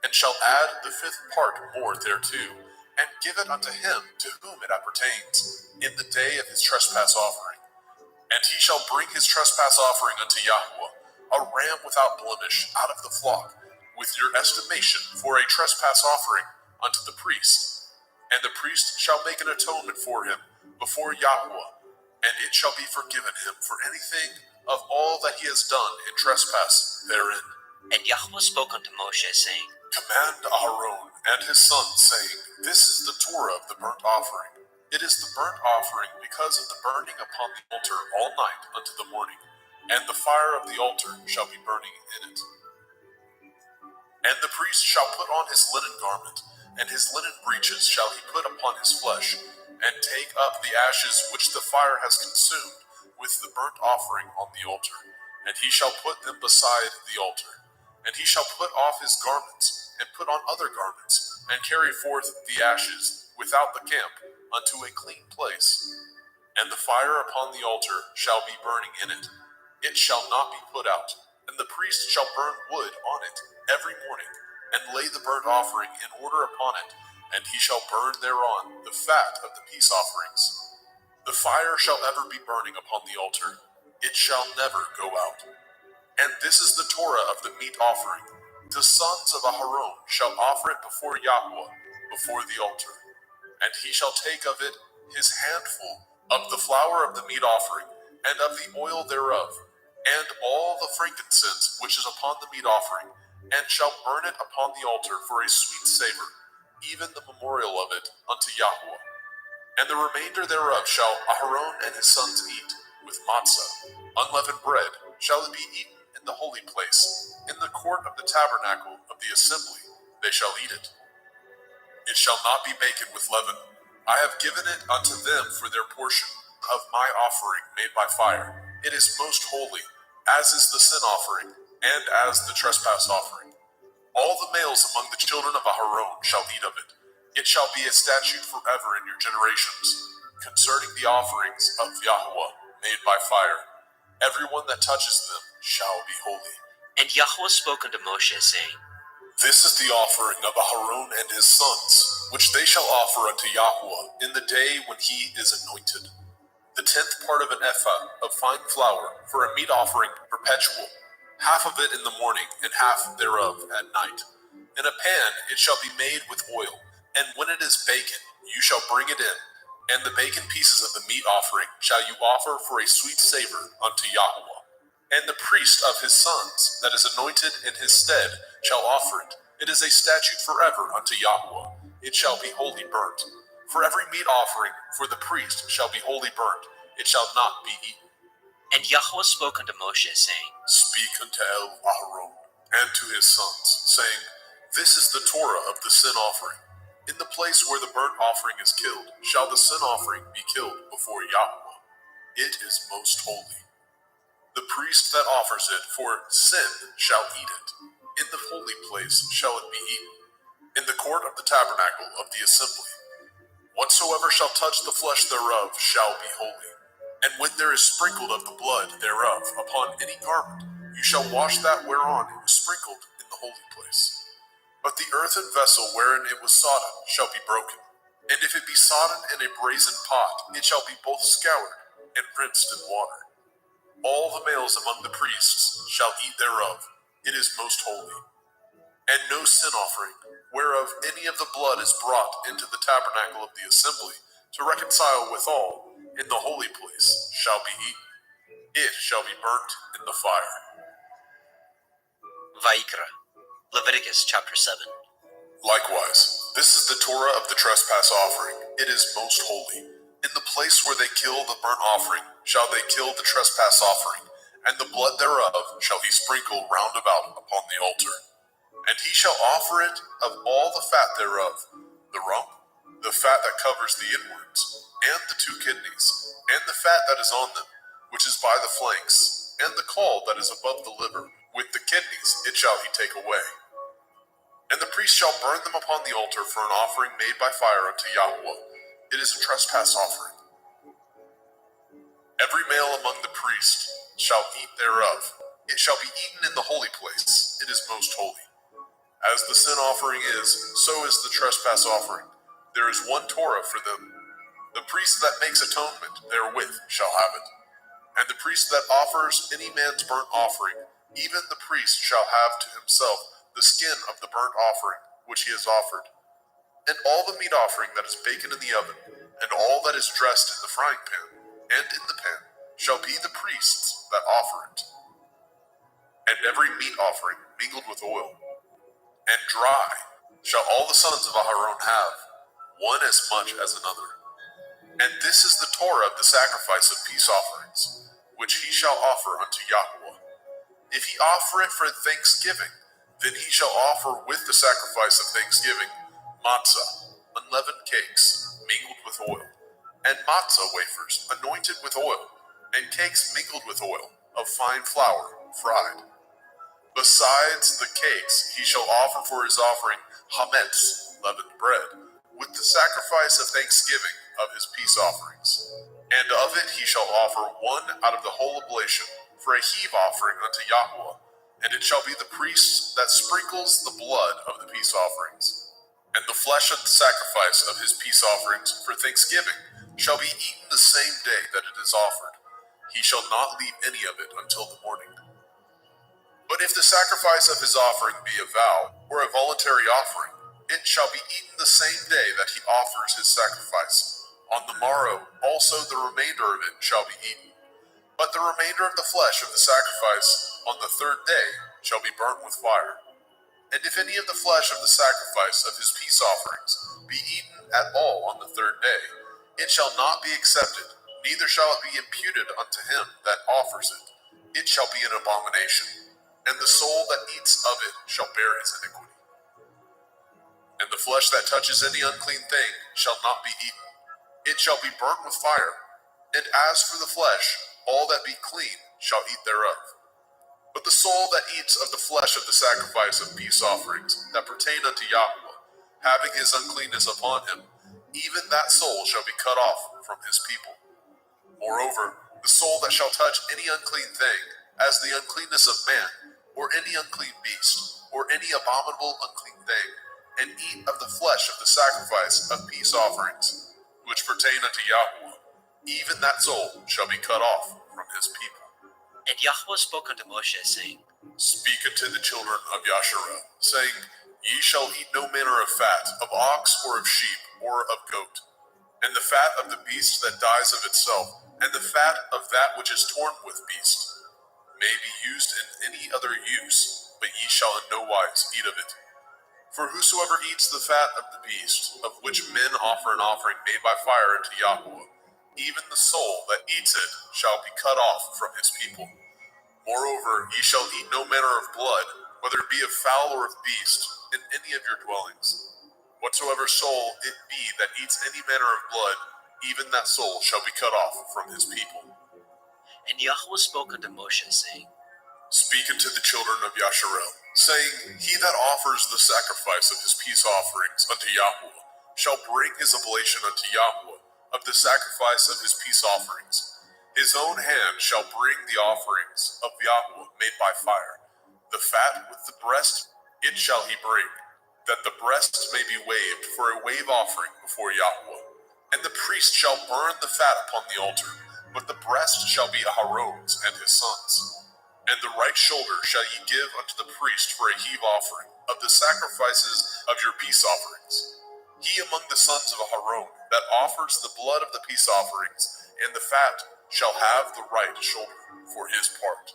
B: and shall add the 5th part more thereto, and give it unto him to whom it appertains, in the day of his trespass offering. And he shall bring his trespass offering unto Yahuwah, a ram without blemish out of the flock, with your estimation for a trespass offering unto the priest. And the priest shall make an atonement for him before Yahuwah, and it shall be forgiven him for anything of all that he has done in trespass therein.
A: And Yahweh spoke unto Moshe, saying,
B: Command Aaron and his sons, saying, This is the Torah of the burnt offering. It is the burnt offering because of the burning upon the altar all night unto the morning, and the fire of the altar shall be burning in it. And the priest shall put on his linen garment, and his linen breeches shall he put upon his flesh, and take up the ashes which the fire has consumed with the burnt offering on the altar, and he shall put them beside the altar. And he shall put off his garments, and put on other garments, and carry forth the ashes without the camp unto a clean place. And the fire upon the altar shall be burning in it. It shall not be put out. And the priest shall burn wood on it every morning, and lay the burnt offering in order upon it, and he shall burn thereon the fat of the peace offerings. The fire shall ever be burning upon the altar. It shall never go out. And this is the Torah of the meat offering. The sons of Aharon shall offer it before Yahuwah, before the altar. And he shall take of it his handful of the flour of the meat offering, and of the oil thereof, and all the frankincense which is upon the meat offering, and shall burn it upon the altar for a sweet savor, even the memorial of it unto Yahweh. And the remainder thereof shall Aharon and his sons eat, with matzah, unleavened bread, shall it be eaten in the holy place, in the court of the tabernacle of the assembly, they shall eat it. It shall not be baken with leaven. I have given it unto them for their portion of my offering made by fire. It is most holy, as is the sin offering, and as the trespass offering. All the males among the children of Aharon shall eat of it. It shall be a statute forever in your generations, concerning the offerings of Yahweh made by fire. Everyone that touches them shall be holy.
A: And Yahweh spoke unto Moshe, saying,
B: This is the offering of Aharon and his sons, which they shall offer unto Yahweh in the day when he is anointed. The 10th part of an ephah of fine flour for a meat offering perpetual, half of it in the morning and half thereof at night. In a pan it shall be made with oil, and when it is baken, you shall bring it in, and the baken pieces of the meat offering shall you offer for a sweet savor unto Yahweh. And the priest of his sons that is anointed in his stead shall offer it. It is a statute forever unto Yahweh. It shall be wholly burnt. For every meat offering for the priest shall be wholly burnt. It shall not be eaten.
A: And Yahweh spoke unto Moshe, saying,
B: Speak unto Aharon and to his sons, saying, This is the Torah of the sin offering. In the place where the burnt offering is killed, shall the sin offering be killed before Yahweh. It is most holy. The priest that offers it for sin shall eat it. In the holy place shall it be eaten, in the court of the tabernacle of the assembly. Whatsoever shall touch the flesh thereof shall be holy. And when there is sprinkled of the blood thereof upon any garment, you shall wash that whereon it was sprinkled in the holy place. But the earthen vessel wherein it was sodden shall be broken. And if it be sodden in a brazen pot, it shall be both scoured and rinsed in water. All the males among the priests shall eat thereof. It is most holy. And no sin offering, whereof any of the blood is brought into the tabernacle of the assembly, to reconcile withal, in the holy place, shall be eaten. It shall be burnt in the fire.
A: Vayikra, Leviticus chapter 7.
B: Likewise, this is the Torah of the trespass offering. It is most holy. In the place where they kill the burnt offering, shall they kill the trespass offering, and the blood thereof shall he sprinkle round about upon the altar. And he shall offer it of all the fat thereof, the rump, the fat that covers the inwards, and the 2 kidneys, and the fat that is on them, which is by the flanks, and the caul that is above the liver, with the kidneys it shall he take away. And the priest shall burn them upon the altar for an offering made by fire unto Yahweh. It is a trespass offering. Every male among the priests shall eat thereof. It shall be eaten in the holy place. It is most holy. As the sin offering is, so is the trespass offering. There is one Torah for them. The priest that makes atonement therewith shall have it. And the priest that offers any man's burnt offering, even the priest shall have to himself the skin of the burnt offering which he has offered. And all the meat offering that is baken in the oven, and all that is dressed in the frying pan, and in the pan, shall be the priest's that offer it. And every meat offering mingled with oil, and dry, shall all the sons of Aharon have, one as much as another. And this is the Torah of the sacrifice of peace offerings, which he shall offer unto Yahweh. If he offer it for thanksgiving, then he shall offer with the sacrifice of thanksgiving matzah, unleavened cakes, mingled with oil, and matzah wafers, anointed with oil, and cakes mingled with oil, of fine flour, fried. Besides the cakes, he shall offer for his offering hametz, leavened bread, with the sacrifice of thanksgiving of his peace offerings. And of it he shall offer one out of the whole oblation for a heave offering unto Yahweh, and it shall be the priest that sprinkles the blood of the peace offerings. And the flesh of the sacrifice of his peace offerings for thanksgiving shall be eaten the same day that it is offered. He shall not leave any of it until the morning. But if the sacrifice of his offering be a vow, or a voluntary offering, it shall be eaten the same day that he offers his sacrifice. On the morrow also the remainder of it shall be eaten. But the remainder of the flesh of the sacrifice on the 3rd day shall be burnt with fire. And if any of the flesh of the sacrifice of his peace offerings be eaten at all on the third day, it shall not be accepted, neither shall it be imputed unto him that offers it. It shall be an abomination, and the soul that eats of it shall bear his iniquity. And the flesh that touches any unclean thing shall not be eaten. It shall be burnt with fire. And as for the flesh, all that be clean shall eat thereof. But the soul that eats of the flesh of the sacrifice of peace offerings that pertain unto Yahweh, having his uncleanness upon him, even that soul shall be cut off from his people. Moreover, the soul that shall touch any unclean thing, as the uncleanness of man, or any unclean beast, or any abominable unclean thing, and eat of the flesh of the sacrifice of peace offerings, which pertain unto Yahweh, even that soul shall be cut off from his people.
A: And Yahweh spoke unto Moshe, saying,
B: Speak unto the children of Yasharel, saying, Ye shall eat no manner of fat, of ox, or of sheep, or of goat, and the fat of the beast that dies of itself, and the fat of that which is torn with beast, may be used in any other use, but ye shall in no wise eat of it. For whosoever eats the fat of the beast, of which men offer an offering made by fire unto Yahweh, even the soul that eats it shall be cut off from his people. Moreover, ye shall eat no manner of blood, whether it be of fowl or of beast, in any of your dwellings. Whatsoever soul it be that eats any manner of blood, even that soul shall be cut off from his people.
A: And Yahweh spoke unto Moshe, saying,
B: Speak unto the children of Yasharel, saying, He that offers the sacrifice of his peace offerings unto Yahweh shall bring his oblation unto Yahweh of the sacrifice of his peace offerings. His own hand shall bring the offerings of Yahweh made by fire. The fat with the breast it shall he bring, that the breast may be waved for a wave offering before Yahweh. And the priest shall burn the fat upon the altar, but the breast shall be Aharon's and his sons'. And the right shoulder shall ye give unto the priest for a heave offering of the sacrifices of your peace offerings. He among the sons of Aharon that offers the blood of the peace offerings and the fat shall have the right shoulder for his part.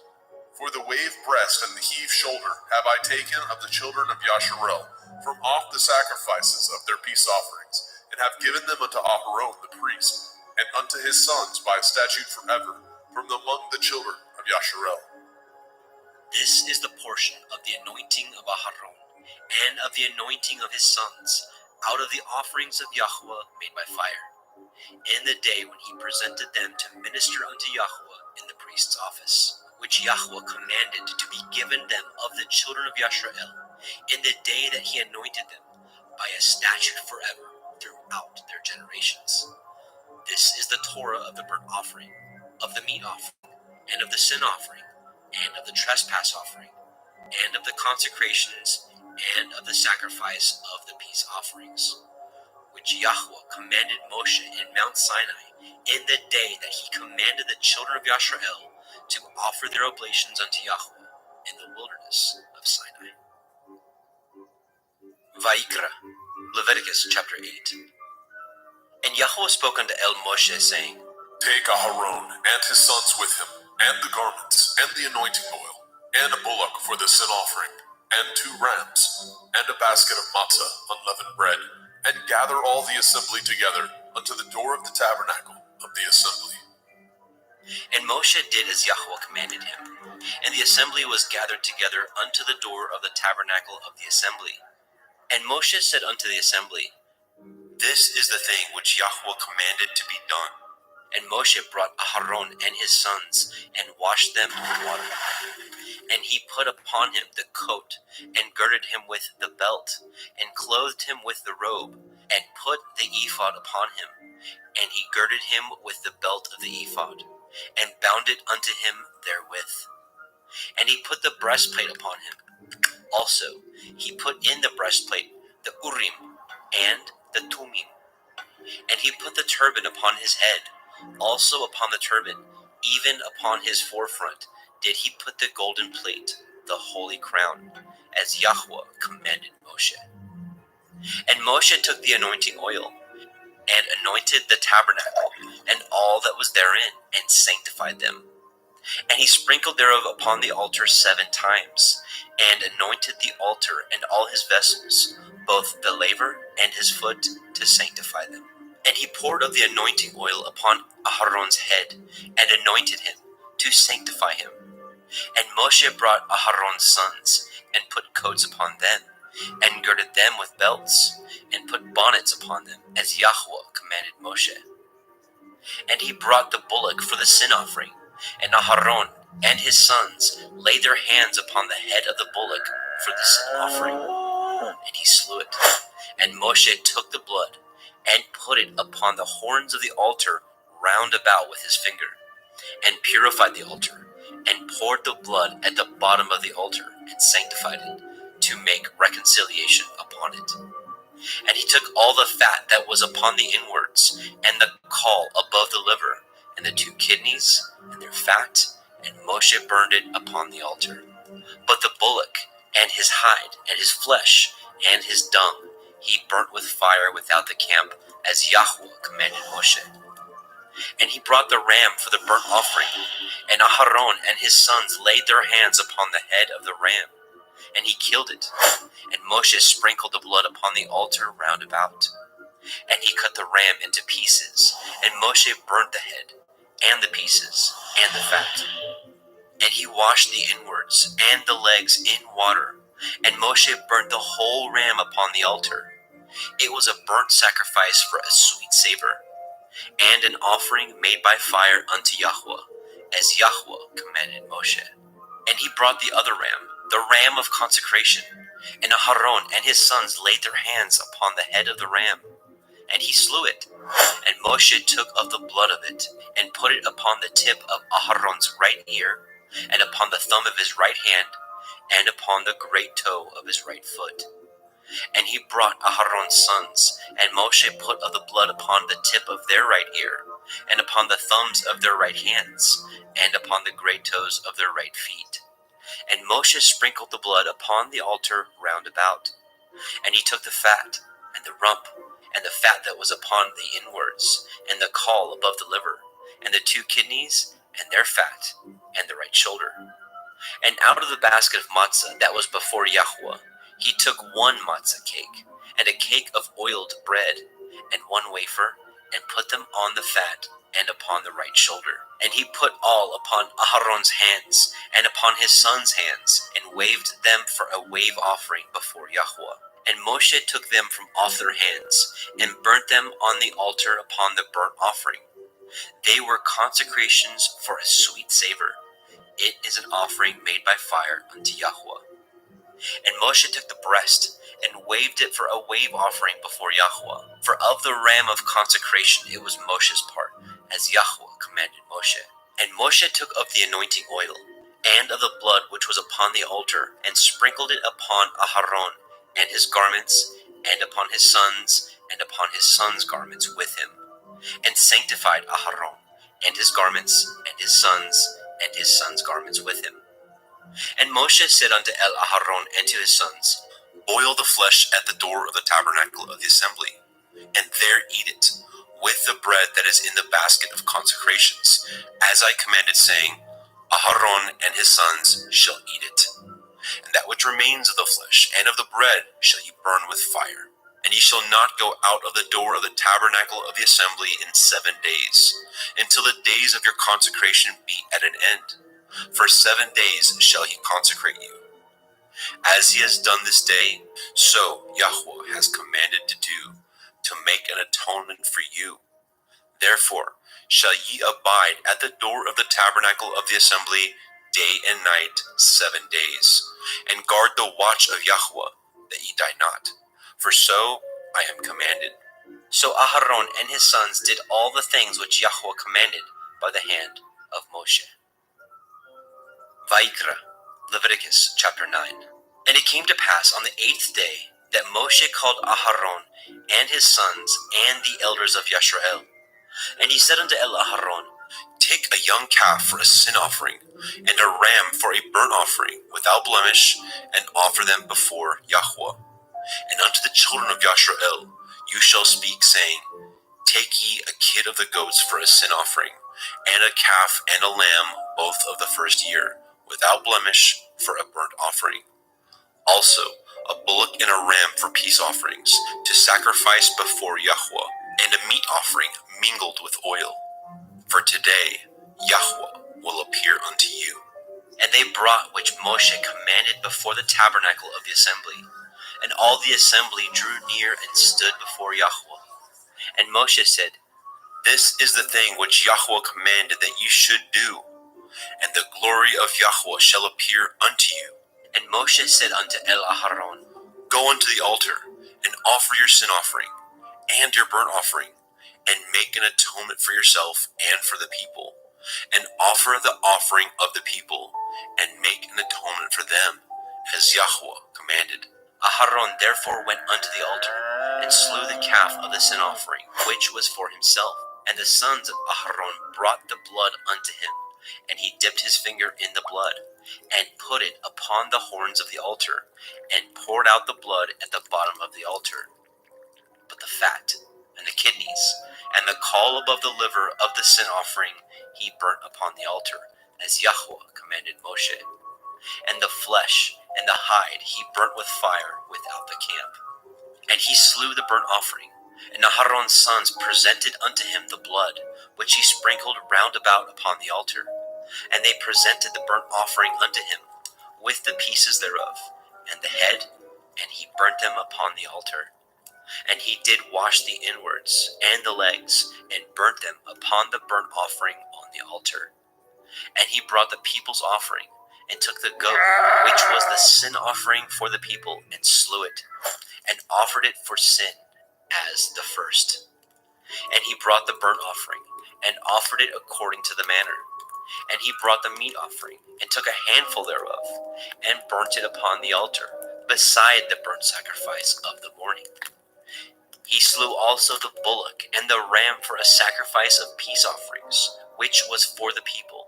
B: For the wave breast and the heave shoulder have I taken of the children of Yasharel from off the sacrifices of their peace offerings, and have given them unto Aharon the priest, and unto his sons by a statute forever, from among the children of Yasharel.
A: This is the portion of the anointing of Aharon, and of the anointing of his sons, out of the offerings of Yahweh made by fire, in the day when he presented them to minister unto Yahweh in the priest's office, which Yahweh commanded to be given them of the children of Yasharel, in the day that he anointed them, by a statute forever throughout their generations. This is the Torah of the burnt offering, of the meat offering, and of the sin offering, and of the trespass offering, and of the consecrations, and of the sacrifice of the peace offerings, which Yahweh commanded Moshe in Mount Sinai, in the day that he commanded the children of Yasharel to offer their oblations unto Yahweh in the wilderness of Sinai. Vayikra, Leviticus chapter 8. And Yahweh spoke unto Moshe, saying,
B: Take Aharon and his sons with him, and the garments, and the anointing oil, and a bullock for the sin offering, and 2 rams, and a basket of matzah, unleavened bread, and gather all the assembly together unto the door of the tabernacle of the assembly.
A: And Moshe did as Yahweh commanded him, and the assembly was gathered together unto the door of the tabernacle of the assembly. And Moshe said unto the assembly, This is the thing which Yahweh commanded to be done. And Moshe brought Aharon and his sons, and washed them in water. And he put upon him the coat, and girded him with the belt, and clothed him with the robe, and put the ephod upon him. And he girded him with the belt of the ephod, and bound it unto him therewith. And he put the breastplate upon him. Also he put in the breastplate the Urim and the Tumim. And he put the turban upon his head. Also upon the turban, even upon his forefront, did he put the golden plate, the holy crown, as Yahweh commanded Moshe. And Moshe took the anointing oil, and anointed the tabernacle, and all that was therein, and sanctified them. And he sprinkled thereof upon the altar 7 times, and anointed the altar and all his vessels, both the laver and his foot, to sanctify them. And he poured of the anointing oil upon Aharon's head, and anointed him, to sanctify him. And Moshe brought Aharon's sons, and put coats upon them, and girded them with belts, and put bonnets upon them, as Yahweh commanded Moshe. And he brought the bullock for the sin offering, and Aharon and his sons laid their hands upon the head of the bullock for the sin offering, and he slew it. And Moshe took the blood, and put it upon the horns of the altar round about with his finger, and purified the altar, and poured the blood at the bottom of the altar, and sanctified it, to make reconciliation upon it. And he took all the fat that was upon the inwards, and the caul above the liver, and the 2 kidneys, and their fat, and Moshe burned it upon the altar. But the bullock, and his hide, and his flesh, and his dung, he burnt with fire without the camp, as Yahweh commanded Moshe. And he brought the ram for the burnt offering, and Aharon and his sons laid their hands upon the head of the ram, and he killed it. And Moshe sprinkled the blood upon the altar round about. And he cut the ram into pieces, and Moshe burnt the head, and the pieces, and the fat. And he washed the inwards and the legs in water, and Moshe burnt the whole ram upon the altar. It was a burnt sacrifice for a sweet savor, and an offering made by fire unto Yahweh, as Yahweh commanded Moshe. And he brought the other ram, the ram of consecration, and Aharon and his sons laid their hands upon the head of the ram, and he slew it. And Moshe took of the blood of it, and put it upon the tip of Aharon's right ear, and upon the thumb of his right hand, and upon the great toe of his right foot. And he brought Aharon's sons, and Moshe put of the blood upon the tip of their right ear, and upon the thumbs of their right hands, and upon the great toes of their right feet. And Moshe sprinkled the blood upon the altar round about. And he took the fat, and the rump, and the fat that was upon the inwards, and the caul above the liver, and the 2 kidneys, and their fat, and the right shoulder. And out of the basket of matzah that was before Yahweh, he took 1 matzah cake, and a cake of oiled bread, and 1 wafer, and put them on the fat, and upon the right shoulder. And he put all upon Aharon's hands, and upon his sons' hands, and waved them for a wave offering before Yahweh. And Moshe took them from off their hands, and burnt them on the altar upon the burnt offering. They were consecrations for a sweet savor. It is an offering made by fire unto Yahweh. And Moshe took the breast, and waved it for a wave offering before Yahweh. For of the ram of consecration it was Moshe's part, as Yahweh commanded Moshe. And Moshe took of the anointing oil, and of the blood which was upon the altar, and sprinkled it upon Aharon, and his garments, and upon his sons, and upon his sons' garments with him, and sanctified Aharon, and his garments, and his sons' garments with him. And Moshe said unto Aharon and to his sons, Boil the flesh at the door of the tabernacle of the assembly, and there eat it, with the bread that is in the basket of consecrations, as I commanded, saying, Aharon and his sons shall eat it. And that which remains of the flesh and of the bread shall ye burn with fire. And ye shall not go out of the door of the tabernacle of the assembly in 7 days, until the days of your consecration be at an end. For 7 days shall he consecrate you. As he has done this day, so Yahweh has commanded to do, to make an atonement for you. Therefore shall ye abide at the door of the tabernacle of the assembly day and night 7 days, and guard the watch of Yahweh, that ye die not. For so I am commanded. So Aharon and his sons did all the things which Yahweh commanded by the hand of Moshe. Vayikra, Leviticus chapter 9. And it came to pass on the 8th day that Moshe called Aharon and his sons and the elders of Yisrael. And he said unto Aharon, Take a young calf for a sin offering, and a ram for a burnt offering, without blemish, and offer them before Yahweh. And unto the children of Yisrael you shall speak, saying, Take ye a kid of the goats for a sin offering, and a calf and a lamb both of the first year, without blemish, for a burnt offering. Also, a bullock and a ram for peace offerings, to sacrifice before Yahweh, and a meat offering mingled with oil. For today Yahweh will appear unto you. And they brought which Moshe commanded before the tabernacle of the assembly. And all the assembly drew near and stood before Yahweh. And Moshe said, This is the thing which Yahweh commanded that you should do, and the glory of Yahweh shall appear unto you. And Moshe said unto Aharon, Go unto the altar, and offer your sin offering, and your burnt offering, and make an atonement for yourself and for the people, and offer the offering of the people, and make an atonement for them, as Yahweh commanded. Aharon therefore went unto the altar, and slew the calf of the sin offering, which was for himself. And the sons of Aharon brought the blood unto him, and he dipped his finger in the blood, and put it upon the horns of the altar, and poured out the blood at the bottom of the altar. But the fat, and the kidneys, and the caul above the liver of the sin offering he burnt upon the altar, as Yahweh commanded Moshe. And the flesh and the hide he burnt with fire without the camp. And he slew the burnt offering, and Aharon's sons presented unto him the blood, which he sprinkled round about upon the altar. And they presented the burnt offering unto him, with the pieces thereof, and the head, and he burnt them upon the altar. And he did wash the inwards and the legs, and burnt them upon the burnt offering on the altar. And he brought the people's offering, and took the goat, which was the sin offering for the people, and slew it, and offered it for sin as the first. And he brought the burnt offering, and offered it according to the manner. And he brought the meat offering, and took a handful thereof, and burnt it upon the altar, beside the burnt sacrifice of the morning. He slew also the bullock and the ram for a sacrifice of peace offerings, which was for the people.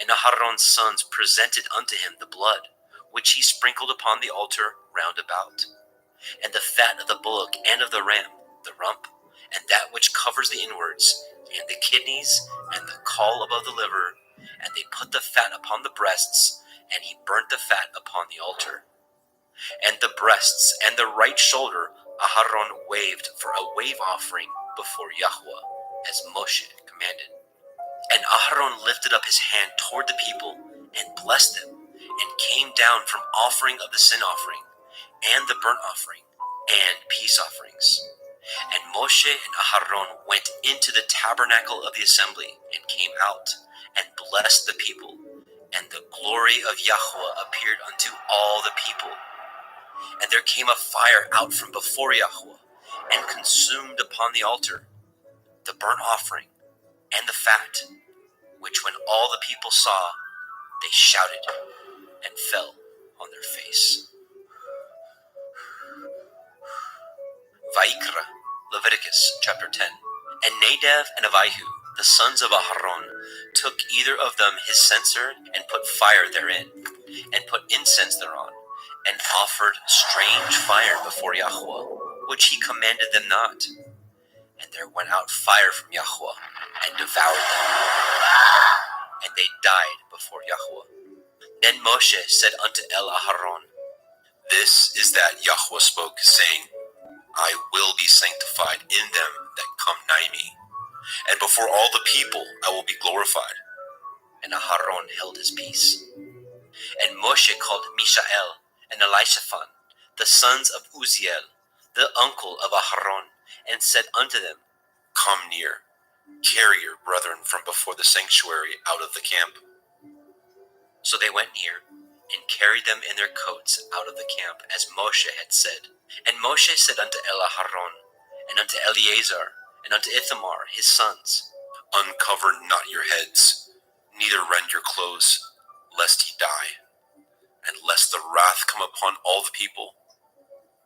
A: And Aharon's sons presented unto him the blood, which he sprinkled upon the altar round about. And the fat of the bullock and of the ram, the rump, and that which covers the inwards, and the kidneys, and the caul above the liver, and they put the fat upon the breasts, and he burnt the fat upon the altar. And the breasts and the right shoulder Aharon waved for a wave offering before Yahweh, as Moshe commanded. And Aharon lifted up his hand toward the people, and blessed them, and came down from offering of the sin offering, and the burnt offering, and peace offerings. And Moshe and Aharon went into the tabernacle of the assembly, and came out, and blessed the people. And the glory of Yahweh appeared unto all the people. And there came a fire out from before Yahweh, and consumed upon the altar the burnt offering and the fat, which when all the people saw, they shouted and fell on their face. Vaikra, Leviticus chapter 10. And Nadab and Abihu, the sons of Aharon, took either of them his censer, and put fire therein, and put incense thereon, and offered strange fire before Yahweh, which he commanded them not. And there went out fire from Yahweh, and devoured them, and they died before Yahweh. Then Moshe said unto Aharon, This is that Yahweh spoke, saying, I will be sanctified in them that come nigh me, and before all the people I will be glorified. And Aharon held his peace. And Moshe called Mishael and Elishaphan, the sons of Uzziel, the uncle of Aharon, and said unto them, Come near, carry your brethren from before the sanctuary out of the camp. So they went near, and carried them in their coats out of the camp, as Moshe had said. And Moshe said unto Aharon, and unto Eleazar, and unto Ithamar his sons, Uncover not your heads, neither rend your clothes, lest ye die, and lest the wrath come upon all the people.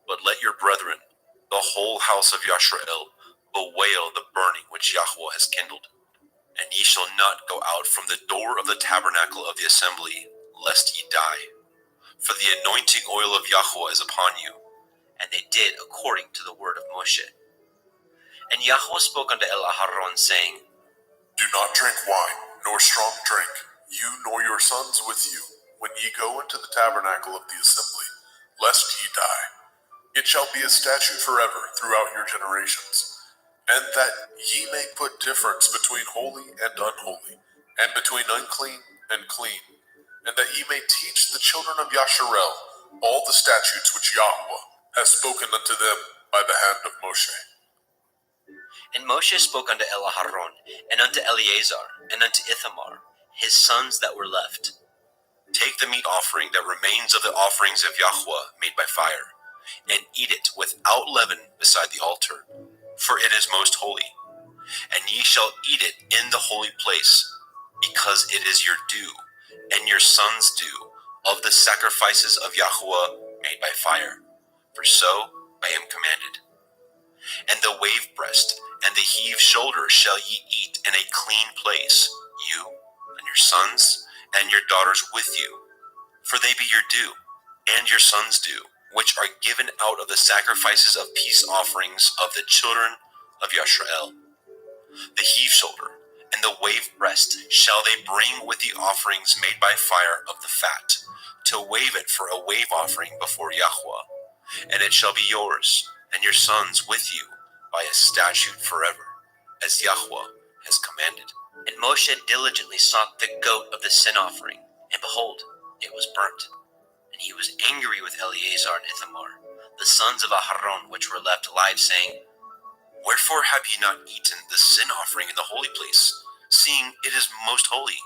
A: But let your brethren, the whole house of Yashrael, bewail the burning which Yahweh has kindled. And ye shall not go out from the door of the tabernacle of the assembly, lest ye die. For the anointing oil of Yahweh is upon you. And they did according to the word of Moshe. And Yahweh spoke unto Aharon, saying,
B: Do not drink wine, nor strong drink, you nor your sons with you, when ye go into the tabernacle of the assembly, lest ye die. It shall be a statute forever throughout your generations, and that ye may put difference between holy and unholy, and between unclean and clean, and that ye may teach the children of Yasharel all the statutes which Yahweh has spoken unto them by the hand of Moshe.
A: And Moshe spoke unto Elaharon, and unto Eleazar, and unto Ithamar, his sons that were left. Take the meat offering that remains of the offerings of Yahweh made by fire, and eat it without leaven beside the altar, for it is most holy. And ye shall eat it in the holy place, because it is your due, and your sons' due, of the sacrifices of Yahweh made by fire. For so I am commanded. And the wave breast and the heave shoulder shall ye eat in a clean place, you and your sons and your daughters with you, for they be your due, and your sons' due, which are given out of the sacrifices of peace offerings of the children of Yasharel. The heave shoulder and the wave breast shall they bring with the offerings made by fire of the fat, to wave it for a wave offering before Yahweh, and it shall be yours and your sons with you by a statute forever, as Yahweh has commanded. And Moshe diligently sought the goat of the sin offering, and behold, it was burnt. And he was angry with Eleazar and Ithamar, the sons of Aharon, which were left alive, saying, Wherefore have ye not eaten the sin offering in the holy place, seeing it is most holy?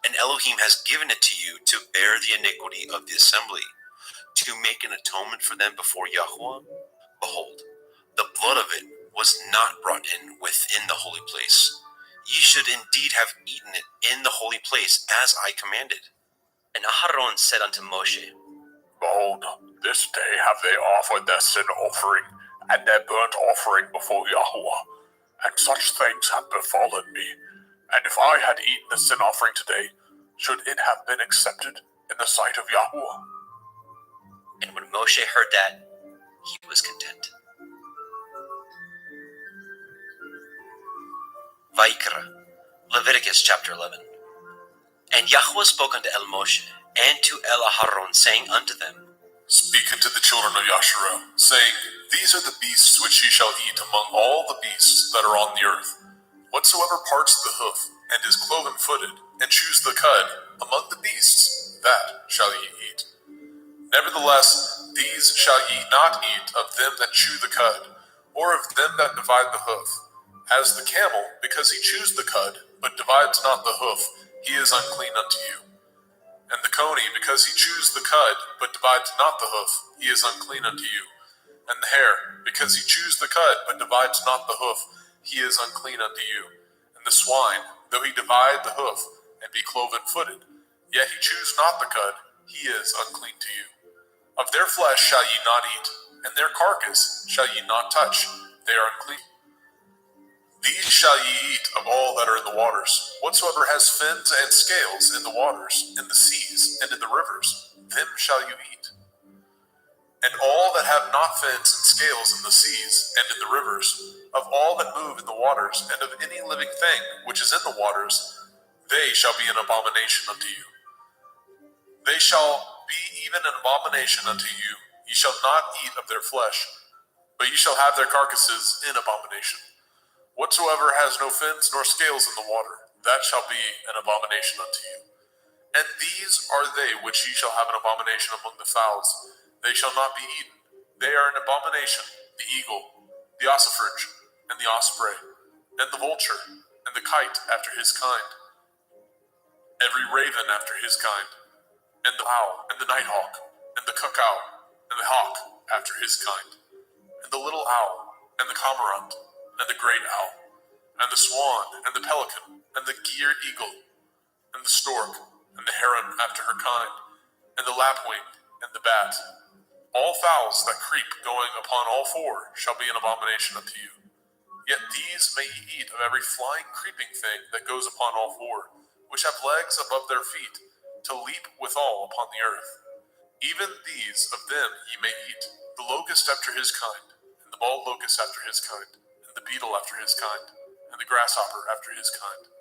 A: And Elohim has given it to you to bear the iniquity of the assembly, to make an atonement for them before Yahweh. Behold, the blood of it was not brought in within the holy place. Ye should indeed have eaten it in the holy place, as I commanded. And Aharon said unto Moshe,
B: Behold, this day have they offered their sin offering and their burnt offering before Yahweh, and such things have befallen me. And if I had eaten the sin offering today, should it have been accepted in the sight of Yahweh?
A: And when Moshe heard that, he was content. Vayikra, Leviticus chapter 11. And Yahweh spoke unto El Moshe, and to El Aharon, saying unto them,
B: Speak unto the children of Yasharel, saying, These are the beasts which ye shall eat among all the beasts that are on the earth. Whatsoever parts the hoof, and is cloven-footed, and chews the cud, among the beasts, that shall ye eat. Nevertheless, these shall ye not eat of them that chew the cud, or of them that divide the hoof. As the camel, because he chews the cud, but divides not the hoof, he is unclean unto you. And the coney, because he chews the cud, but divides not the hoof, he is unclean unto you. And the hare, because he chews the cud, but divides not the hoof, he is unclean unto you. And the swine, though he divide the hoof, and be cloven-footed, yet he chews not the cud, he is unclean to you. Of their flesh shall ye not eat, and their carcass shall ye not touch, they are unclean. These shall ye eat of all that are in the waters. Whatsoever has fins and scales in the waters, in the seas, and in the rivers, them shall you eat. And all that have not fins and scales in the seas and in the rivers, of all that move in the waters, and of any living thing which is in the waters, they shall be an abomination unto you. They shall be even an abomination unto you. Ye shall not eat of their flesh, but ye shall have their carcasses in abomination. Whatsoever has no fins nor scales in the water, that shall be an abomination unto you. And these are they which ye shall have an abomination among the fowls. They shall not be eaten. They are an abomination, the eagle, the ossifrage, and the osprey, and the vulture, and the kite after his kind, every raven after his kind, and the owl, and the nighthawk, and the cuckoo, and the hawk after his kind, and the little owl, and the cormorant, and the great owl, and the swan, and the pelican, and the gier eagle, and the stork, and the heron after her kind, and the lapwing, and the bat. All fowls that creep going upon all four shall be an abomination unto you. Yet these may ye eat of every flying creeping thing that goes upon all four, which have legs above their feet, to leap withal upon the earth. Even these of them ye may eat, the locust after his kind, and the bald locust after his kind, and the beetle after his kind, and the grasshopper after his kind.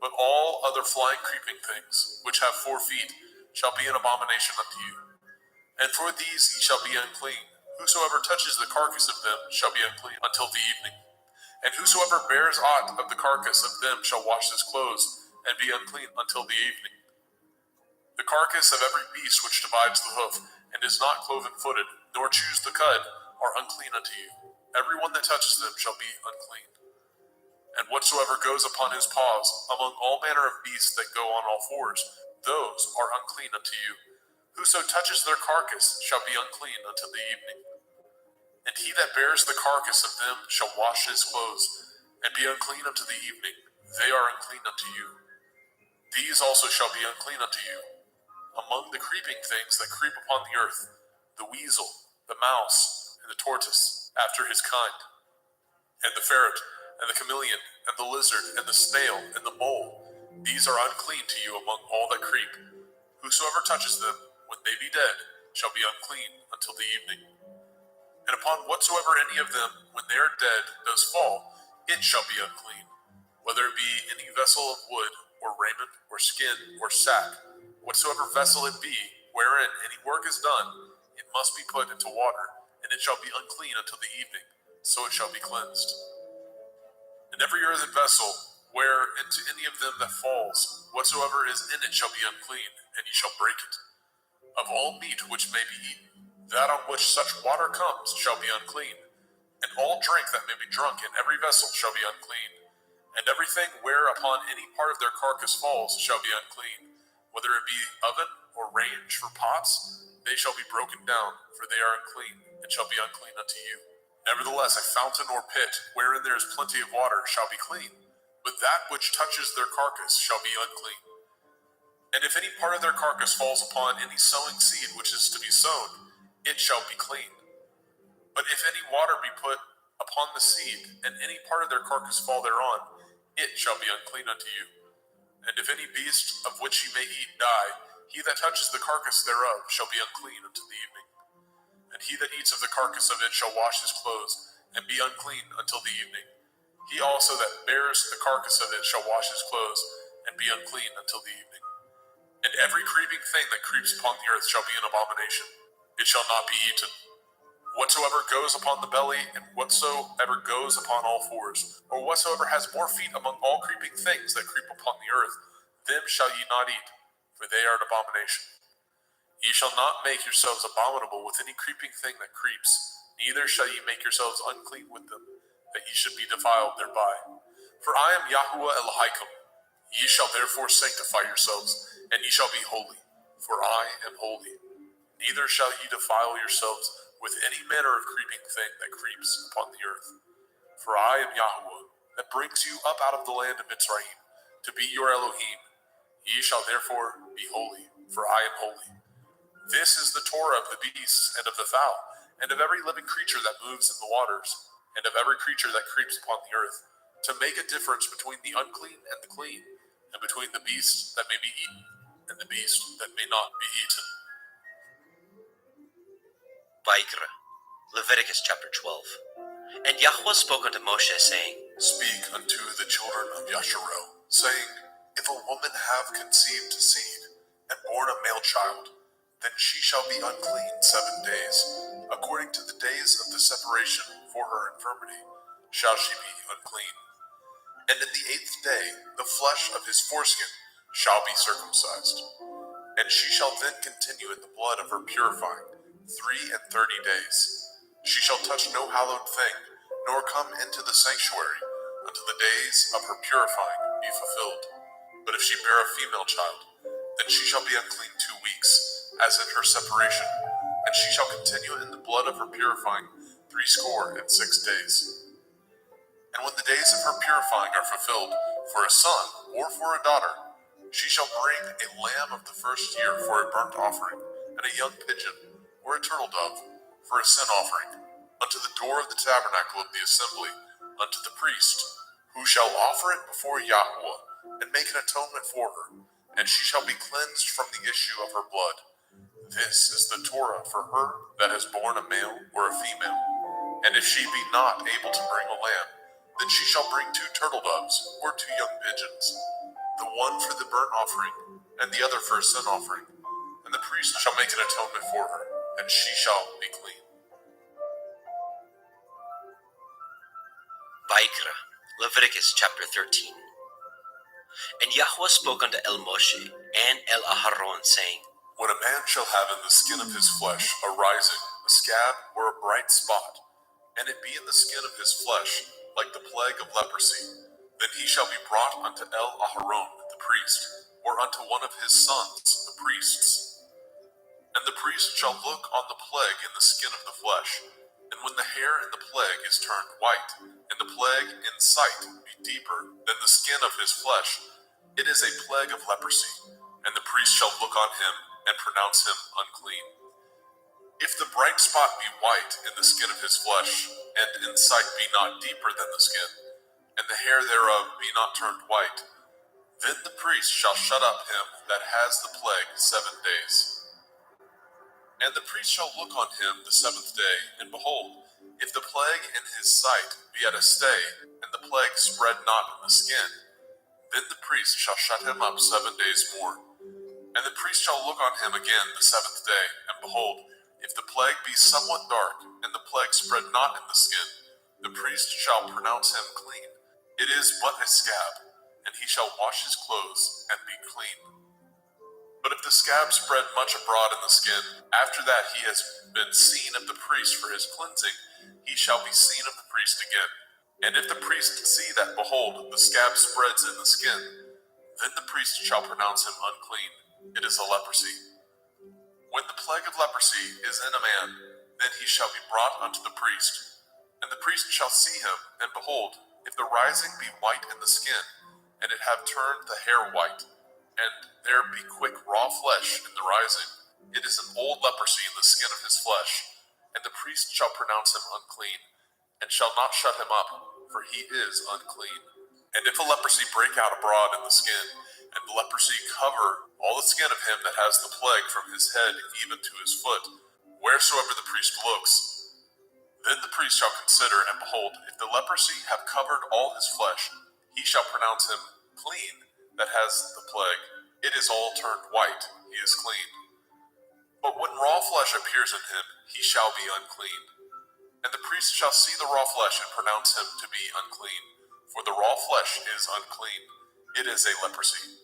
B: But all other flying creeping things, which have 4 feet, shall be an abomination unto you. And for these ye shall be unclean. Whosoever touches the carcass of them shall be unclean until the evening. And whosoever bears aught of the carcass of them shall wash his clothes, and be unclean until the evening. The carcass of every beast which divides the hoof, and is not cloven-footed, nor chews the cud, are unclean unto you. Every one that touches them shall be unclean. And whatsoever goes upon his paws, among all manner of beasts that go on all fours, those are unclean unto you. Whoso touches their carcass shall be unclean until the evening. And he that bears the carcass of them shall wash his clothes, and be unclean unto the evening. They are unclean unto you. These also shall be unclean unto you. Among the creeping things that creep upon the earth, the weasel, the mouse, and the tortoise, after his kind, and the ferret, and the chameleon, and the lizard, and the snail, and the mole, these are unclean to you among all that creep. Whosoever touches them, when they be dead, shall be unclean until the evening. And upon whatsoever any of them, when they are dead, does fall, it shall be unclean, whether it be any vessel of wood, or raiment, or skin, or sack, whatsoever vessel it be, wherein any work is done, it must be put into water, and it shall be unclean until the evening, so it shall be cleansed. And every earthen vessel, where into any of them that falls, whatsoever is in it shall be unclean, and ye shall break it. Of all meat which may be eaten, that on which such water comes shall be unclean, and all drink that may be drunk in every vessel shall be unclean. And everything whereupon any part of their carcass falls shall be unclean, whether it be oven or range for pots, they shall be broken down, for they are unclean, and shall be unclean unto you. Nevertheless, a fountain or pit, wherein there is plenty of water, shall be clean, but that which touches their carcass shall be unclean. And if any part of their carcass falls upon any sowing seed which is to be sown, it shall be clean. But if any water be put upon the seed, and any part of their carcass fall thereon, it shall be unclean unto you. And if any beast of which ye may eat die, he that touches the carcass thereof shall be unclean until the evening. And he that eats of the carcass of it shall wash his clothes, and be unclean until the evening. He also that bears the carcass of it shall wash his clothes, and be unclean until the evening. And every creeping thing that creeps upon the earth shall be an abomination. It shall not be eaten. Whatsoever goes upon the belly, and whatsoever goes upon all fours, or whatsoever has more feet among all creeping things that creep upon the earth, them shall ye not eat, for they are an abomination. Ye shall not make yourselves abominable with any creeping thing that creeps, neither shall ye make yourselves unclean with them, that ye should be defiled thereby. For I am Yahuwah Elohim. Ye shall therefore sanctify yourselves, and ye shall be holy, for I am holy. Neither shall ye defile yourselves with any manner of creeping thing that creeps upon the earth. For I am Yahuwah, that brings you up out of the land of Mitzrayim, to be your Elohim. Ye shall therefore be holy, for I am holy. This is the Torah of the beasts, and of the fowl, and of every living creature that moves in the waters, and of every creature that creeps upon the earth, to make a difference between the unclean and the clean, and between the beast that may be eaten, and the beast that may not be eaten.
A: Vaikra, Leviticus chapter 12. And Yahweh spoke unto Moshe, saying,
B: Speak unto the children of Yasharel, saying, If a woman have conceived seed, and born a male child, then she shall be unclean 7 days, according to the days of the separation for her infirmity, shall she be unclean. And in the 8th day, the flesh of his foreskin shall be circumcised. And she shall then continue in the blood of her purifying 33 days. She shall touch no hallowed thing, nor come into the sanctuary, until the days of her purifying be fulfilled. But if she bear a female child, then she shall be unclean 2 weeks, as in her separation, and she shall continue in the blood of her purifying 66 days. And when the days of her purifying are fulfilled, for a son or for a daughter, she shall bring a lamb of the first year for a burnt offering, and a young pigeon or a turtle dove for a sin offering, unto the door of the tabernacle of the assembly, unto the priest, who shall offer it before Yahuwah, and make an atonement for her, and she shall be cleansed from the issue of her blood. This is the Torah for her that has borne a male or a female. And if she be not able to bring a lamb, then she shall bring 2 turtle doves or 2 young pigeons. the one for the burnt offering, and the other for a sin offering. And the priest shall make an atonement for her, and she shall be clean.
A: Vaikra, Leviticus chapter 13. And Yahweh spoke unto El Moshe and El Aharon, saying,
B: When a man shall have in the skin of his flesh a rising, a scab, or a bright spot, and it be in the skin of his flesh, like the plague of leprosy, then he shall be brought unto El Aharon the priest, or unto one of his sons the priests. And the priest shall look on the plague in the skin of the flesh, and when the hair in the plague is turned white, and the plague in sight be deeper than the skin of his flesh, it is a plague of leprosy, and the priest shall look on him and pronounce him unclean. If the bright spot be white in the skin of his flesh, and in sight be not deeper than the skin, and the hair thereof be not turned white, then the priest shall shut up him that has the plague 7 days. And the priest shall look on him the 7th day, and behold, if the plague in his sight be at a stay, and the plague spread not in the skin, then the priest shall shut him up 7 days more. And the priest shall look on him again the 7th day, and behold, if the plague be somewhat dark, and the plague spread not in the skin, the priest shall pronounce him clean. It is but a scab, and he shall wash his clothes and be clean. But if the scab spread much abroad in the skin, after that he has been seen of the priest for his cleansing, he shall be seen of the priest again. And if the priest see that, behold, the scab spreads in the skin, then the priest shall pronounce him unclean. It is a leprosy. When the plague of leprosy is in a man, then he shall be brought unto the priest. And the priest shall see him, and behold, if the rising be white in the skin, and it have turned the hair white, and there be quick raw flesh in the rising, it is an old leprosy in the skin of his flesh, and the priest shall pronounce him unclean, and shall not shut him up, for he is unclean. And if a leprosy break out abroad in the skin, and the leprosy cover all the skin of him that has the plague from his head even to his foot, wheresoever the priest looks, then the priest shall consider, and behold, if the leprosy have covered all his flesh, he shall pronounce him clean that has the plague. It is all turned white, he is clean. But when raw flesh appears in him, he shall be unclean. And the priest shall see the raw flesh and pronounce him to be unclean, for the raw flesh is unclean. It is a leprosy.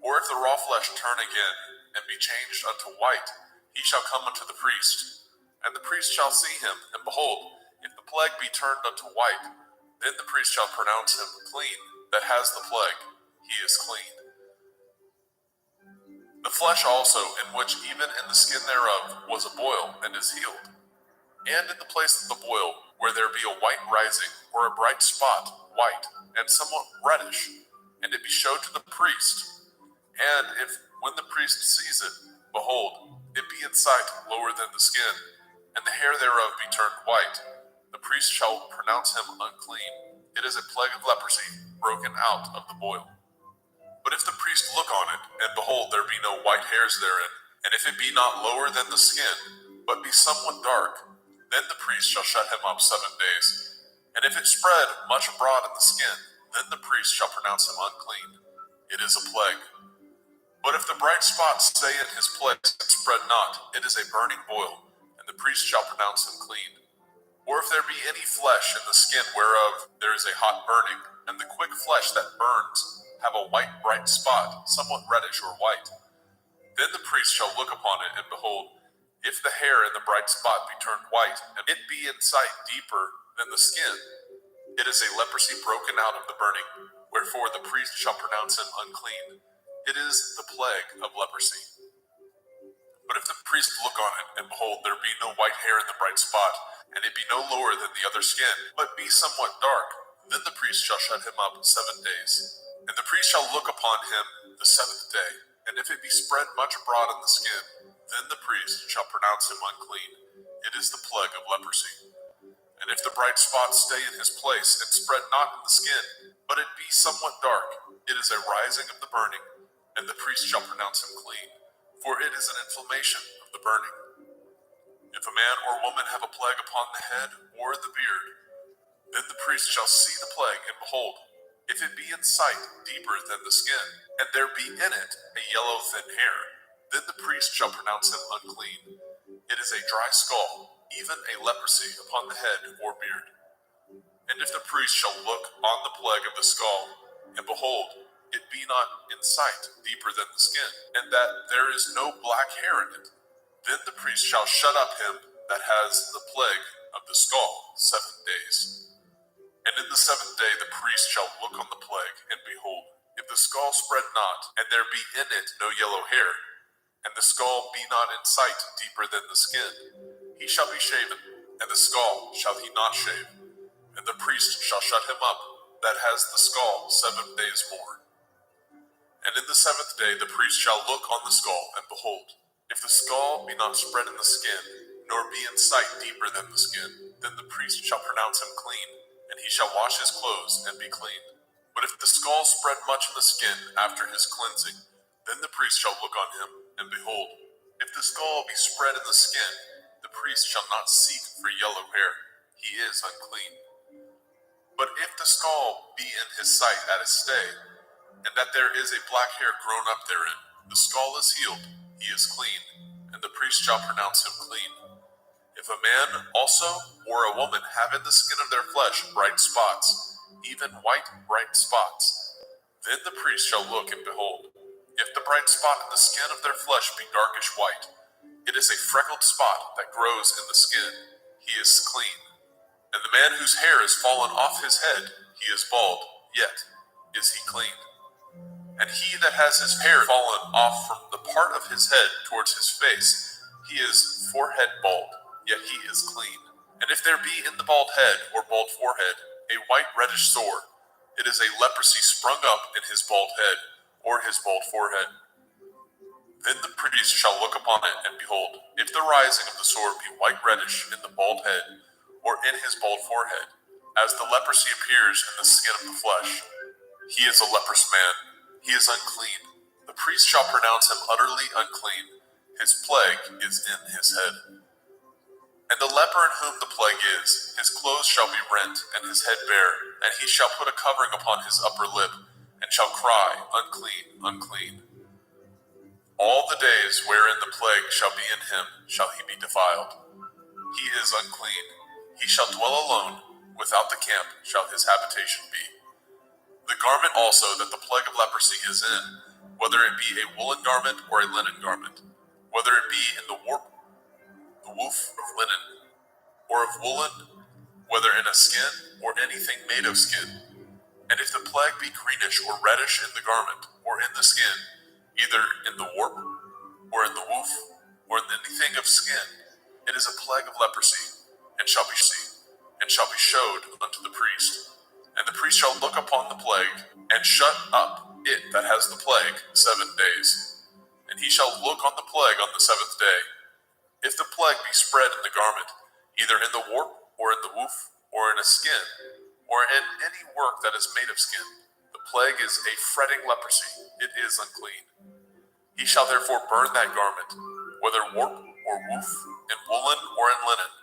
B: Or if the raw flesh turn again, and be changed unto white, he shall come unto the priest. And the priest shall see him, and behold, if the plague be turned unto white, then the priest shall pronounce him clean that has the plague. He is clean. The flesh also, in which even in the skin thereof was a boil, and is healed. And in the place of the boil, where there be a white rising, or a bright spot, white, and somewhat reddish, and it be showed to the priest. And if, when the priest sees it, behold, it be in sight lower than the skin, and the hair thereof be turned white, the priest shall pronounce him unclean. It is a plague of leprosy, broken out of the boil. But if the priest look on it, and behold, there be no white hairs therein, and if it be not lower than the skin, but be somewhat dark, then the priest shall shut him up 7 days. And if it spread much abroad in the skin, then the priest shall pronounce him unclean. It is a plague. But if the bright spot stay in his place and spread not, it is a burning boil, and the priest shall pronounce him clean. Or if there be any flesh in the skin whereof there is a hot burning, and the quick flesh that burns have a white bright spot, somewhat reddish or white, then the priest shall look upon it, and behold, if the hair in the bright spot be turned white, and it be in sight deeper than the skin, it is a leprosy broken out of the burning, wherefore the priest shall pronounce him unclean. It is the plague of leprosy. But if the priest look on it, and behold, there be no white hair in the bright spot, and it be no lower than the other skin, but be somewhat dark, then the priest shall shut him up 7 days. And the priest shall look upon him the 7th day, and if it be spread much abroad in the skin, then the priest shall pronounce him unclean. It is the plague of leprosy. And if the bright spot stay in his place, and spread not in the skin, but it be somewhat dark, it is a rising of the burning, and the priest shall pronounce him clean, for it is an inflammation of the burning. If a man or woman have a plague upon the head or the beard, then the priest shall see the plague, and behold, if it be in sight deeper than the skin, and there be in it a yellow thin hair, then the priest shall pronounce him unclean. It is a dry skull, even a leprosy upon the head or beard. And if the priest shall look on the plague of the skull, and behold, it be not in sight deeper than the skin, and that there is no black hair in it, then the priest shall shut up him that has the plague of the skull 7 days. And in the 7th day the priest shall look on the plague, and behold, if the skull spread not, and there be in it no yellow hair, and the skull be not in sight deeper than the skin, he shall be shaven, and the skull shall he not shave, and the priest shall shut him up that has the skull 7 days more. And in the 7th day the priest shall look on the skull, and behold, if the skull be not spread in the skin, nor be in sight deeper than the skin, then the priest shall pronounce him clean, and he shall wash his clothes and be clean. But if the skull spread much in the skin after his cleansing, then the priest shall look on him, and behold, if the skull be spread in the skin, the priest shall not seek for yellow hair, he is unclean. But if the skull be in his sight at a stay, and that there is a black hair grown up therein, the skull is healed, he is clean, and the priest shall pronounce him clean. If a man also or a woman have in the skin of their flesh bright spots, even white bright spots, then the priest shall look, and behold, if the bright spot in the skin of their flesh be darkish white, it is a freckled spot that grows in the skin, he is clean. And the man whose hair is fallen off his head, he is bald, yet is he clean. And he that has his hair fallen off from the part of his head towards his face, he is forehead bald, yet he is clean. And if there be in the bald head or bald forehead a white reddish sore, it is a leprosy sprung up in his bald head or his bald forehead. Then the priest shall look upon it, and behold, if the rising of the sore be white reddish in the bald head or in his bald forehead, as the leprosy appears in the skin of the flesh, he is a leprous man, he is unclean. The priest shall pronounce him utterly unclean, his plague is in his head. And the leper in whom the plague is, his clothes shall be rent, and his head bare, and he shall put a covering upon his upper lip, and shall cry, unclean, unclean. All the days wherein the plague shall be in him shall he be defiled. He is unclean. He shall dwell alone, without the camp shall his habitation be. The garment also that the plague of leprosy is in, whether it be a woolen garment or a linen garment, whether it be in the warp, the woof of linen, or of woolen, whether in a skin or anything made of skin. And if the plague be greenish or reddish in the garment or in the skin, either in the warp or in the woof or in anything of skin, it is a plague of leprosy, and shall be showed unto the priest. And the priest shall look upon the plague, and shut up it that has the plague 7 days. And he shall look on the plague on the 7th day. If the plague be spread in the garment, either in the warp, or in the woof, or in a skin, or in any work that is made of skin, the plague is a fretting leprosy, it is unclean. He shall therefore burn that garment, whether warp or woof, in woolen or in linen,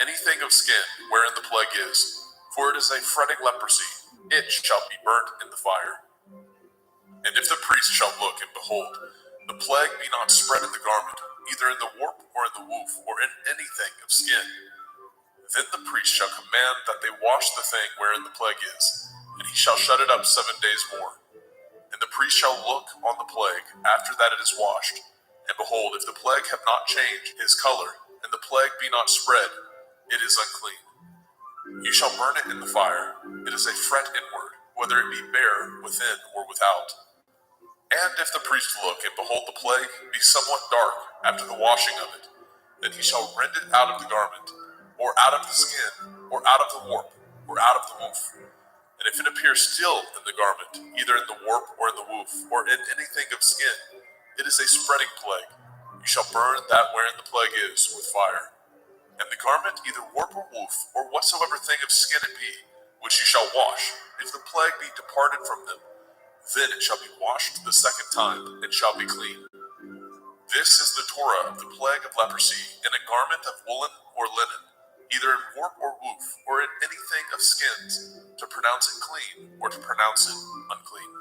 B: anything of skin wherein the plague is, for it is a fretting leprosy, it shall be burnt in the fire. And if the priest shall look, and behold, the plague be not spread in the garment, either in the warp or in the woof, or in anything of skin, then the priest shall command that they wash the thing wherein the plague is, and he shall shut it up 7 days more. And the priest shall look on the plague after that it is washed, and behold, if the plague have not changed his color, and the plague be not spread, it is unclean. You shall burn it in the fire. It is a fret inward, whether it be bare within or without. And if the priest look, and behold the plague be somewhat dark after the washing of it, then he shall rend it out of the garment, or out of the skin, or out of the warp, or out of the woof. And if it appear still in the garment, either in the warp or in the woof, or in anything of skin, it is a spreading plague. You shall burn that wherein the plague is with fire. And the garment, either warp or woof, or whatsoever thing of skin it be, which you shall wash, if the plague be departed from them, then it shall be washed the 2nd time, and shall be clean. This is the Torah of the plague of leprosy, in a garment of woolen or linen, either in warp or woof, or in anything of skins, to pronounce it clean, or to pronounce it unclean.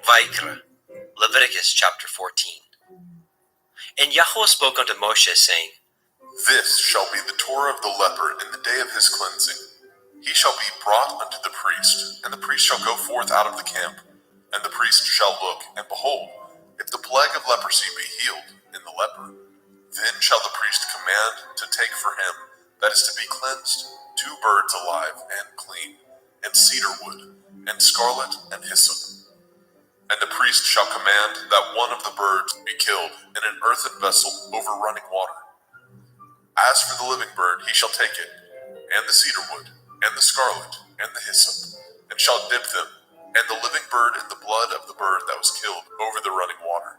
A: Vaikra, Leviticus chapter 14. And Yahweh spoke unto Moshe, saying,
B: This shall be the Torah of the leper in the day of his cleansing. He shall be brought unto the priest, and the priest shall go forth out of the camp. And the priest shall look, and behold, if the plague of leprosy be healed in the leper, then shall the priest command to take for him that is to be cleansed 2 birds alive and clean, and cedar wood, and scarlet, and hyssop. And the priest shall command that one of the birds be killed in an earthen vessel over running water. As for the living bird, he shall take it, and the cedar wood, and the scarlet, and the hyssop, and shall dip them, and the living bird in the blood of the bird that was killed over the running water.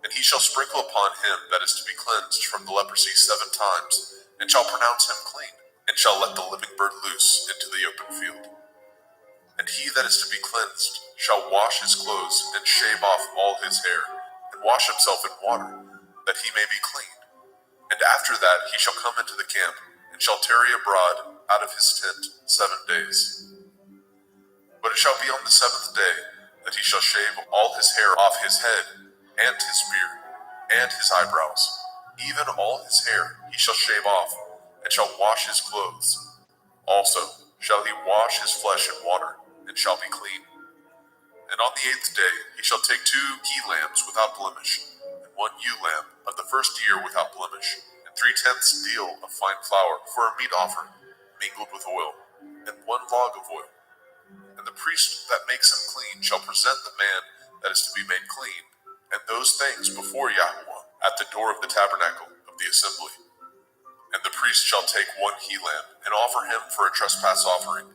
B: And he shall sprinkle upon him that is to be cleansed from the leprosy 7 times, and shall pronounce him clean, and shall let the living bird loose into the open field. And he that is to be cleansed shall wash his clothes, and shave off all his hair, and wash himself in water, that he may be clean. And after that he shall come into the camp, and shall tarry abroad out of his tent 7 days. But it shall be on the 7th day that he shall shave all his hair off his head, and his beard, and his eyebrows, even all his hair he shall shave off, and shall wash his clothes. Also shall he wash his flesh in water, and shall be clean. And on the 8th day he shall take 2 he-lambs without blemish, and 1 ewe lamb of the first year without blemish, and 3/10 deal of fine flour for a meat offering, mingled with oil, and 1 log of oil. And the priest that makes him clean shall present the man that is to be made clean, and those things before Yahweh at the door of the tabernacle of the assembly. And the priest shall take 1 he-lamb, and offer him for a trespass offering,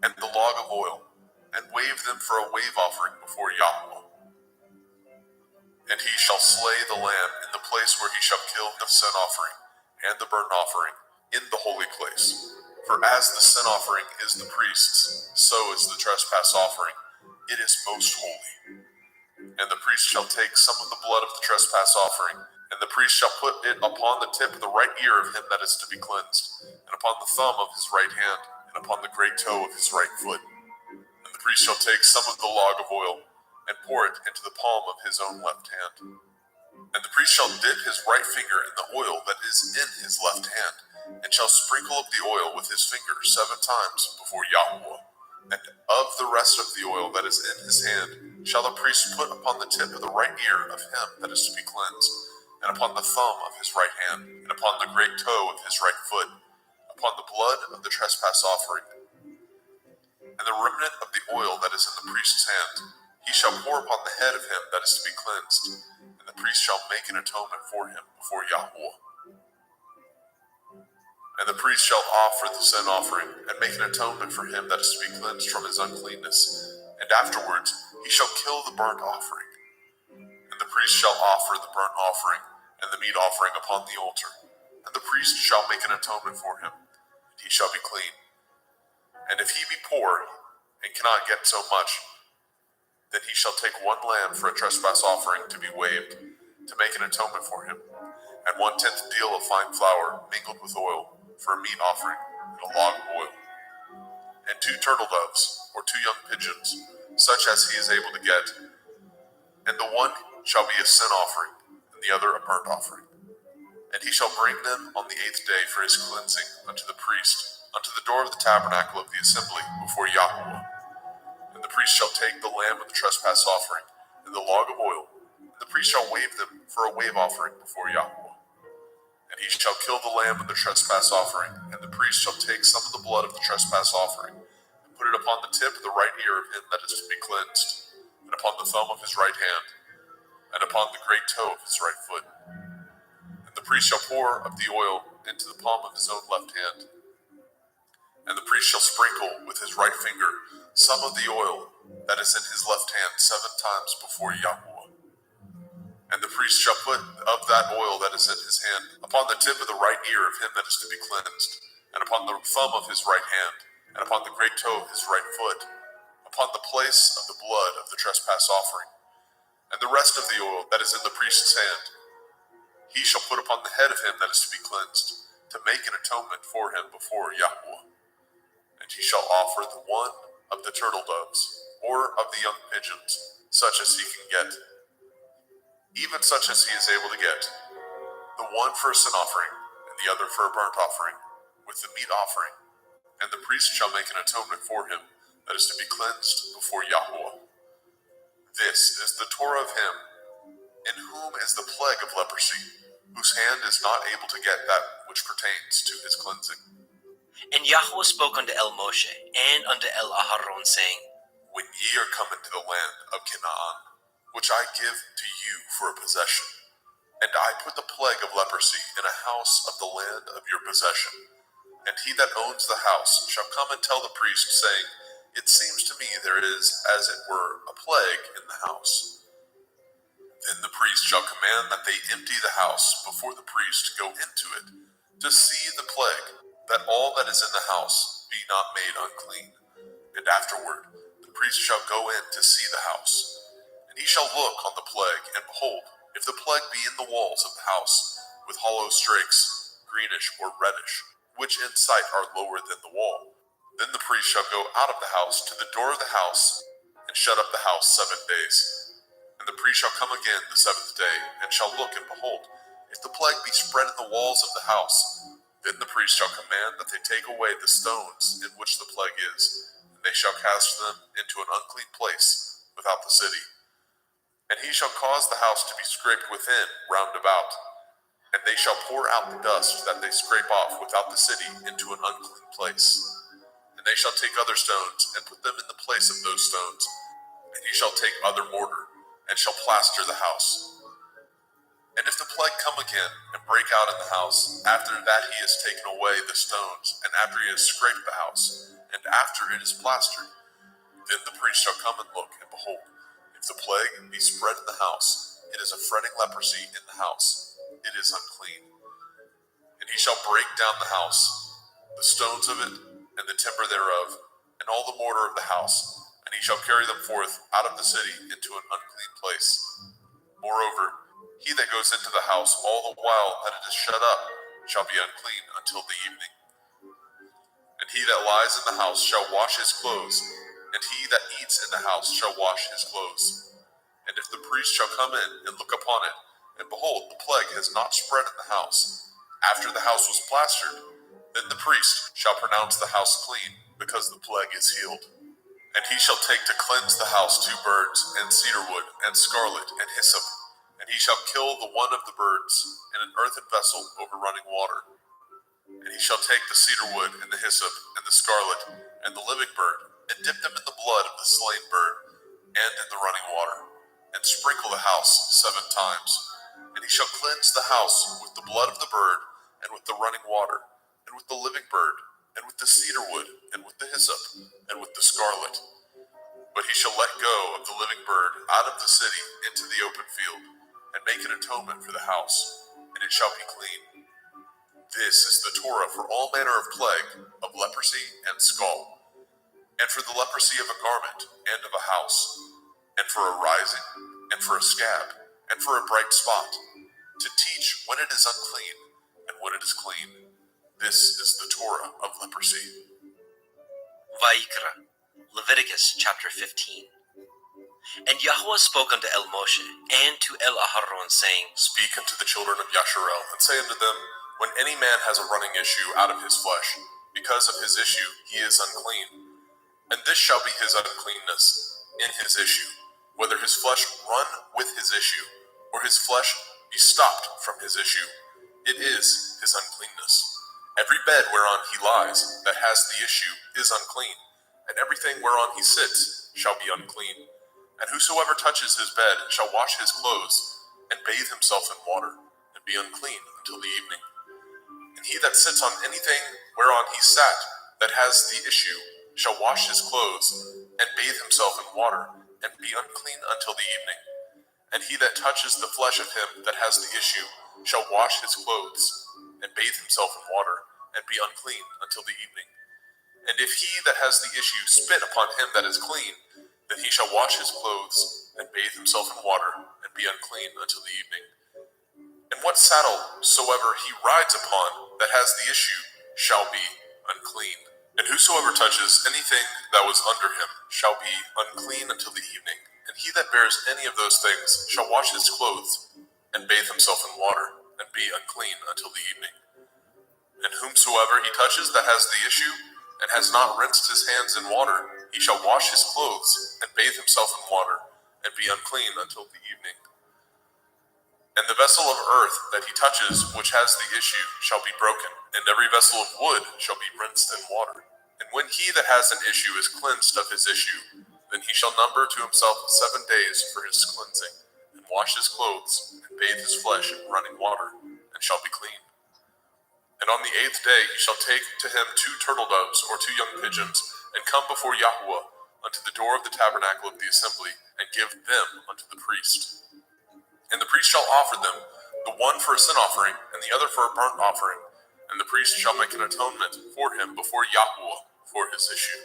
B: and the log of oil, and wave them for a wave offering before Yahweh. And he shall slay the lamb in the place where he shall kill the sin offering, and the burnt offering, in the holy place. For as the sin offering is the priest's, so is the trespass offering. It is most holy. And the priest shall take some of the blood of the trespass offering, and the priest shall put it upon the tip of the right ear of him that is to be cleansed, and upon the thumb of his right hand, and upon the great toe of his right foot. And the priest shall take some of the log of oil, and pour it into the palm of his own left hand. And the priest shall dip his right finger in the oil that is in his left hand, and shall sprinkle of the oil with his finger 7 times before Yahweh. And of the rest of the oil that is in his hand shall the priest put upon the tip of the right ear of him that is to be cleansed, and upon the thumb of his right hand, and upon the great toe of his right foot, upon the blood of the trespass offering. And the remnant of the oil that is in the priest's hand he shall pour upon the head of him that is to be cleansed, and the priest shall make an atonement for him before Yahweh. And the priest shall offer the sin offering, and make an atonement for him that is to be cleansed from his uncleanness, and afterwards he shall kill the burnt offering. And the priest shall offer the burnt offering and the meat offering upon the altar, and the priest shall make an atonement for him, and he shall be clean. And if he be poor, and cannot get so much, then he shall take 1 lamb for a trespass offering to be waved, to make an atonement for him, and 1/10 deal of fine flour mingled with oil for a meat offering, and a log of oil, and 2 turtle doves, or 2 young pigeons, such as he is able to get, and the one shall be a sin offering, and the other a burnt offering. And he shall bring them on the 8th day for his cleansing unto the priest, unto the door of the tabernacle of the assembly before Yahweh. And the priest shall take the lamb of the trespass offering, and the log of oil, and the priest shall wave them for a wave offering before Yahweh. And he shall kill the lamb of the trespass offering, and the priest shall take some of the blood of the trespass offering, and put it upon the tip of the right ear of him that is to be cleansed, and upon the thumb of his right hand, and upon the great toe of his right foot. And the priest shall pour of the oil into the palm of his own left hand. And the priest shall sprinkle with his right finger some of the oil that is in his left hand 7 times before Yahweh. And the priest shall put of that oil that is in his hand upon the tip of the right ear of him that is to be cleansed, and upon the thumb of his right hand, and upon the great toe of his right foot, upon the place of the blood of the trespass offering. And the rest of the oil that is in the priest's hand he shall put upon the head of him that is to be cleansed, to make an atonement for him before Yahweh. And he shall offer the one of the turtle doves, or of the young pigeons, such as he can get, even such as he is able to get, the one for a sin offering, and the other for a burnt offering, with the meat offering, and the priest shall make an atonement for him that is to be cleansed before Yahweh. This is the Torah of him, in whom is the plague of leprosy, whose hand is not able to get that which pertains to his cleansing.
A: And Yahweh spoke unto El Moshe and unto El Aharon, saying,
B: When ye are come into the land of Canaan, which I give to you for a possession, and I put the plague of leprosy in a house of the land of your possession, and he that owns the house shall come and tell the priest, saying, It seems to me there is, as it were, a plague in the house. Then the priest shall command that they empty the house before the priest go into it, to see the plague, that all that is in the house be not made unclean. And afterward the priest shall go in to see the house. And he shall look on the plague, and behold, if the plague be in the walls of the house, with hollow strakes, greenish or reddish, which in sight are lower than the wall, then the priest shall go out of the house to the door of the house, and shut up the house 7 days. And the priest shall come again the 7th day, and shall look, and behold, if the plague be spread in the walls of the house, then the priest shall command that they take away the stones in which the plague is, and they shall cast them into an unclean place without the city. And he shall cause the house to be scraped within round about, and they shall pour out the dust that they scrape off without the city into an unclean place. And they shall take other stones, and put them in the place of those stones, and he shall take other mortar, and shall plaster the house. And if the plague come again, and break out in the house, after that he has taken away the stones, and after he has scraped the house, and after it is plastered, then the priest shall come and look, and behold, if the plague be spread in the house, it is a fretting leprosy in the house, it is unclean. And he shall break down the house, the stones of it, and the timber thereof, and all the mortar of the house, and he shall carry them forth out of the city into an unclean place. Moreover, he that goes into the house all the while that it is shut up shall be unclean until the evening. And he that lies in the house shall wash his clothes, and he that eats in the house shall wash his clothes. And if the priest shall come in and look upon it, and behold, the plague has not spread in the house, after the house was plastered, then the priest shall pronounce the house clean, because the plague is healed. And he shall take to cleanse the house 2 birds, and cedar wood, and scarlet, and hyssop. And he shall kill the one of the birds in an earthen vessel over running water. And he shall take the cedar wood, and the hyssop, and the scarlet, and the living bird, and dip them in the blood of the slain bird, and in the running water, and sprinkle the house 7 times. And he shall cleanse the house with the blood of the bird, and with the running water, and with the living bird, and with the cedar wood, and with the hyssop, and with the scarlet. But he shall let go of the living bird out of the city into the open field, and make an atonement for the house, and it shall be clean. This is the Torah for all manner of plague, of leprosy and scald, and for the leprosy of a garment, and of a house, and for a rising, and for a scab, and for a bright spot, to teach when it is unclean, and when it is clean. This is the Torah of leprosy.
A: Vayikra, Leviticus chapter 15. And Yahweh spoke unto El Moshe and to El Aharon, saying,
B: Speak unto the children of Yasharel, and say unto them, When any man has a running issue out of his flesh, because of his issue he is unclean. And this shall be his uncleanness in his issue, whether his flesh run with his issue, or his flesh be stopped from his issue. It is his uncleanness. Every bed whereon he lies that has the issue is unclean, and everything whereon he sits shall be unclean. And whosoever touches his bed shall wash his clothes, and bathe himself in water, and be unclean until the evening. And he that sits on anything whereon he sat that has the issue shall wash his clothes, and bathe himself in water, and be unclean until the evening. And he that touches the flesh of him that has the issue shall wash his clothes, and bathe himself in water, and be unclean until the evening. And if he that has the issue spit upon him that is clean, then he shall wash his clothes, and bathe himself in water, and be unclean until the evening. And what saddle soever he rides upon that has the issue shall be unclean. And whosoever touches anything that was under him shall be unclean until the evening. And And he that bears any of those things shall wash his clothes, and bathe himself in water, and be unclean until the evening. And whomsoever he touches that has the issue, and has not rinsed his hands in water, he shall wash his clothes, and bathe himself in water, and be unclean until the evening. And the vessel of earth that he touches, which has the issue, shall be broken, and every vessel of wood shall be rinsed in water. And when he that has an issue is cleansed of his issue, then he shall number to himself 7 days for his cleansing, and wash his clothes, and bathe his flesh in running water, and shall be clean. And on the 8th day he shall take to him 2 turtle doves or 2 young pigeons, and come before Yahuwah unto the door of the tabernacle of the assembly, and give them unto the priest. And the priest shall offer them, the one for a sin offering, and the other for a burnt offering. And the priest shall make an atonement for him before Yahuwah for his issue.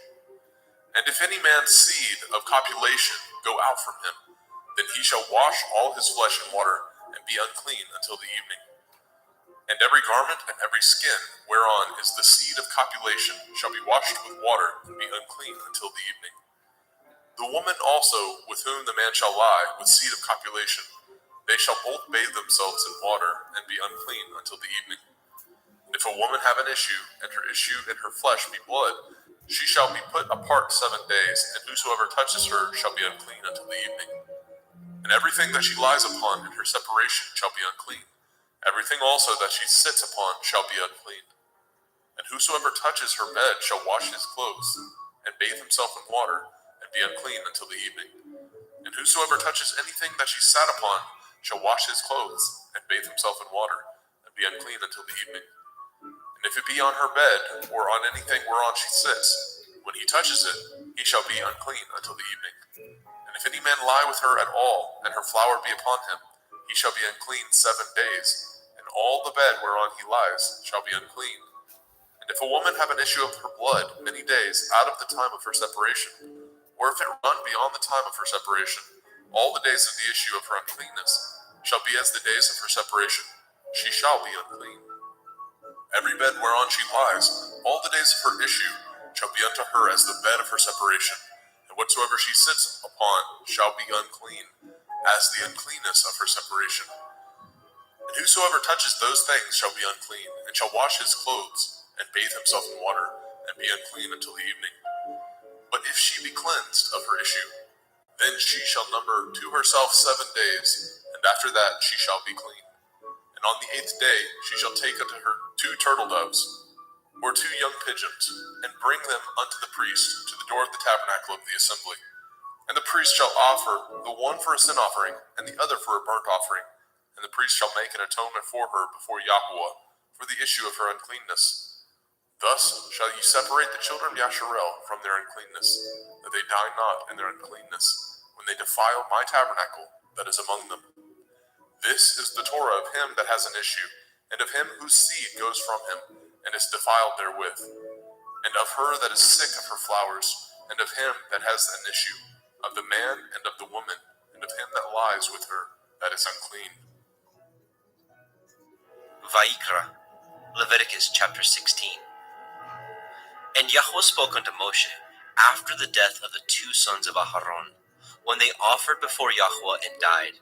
B: And if any man's seed of copulation go out from him, then he shall wash all his flesh in water, and be unclean until the evening. And every garment and every skin whereon is the seed of copulation shall be washed with water, and be unclean until the evening. The woman also with whom the man shall lie with seed of copulation, they shall both bathe themselves in water, and be unclean until the evening. And if a woman have an issue, and her issue in her flesh be blood, she shall be put apart 7 days, and whosoever touches her shall be unclean until the evening. And everything that she lies upon in her separation shall be unclean. Everything also that she sits upon shall be unclean. And whosoever touches her bed shall wash his clothes, and bathe himself in water, and be unclean until the evening. And whosoever touches anything that she sat upon shall wash his clothes, and bathe himself in water, and be unclean until the evening. And if it be on her bed, or on anything whereon she sits, when he touches it, he shall be unclean until the evening. And if any man lie with her at all, and her flower be upon him, he shall be unclean 7 days, and all the bed whereon he lies shall be unclean. And if a woman have an issue of her blood many days out of the time of her separation, or if it run beyond the time of her separation, all the days of the issue of her uncleanness shall be as the days of her separation. She shall be unclean. Every bed whereon she lies, all the days of her issue shall be unto her as the bed of her separation, and whatsoever she sits upon shall be unclean, as the uncleanness of her separation. And whosoever touches those things shall be unclean, and shall wash his clothes, and bathe himself in water, and be unclean until the evening. But if she be cleansed of her issue, then she shall number to herself 7 days, and after that she shall be clean. And on the 8th day she shall take unto her 2 turtle doves, or 2 young pigeons, and bring them unto the priest to the door of the tabernacle of the assembly. And the priest shall offer the one for a sin offering, and the other for a burnt offering. And the priest shall make an atonement for her before Yahuwah for the issue of her uncleanness. Thus shall ye separate the children of Yasharel from their uncleanness, that they die not in their uncleanness, when they defile my tabernacle that is among them. This is the Torah of him that has an issue, and of him whose seed goes from him, and is defiled therewith, and of her that is sick of her flowers, and of him that has an issue, of the man and of the woman, and of him that lies with her that is unclean.
A: Vayikra, Leviticus chapter 16. And Yahweh spoke unto Moshe after the death of the 2 sons of Aharon, when they offered before Yahweh and died.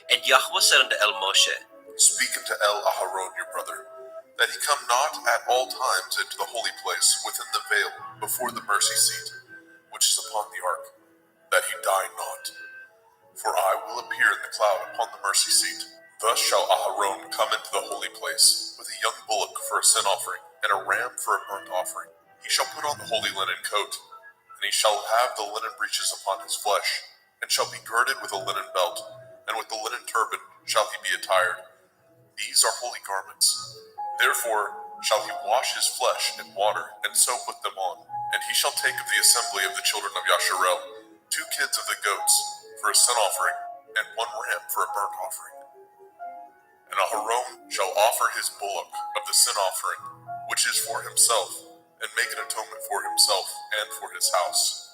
A: And Yahweh said unto El Moshe,
B: Speak unto El Aharon your brother, that he come not at all times into the holy place within the veil before the mercy seat, which is upon the ark, that he die not. For I will appear in the cloud upon the mercy seat. Thus shall Aharon come into the holy place with a young bullock for a sin offering, and a ram for a burnt offering. He shall put on the holy linen coat, and he shall have the linen breeches upon his flesh, and shall be girded with a linen belt, and with the linen turban shall he be attired. These are holy garments. Therefore shall he wash his flesh in water, and so put them on. And he shall take of the assembly of the children of Yasharel 2 kids of the goats for a sin offering, and 1 ram for a burnt offering. And Aharon shall offer his bullock of the sin offering, which is for himself, and make an atonement for himself and for his house.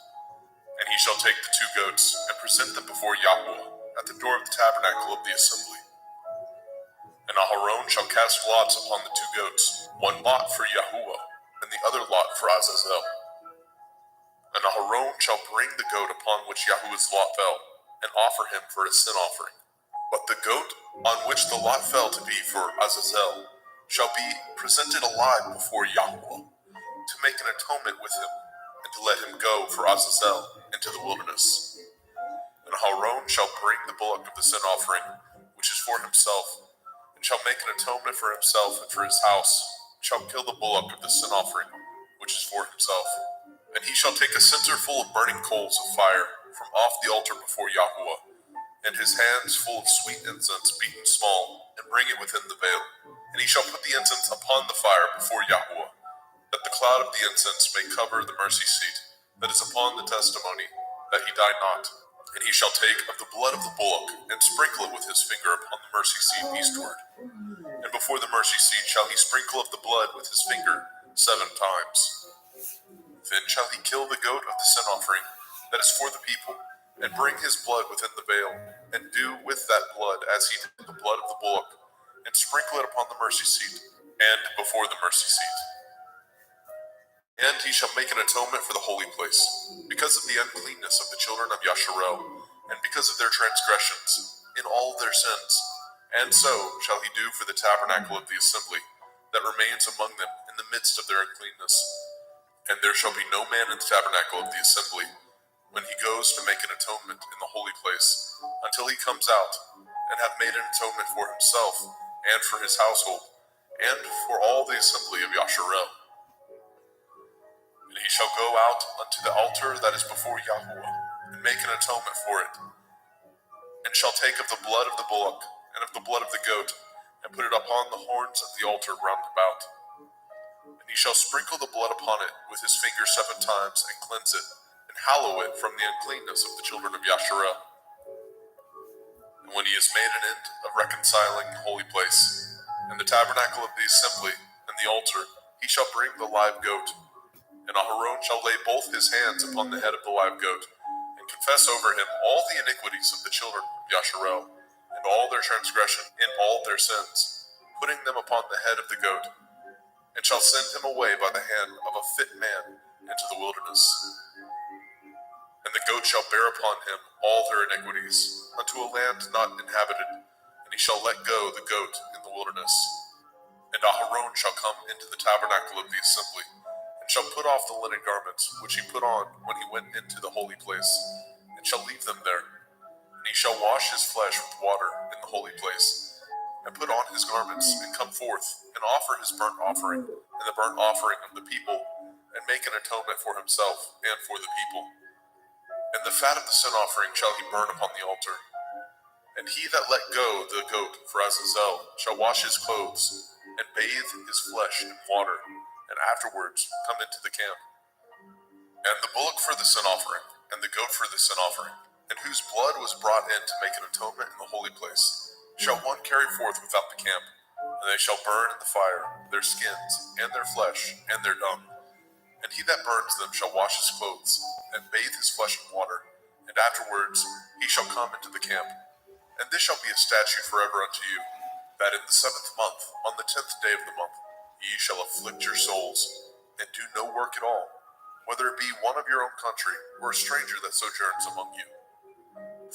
B: And he shall take the 2 goats, and present them before Yahweh at the door of the tabernacle of the assembly. And Aharon shall cast lots upon the 2 goats, 1 lot for Yahuwah, and the other lot for Azazel. And Aharon shall bring the goat upon which Yahuwah's lot fell, and offer him for a sin offering. But the goat on which the lot fell to be for Azazel shall be presented alive before Yahweh, to make an atonement with him, and to let him go for Azazel into the wilderness. And Aaron shall bring the bullock of the sin offering, which is for himself, and shall make an atonement for himself and for his house, and shall kill the bullock of the sin offering, which is for himself. And he shall take a censer full of burning coals of fire from off the altar before Yahweh, and his hands full of sweet incense beaten small, and bring it within the veil. And he shall put the incense upon the fire before Yahweh, that the cloud of the incense may cover the mercy seat that is upon the testimony, that he die not. And he shall take of the blood of the bullock, and sprinkle it with his finger upon the mercy seat eastward. And before the mercy seat shall he sprinkle of the blood with his finger 7 times. Then shall he kill the goat of the sin offering that is for the people, and bring his blood within the veil, and do with that blood as he did the blood of the bullock, and sprinkle it upon the mercy seat, and before the mercy seat. And he shall make an atonement for the holy place, because of the uncleanness of the children of Yasharel, and because of their transgressions, in all their sins. And so shall he do for the tabernacle of the assembly, that remains among them in the midst of their uncleanness. And there shall be no man in the tabernacle of the assembly, when he goes to make an atonement in the holy place, until he comes out, and have made an atonement for himself, and for his household, and for all the assembly of Yasharel. And he shall go out unto the altar that is before Yahweh, and make an atonement for it, and shall take of the blood of the bullock, and of the blood of the goat, and put it upon the horns of the altar round about. And he shall sprinkle the blood upon it with his finger 7 times, and cleanse it, and hallow it from the uncleanness of the children of Yasharel. And when he has made an end of reconciling the holy place, and the tabernacle of the assembly, and the altar, he shall bring the live goat. And Aharon shall lay both his hands upon the head of the live goat, and confess over him all the iniquities of the children of Yasharel, and all their transgression in all their sins, putting them upon the head of the goat, and shall send him away by the hand of a fit man into the wilderness. And the goat shall bear upon him all their iniquities, unto a land not inhabited, and he shall let go the goat in the wilderness. And Aharon shall come into the tabernacle of the assembly, and shall put off the linen garments which he put on when he went into the holy place, and shall leave them there. And he shall wash his flesh with water in the holy place, and put on his garments, and come forth, and offer his burnt offering, and the burnt offering of the people, and make an atonement for himself and for the people. And the fat of the sin offering shall he burn upon the altar. And he that let go the goat for Azazel shall wash his clothes, and bathe his flesh in water, and afterwards come into the camp. And the bullock for the sin offering, and the goat for the sin offering, and whose blood was brought in to make an atonement in the holy place, shall one carry forth without the camp, and they shall burn in the fire their skins, and their flesh, and their dung. And he that burns them shall wash his clothes, and bathe his flesh in water, and afterwards he shall come into the camp. And this shall be a statute forever unto you, that in the 7th month, on the 10th day of the month, ye shall afflict your souls, and do no work at all, whether it be one of your own country, or a stranger that sojourns among you.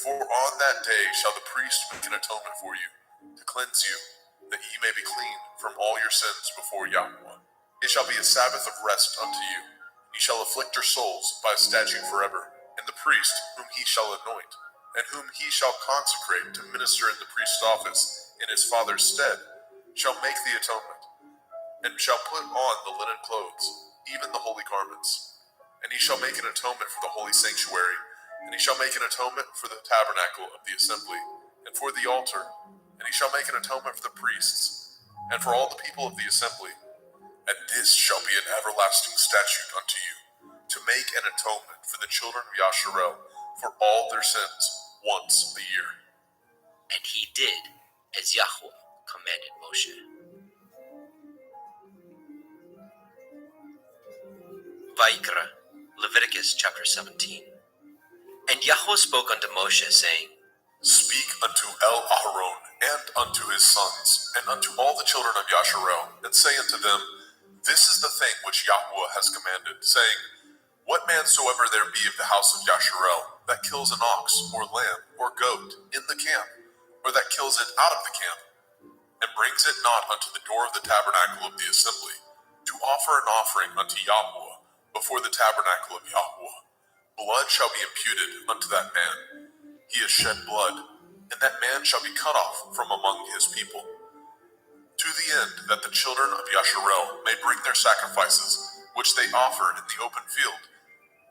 B: For on that day shall the priest make an atonement for you, to cleanse you, that ye may be clean from all your sins before Yahweh. It shall be a Sabbath of rest unto you. Ye shall afflict your souls by a statute forever. And the priest, whom he shall anoint, and whom he shall consecrate to minister in the priest's office in his father's stead, shall make the atonement, and shall put on the linen clothes, even the holy garments. And he shall make an atonement for the holy sanctuary, and he shall make an atonement for the tabernacle of the assembly, and for the altar, and he shall make an atonement for the priests, and for all the people of the assembly. And this shall be an everlasting statute unto you, to make an atonement for the children of Yasharel for all their sins once a year.
A: And he did as Yahweh commanded Moshe. Vayikra, Leviticus chapter 17. And Yahweh spoke unto Moshe, saying,
B: Speak unto Aharon and unto his sons, and unto all the children of Yasharel, and say unto them, This is the thing which Yahweh has commanded, saying, What man soever there be of the house of Yasharel, that kills an ox or lamb or goat in the camp, or that kills it out of the camp, and brings it not unto the door of the tabernacle of the assembly, to offer an offering unto Yahweh before the tabernacle of Yahweh, blood shall be imputed unto that man. He has shed blood, and that man shall be cut off from among his people. To the end that the children of Yasharel may bring their sacrifices, which they offer in the open field,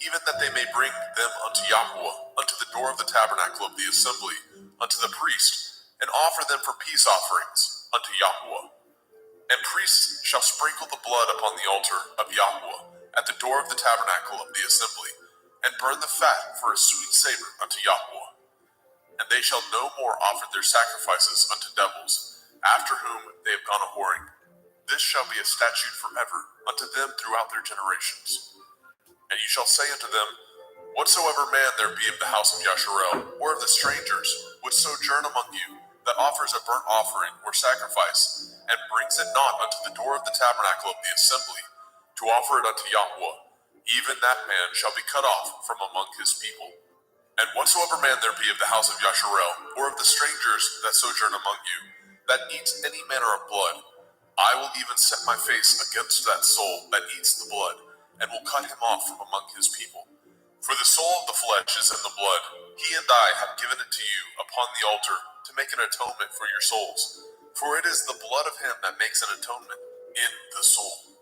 B: even that they may bring them unto Yahweh, unto the door of the tabernacle of the assembly, unto the priest, and offer them for peace offerings unto Yahweh. And priests shall sprinkle the blood upon the altar of Yahweh at the door of the tabernacle of the assembly, and burn the fat for a sweet savor unto Yahweh. And they shall no more offer their sacrifices unto devils, after whom they have gone a-whoring. This shall be a statute forever unto them throughout their generations. And you shall say unto them, Whatsoever man there be of the house of Yasharel, or of the strangers which sojourn among you, that offers a burnt offering or sacrifice, and brings it not unto the door of the tabernacle of the assembly, to offer it unto Yahweh, even that man shall be cut off from among his people. And whatsoever man there be of the house of Yasharel, or of the strangers that sojourn among you, that eats any manner of blood, I will even set my face against that soul that eats the blood, and will cut him off from among his people. For the soul of the flesh is in the blood. He and I have given it to you upon the altar to make an atonement for your souls. For it is the blood of him that makes an atonement in the soul.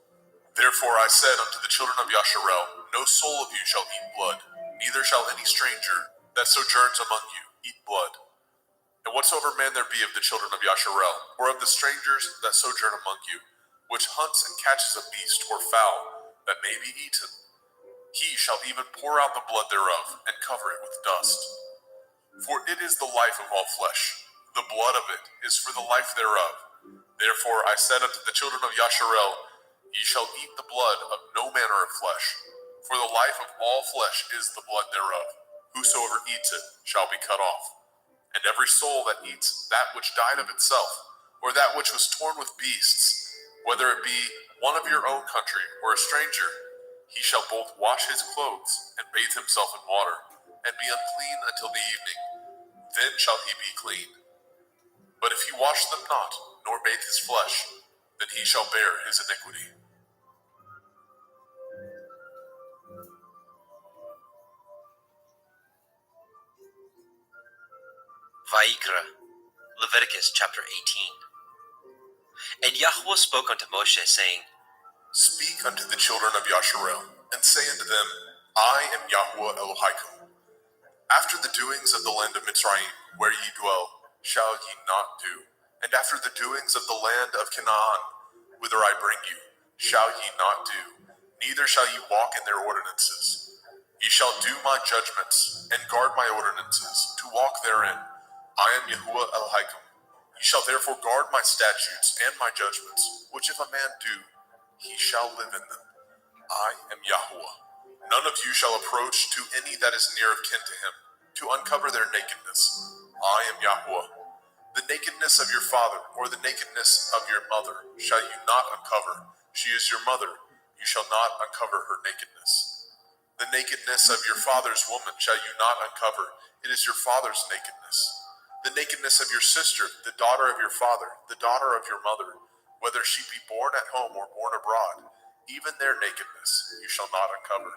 B: Therefore I said unto the children of Yasharel, No soul of you shall eat blood, neither shall any stranger that sojourns among you eat blood. And whatsoever man there be of the children of Yasharel, or of the strangers that sojourn among you, which hunts and catches a beast or fowl that may be eaten, he shall even pour out the blood thereof, and cover it with dust. For it is the life of all flesh. The blood of it is for the life thereof. Therefore I said unto the children of Yasharel, Ye shall eat the blood of no manner of flesh, for the life of all flesh is the blood thereof. Whosoever eats it shall be cut off. And every soul that eats that which died of itself, or that which was torn with beasts, whether it be one of your own country or a stranger, he shall both wash his clothes and bathe himself in water, and be unclean until the evening. Then shall he be clean. But if he wash them not, nor bathe his flesh, then he shall bear his iniquity.
A: Vayikra, Leviticus chapter 18. And Yahweh spoke unto Moshe, saying,
B: Speak unto the children of Yasharel, and say unto them, I am Yahweh Elohim. After the doings of the land of Mitzrayim, where ye dwell, shall ye not do. And after the doings of the land of Canaan, whither I bring you, shall ye not do. Neither shall ye walk in their ordinances. Ye shall do my judgments, and guard my ordinances, to walk therein. I am Yahuwah Elohim. Ye shall therefore guard my statutes and my judgments, which if a man do, he shall live in them. I am Yahuwah. None of you shall approach to any that is near of kin to him, to uncover their nakedness. I am Yahuwah. The nakedness of your father, or the nakedness of your mother, shall you not uncover. She is your mother. You shall not uncover her nakedness. The nakedness of your father's woman shall you not uncover. It is your father's nakedness. The nakedness of your sister, the daughter of your father, the daughter of your mother, whether she be born at home or born abroad, even their nakedness you shall not uncover.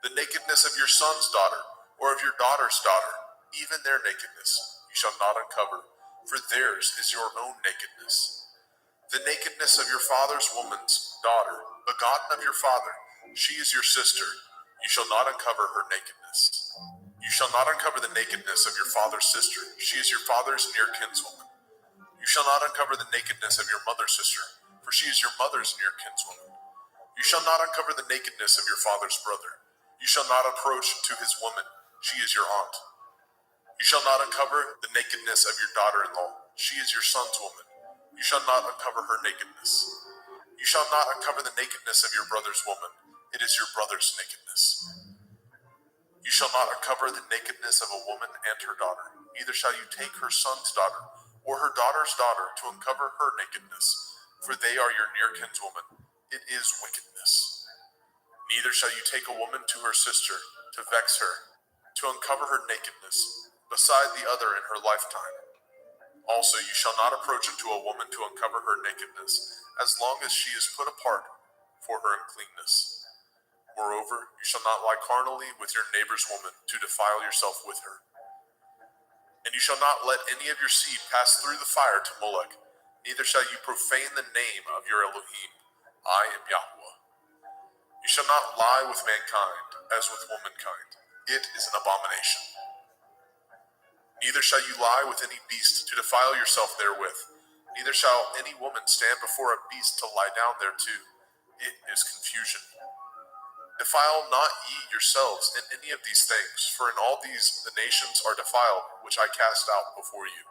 B: The nakedness of your son's daughter, or of your daughter's daughter, even their nakedness you shall not uncover, for theirs is your own nakedness. The nakedness of your father's woman's daughter, begotten of your father, she is your sister, you shall not uncover her nakedness. You shall not uncover the nakedness of your father's sister, she is your father's near kinswoman. You shall not uncover the nakedness of your mother's sister, for she is your mother's near kinswoman. You shall not uncover the nakedness of your father's brother. You shall not approach to his woman, she is your aunt. You shall not uncover the nakedness of your daughter-in-law, she is your son's woman. You shall not uncover her nakedness. You shall not uncover the nakedness of your brother's woman, it is your brother's nakedness. You shall not uncover the nakedness of a woman and her daughter, neither shall you take her son's daughter, or her daughter's daughter, to uncover her nakedness, for they are your near kinswoman. It is wickedness. Neither shall you take a woman to her sister, to vex her, to to uncover her nakedness, beside the other in her lifetime. Also, you shall not approach unto a woman to uncover her nakedness, as long as she is put apart for her uncleanness. Moreover, you shall not lie carnally with your neighbor's woman to defile yourself with her. And you shall not let any of your seed pass through the fire to Molech, neither shall you profane the name of your Elohim. I am Yahweh. You shall not lie with mankind as with womankind. It is an abomination. Neither shall you lie with any beast to defile yourself therewith. Neither shall any woman stand before a beast to lie down thereto. It is confusion. Defile not ye yourselves in any of these things, for in all these the nations are defiled, which I cast out before you.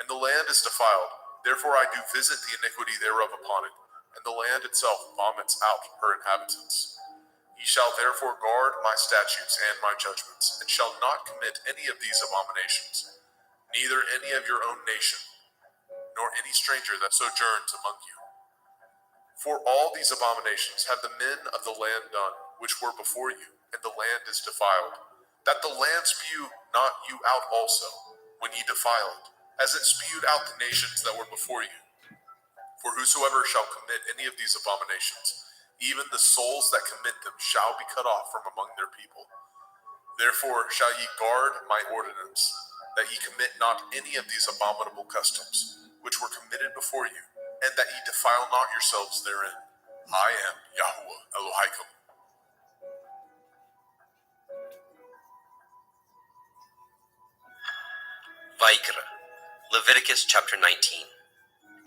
B: And the land is defiled, therefore I do visit the iniquity thereof upon it, and the land itself vomits out her inhabitants. Ye shall therefore guard my statutes and my judgments, and shall not commit any of these abominations, neither any of your own nation, nor any stranger that sojourns among you. For all these abominations have the men of the land done, which were before you, and the land is defiled, that the land spew not you out also, when ye defile it, as it spewed out the nations that were before you. For whosoever shall commit any of these abominations, even the souls that commit them shall be cut off from among their people. Therefore shall ye guard my ordinance, that ye commit not any of these abominable customs, which were committed before you, and that ye defile not yourselves therein. I am Yahweh Elohim.
A: Vaikra, Leviticus chapter 19.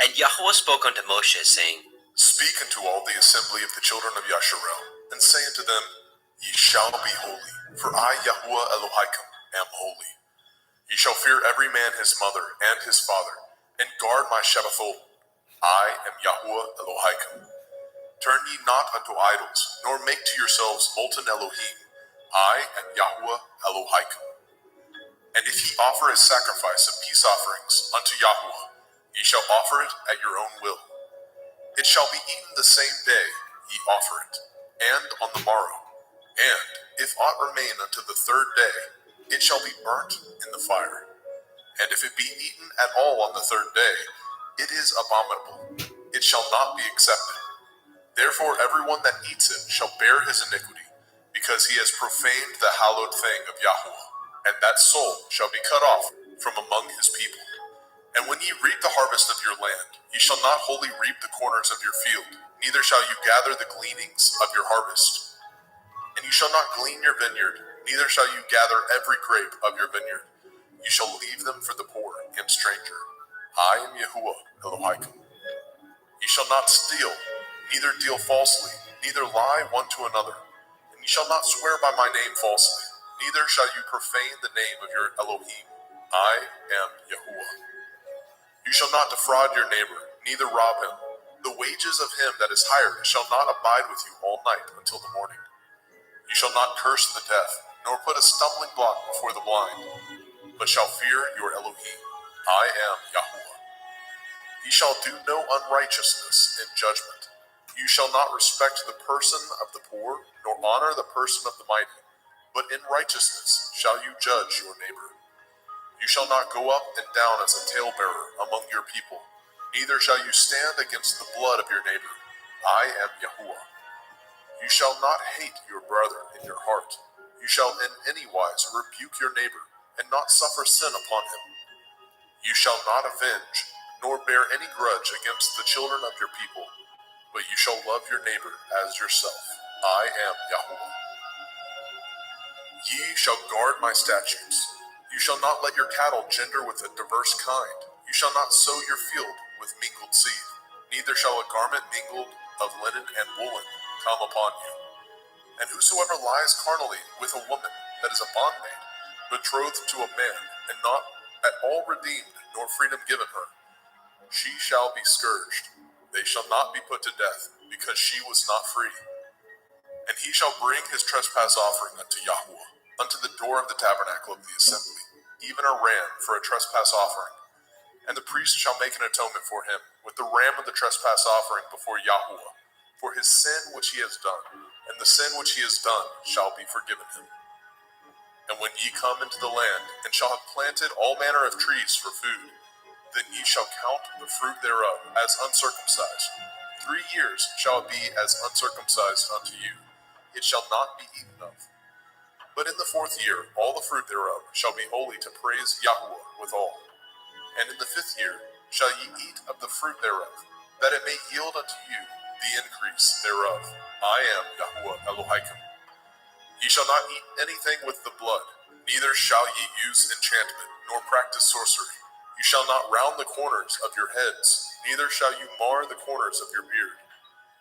A: And Yahweh spoke unto Moshe, saying,
B: Speak unto all the assembly of the children of Yasharel, and say unto them, Ye shall be holy, for I, Yahweh Elohim, am holy. Ye shall fear every man his mother and his father, and guard my Shabbathot. I am Yahweh Elohim. Turn ye not unto idols, nor make to yourselves molten Elohim. I am Yahweh Elohim. And if ye offer a sacrifice of peace offerings unto Yahweh, ye shall offer it at your own will. It shall be eaten the same day ye offer it, and on the morrow. And if aught remain unto the third day, it shall be burnt in the fire. And if it be eaten at all on the third day, it is abominable. It shall not be accepted. Therefore everyone that eats it shall bear his iniquity, because he has profaned the hallowed thing of Yahweh, and that soul shall be cut off from among his people. And when ye reap the harvest of your land, ye shall not wholly reap the corners of your field, neither shall you gather the gleanings of your harvest. And you shall not glean your vineyard, neither shall you gather every grape of your vineyard. You shall leave them for the poor and stranger. I am Yahuwah Elohim. Ye shall not steal, neither deal falsely, neither lie one to another. And ye shall not swear by my name falsely, neither shall you profane the name of your Elohim. I am Yahuwah. You shall not defraud your neighbor, neither rob him. The wages of him that is hired shall not abide with you all night until the morning. You shall not curse the deaf, nor put a stumbling block before the blind, but shall fear your Elohim. I am Yahuwah. Ye shall do no unrighteousness in judgment. You shall not respect the person of the poor, nor honor the person of the mighty, but in righteousness shall you judge your neighbor. You shall not go up and down as a talebearer among your people, neither shall you stand against the blood of your neighbor. I am Yahuwah. You shall not hate your brother in your heart. You shall in any wise rebuke your neighbor, and not suffer sin upon him. You shall not avenge, nor bear any grudge against the children of your people, but you shall love your neighbor as yourself. I am Yahuwah. Ye shall guard my statutes. You shall not let your cattle gender with a diverse kind. You shall not sow your field with mingled seed, neither shall a garment mingled of linen and woolen come upon you. And whosoever lies carnally with a woman that is a bondmaid, betrothed to a man, and not at all redeemed, nor freedom given her, she shall be scourged. They shall not be put to death, because she was not free. And he shall bring his trespass offering unto Yahweh, unto the door of the tabernacle of the assembly, even a ram for a trespass offering. And the priest shall make an atonement for him with the ram of the trespass offering before Yahweh, for his sin which he has done, and the sin which he has done shall be forgiven him. And when ye come into the land, and shall have planted all manner of trees for food, then ye shall count the fruit thereof as uncircumcised. 3 years shall it be as uncircumcised unto you. It shall not be eaten of. But in the 4th year, all the fruit thereof shall be holy to praise Yahweh withal. And in the 5th year shall ye eat of the fruit thereof, that it may yield unto you the increase thereof. I am Yahweh Elohim. Ye shall not eat anything with the blood, neither shall ye use enchantment, nor practice sorcery. You shall not round the corners of your heads, neither shall you mar the corners of your beard.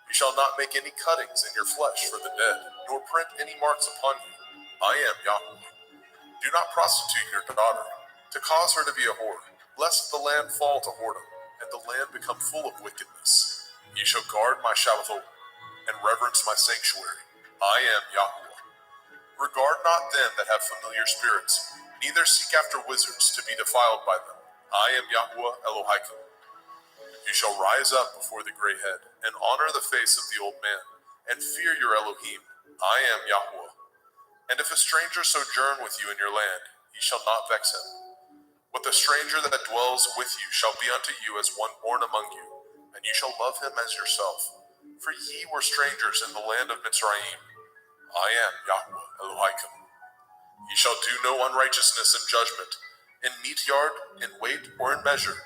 B: You shall not make any cuttings in your flesh for the dead, nor print any marks upon you. I am Yahweh. Do not prostitute your daughter, to cause her to be a whore, lest the land fall to whoredom, and the land become full of wickedness. Ye shall guard my Shabbatot, and reverence my sanctuary. I am Yahweh. Regard not them that have familiar spirits, neither seek after wizards to be defiled by them. I am Yahweh Elohim. You shall rise up before the gray head, and honor the face of the old man, and fear your Elohim. I am Yahweh. And if a stranger sojourn with you in your land, ye shall not vex him. But the stranger that dwells with you shall be unto you as one born among you, and ye shall love him as yourself. For ye were strangers in the land of Mitzrayim. I am Yahweh Elohim. Ye shall do no unrighteousness in judgment, in meat yard, in weight, or in measure.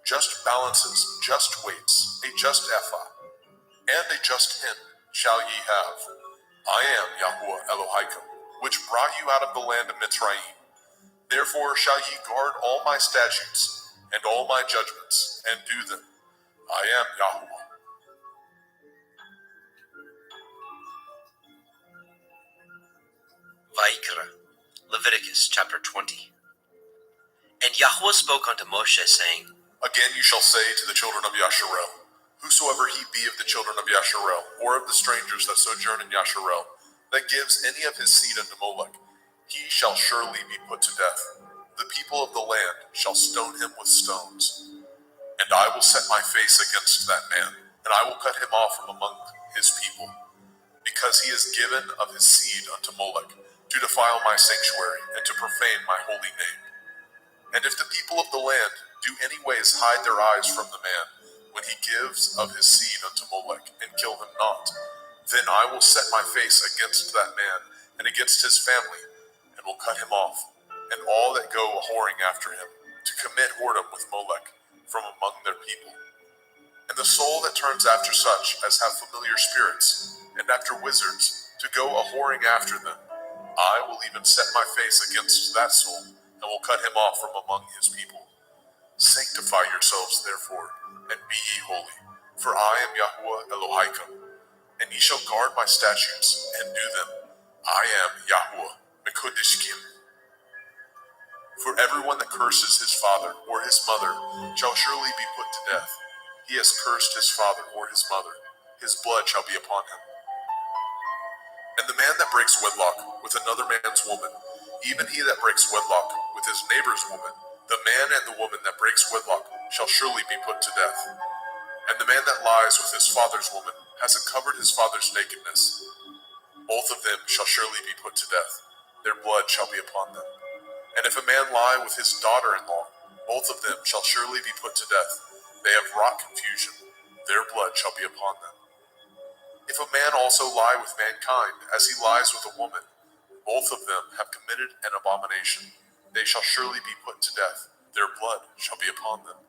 B: Just balances, just weights, a just ephah, and a just hin shall ye have. I am Yahweh Elohim, which brought you out of the land of Mitzrayim. Therefore shall ye guard all my statutes, and all my judgments, and do them. I am Yahweh.
A: Vayikra, Leviticus chapter 20. And Yahweh spoke unto Moshe, saying,
B: Again you shall say to the children of Yasharel, Whosoever he be of the children of Yasharel, or of the strangers that sojourn in Yasharel, that gives any of his seed unto Molech, he shall surely be put to death. The people of the land shall stone him with stones. And I will set my face against that man, and I will cut him off from among his people, because he has given of his seed unto Molech, to defile my sanctuary, and to profane my holy name. And if the people of the land do any ways hide their eyes from the man, when he gives of his seed unto Molech, and kill him not, then I will set my face against that man, and against his family, and will cut him off, and all that go a-whoring after him, to commit whoredom with Molech, from among their people. And the soul that turns after such as have familiar spirits, and after wizards, to go a-whoring after them, I will even set my face against that soul, and will cut him off from among his people. Sanctify yourselves, therefore, and be ye holy, for I am Yahweh Elohim, and ye shall guard my statutes, and do them. I am Yahweh Mekodishkim. For everyone that curses his father or his mother shall surely be put to death. He has cursed his father or his mother, his blood shall be upon him. And the man that breaks wedlock with another man's woman, even he that breaks wedlock with his neighbor's woman, the man and the woman that breaks wedlock shall surely be put to death. And the man that lies with his father's woman has uncovered his father's nakedness. Both of them shall surely be put to death. Their blood shall be upon them. And if a man lie with his daughter-in-law, both of them shall surely be put to death. They have wrought confusion. Their blood shall be upon them. If a man also lie with mankind, as he lies with a woman, both of them have committed an abomination. They shall surely be put to death. Their blood shall be upon them.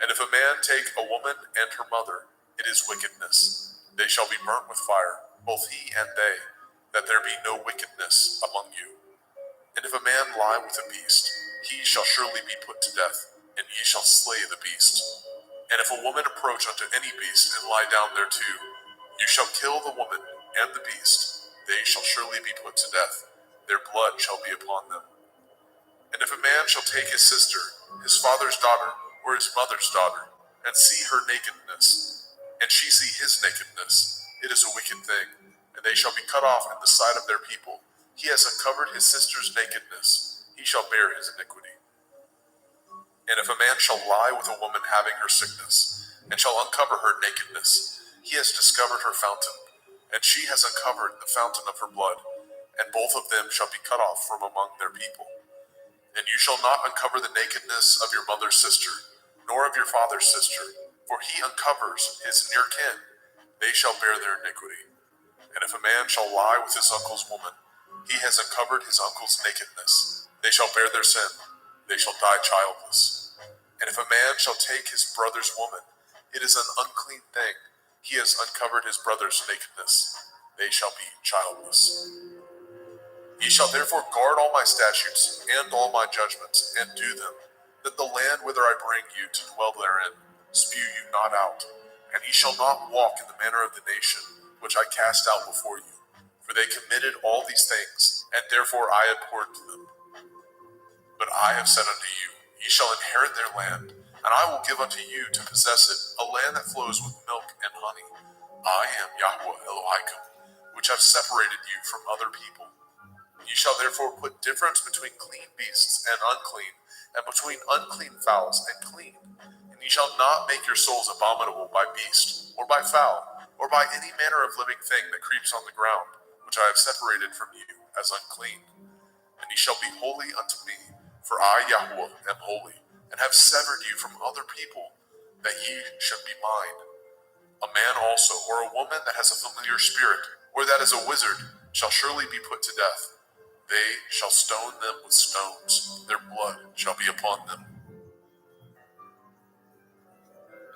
B: And if a man take a woman and her mother, it is wickedness. They shall be burnt with fire, both he and they, that there be no wickedness among you. And if a man lie with a beast, he shall surely be put to death, and ye shall slay the beast. And if a woman approach unto any beast and lie down thereto, you shall kill the woman and the beast. They shall surely be put to death. Their blood shall be upon them. And if a man shall take his sister, his father's daughter, or his mother's daughter, and see her nakedness, and she see his nakedness, it is a wicked thing, and they shall be cut off in the sight of their people. He has uncovered his sister's nakedness, he shall bear his iniquity. And if a man shall lie with a woman having her sickness, and shall uncover her nakedness, he has discovered her fountain, and she has uncovered the fountain of her blood. and both of them shall be cut off from among their people. And you shall not uncover the nakedness of your mother's sister, nor of your father's sister, for he uncovers his near kin. They shall bear their iniquity. And if a man shall lie with his uncle's woman, he has uncovered his uncle's nakedness. They shall bear their sin. They shall die childless. And if a man shall take his brother's woman, it is an unclean thing. He has uncovered his brother's nakedness. They shall be childless. Ye shall therefore guard all my statutes and all my judgments, and do them, that the land whither I bring you to dwell therein spew you not out. And ye shall not walk in the manner of the nation which I cast out before you, for they committed all these things, and therefore I abhorred them. But I have said unto you, ye shall inherit their land, and I will give unto you to possess it, a land that flows with milk and honey. I am Yahweh Elohim, which have separated you from other people. Ye shall therefore put difference between clean beasts and unclean, and between unclean fowls and clean. And ye shall not make your souls abominable by beast, or by fowl, or by any manner of living thing that creeps on the ground, which I have separated from you as unclean. And ye shall be holy unto me, for I, Yahweh, am holy, and have severed you from other people, that ye should be mine. A man also, or a woman that has a familiar spirit, or that is a wizard, shall surely be put to death. They shall stone them with stones, their blood shall be upon them.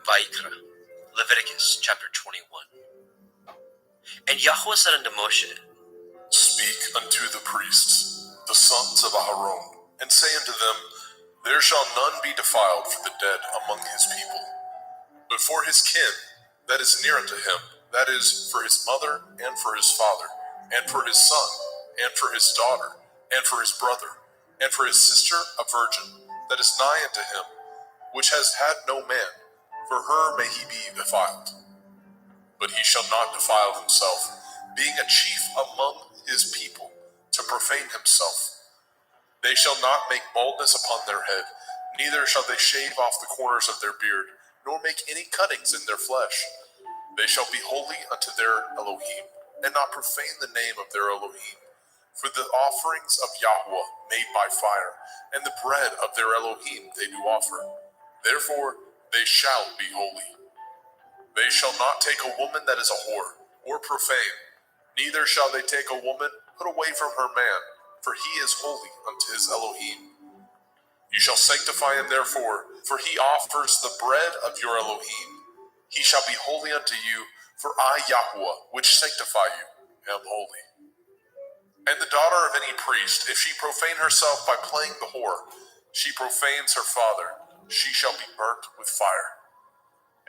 A: Vayikra, Leviticus chapter 21. And Yahweh said unto Moshe,
B: Speak unto the priests, the sons of Aharon, and say unto them, There shall none be defiled for the dead among his people, but for his kin that is near unto him, that is, for his mother, and for his father, and for his son, and for his daughter, and for his brother, and for his sister a virgin, that is nigh unto him, which has had no man, for her may he be defiled. But he shall not defile himself, being a chief among his people, to profane himself. They shall not make baldness upon their head, neither shall they shave off the corners of their beard, nor make any cuttings in their flesh. They shall be holy unto their Elohim, and not profane the name of their Elohim. For the offerings of Yahweh made by fire, and the bread of their Elohim they do offer. Therefore they shall be holy. They shall not take a woman that is a whore, or profane, neither shall they take a woman put away from her man, for he is holy unto his Elohim. You shall sanctify him therefore, for he offers the bread of your Elohim. He shall be holy unto you, for I, Yahweh, which sanctify you, am holy. And the daughter of any priest, if she profane herself by playing the whore, she profanes her father, she shall be burnt with fire.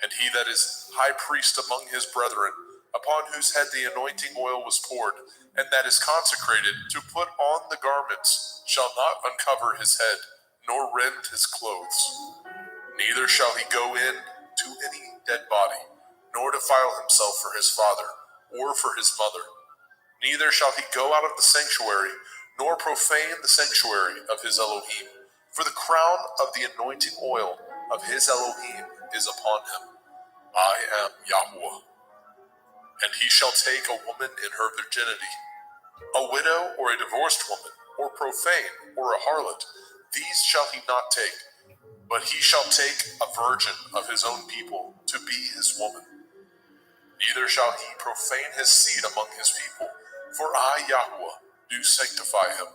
B: And he that is high priest among his brethren, upon whose head the anointing oil was poured, and that is consecrated to put on the garments, shall not uncover his head, nor rend his clothes. Neither shall he go in to any dead body, nor defile himself for his father, or for his mother. Neither shall he go out of the sanctuary, nor profane the sanctuary of his Elohim. For the crown of the anointing oil of his Elohim is upon him. I am Yahweh. And he shall take a woman in her virginity, a widow or a divorced woman, or profane, or a harlot. These shall he not take, but he shall take a virgin of his own people to be his woman. Neither shall he profane his seed among his people, for I, Yahweh, do sanctify him.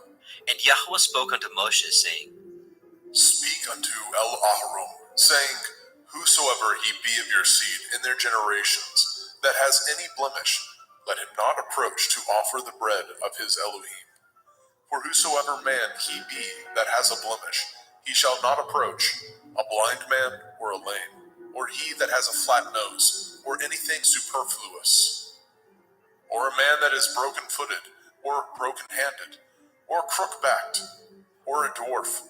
A: And Yahweh spoke unto Moshe, saying,
B: Speak unto El-Aharon, saying, Whosoever he be of your seed in their generations, that has any blemish, let him not approach to offer the bread of his Elohim. For whosoever man he be that has a blemish, he shall not approach, a blind man or a lame, or he that has a flat nose, or anything superfluous, or a man that is broken-footed, or broken-handed, or crook-backed, or a dwarf,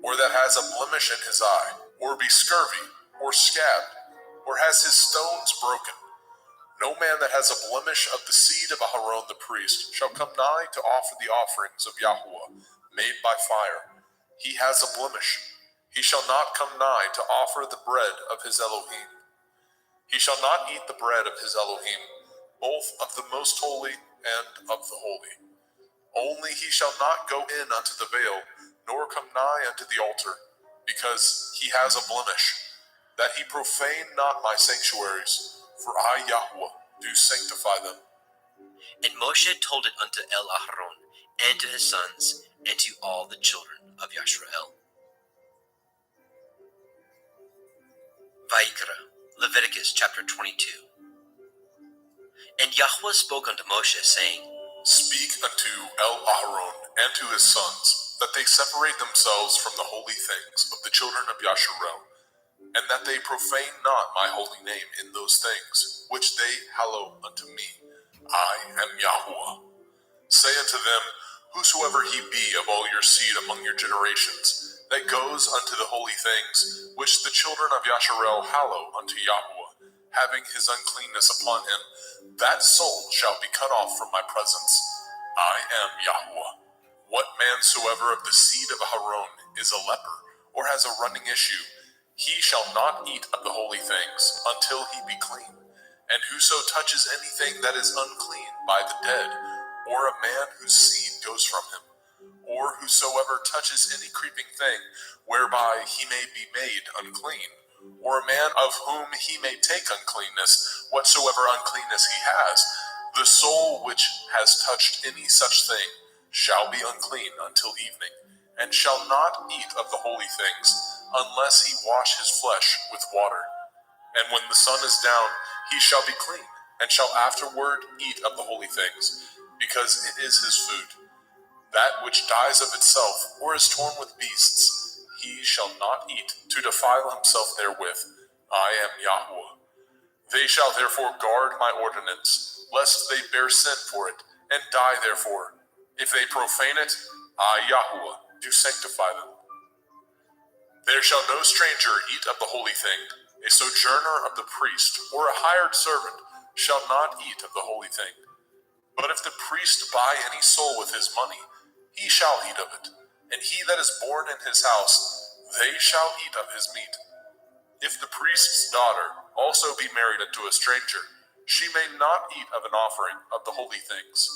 B: or that has a blemish in his eye, or be scurvy, or scabbed, or has his stones broken. No man that has a blemish of the seed of Aharon the priest shall come nigh to offer the offerings of Yahweh, made by fire. He has a blemish. He shall not come nigh to offer the bread of his Elohim. He shall not eat the bread of his Elohim, both of the most holy and of the holy. Only he shall not go in unto the veil, nor come nigh unto the altar, because he has a blemish, that he profane not my sanctuaries, for I, Yahweh, do sanctify them.
A: And Moshe told it unto Aharon, and to his sons, and to all the children of Yashrael. Vayikra, Leviticus chapter 22. And Yahweh spoke unto Moshe, saying,
B: Speak unto Aharon and to his sons, that they separate themselves from the holy things of the children of Yasharel, and that they profane not my holy name in those things which they hallow unto me. I am Yahweh. Say unto them, whosoever he be of all your seed among your generations, that goes unto the holy things which the children of Yasharel hallow unto Yahweh, having his uncleanness upon him, that soul shall be cut off from my presence. I am Yahweh. What man soever of the seed of Aaron is a leper, or has a running issue, he shall not eat of the holy things until he be clean. And whoso touches anything that is unclean by the dead, or a man whose seed goes from him, or whosoever touches any creeping thing whereby he may be made unclean, or a man of whom he may take uncleanness, whatsoever uncleanness he has, the soul which has touched any such thing shall be unclean until evening, and shall not eat of the holy things, unless he wash his flesh with water. And when the sun is down, he shall be clean, and shall afterward eat of the holy things, because it is his food. That which dies of itself, or is torn with beasts, he shall not eat, to defile himself therewith. I am Yahweh. They shall therefore guard my ordinance, lest they bear sin for it, and die therefore. If they profane it, I, Yahweh, do sanctify them. There shall no stranger eat of the holy thing. A sojourner of the priest, or a hired servant, shall not eat of the holy thing. But if the priest buy any soul with his money, he shall eat of it. And he that is born in his house, they shall eat of his meat. If the priest's daughter also be married unto a stranger, she may not eat of an offering of the holy things.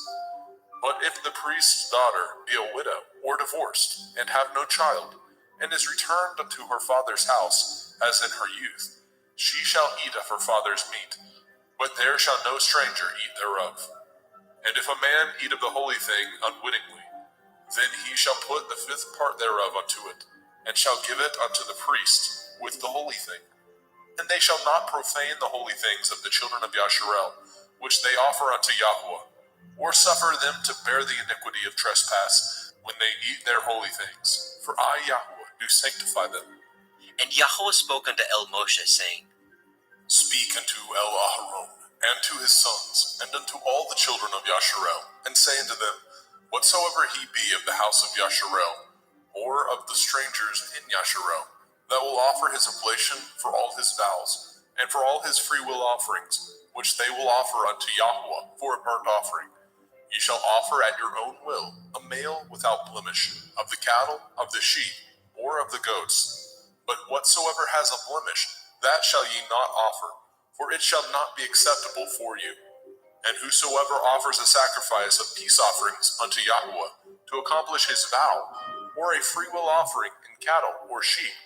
B: But if the priest's daughter be a widow or divorced, and have no child, and is returned unto her father's house, as in her youth, she shall eat of her father's meat, but there shall no stranger eat thereof. And if a man eat of the holy thing unwittingly, then he shall put the fifth part thereof unto it, and shall give it unto the priest with the holy thing. And they shall not profane the holy things of the children of Yasharel, which they offer unto Yahweh, or suffer them to bear the iniquity of trespass when they eat their holy things. For I, Yahweh, do sanctify them.
A: And Yahweh spoke unto Moshe, saying,
B: Speak unto Aharon and to his sons, and unto all the children of Yasharel, and say unto them, whatsoever he be of the house of Yasharel, or of the strangers in Yasharel, that will offer his oblation for all his vows, and for all his freewill offerings, which they will offer unto Yahweh for a burnt offering, ye shall offer at your own will a male without blemish, of the cattle, of the sheep, or of the goats. But whatsoever has a blemish, that shall ye not offer, for it shall not be acceptable for you. And whosoever offers a sacrifice of peace offerings unto Yahweh to accomplish his vow, or a freewill offering in cattle or sheep,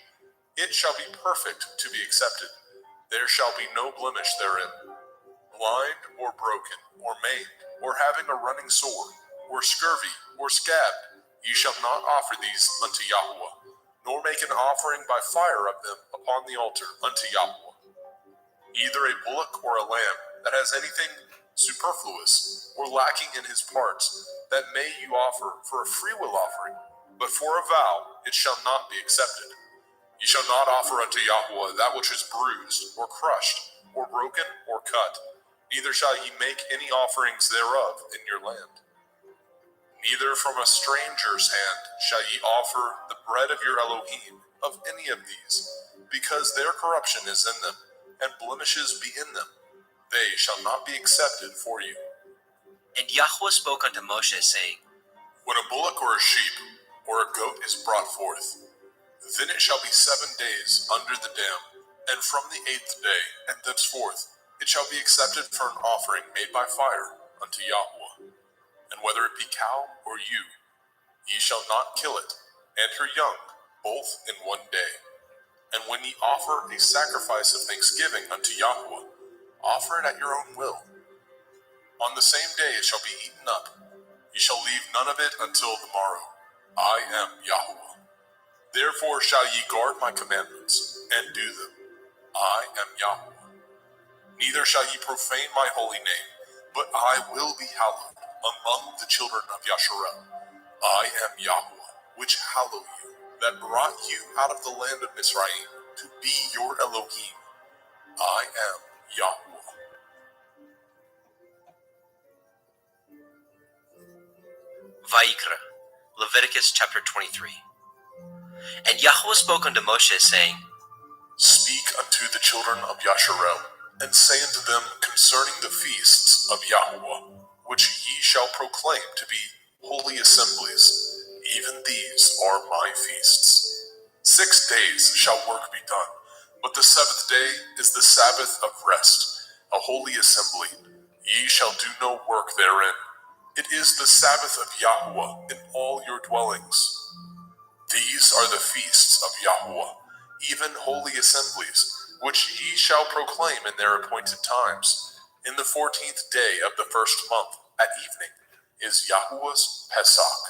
B: it shall be perfect to be accepted. There shall be no blemish therein. Blind or broken, or maimed, or having a running sore, or scurvy, or scabbed, ye shall not offer these unto Yahweh, nor make an offering by fire of them upon the altar unto Yahweh. Either a bullock or a lamb that has anything superfluous or lacking in his parts, that may you offer for a freewill offering, but for a vow it shall not be accepted. Ye shall not offer unto Yahweh that which is bruised, or crushed, or broken, or cut, neither shall ye make any offerings thereof in your land. Neither from a stranger's hand shall ye offer the bread of your Elohim of any of these, because their corruption is in them, and blemishes be in them. They shall not be accepted for you.
A: And Yahweh spoke unto Moshe, saying,
B: When a bullock or a sheep or a goat is brought forth, then it shall be 7 days under the dam, and from the 8th day and thenceforth it shall be accepted for an offering made by fire unto Yahweh. And whether it be cow or you. Ye shall not kill it, and her young, both in one day. And when ye offer a sacrifice of thanksgiving unto Yahweh, offer it at your own will. On the same day it shall be eaten up. Ye shall leave none of it until the morrow. I am Yahweh. Therefore shall ye guard my commandments, and do them. I am Yahweh. Neither shall ye profane my holy name, but I will be hallowed among the children of Yasharel. I am Yahweh, which hallow you, that brought you out of the land of Mizraim, to be your Elohim. I am Yahweh.
A: Vayikra, Leviticus chapter 23. And Yahweh spoke unto Moshe, saying,
B: Speak unto the children of Yasharel, and say unto them concerning the feasts of Yahweh, which ye shall proclaim to be holy assemblies. Even these are my feasts. 6 days shall work be done, but the 7th day is the Sabbath of rest, a holy assembly. Ye shall do no work therein. It is the Sabbath of Yahweh in all your dwellings. These are the feasts of Yahweh, even holy assemblies, which ye shall proclaim in their appointed times. In the 14th day of the 1st month, at evening, is Yahweh's Pesach.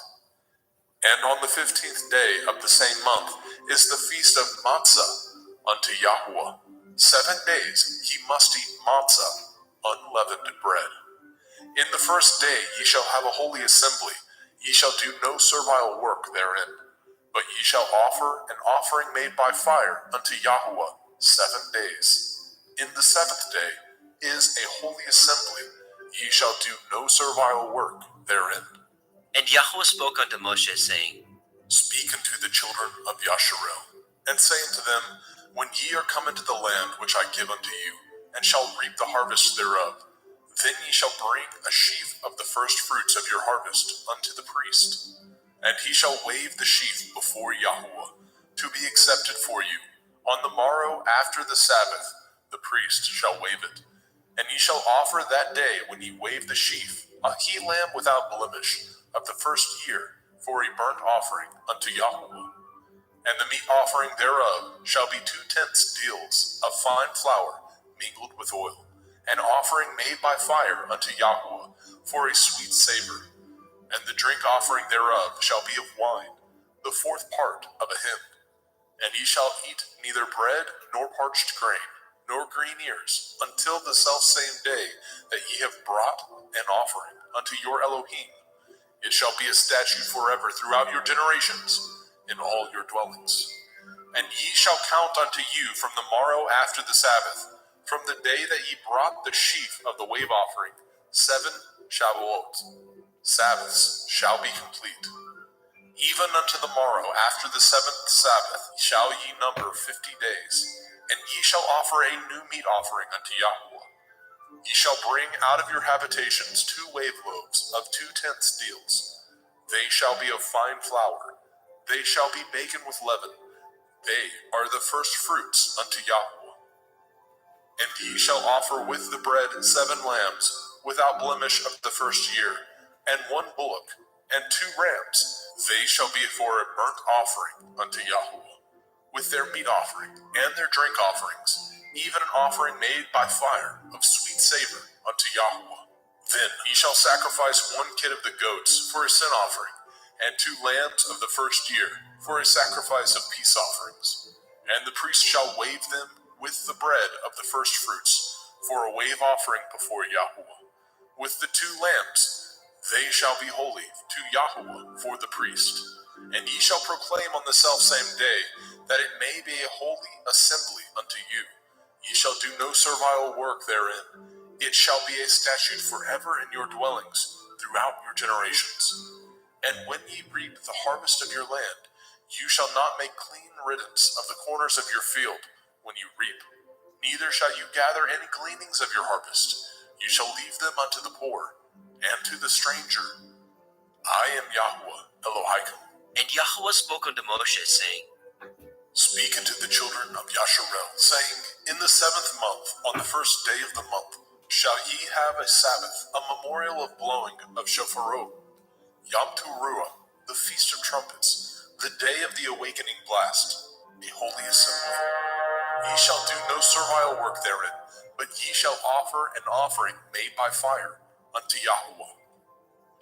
B: And on the 15th day of the same month is the feast of Matzah unto Yahweh. 7 days ye must eat matzah, unleavened bread. In the 1st day ye shall have a holy assembly. Ye shall do no servile work therein, but ye shall offer an offering made by fire unto Yahweh 7 days. In the 7th day is a holy assembly. Ye shall do no servile work therein.
A: And Yahweh spoke unto Moshe, saying,
B: Speak unto the children of Yasharel, and say unto them, When ye are come into the land which I give unto you, and shall reap the harvest thereof, then ye shall bring a sheaf of the first fruits of your harvest unto the priest. And he shall wave the sheaf before Yahweh, to be accepted for you. On the morrow after the Sabbath, the priest shall wave it. And ye shall offer that day, when ye wave the sheaf, a he-lamb without blemish, of the 1st year, for a burnt offering unto Yahweh. And the meat offering thereof shall be 2/10 deals of fine flour mingled with oil, an offering made by fire unto Yahweh, for a sweet savor. And the drink offering thereof shall be of wine, the 4th part of a hin. And ye shall eat neither bread nor parched grain, nor green ears, until the selfsame day that ye have brought an offering unto your Elohim. It shall be a statute forever throughout your generations, in all your dwellings. And ye shall count unto you from the morrow after the Sabbath, from the day that ye brought the sheaf of the wave offering, 7 Shavuot. Sabbaths shall be complete. Even unto the morrow after the 7th Sabbath shall ye number 50 days, and ye shall offer a new meat offering unto Yahweh. Ye shall bring out of your habitations 2 wave loaves of 2/10 deals. They shall be of fine flour. They shall be baken with leaven. They are the first fruits unto Yahweh. And ye shall offer with the bread 7 lambs, without blemish of the 1st year, and 1 bullock, and 2 rams. They shall be for a burnt offering unto Yahweh, with their meat offering, and their drink offerings, even an offering made by fire of sweet savor unto Yahweh. Then ye shall sacrifice 1 kid of the goats for a sin offering, and 2 lambs of the 1st year for a sacrifice of peace offerings. And the priest shall wave them with the bread of the first fruits for a wave offering before Yahweh. With the 2 lambs, they shall be holy to Yahweh for the priest. And ye shall proclaim on the selfsame day that it may be a holy assembly unto you. Ye shall do no servile work therein. It shall be a statute forever in your dwellings throughout your generations. And when ye reap the harvest of your land, you shall not make clean riddance of the corners of your field when you reap. Neither shall you gather any gleanings of your harvest. You shall leave them unto the poor and to the stranger. I am Yahweh Elohim.
A: And Yahweh spoke unto Moshe, saying,
B: Speak unto the children of Yasharel, saying, In the 7th month, on the 1st day of the month, shall ye have a Sabbath, a memorial of blowing of shofarot. Yom Teruah, the Feast of Trumpets, the day of the awakening blast, a holy assembly. Ye shall do no servile work therein, but ye shall offer an offering made by fire unto Yahweh.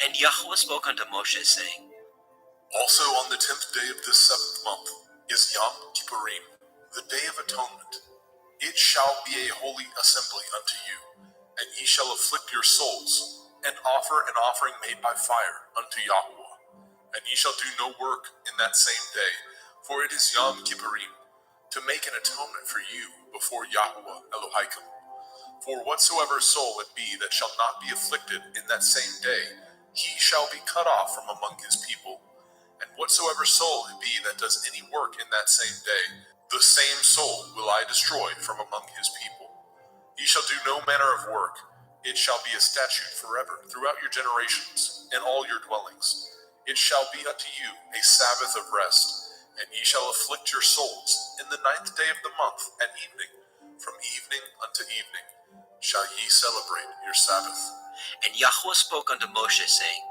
A: And Yahweh spoke unto Moshe, saying,
B: Also on the 10th day of this 7th month is Yom Kippurim, the day of atonement. It shall be a holy assembly unto you, and ye shall afflict your souls, and offer an offering made by fire unto Yahweh. And ye shall do no work in that same day, for it is Yom Kippurim, to make an atonement for you before Yahweh Elohim. For whatsoever soul it be that shall not be afflicted in that same day, he shall be cut off from among his people. And whatsoever soul it be that does any work in that same day, the same soul will I destroy from among his people. Ye shall do no manner of work. It shall be a statute forever throughout your generations, in all your dwellings. It shall be unto you a Sabbath of rest, and ye shall afflict your souls in the 9th day of the month at evening. From evening unto evening shall ye celebrate your Sabbath.
A: And Yahweh spoke unto Moshe, saying,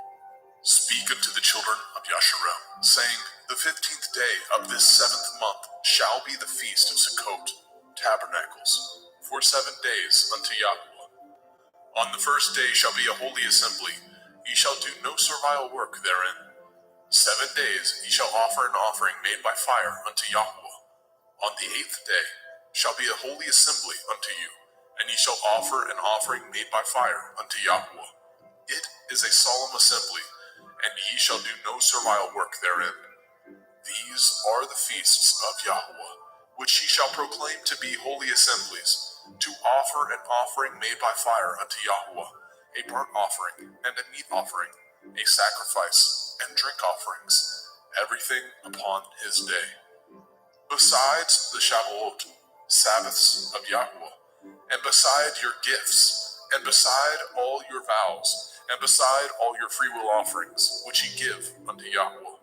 B: Speak unto the children of Yasharel, saying, The 15th day of this 7th month shall be the feast of Sukkot, tabernacles, for 7 days unto Yahweh. On the first day shall be a holy assembly. Ye shall do no servile work therein. 7 days ye shall offer an offering made by fire unto Yahweh. On the 8th day shall be a holy assembly unto you, and ye shall offer an offering made by fire unto Yahweh. It is a solemn assembly, and ye shall do no servile work therein. These are the feasts of Yahweh, which ye shall proclaim to be holy assemblies, to offer an offering made by fire unto Yahweh, a burnt offering and a meat offering, a sacrifice and drink offerings, everything upon his day. Besides the Shavuot, Sabbaths of Yahweh, and beside your gifts, and beside all your vows, and beside all your freewill offerings, which ye give unto Yahweh.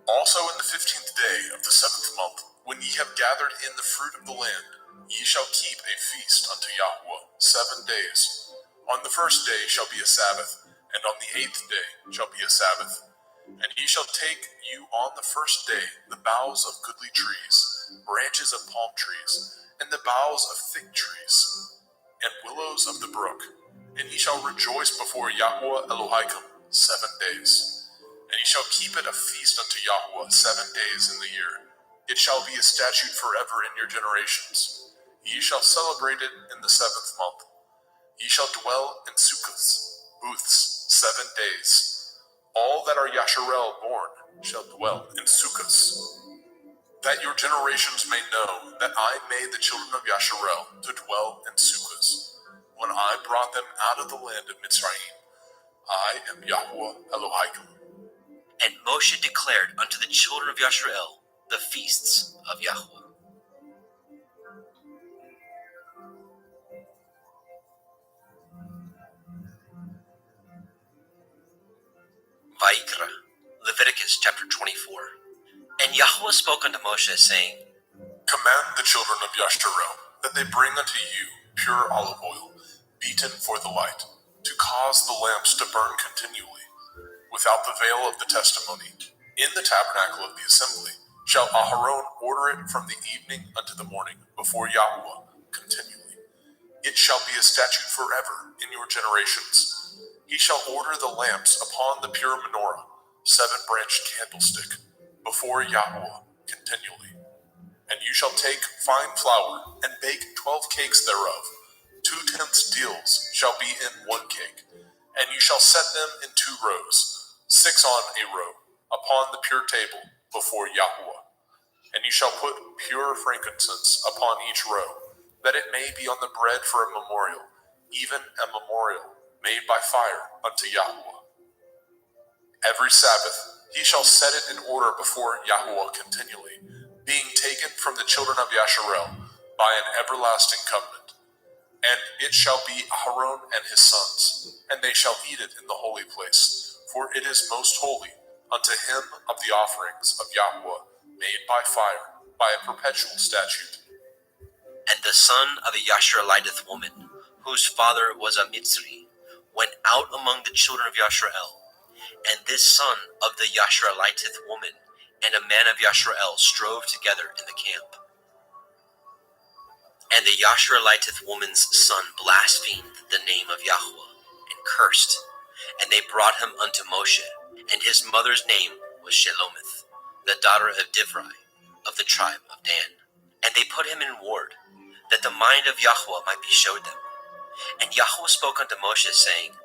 B: Also in the 15th day of the 7th month, when ye have gathered in the fruit of the land, ye shall keep a feast unto Yahweh 7 days. On the first day shall be a Sabbath, and on the 8th day shall be a Sabbath. And ye shall take you on the first day the boughs of goodly trees, branches of palm trees, and the boughs of fig trees, and willows of the brook, and ye shall rejoice before Yahweh Elohim 7 days. And ye shall keep it a feast unto Yahweh 7 days in the year. It shall be a statute forever in your generations. Ye shall celebrate it in the 7th month. Ye shall dwell in sukkahs, booths, 7 days. All that are Yasharel born shall dwell in sukkahs. That your generations may know that I made the children of Yasharel to dwell in sukkahs, when I brought them out of the land of Mitzrayim. I am Yahweh Elohim.
A: And Moshe declared unto the children of Yasharel the feasts of Yahweh. Vayikra, Leviticus chapter 24. And Yahweh spoke unto Moshe, saying,
B: Command the children of Yasharel that they bring unto you pure olive oil, beaten for the light, to cause the lamps to burn continually, without the veil of the testimony. In the tabernacle of the assembly shall Aharon order it from the evening unto the morning before Yahweh continually. It shall be a statute forever in your generations. He shall order the lamps upon the pure menorah, 7-branched candlestick, before Yahweh continually. And you shall take fine flour and bake 12 cakes thereof. 2/10 deals shall be in 1 cake, and you shall set them in 2 rows, 6 on a row, upon the pure table before Yahweh. And you shall put pure frankincense upon each row, that it may be on the bread for a memorial, even a memorial made by fire unto Yahweh. Every Sabbath he shall set it in order before Yahweh continually, being taken from the children of Yasharel by an everlasting covenant. And it shall be Aharon and his sons, and they shall eat it in the holy place, for it is most holy unto him of the offerings of Yahweh made by fire, by a perpetual statute.
A: And the son of a Yashareliteth woman, whose father was a Mitzri, went out among the children of Yasharel, And this son of the Yashraeliteth woman and a man of Yashrael strove together in the camp. And the Yashraeliteth woman's son blasphemed the name of Yahweh and cursed. And they brought him unto Moshe, and his mother's name was Shelomith, the daughter of Divri, of the tribe of Dan. And they put him in ward, that the mind of Yahweh might be showed them. And Yahweh spoke unto Moshe, saying,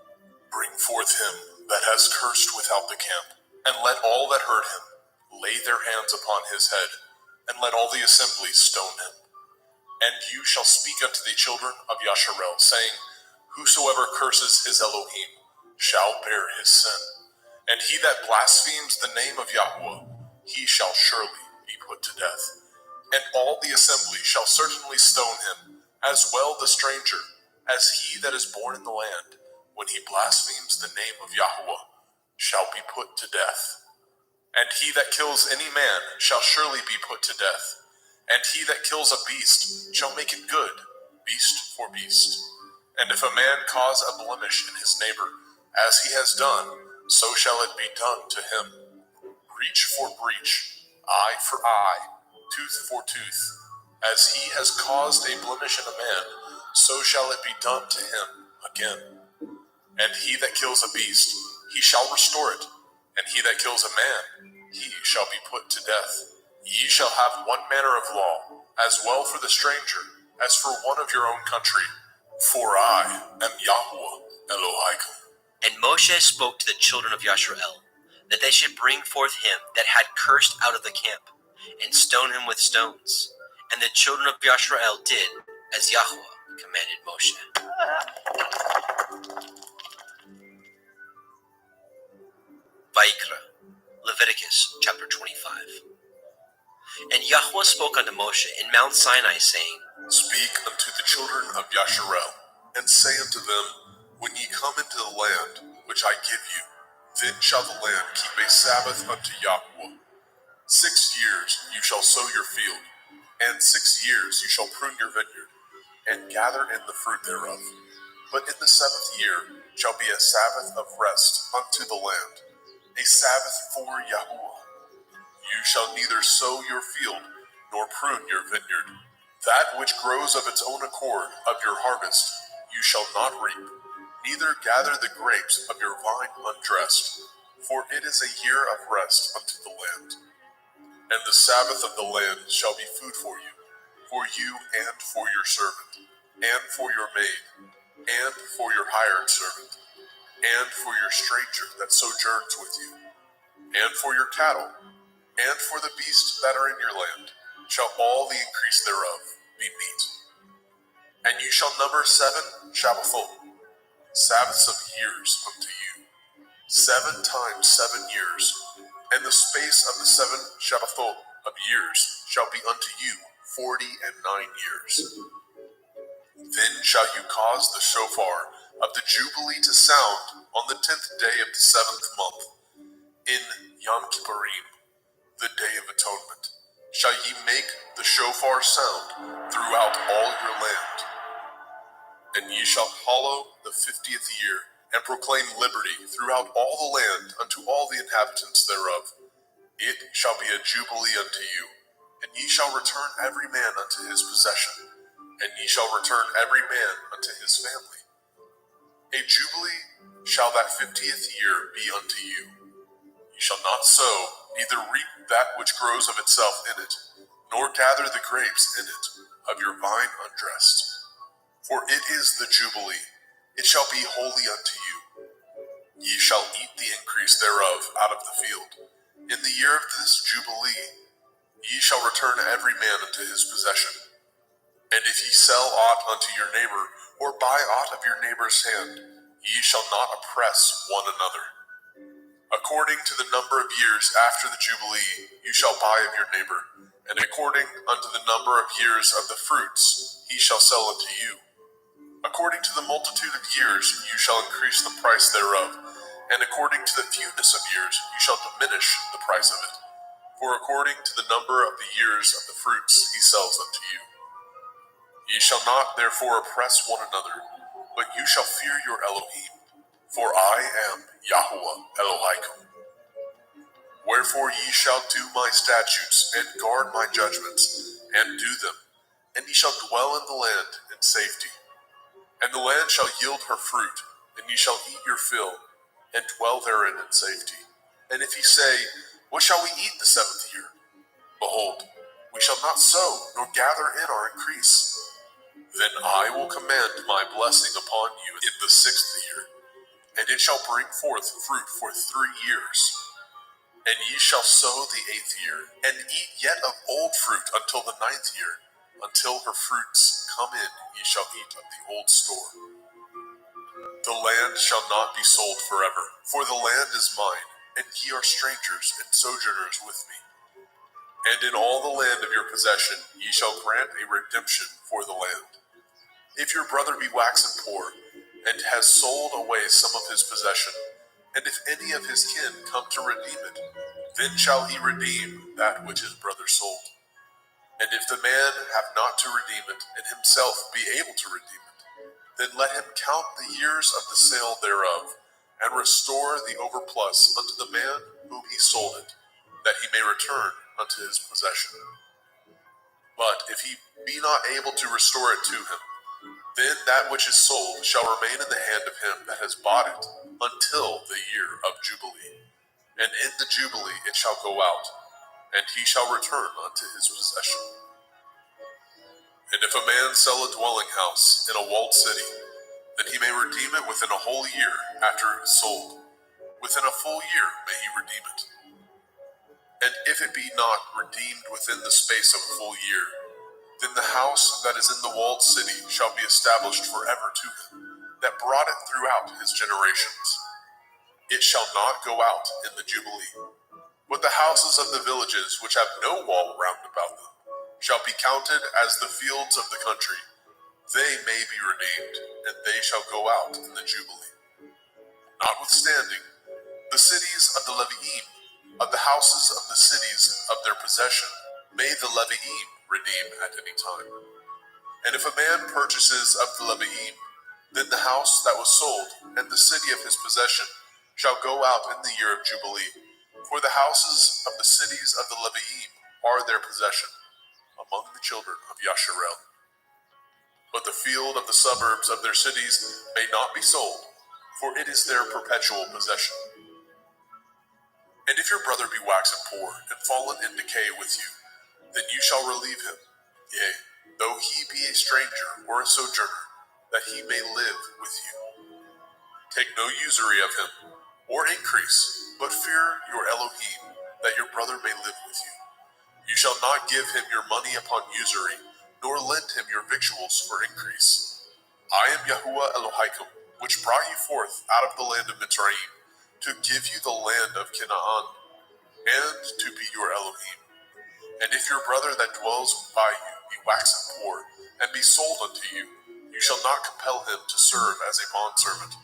B: Bring forth him that has cursed without the camp, and let all that heard him lay their hands upon his head, and let all the assembly stone him. And you shall speak unto the children of Yasharel, saying, Whosoever curses his Elohim shall bear his sin. And he that blasphemes the name of Yahweh, he shall surely be put to death. And all the assembly shall certainly stone him, as well the stranger, as he that is born in the land, when he blasphemes the name of Yahweh, shall be put to death. And he that kills any man shall surely be put to death. And he that kills a beast shall make it good, beast for beast. And if a man cause a blemish in his neighbor, as he has done, so shall it be done to him. Breach for breach, eye for eye, tooth for tooth. As he has caused a blemish in a man, so shall it be done to him again. And he that kills a beast, he shall restore it. And he that kills a man, he shall be put to death. Ye shall have one manner of law, as well for the stranger, as for one of your own country. For I am Yahweh Elohim.
A: And Moshe spoke to the children of Yashrael, that they should bring forth him that had cursed out of the camp, and stone him with stones. And the children of Yashrael did as Yahweh commanded Moshe. Vayikra, Leviticus chapter 25. And Yahweh spoke unto Moshe in Mount Sinai, saying,
B: Speak unto the children of Yasharel, and say unto them, When ye come into the land which I give you, then shall the land keep a Sabbath unto Yahweh. 6 years you shall sow your field, and 6 years you shall prune your vineyard, and gather in the fruit thereof. But in the 7th year shall be a Sabbath of rest unto the land, a Sabbath for Yahweh. You shall neither sow your field, nor prune your vineyard. That which grows of its own accord of your harvest you shall not reap, neither gather the grapes of your vine undressed, for it is a year of rest unto the land. And the Sabbath of the land shall be food for you and for your servant, and for your maid, and for your hired servant, and for your stranger that sojourns with you, and for your cattle, and for the beasts that are in your land, shall all the increase thereof be meat. And you shall number 7 Shabbathot, Sabbaths of years unto you, 7 times 7 years, and the space of the 7 Shabbathot of years shall be unto you 49 years. Then shall you cause the shofar of the Jubilee to sound on the 10th day of the 7th month, in Yom Kippurim, the Day of Atonement, shall ye make the shofar sound throughout all your land. And ye shall hallow the 50th year, and proclaim liberty throughout all the land unto all the inhabitants thereof. It shall be a jubilee unto you, and ye shall return every man unto his possession, and ye shall return every man unto his family. A jubilee shall that 50th year be unto you. You shall not sow, neither reap that which grows of itself in it, nor gather the grapes in it of your vine undressed. For it is the Jubilee, it shall be holy unto you. Ye shall eat the increase thereof out of the field. In the year of this Jubilee, ye shall return every man unto his possession. And if ye sell aught unto your neighbor, or buy aught of your neighbor's hand, ye shall not oppress one another. According to the number of years after the Jubilee, you shall buy of your neighbor, and according unto the number of years of the fruits, he shall sell unto you. According to the multitude of years, you shall increase the price thereof, and according to the fewness of years, you shall diminish the price of it. For according to the number of the years of the fruits, he sells unto you. Ye shall not therefore oppress one another, but you shall fear your Elohim. For I am Yahuwah Elohim. Wherefore ye shall do my statutes, and guard my judgments, and do them, and ye shall dwell in the land in safety. And the land shall yield her fruit, and ye shall eat your fill, and dwell therein in safety. And if ye say, what shall we eat the 7th year? Behold, we shall not sow, nor gather in our increase. Then I will command my blessing upon you in the 6th year, and it shall bring forth fruit for 3 years. And ye shall sow the 8th year, and eat yet of old fruit until the 9th year. Until her fruits come in, ye shall eat of the old store. The land shall not be sold forever, for the land is mine, and ye are strangers and sojourners with me. And in all the land of your possession ye shall grant a redemption for the land. If your brother be waxen poor, and has sold away some of his possession, and if any of his kin come to redeem it, then shall he redeem that which his brother sold. And if the man have not to redeem it, and himself be able to redeem it, then let him count the years of the sale thereof, and restore the overplus unto the man whom he sold it, that he may return unto his possession. But if he be not able to restore it to him, then that which is sold shall remain in the hand of him that has bought it until the year of Jubilee. And in the Jubilee it shall go out, and he shall return unto his possession. And if a man sell a dwelling house in a walled city, then he may redeem it within a whole year after it is sold. Within a full year may he redeem it. And if it be not redeemed within the space of a full year, then the house that is in the walled city shall be established forever to him, that brought it throughout his generations. It shall not go out in the Jubilee. But the houses of the villages which have no wall round about them shall be counted as the fields of the country. They may be redeemed, and they shall go out in the Jubilee. Notwithstanding, the cities of the Leviim, of the houses of the cities of their possession, may the Leviim redeem at any time. And if a man purchases of the Leviim, then the house that was sold, and the city of his possession, shall go out in the year of Jubilee. For the houses of the cities of the Leviim are their possession, among the children of Yasharel. But the field of the suburbs of their cities may not be sold, for it is their perpetual possession. And if your brother be waxen poor, and fallen in decay with you, then you shall relieve him, yea, though he be a stranger or a sojourner, that he may live with you. Take no usury of him, or increase, but fear your Elohim, that your brother may live with you. You shall not give him your money upon usury, nor lend him your victuals for increase. I am Yahuwah Elohim, which brought you forth out of the land of Mitzrayim, to give you the land of Canaan, and to be your Elohim. And if your brother that dwells by you be waxen poor, and be sold unto you, you shall not compel him to serve as a bondservant,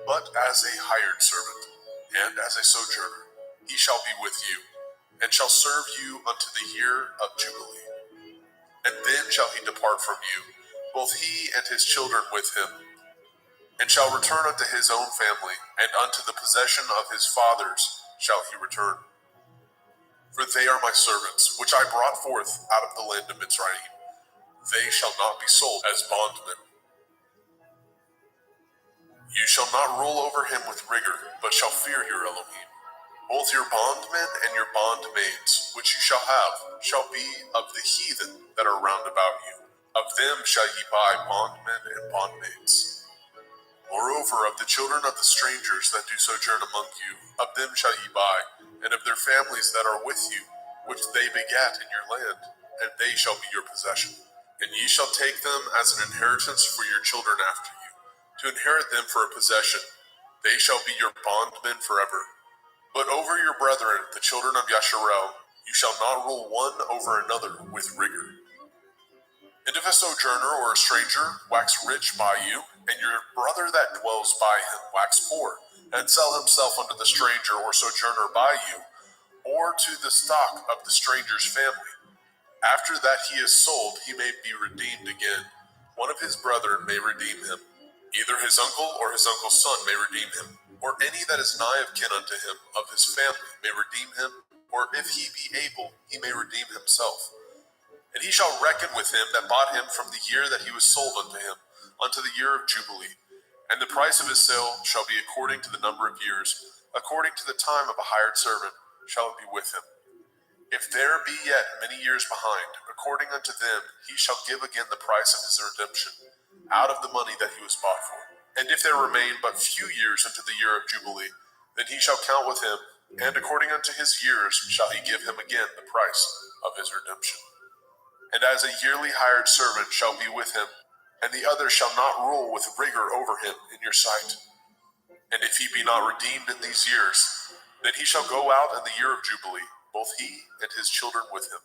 B: but as a hired servant, and as a sojourner. He shall be with you, and shall serve you unto the year of Jubilee. And then shall he depart from you, both he and his children with him, and shall return unto his own family, and unto the possession of his fathers shall he return. For they are my servants, which I brought forth out of the land of Mitzrayim. They shall not be sold as bondmen. You shall not rule over him with rigor, but shall fear your Elohim. Both your bondmen and your bondmaids, which you shall have, shall be of the heathen that are round about you. Of them shall ye buy bondmen and bondmaids. Moreover, of the children of the strangers that do sojourn among you, of them shall ye buy, and of their families that are with you, which they begat in your land, and they shall be your possession. And ye shall take them as an inheritance for your children after you, to inherit them for a possession. They shall be your bondmen forever. But over your brethren, the children of Yasharel, you shall not rule one over another with rigor. And if a sojourner or a stranger wax rich by you, and your brother that dwells by him wax poor, and sell himself unto the stranger or sojourner by you, or to the stock of the stranger's family, after that he is sold, he may be redeemed again. One of his brethren may redeem him. Either his uncle or his uncle's son may redeem him, or any that is nigh of kin unto him of his family may redeem him, or if he be able, he may redeem himself. And he shall reckon with him that bought him from the year that he was sold unto him, unto the year of Jubilee. And the price of his sale shall be according to the number of years, according to the time of a hired servant shall it be with him. If there be yet many years behind, according unto them he shall give again the price of his redemption, out of the money that he was bought for. And if there remain but few years unto the year of Jubilee, then he shall count with him, and according unto his years shall he give him again the price of his redemption. And as a yearly hired servant shall be with him, and the other shall not rule with rigor over him in your sight. And if he be not redeemed in these years, then he shall go out in the year of Jubilee, both he and his children with him.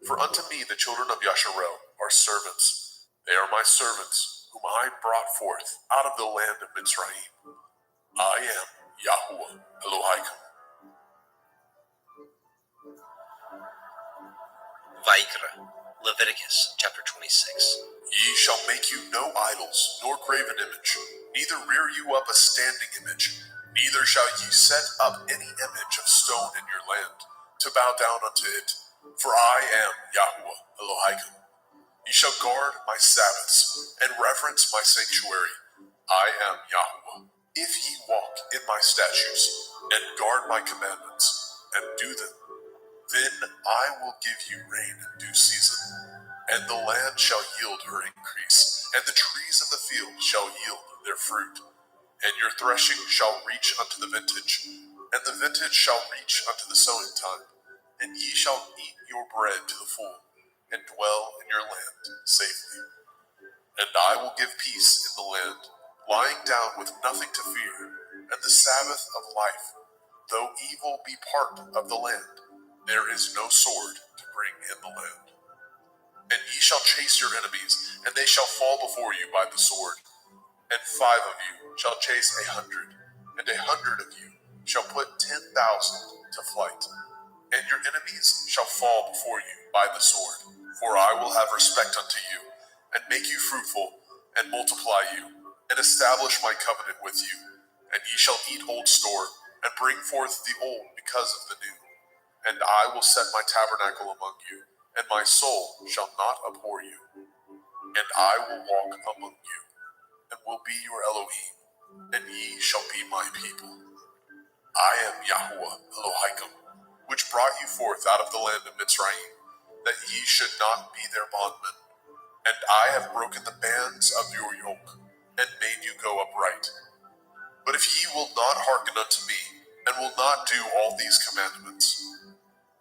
B: For unto me the children of Yasharel are servants. They are my servants, whom I brought forth out of the land of Mitzrayim. I am Yahuwah Elohaikum.
A: Vaikra, Leviticus chapter 26.
B: Ye shall make you no idols, nor graven image, neither rear you up a standing image, neither shall ye set up any image of stone in your land, to bow down unto it. For I am Yahuwah Elohaikum. Ye shall guard my Sabbaths, and reverence my sanctuary. I am Yahuwah. If ye walk in my statutes, and guard my commandments, and do them, then I will give you rain in due season, and the land shall yield her increase, and the trees of the field shall yield their fruit. And your threshing shall reach unto the vintage, and the vintage shall reach unto the sowing time, and ye shall eat your bread to the full, and dwell in your land safely. And I will give peace in the land, lying down with nothing to fear, and the Sabbath of life. Though evil be part of the land, there is no sword to bring in the land. And ye shall chase your enemies, and they shall fall before you by the sword. And 5 of you shall chase 100, and 100 of you shall put 10,000 to flight. And your enemies shall fall before you by the sword. For I will have respect unto you, and make you fruitful, and multiply you, and establish my covenant with you. And ye shall eat old store, and bring forth the old because of the new. And I will set my tabernacle among you, and my soul shall not abhor you. And I will walk among you, and will be your Elohim, and ye shall be my people. I am Yahuwah Elohaikum, which brought you forth out of the land of Mitzrayim, that ye should not be their bondmen. And I have broken the bands of your yoke, and made you go upright. But if ye will not hearken unto me, and will not do all these commandments,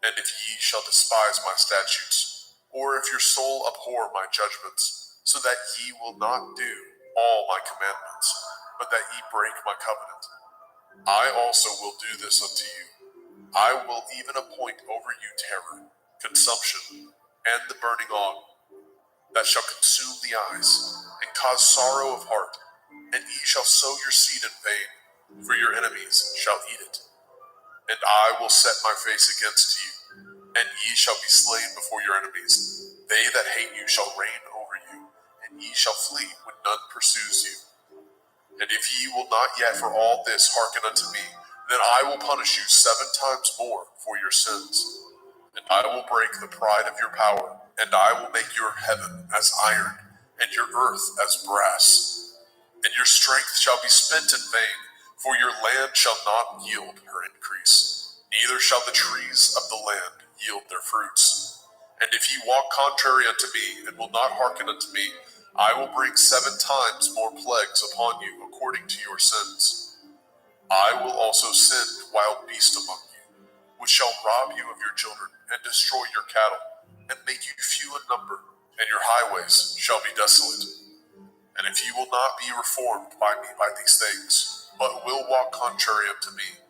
B: and if ye shall despise my statutes, or if your soul abhor my judgments, so that ye will not do all my commandments, but that ye break my covenant, I also will do this unto you. I will even appoint over you terror, consumption, and the burning on, that shall consume the eyes, and cause sorrow of heart, and ye shall sow your seed in vain, for your enemies shall eat it. And I will set my face against you, and ye shall be slain before your enemies. They that hate you shall reign over you, and ye shall flee when none pursues you. And if ye will not yet for all this hearken unto me, then I will punish you 7 times more for your sins. And I will break the pride of your power, and I will make your heaven as iron, and your earth as brass. And your strength shall be spent in vain, for your land shall not yield her increase, neither shall the trees of the land yield their fruits. And if ye walk contrary unto me, and will not hearken unto me, I will bring 7 times more plagues upon you according to your sins. I will also send wild beasts among you, which shall rob you of your children, and destroy your cattle, and make you few in number, and your highways shall be desolate. And if ye will not be reformed by me by these things, but will walk contrary unto me,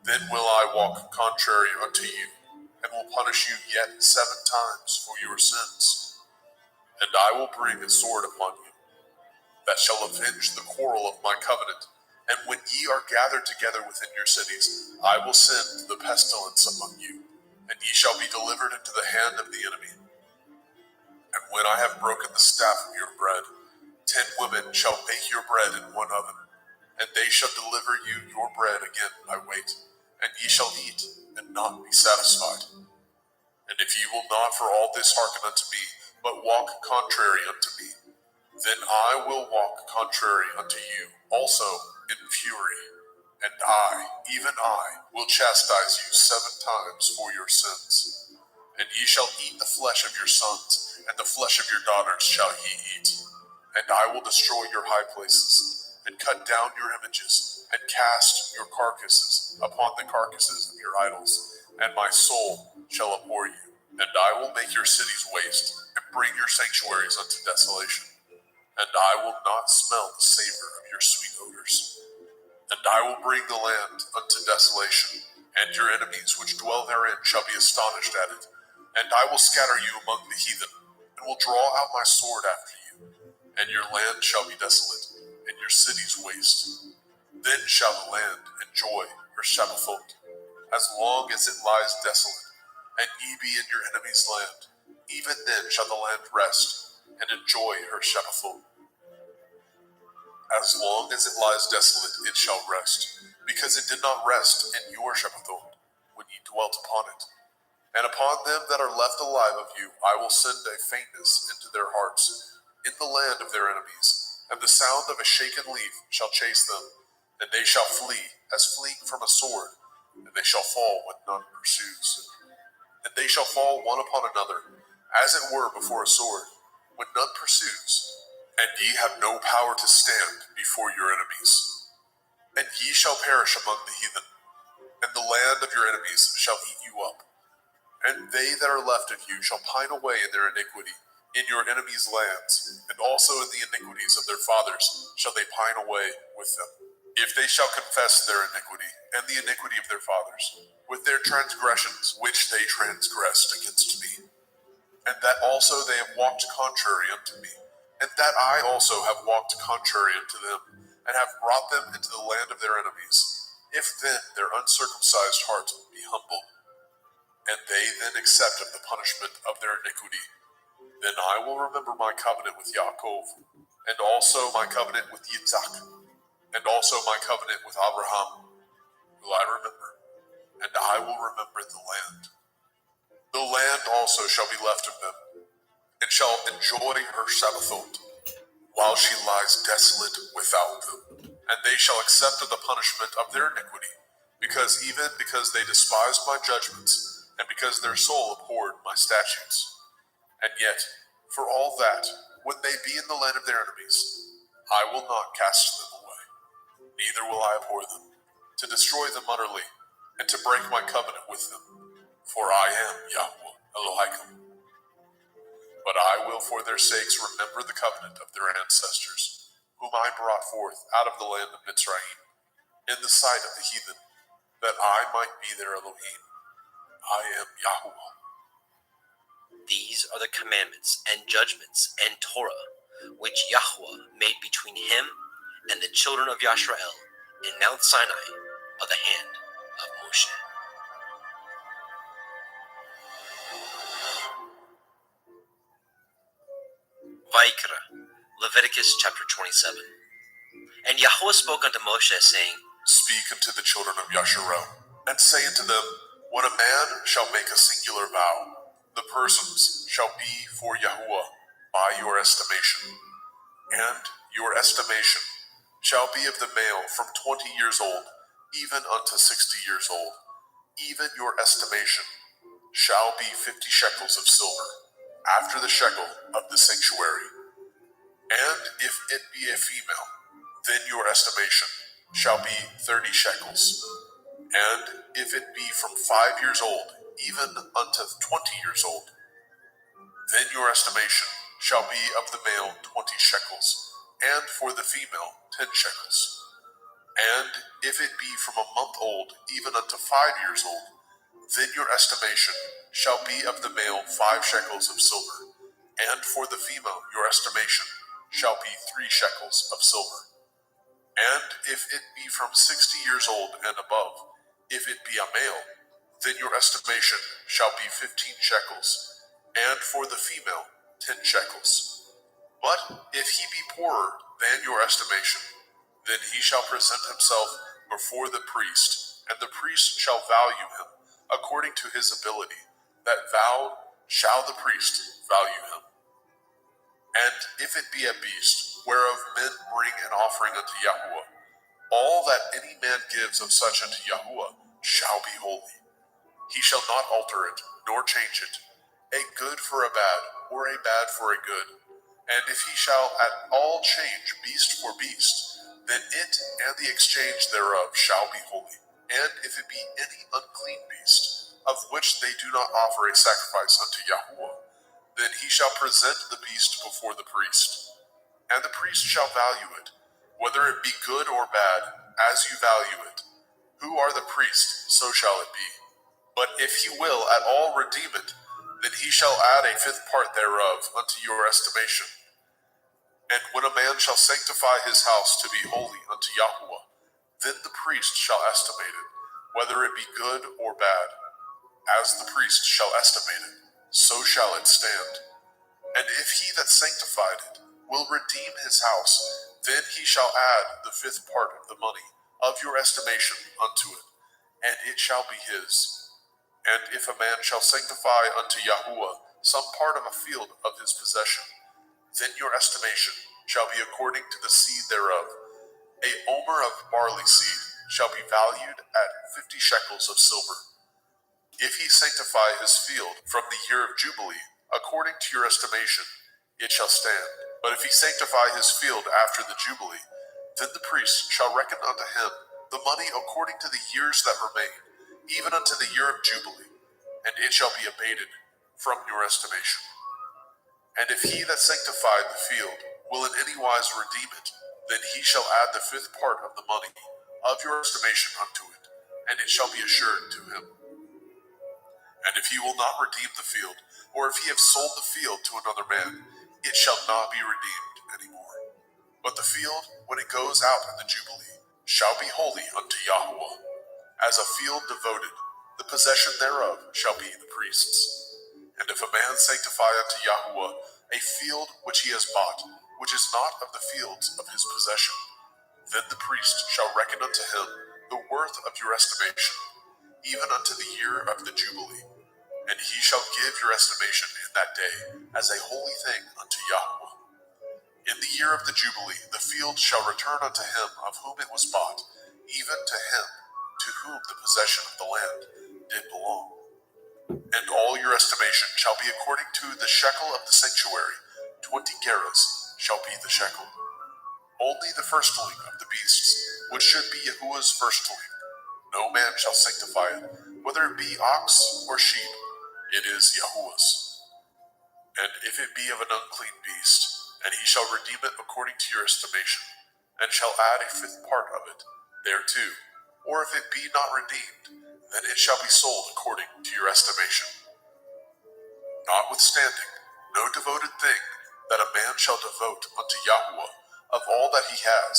B: then will I walk contrary unto you, and will punish you yet 7 times for your sins. And I will bring a sword upon you, that shall avenge the quarrel of my covenant. And when ye are gathered together within your cities, I will send the pestilence among you, and ye shall be delivered into the hand of the enemy. And when I have broken the staff of your bread, 10 women shall bake your bread in one oven, and they shall deliver you your bread again by weight, and ye shall eat, and not be satisfied. And if ye will not for all this hearken unto me, but walk contrary unto me, then I will walk contrary unto you also in fury, and I, even I, will chastise you 7 times for your sins. And ye shall eat the flesh of your sons, and the flesh of your daughters shall ye eat. And I will destroy your high places, and cut down your images, and cast your carcasses upon the carcasses of your idols, and my soul shall abhor you. And I will make your cities waste, and bring your sanctuaries unto desolation. And I will not smell the savor of your sweet odors. And I will bring the land unto desolation, and your enemies which dwell therein shall be astonished at it. And I will scatter you among the heathen, and will draw out my sword after you. And your land shall be desolate, and your cities waste. Then shall the land enjoy her Shabbathot, as long as it lies desolate, and ye be in your enemy's land. Even then shall the land rest, and enjoy her Shabbathot. As long as it lies desolate, it shall rest, because it did not rest in your Shabbathot, when ye dwelt upon it. And upon them that are left alive of you, I will send a faintness into their hearts, in the land of their enemies, and the sound of a shaken leaf shall chase them, and they shall flee, as fleeing from a sword, and they shall fall when none pursues. And they shall fall one upon another, as it were before a sword, when none pursues. And ye have no power to stand before your enemies. And ye shall perish among the heathen, and the land of your enemies shall eat you up. And they that are left of you shall pine away in their iniquity, in your enemies' lands, and also in the iniquities of their fathers shall they pine away with them. If they shall confess their iniquity, and the iniquity of their fathers, with their transgressions which they transgressed against me, and that also they have walked contrary unto me, and that I also have walked contrary unto them, and have brought them into the land of their enemies, if then their uncircumcised heart be humbled, and they then accept of the punishment of their iniquity, then I will remember my covenant with Yaakov, and also my covenant with Yitzhak, and also my covenant with Abraham will I remember, and I will remember the land. The land also shall be left of them, and shall enjoy her Shabbathot, while she lies desolate without them. And they shall accept of the punishment of their iniquity, because they despised my judgments, and because their soul abhorred my statutes. And yet, for all that, when they be in the land of their enemies, I will not cast them away, neither will I abhor them, to destroy them utterly, and to break my covenant with them. For I am Yahweh Elohim. But I will for their sakes remember the covenant of their ancestors, whom I brought forth out of the land of Mitzrayim, in the sight of the heathen, that I might be their Elohim. I am Yahweh.
A: These are the commandments and judgments and Torah, which Yahweh made between him and the children of Yisrael in Mount Sinai by the hand of Moshe. Vayikra, Leviticus chapter 27. And Yahweh spoke unto Moshe, saying,
B: Speak unto the children of Yasharel, and say unto them, when a man shall make a singular vow, the persons shall be for Yahuwah by your estimation. And your estimation shall be of the male from 20 years old, even unto 60 years old. Even your estimation shall be 50 shekels of silver, after the shekel of the sanctuary. And if it be a female, then your estimation shall be 30 shekels. And if it be from 5 years old, even unto 20 years old, then your estimation shall be of the male 20 shekels, and for the female 10 shekels. And if it be from a month old, even unto 5 years old, then your estimation shall be of the male 5 shekels of silver, and for the female your estimation shall be 3 shekels of silver. And if it be from 60 years old and above, if it be a male, then your estimation shall be 15 shekels, and for the female 10 shekels. But if he be poorer than your estimation, then he shall present himself before the priest, and the priest shall value him according to his ability. That vowed shall the priest value him. And if it be a beast, whereof men bring an offering unto Yahuwah, all that any man gives of such unto Yahuwah shall be holy. He shall not alter it, nor change it, a good for a bad, or a bad for a good. And if he shall at all change beast for beast, then it and the exchange thereof shall be holy. And if it be any unclean beast, of which they do not offer a sacrifice unto Yahuwah, then he shall present the beast before the priest. And the priest shall value it, whether it be good or bad, as you value it. Who are the priest, so shall it be. But if he will at all redeem it, then he shall add a fifth part thereof unto your estimation. And when a man shall sanctify his house to be holy unto Yahuwah, then the priest shall estimate it, whether it be good or bad. As the priest shall estimate it, so shall it stand. And if he that sanctified it will redeem his house, then he shall add the fifth part of the money of your estimation unto it, and it shall be his. And if a man shall sanctify unto Yahuwah some part of a field of his possession, then your estimation shall be according to the seed thereof. A omer of barley seed shall be valued at 50 shekels of silver. If he sanctify his field from the year of Jubilee, according to your estimation, it shall stand. But if he sanctify his field after the Jubilee, then the priest shall reckon unto him the money according to the years that remain, even unto the year of Jubilee, and it shall be abated from your estimation. And if he that sanctified the field will in any wise redeem it, then he shall add the fifth part of the money of your estimation unto it, and it shall be assured to him. And if he will not redeem the field, or if he have sold the field to another man, it shall not be redeemed any more. But the field, when it goes out in the Jubilee, shall be holy unto Yahuwah. As a field devoted, the possession thereof shall be the priest's. And if a man sanctify unto Yahuwah a field which he has bought, which is not of the fields of his possession, then the priest shall reckon unto him the worth of your estimation, even unto the year of the Jubilee. And he shall give your estimation in that day as a holy thing unto Yahuwah. In the year of the Jubilee, the field shall return unto him of whom it was bought, even to him to whom the possession of the land did belong. And all your estimation shall be according to the shekel of the sanctuary. 20 gerahs shall be the shekel. Only the firstling of the beasts, which should be Yahuwah's firstling, no man shall sanctify it, whether it be ox or sheep, it is Yahuwah's. And if it be of an unclean beast, and he shall redeem it according to your estimation, and shall add a fifth part of it thereto, or if it be not redeemed, then it shall be sold according to your estimation. Notwithstanding, no devoted thing that a man shall devote unto Yahuwah of all that he has,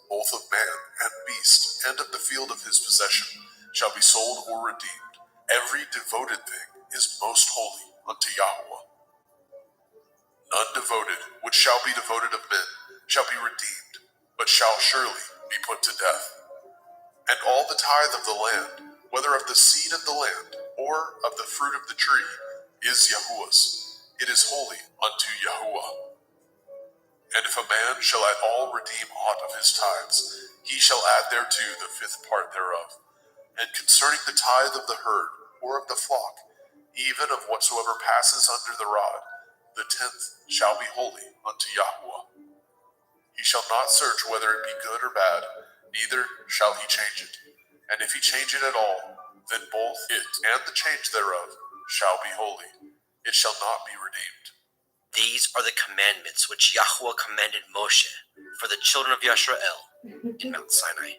B: both of man and beast, and of the field of his possession, shall be sold or redeemed. Every devoted thing is most holy unto Yahuwah. None devoted, which shall be devoted of men, shall be redeemed, but shall surely be put to death. And all the tithe of the land, whether of the seed of the land, or of the fruit of the tree, is Yahuwah's. It is holy unto Yahuwah. And if a man shall at all redeem aught of his tithes, he shall add thereto the fifth part thereof. And concerning the tithe of the herd, or of the flock, even of whatsoever passes under the rod, the 10th shall be holy unto Yahuwah. He shall not search whether it be good or bad, neither shall he change it. And if he change it at all, then both it and the change thereof shall be holy. It shall not be redeemed.
A: These are the commandments which Yahuwah commanded Moshe for the children of Yisrael in Mount Sinai.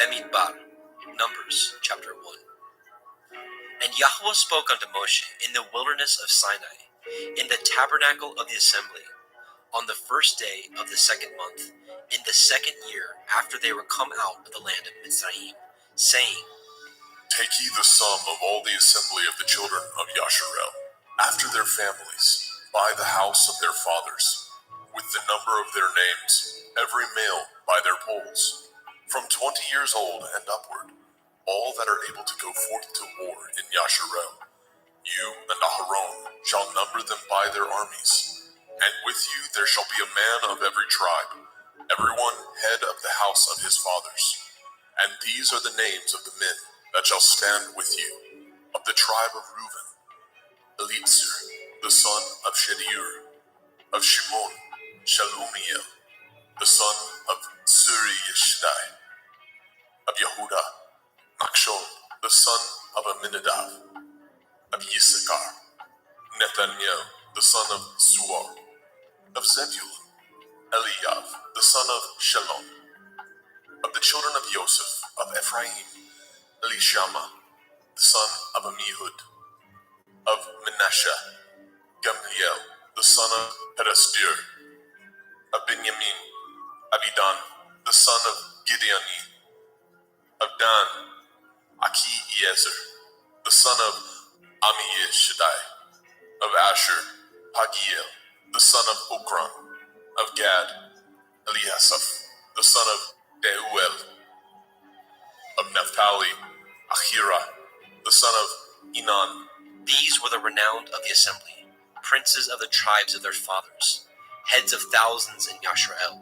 A: Bamidbar, Numbers chapter 1. And Yahweh spoke unto Moshe in the wilderness of Sinai, in the tabernacle of the assembly, on the first day of the second month, in the second year after they were come out of the land of Mizraim, saying,
B: Take ye the sum of all the assembly of the children of Yasharel, after their families, by the house of their fathers, with the number of their names, every male by their polls, from 20 years old and upward, all that are able to go forth to war in Yasharel. You and Aharon shall number them by their armies, and with you there shall be a man of every tribe, everyone head of the house of his fathers. And these are the names of the men that shall stand with you. Of the tribe of Reuben, Eliezer, the son of Shedeur; of Shimon, Shalumiel, the son of Suriyeshdai; of Yehuda, Nachshon, the son of Aminadab; of Yisachar, Nethaniel, the son of Suar; of Zebulun, Eliav, the son of Shalom; of the children of Joseph, of Ephraim, Elishama, the son of Amihud; of Manasseh, Gamliel, the son of Pedastir; of Benjamin, Abidan, the son of Gideoni; of Dan, Achiezer, the son of Ammishaddai; of Asher, Pagiel, the son of Okran; of Gad, Eliasaph, the son of Deuel; of Naphtali, Ahira, the son of Enan.
A: These were the renowned of the assembly, princes of the tribes of their fathers, heads of thousands in Yasharel.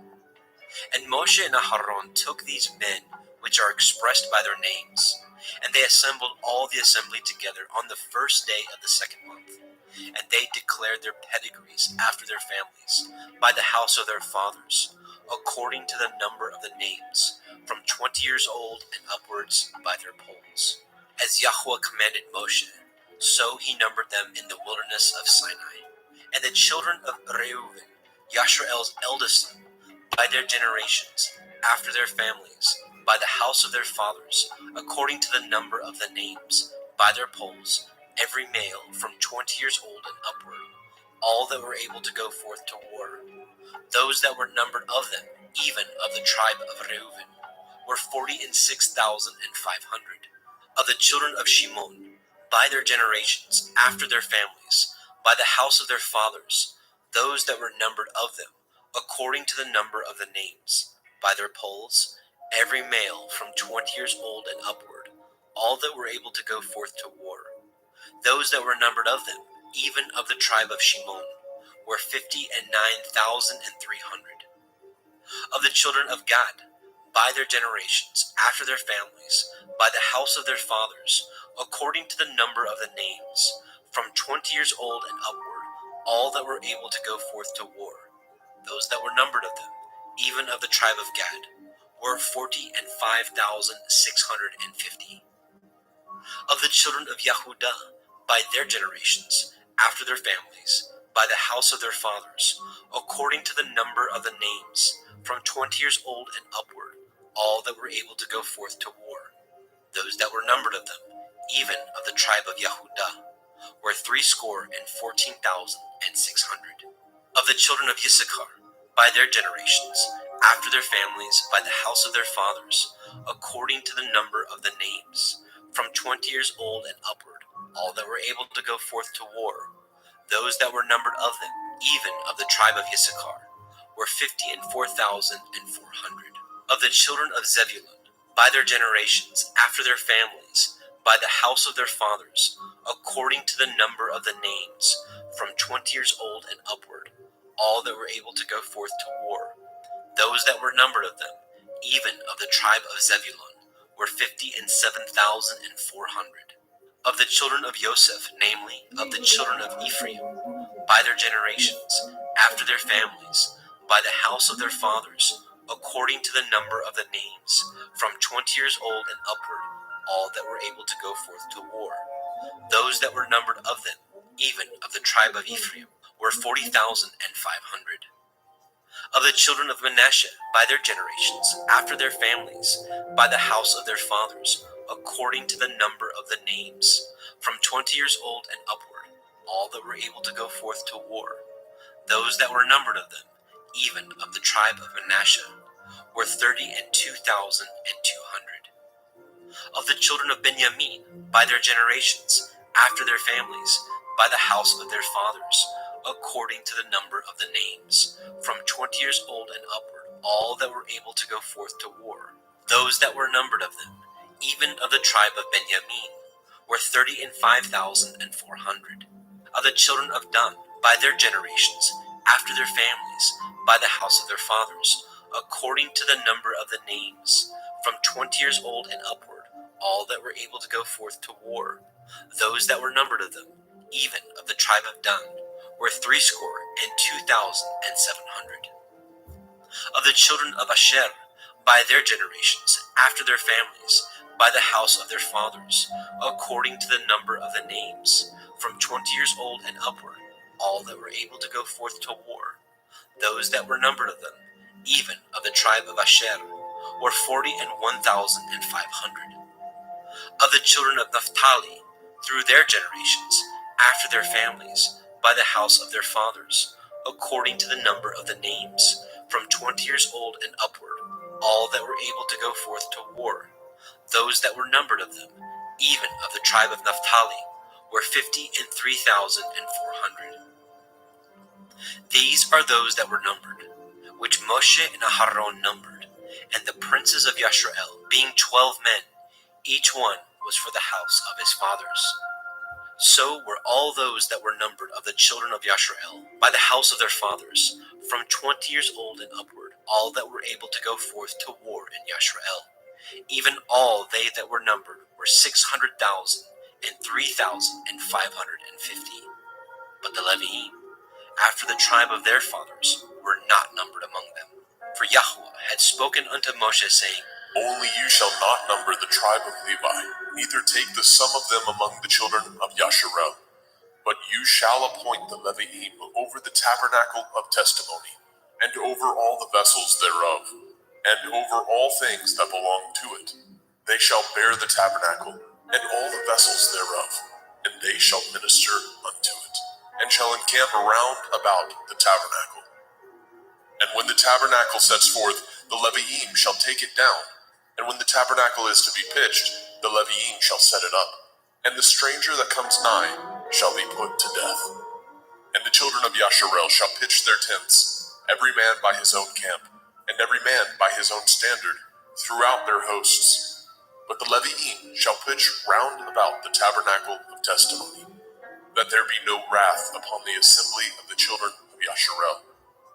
A: And Moshe and Aharon took these men which are expressed by their names, and they assembled all the assembly together on the first day of the second month. And they declared their pedigrees after their families, by the house of their fathers, according to the number of the names, from 20 years old and upwards by their polls. As Yahweh commanded Moshe, so he numbered them in the wilderness of Sinai. And the children of Reuben, Yasharel's eldest son, by their generations, after their families, by the house of their fathers, according to the number of the names, by their polls, every male from 20 years old and upward, all that were able to go forth to war. Those that were numbered of them, even of the tribe of Reuben, were 46,500. Of the children of Shimon, by their generations, after their families, by the house of their fathers, those that were numbered of them, according to the number of the names, by their polls, every male from 20 years old and upward, all that were able to go forth to war. Those that were numbered of them, even of the tribe of Shimon, were 59,300. Of the children of Gad, by their generations, after their families, by the house of their fathers, according to the number of the names, from 20 years old and upward, all that were able to go forth to war. Those that were numbered of them, even of the tribe of Gad, were 45,650. Of the children of Yehuda, by their generations, after their families, by the house of their fathers, according to the number of the names, from 20 years old and upward, all that were able to go forth to war. Those that were numbered of them, even of the tribe of Yehuda, were 314,600. Of the children of Issachar, by their generations, after their families, by the house of their fathers, according to the number of the names, from 20 years old and upward, all that were able to go forth to war. Those that were numbered of them, even of the tribe of Issachar, were 54,400. Of the children of Zebulun, by their generations, after their families, by the house of their fathers, according to the number of the names, from 20 years old and upward, all that were able to go forth to war. Those that were numbered of them, even of the tribe of Zebulun, were 57,400. Of the children of Joseph, namely, of the children of Ephraim, by their generations, after their families, by the house of their fathers, according to the number of the names, from 20 years old and upward, all that were able to go forth to war. Those that were numbered of them, even of the tribe of Ephraim, were 40,500. Of the children of Manasseh, by their generations, after their families, by the house of their fathers, according to the number of the names, from 20 years old and upward, all that were able to go forth to war. Those that were numbered of them, even of the tribe of Manasseh, were 32,200. Of the children of Benjamin, by their generations, after their families, by the house of their fathers, according to the number of the names, from 20 years old and upward, all that were able to go forth to war. Those that were numbered of them, even of the tribe of Benjamin, were 35,400. Of the children of Dan, by their generations, after their families, by the house of their fathers, according to the number of the names, from 20 years old and upward, all that were able to go forth to war. Those that were numbered of them, even of the tribe of Dan, were 62,700. Of the children of Asher, by their generations, after their families, by the house of their fathers, according to the number of the names, from 20 years old and upward, all that were able to go forth to war. Those that were numbered of them, even of the tribe of Asher, were 41,500. Of the children of Naphtali, through their generations, after their families, by the house of their fathers, according to the number of the names, from 20 years old and upward, all that were able to go forth to war. Those that were numbered of them, even of the tribe of Naphtali, were 53,400. These are those that were numbered, which Moshe and Aharon numbered, and the princes of Yashrael, being 12 men, each one was for the house of his fathers. So were all those that were numbered of the children of Yashrael, by the house of their fathers, from 20 years old and upward, all that were able to go forth to war in Yashrael. Even all they that were numbered were 600,000 and 3,550. But the Leviim, after the tribe of their fathers, were not numbered among them. For Yahweh had spoken unto Moshe, saying,
B: Only you shall not number the tribe of Levi, neither take the sum of them among the children of Yasharel. But you shall appoint the Leviim over the tabernacle of testimony, and over all the vessels thereof, and over all things that belong to it. They shall bear the tabernacle, and all the vessels thereof, and they shall minister unto it, and shall encamp around about the tabernacle. And when the tabernacle sets forth, the Leviim shall take it down, and when the tabernacle is to be pitched, the Leviim shall set it up, and the stranger that comes nigh shall be put to death. And the children of Yasharel shall pitch their tents, every man by his own camp, and every man by his own standard, throughout their hosts. But the Leviim shall pitch round about the tabernacle of testimony, that there be no wrath upon the assembly of the children of Yasharel.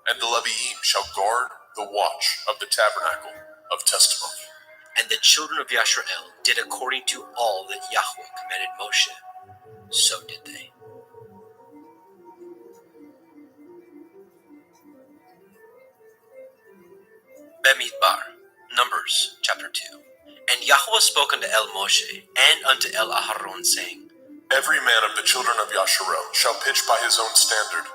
B: And the Leviim shall guard the watch of the tabernacle of testimony.
A: And the children of Yashrael did according to all that Yahweh commanded Moshe. So did they. Bemidbar, Numbers, chapter 2. And Yahweh spoke unto El Moshe and unto El Aharon, saying,
B: Every man of the children of Yasharel shall pitch by his own standard,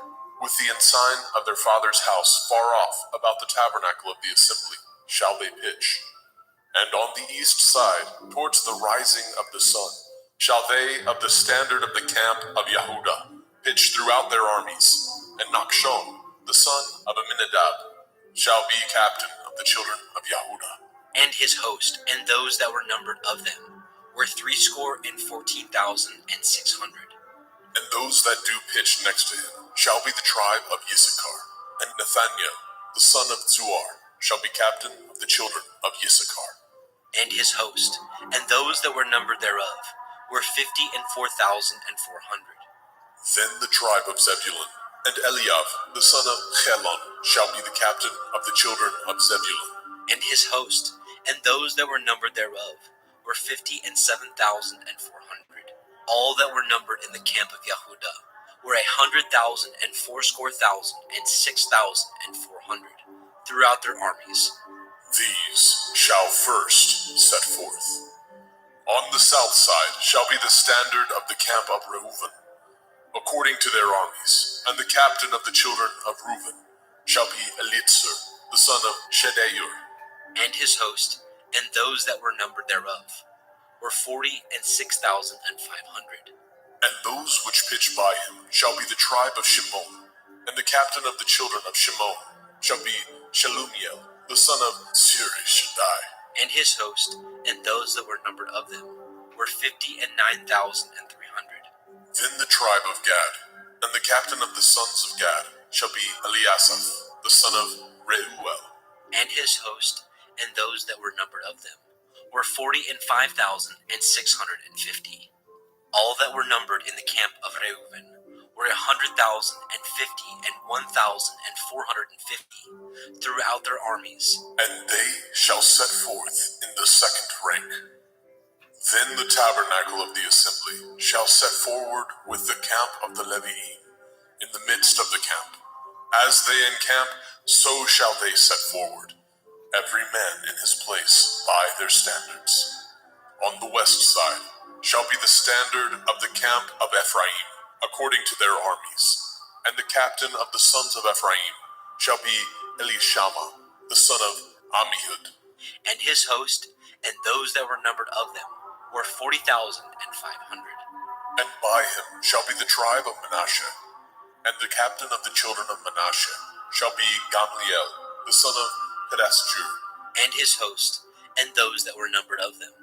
B: with the ensign of their father's house far off about the tabernacle of the assembly shall they pitch. And on the east side, towards the rising of the sun, shall they of the standard of the camp of Yehudah pitch throughout their armies. And Nachshon, the son of Aminadab, shall be captain of the children of Yehudah.
A: And his host, and those that were numbered of them, were 314,600.
B: And those that do pitch next to him shall be the tribe of Issachar. And Nathaniel, the son of Zuar, shall be captain of the children of Issachar.
A: And his host, and those that were numbered thereof, were 54,400.
B: Then the tribe of Zebulun, and Eliav, the son of Chelon, shall be the captain of the children of Zebulun.
A: And his host, and those that were numbered thereof, were 57,400. All that were numbered in the camp of Yehudah were 100,064,6,400 throughout their armies.
B: These shall first set forth. On the south side shall be the standard of the camp of Reuben, according to their armies, and the captain of the children of Reuben, shall be Elitzur, the son of Shedeur.
A: And his host, and those that were numbered thereof, were 46,500.
B: And those which pitched by him shall be the tribe of Shimon, and the captain of the children of Shimon shall be Shelumiel, the son of Surishadai.
A: And his host, and those that were numbered of them, were 59,300.
B: Then the tribe of Gad, and the captain of the sons of Gad shall be Eliasaph, the son of Reuel.
A: And his host, and those that were numbered of them, were 45,650. All that were numbered in the camp of Reuben were 100,050 and 1,450 throughout their armies.
B: And they shall set forth in the second rank. Then the tabernacle of the assembly shall set forward with the camp of the Leviim in the midst of the camp. As they encamp, so shall they set forward, every man in his place by their standards. On the west side shall be the standard of the camp of Ephraim, according to their armies. And the captain of the sons of Ephraim shall be Elishama, the son of Ammihud.
A: And his host, and those that were numbered of them, were 40,500.
B: And by him shall be the tribe of Manasseh. And the captain of the children of Manasseh shall be Gamliel, the son of Pedasjur.
A: And his host, and those that were numbered of them,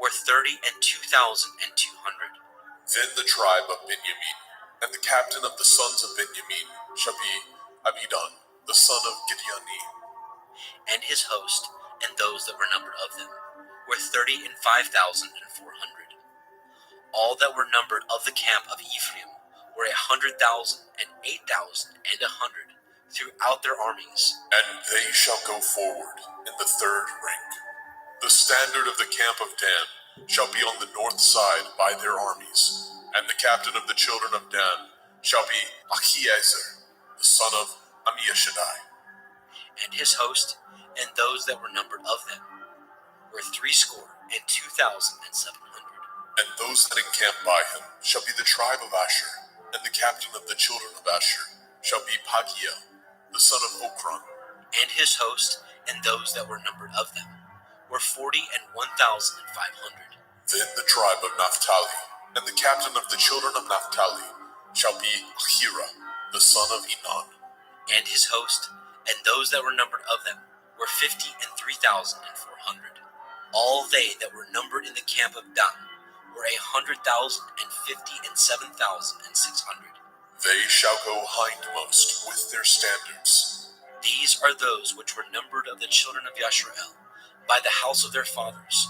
A: were 32,200.
B: Then the tribe of Benjamin, and the captain of the sons of Benjamin shall be Abidan, the son of Gideoni.
A: And his host, and those that were numbered of them, were 35,400. All that were numbered of the camp of Ephraim were 100,000 and 8,100 throughout their armies.
B: And they shall go forward in the third rank. The standard of the camp of Dan shall be on the north side by their armies, and the captain of the children of Dan shall be Achiezer, the son of Ammishaddai.
A: And his host, and those that were numbered of them, were 62,700.
B: And those that encamp by him shall be the tribe of Asher, and the captain of the children of Asher shall be Pagiel, the son of Okran.
A: And his host, and those that were numbered of them, were 41,500.
B: Then the tribe of Naphtali, and the captain of the children of Naphtali shall be Ahira, the son of Enan.
A: And his host, and those that were numbered of them, were 53,400. All they that were numbered in the camp of Dan were 100,050 and 7,600.
B: They shall go hindmost with their standards.
A: These are those which were numbered of the children of Yashrael, by the house of their fathers.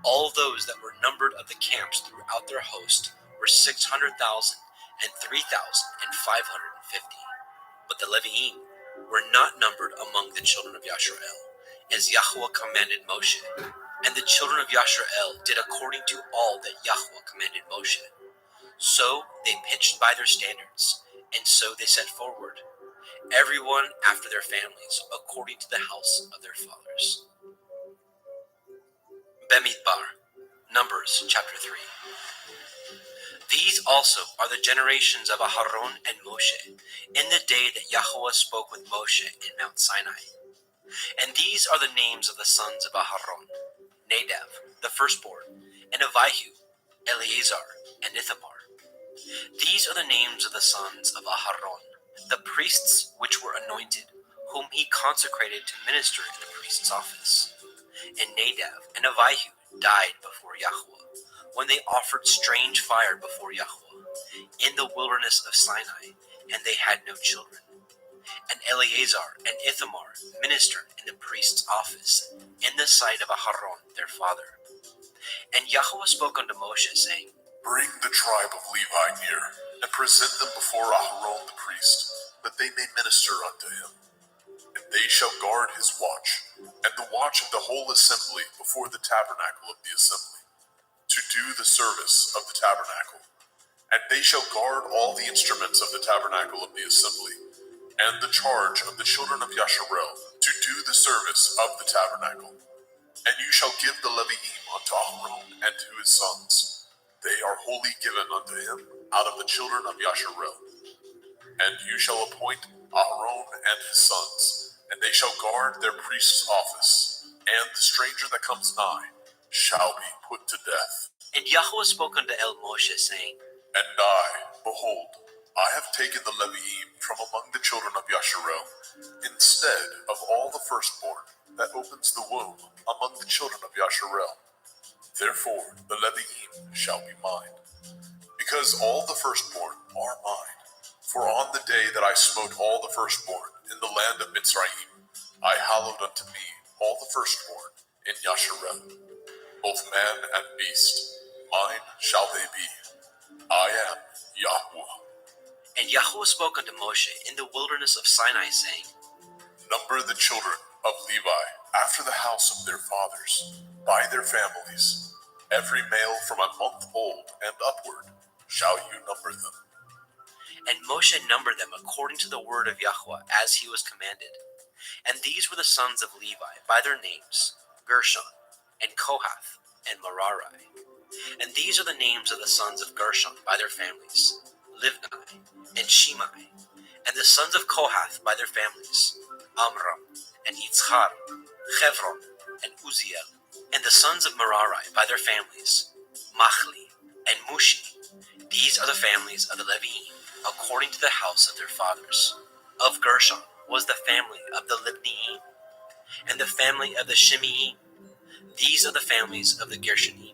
A: All those that were numbered of the camps throughout their host were 600,000 and 3,550. But the Leviim were not numbered among the children of Yashrael, as Yahweh commanded Moshe. And the children of Yashrael did according to all that Yahweh commanded Moshe. So they pitched by their standards, and so they set forward, everyone after their families, according to the house of their fathers. Bemidbar, Numbers chapter 3. These also are the generations of Aharon and Moshe, in the day that Yahweh spoke with Moshe in Mount Sinai. And these are the names of the sons of Aharon: Nadab, the firstborn, and Abihu, Eleazar, and Ithamar. These are the names of the sons of Aharon, the priests which were anointed, whom he consecrated to minister in the priest's office. And Nadab and Abihu died before Yahweh, when they offered strange fire before Yahweh, in the wilderness of Sinai, and they had no children. And Eleazar and Ithamar ministered in the priest's office, in the sight of Aharon their father. And Yahweh spoke unto Moshe, saying,
B: Bring the tribe of Levi near, and present them before Aharon the priest, that they may minister unto him. And they shall guard his watch, and the watch of the whole assembly before the tabernacle of the assembly, to do the service of the tabernacle. And they shall guard all the instruments of the tabernacle of the assembly, and the charge of the children of Yasharel, to do the service of the tabernacle. And you shall give the Leviim unto Aharon and to his sons. They are wholly given unto him out of the children of Yasharel. And you shall appoint Aharon and his sons, and they shall guard their priest's office, and the stranger that comes nigh shall be put to death.
A: And Yahweh spoke unto El Moshe, saying,
B: And I, behold, I have taken the Leviim from among the children of Yasharel, instead of all the firstborn that opens the womb among the children of Yasharel. Therefore the Leviim shall be mine, because all the firstborn are mine. For on the day that I smote all the firstborn in the land of Mitzrayim, I hallowed unto me all the firstborn in Yasharel, both man and beast. Mine shall they be. I am Yahweh.
A: And Yahweh spoke unto Moshe in the wilderness of Sinai, saying,
B: Number the children of Levi after the house of their fathers, by their families. Every male from a month old and upward shall you number them.
A: And Moshe numbered them according to the word of Yahweh, as he was commanded. And these were the sons of Levi by their names, Gershon, and Kohath, and Merari. And these are the names of the sons of Gershon by their families, Livni, and Shimei. And the sons of Kohath by their families, Amram, and Yitzchar, Chevron, and Uziel. And the sons of Merari by their families, Machli, and Mushi. These are the families of the Leviim, according to the house of their fathers. Of Gershon was the family of the Libniim, and the family of the Shimeim. These are the families of the Gershonim.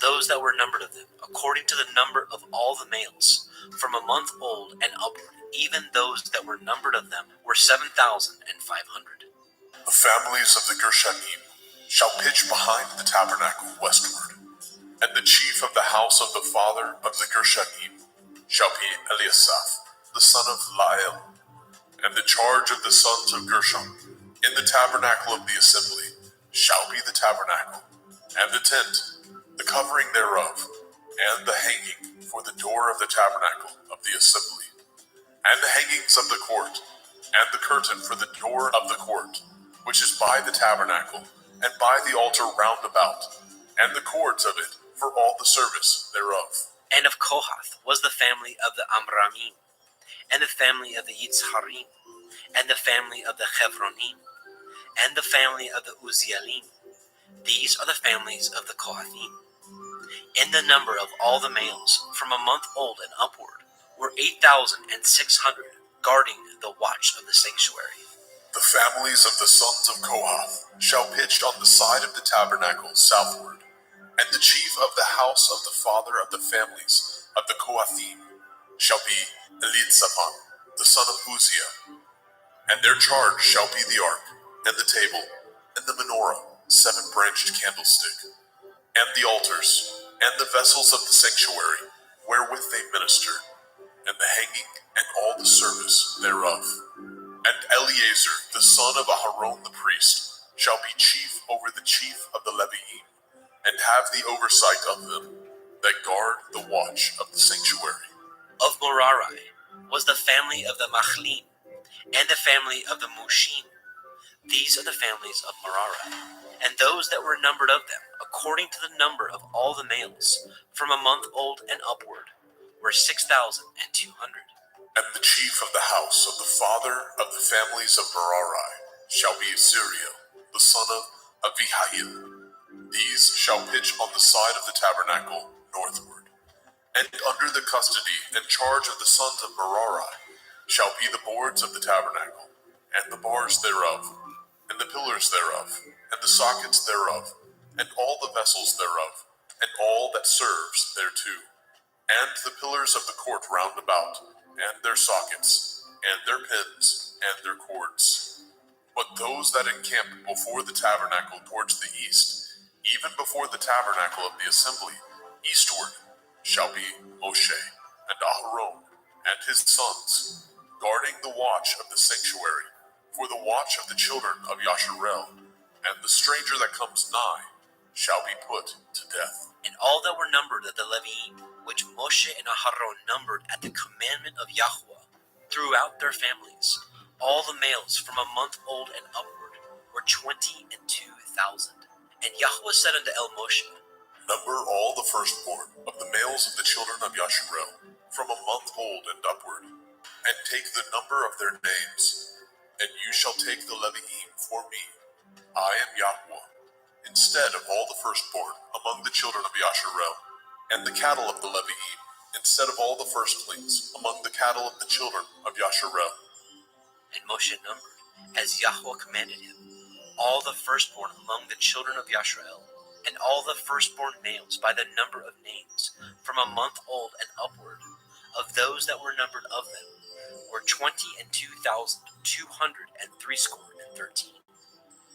A: Those that were numbered of them, according to the number of all the males, from a month old and upward, even those that were numbered of them were 7,500.
B: The families of the Gershonim shall pitch behind the tabernacle westward, and the chief of the house of the father of the Gershonim shall be Eliasaph, the son of Lael. And the charge of the sons of Gershon in the tabernacle of the assembly shall be the tabernacle, and the tent, the covering thereof, and the hanging for the door of the tabernacle of the assembly, and the hangings of the court, and the curtain for the door of the court, which is by the tabernacle, and by the altar round about, and the cords of it for all the service thereof.
A: And of Kohath was the family of the Amramim, and the family of the Yitzharim, and the family of the Chevronim, and the family of the Uzielim. These are the families of the Kohathim. In the number of all the males, from a month old and upward, were 8,600, guarding the watch of the sanctuary.
B: The families of the sons of Kohath shall pitch on the side of the tabernacle southward, and the chief of the house of the father of the families of the Kohathim shall be Elitzaphan, the son of Uzziah. And their charge shall be the ark, and the table, and the menorah, 7-branched candlestick, and the altars, and the vessels of the sanctuary, wherewith they minister, and the hanging, and all the service thereof. And Eleazar, the son of Aharon the priest, shall be chief over the chief of the Leviim, and have the oversight of them that guard the watch of the sanctuary.
A: Of Merari was the family of the Machlim, and the family of the Mushim. These are the families of Merari, and those that were numbered of them, according to the number of all the males, from a month old and upward, were 6,200.
B: And the chief of the house of the father of the families of Merari shall be Zuriel, the son of Avihail. These shall pitch on the side of the tabernacle northward. And under the custody and charge of the sons of Merari shall be the boards of the tabernacle, and the bars thereof, and the pillars thereof, and the sockets thereof, and all the vessels thereof, and all that serves thereto, and the pillars of the court round about, and their sockets, and their pins, and their cords. But those that encamp before the tabernacle towards the east, even before the tabernacle of the assembly, eastward, shall be Moshe, and Aharon, and his sons, guarding the watch of the sanctuary, for the watch of the children of Yasharel, and the stranger that comes nigh shall be put to death.
A: And all that were numbered of the Leviim, which Moshe and Aharon numbered at the commandment of Yahweh, throughout their families, all the males from a month old and upward, were 22,000. And Yahweh said unto El Moshe,
B: Number all the firstborn of the males of the children of Yasharel, from a month old and upward, and take the number of their names, and you shall take the Levi'im for me. I am Yahweh, instead of all the firstborn among the children of Yasharel, and the cattle of the Levi'im, instead of all the firstlings among the cattle of the children of Yasharel.
A: And Moshe numbered, as Yahweh commanded him, all the firstborn among the children of Yasharel, and all the firstborn males by the number of names, from a month old and upward, of those that were numbered of them, were 22,213.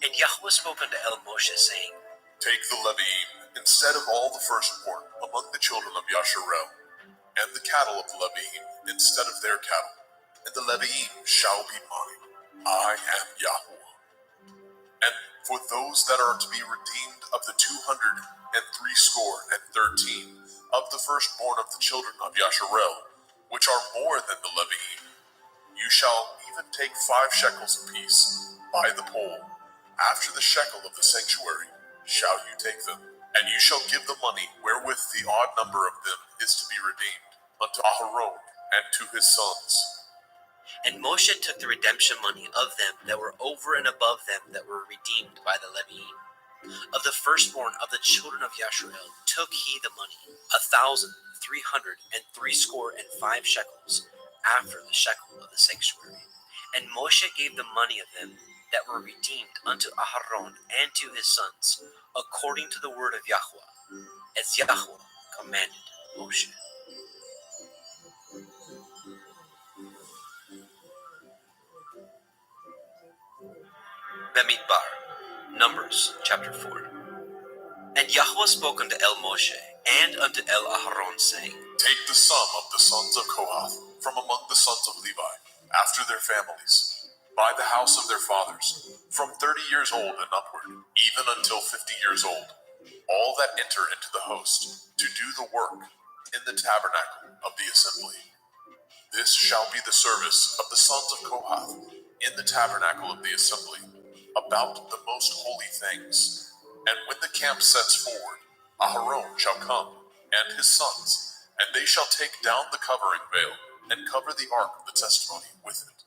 A: And Yahweh spoke unto El Moshe, saying,
B: Take the Levi'im instead of all the firstborn among the children of Yasharel, and the cattle of the Levi'im instead of their cattle, and the Levi'im shall be mine. I am Yahweh. And for those that are to be redeemed of the 213 of the firstborn of the children of Yasharel, which are more than the Levi'im, you shall even take 5 shekels apiece by the pole. After the shekel of the sanctuary shall you take them, and you shall give the money wherewith the odd number of them is to be redeemed unto Aharon and to his sons.
A: And Moshe took the redemption money of them that were over and above them that were redeemed by the Levi'im. Of the firstborn of the children of Yasharel took he the money, 1,365 shekels, after the shekel of the sanctuary. And Moshe gave the money of them that were redeemed unto Aharon and to his sons, according to the word of Yahweh, as Yahweh commanded Moshe. Bamidbar, Numbers chapter 4. And Yahweh spoke unto El Moshe and unto El Aharon, saying,
B: Take the sum of the sons of Kohath from among the sons of Levi, after their families, by the house of their fathers, from 30 years old and upward, even until 50 years old, all that enter into the host, to do the work in the tabernacle of the assembly. This shall be the service of the sons of Kohath in the tabernacle of the assembly, about the most holy things. And when the camp sets forward, Aharon shall come, and his sons, and they shall take down the covering veil, and cover the ark of the testimony with it,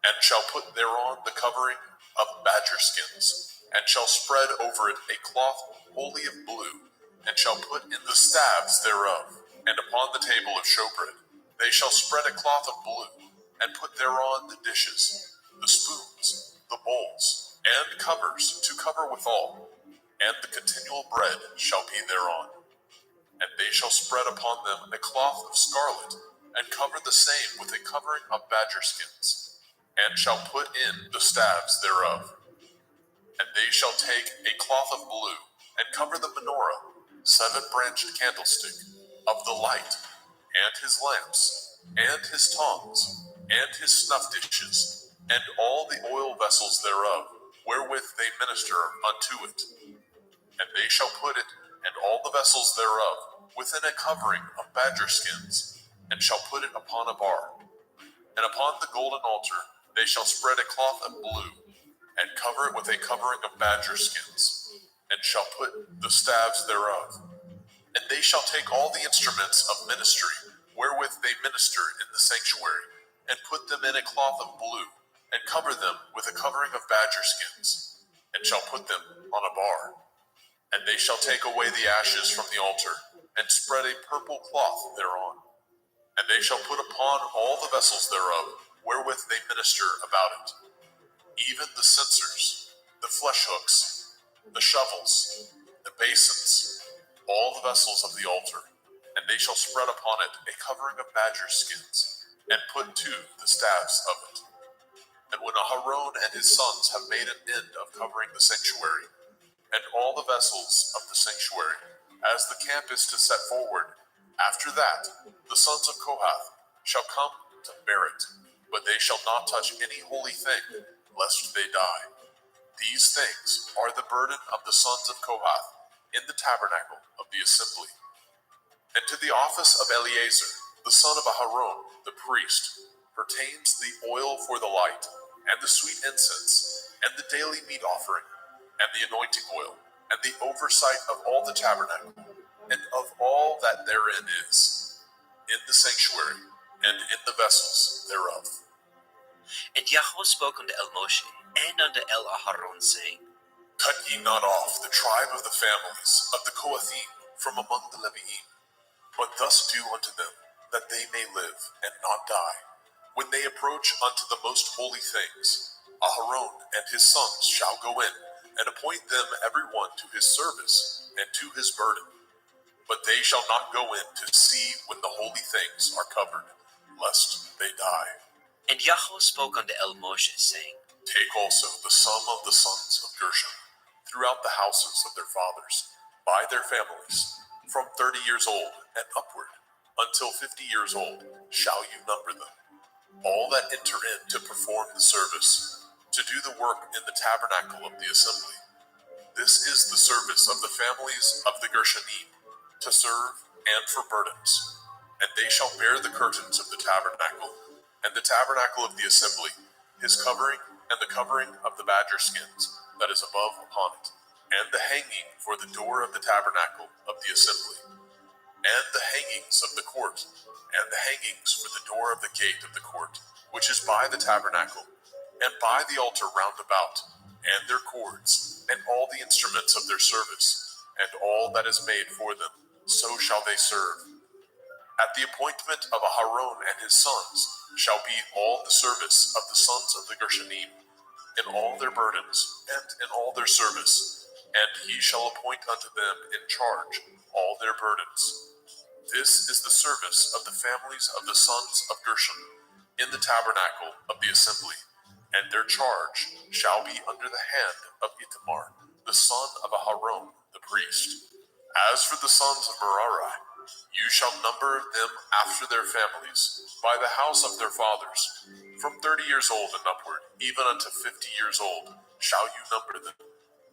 B: and shall put thereon the covering of badger skins, and shall spread over it a cloth wholly of blue, and shall put in the staves thereof, and upon the table of showbread they shall spread a cloth of blue, and put thereon the dishes, the spoons, the bowls, and covers to cover withal, and the continual bread shall be thereon. And they shall spread upon them a cloth of scarlet, and cover the same with a covering of badger skins, and shall put in the staves thereof. And they shall take a cloth of blue, and cover the menorah, 7-branched candlestick, of the light, and his lamps, and his tongs, and his snuff dishes, and all the oil vessels thereof, wherewith they minister unto it. And they shall put it, and all the vessels thereof, within a covering of badger skins, and shall put it upon a bar. And upon the golden altar they shall spread a cloth of blue, and cover it with a covering of badger skins, and shall put the staves thereof. And they shall take all the instruments of ministry, wherewith they minister in the sanctuary, and put them in a cloth of blue, and cover them with a covering of badger skins, and shall put them on a bar. And they shall take away the ashes from the altar, and spread a purple cloth thereon. And they shall put upon all the vessels thereof, wherewith they minister about it, even the censers, the flesh hooks, the shovels, the basins, all the vessels of the altar. And they shall spread upon it a covering of badger skins, and put to the staves of it. And when Aharon and his sons have made an end of covering the sanctuary, and all the vessels of the sanctuary, as the camp is to set forward, after that the sons of Kohath shall come to bear it, but they shall not touch any holy thing, lest they die. These things are the burden of the sons of Kohath in the tabernacle of the assembly. And to the office of Eleazar, the son of Aharon, the priest, pertains the oil for the light, and the sweet incense, and the daily meat offering, and the anointing oil, and the oversight of all the tabernacle, and of all that therein is, in the sanctuary, and in the vessels thereof.
A: And Yahweh spoke unto El Moshe and unto El Aharon, saying,
B: Cut ye not off the tribe of the families of the Kohathim from among the Leviim, but thus do unto them, that they may live and not die. When they approach unto the most holy things, Aharon and his sons shall go in, and appoint them every one to his service and to his burden. But they shall not go in to see when the holy things are covered, lest they die.
A: And Yahweh spoke unto El Moshe, saying,
B: Take also the sum of the sons of Gershon throughout the houses of their fathers, by their families, from 30 years old and upward, until 50 years old shall you number them. All that enter in to perform the service, to do the work in the tabernacle of the assembly. This is the service of the families of the Gershonim, to serve and for burdens. And they shall bear the curtains of the tabernacle, and the tabernacle of the assembly, his covering, and the covering of the badger skins that is above upon it, and the hanging for the door of the tabernacle of the assembly, and the hangings of the court, and the hangings for the door of the gate of the court, which is by the tabernacle, and by the altar round about, and their cords, and all the instruments of their service, and all that is made for them, so shall they serve. At the appointment of Aharon and his sons shall be all the service of the sons of the Gershonim, in all their burdens, and in all their service, and he shall appoint unto them in charge all their burdens. This is the service of the families of the sons of Gershon in the tabernacle of the assembly, and their charge shall be under the hand of Ithamar, the son of Aharon the priest. As for the sons of Merari, you shall number them after their families, by the house of their fathers. From 30 years old and upward, even unto 50 years old, shall you number them.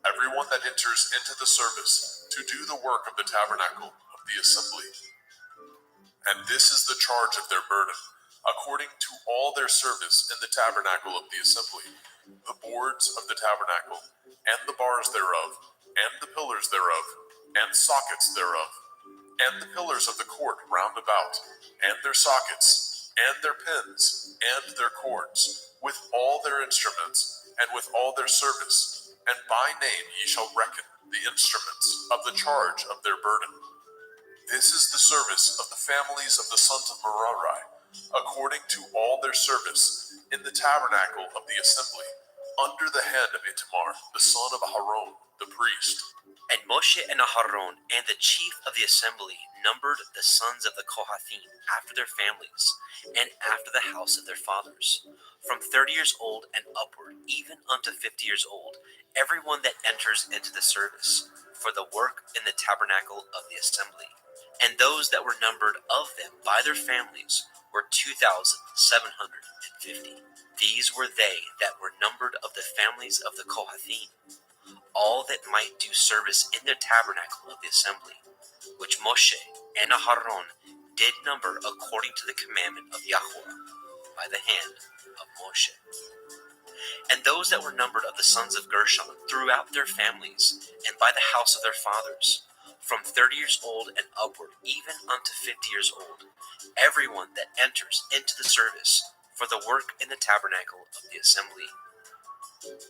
B: Everyone that enters into the service to do the work of the tabernacle of the assembly. And this is the charge of their burden, according to all their service in the tabernacle of the assembly, the boards of the tabernacle, and the bars thereof, and the pillars thereof, and sockets thereof, and the pillars of the court round about, and their sockets, and their pins, and their cords, with all their instruments, and with all their service, and by name ye shall reckon the instruments of the charge of their burden. This is the service of the families of the sons of Merari, according to all their service in the tabernacle of the assembly, under the hand of Ithamar, the son of Aharon, the priest.
A: And Moshe and Aharon and the chief of the assembly numbered the sons of the Kohathim after their families, and after the house of their fathers, from 30 years old and upward, even unto 50 years old, everyone that enters into the service, for the work in the tabernacle of the assembly. And those that were numbered of them by their families were 2,750. These were they that were numbered of the families of the Kohathim, all that might do service in the tabernacle of the assembly, which Moshe and Aharon did number according to the commandment of Yahweh by the hand of Moshe. And those that were numbered of the sons of Gershon throughout their families, and by the house of their fathers, from 30 years old and upward, even unto 50 years old, everyone that enters into the service for the work in the tabernacle of the assembly.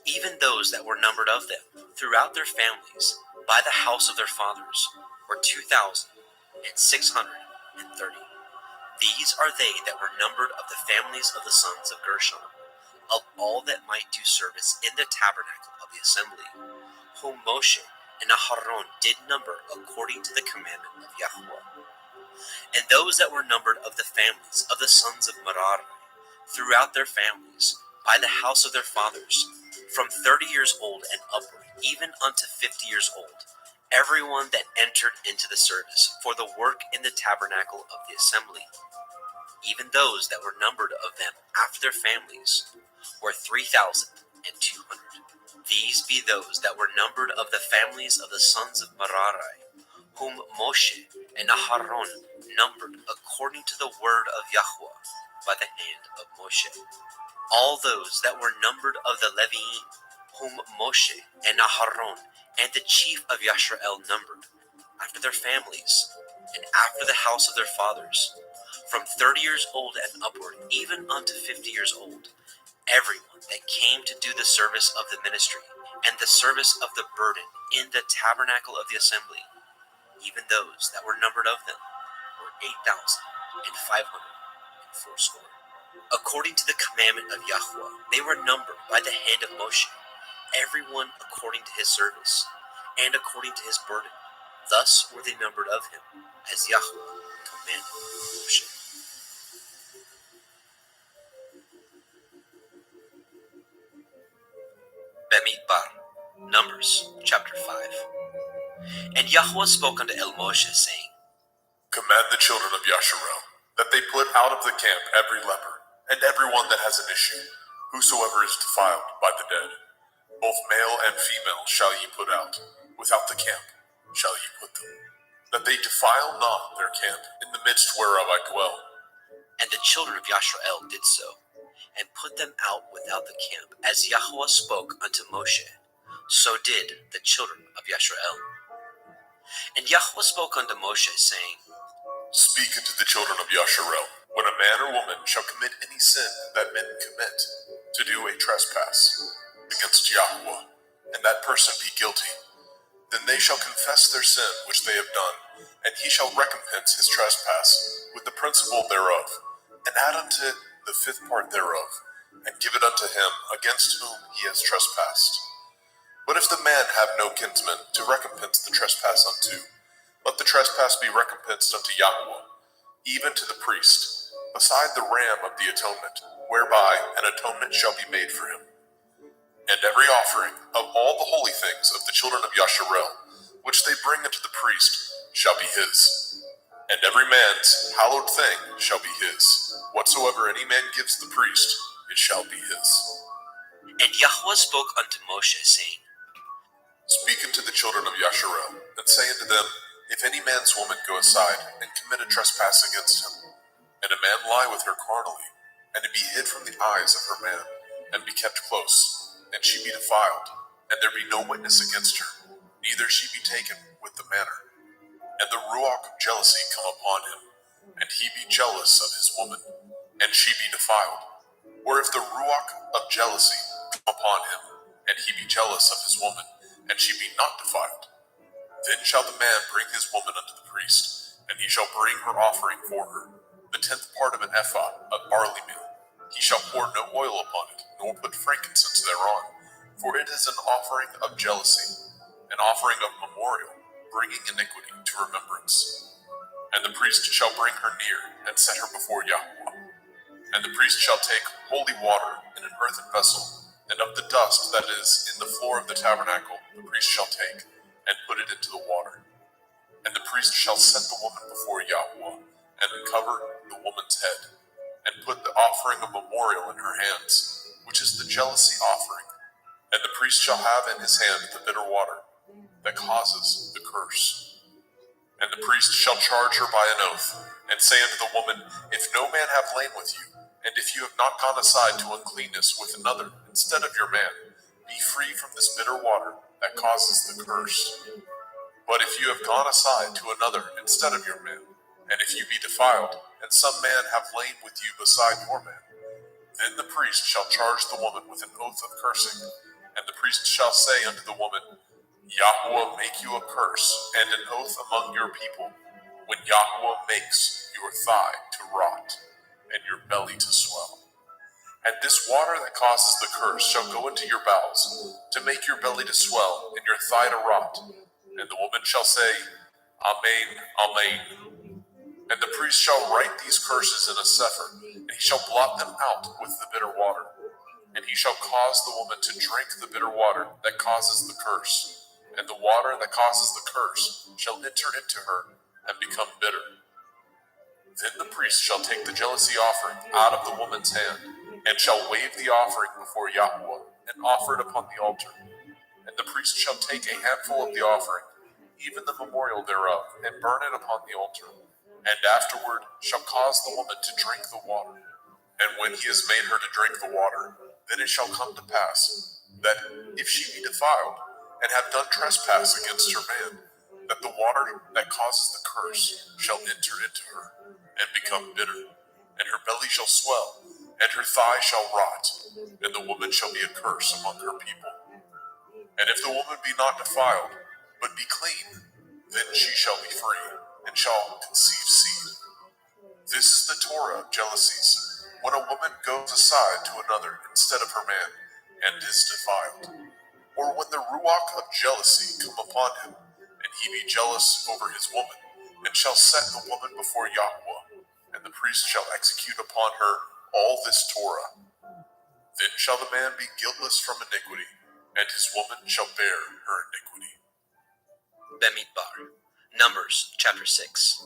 A: Even those that were numbered of them throughout their families, by the house of their fathers, were 2,630. These are they that were numbered of the families of the sons of Gershon, of all that might do service in the tabernacle of the assembly, whom Moshe and Aharon did number according to the commandment of Yahweh. And those that were numbered of the families of the sons of Merari, throughout their families, by the house of their fathers, from 30 years old and upward, even unto 50 years old, everyone that entered into the service for the work in the tabernacle of the assembly. Even those that were numbered of them after their families were 3,200. These be those that were numbered of the families of the sons of Merari, whom Moshe and Aharon numbered according to the word of Yahweh by the hand of Moshe. All those that were numbered of the Leviim, whom Moshe and Aharon and the chief of Yisrael numbered, after their families, and after the house of their fathers, from 30 years old and upward, even unto 50 years old, everyone that came to do the service of the ministry and the service of the burden in the tabernacle of the assembly, even those that were numbered of them were 8,500 According to the commandment of Yahweh, they were numbered by the hand of Moshe, everyone according to his service, and according to his burden. Thus were they numbered of him, as Yahweh commanded Moshe. Bemidbar, Numbers, chapter 5. And Yahweh spoke unto El Moshe, saying,
B: Command the children of Yasharel that they put out of the camp every leper, and every one that has an issue, whosoever is defiled by the dead. Both male and female shall ye put out, without the camp shall ye put them, that they defile not their camp, in the midst whereof I dwell.
A: And the children of Yasharel did so, and put them out without the camp, as Yahweh spoke unto Moshe. So did the children of Yasharel. And Yahweh spoke unto Moshe, saying,
B: Speak unto the children of Yasharel, when a man or woman shall commit any sin that men commit, to do a trespass against Yahweh, and that person be guilty, then they shall confess their sin which they have done, and he shall recompense his trespass with the principal thereof, and add unto it the fifth part thereof, and give it unto him against whom he has trespassed. But if the man have no kinsman to recompense the trespass unto, let the trespass be recompensed unto Yahweh, even to the priest, beside the ram of the atonement, whereby an atonement shall be made for him. And every offering of all the holy things of the children of Yasharel, which they bring unto the priest, shall be his. And every man's hallowed thing shall be his. Whatsoever any man gives the priest, it shall be his.
A: And Yahweh spoke unto Moshe, saying,
B: Speak unto the children of Yasharel, and say unto them, If any man's woman go aside, and commit a trespass against him, and a man lie with her carnally, and it be hid from the eyes of her man, and be kept close, and she be defiled, and there be no witness against her, neither she be taken with the manner, and the ruach of jealousy come upon him, and he be jealous of his woman, and she be defiled, or if the ruach of jealousy come upon him, and he be jealous of his woman, and she be not defiled, then shall the man bring his woman unto the priest, and he shall bring her offering for her, the 10th part of an ephah of barley meal. He shall pour no oil upon it, nor put frankincense thereon, for it is an offering of jealousy, an offering of memorial, bringing iniquity to remembrance. And the priest shall bring her near, and set her before Yahweh. And the priest shall take holy water in an earthen vessel, and of the dust that is in the floor of the tabernacle the priest shall take, and put it into the water. And the priest shall set the woman before Yahweh, and uncover the woman's head, and put the offering of memorial in her hands, which is the jealousy offering. And the priest shall have in his hand the bitter water that causes the curse. And the priest shall charge her by an oath, and say unto the woman, If no man have lain with you, and if you have not gone aside to uncleanness with another instead of your man, be free from this bitter water that causes the curse. But if you have gone aside to another instead of your man, and if you be defiled, and some man have lain with you beside your man, then the priest shall charge the woman with an oath of cursing, and the priest shall say unto the woman, Yahweh make you a curse and an oath among your people, when Yahweh makes your thigh to rot, and your belly to swell. And this water that causes the curse shall go into your bowels, to make your belly to swell, and your thigh to rot. And the woman shall say, Amen, Amen. And the priest shall write these curses in a sefer, and he shall blot them out with the bitter water. And he shall cause the woman to drink the bitter water that causes the curse, and the water that causes the curse shall enter into her and become bitter. Then the priest shall take the jealousy offering out of the woman's hand, and shall wave the offering before Yahweh, and offer it upon the altar. And the priest shall take a handful of the offering, even the memorial thereof, and burn it upon the altar, and afterward shall cause the woman to drink the water. And when he has made her to drink the water, then it shall come to pass, that if she be defiled, and have done trespass against her man, that the water that causes the curse shall enter into her, and become bitter, and her belly shall swell, and her thigh shall rot, and the woman shall be a curse among her people. And if the woman be not defiled, but be clean, then she shall be free, and shall conceive seed. This is the Torah of jealousies, when a woman goes aside to another instead of her man, and is defiled. Or when the ruach of jealousy come upon him, and he be jealous over his woman, and shall set the woman before Yahweh, and the priest shall execute upon her all this Torah. Then shall the man be guiltless from iniquity, and his woman shall bear her iniquity.
A: Bemidbar. Numbers chapter 6.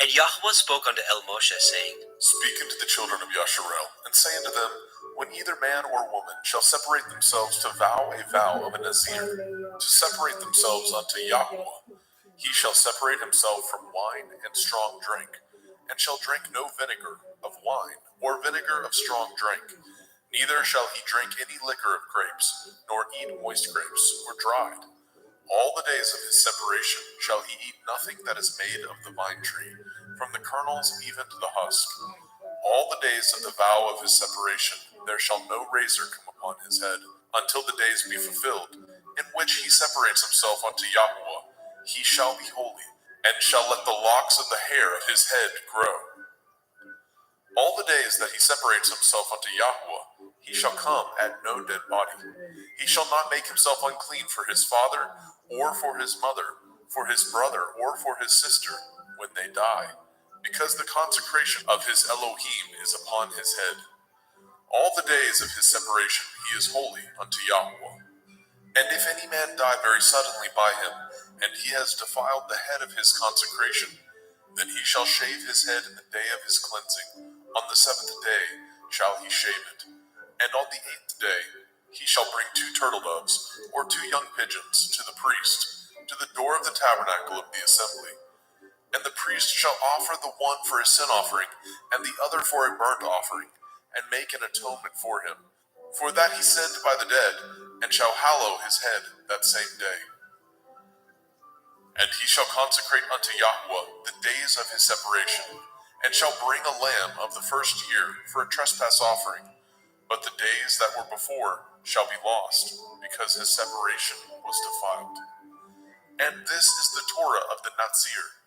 A: And Yahweh spoke unto El Moshe, saying,
B: Speak unto the children of Yasharel, and say unto them, when either man or woman shall separate themselves to vow a vow of a Nazir, to separate themselves unto Yahweh, he shall separate himself from wine and strong drink, and shall drink no vinegar of wine, or vinegar of strong drink. Neither shall he drink any liquor of grapes, nor eat moist grapes, or dried. All the days of his separation shall he eat nothing that is made of the vine tree, from the kernels even to the husk. All the days of the vow of his separation there shall no razor come upon his head, until the days be fulfilled, in which he separates himself unto Yahweh. He shall be holy, and shall let the locks of the hair of his head grow. All the days that he separates himself unto Yahweh, he shall come at no dead body. He shall not make himself unclean for his father, or for his mother, for his brother, or for his sister, when they die, because the consecration of his Elohim is upon his head. All the days of his separation he is holy unto Yahweh. And if any man die very suddenly by him, and he has defiled the head of his consecration, then he shall shave his head in the day of his cleansing. On the 7th day shall he shave it. And on the 8th day he shall bring 2 turtle doves, or 2 young pigeons, to the priest, to the door of the tabernacle of the assembly. And the priest shall offer the one for a sin offering, and the other for a burnt offering, and make an atonement for him, for that he sinned by the dead, and shall hallow his head that same day. And he shall consecrate unto Yahweh the days of his separation, and shall bring a lamb of the first year for a trespass offering. But the days that were before shall be lost, because his separation was defiled. And this is the Torah of the Nazir.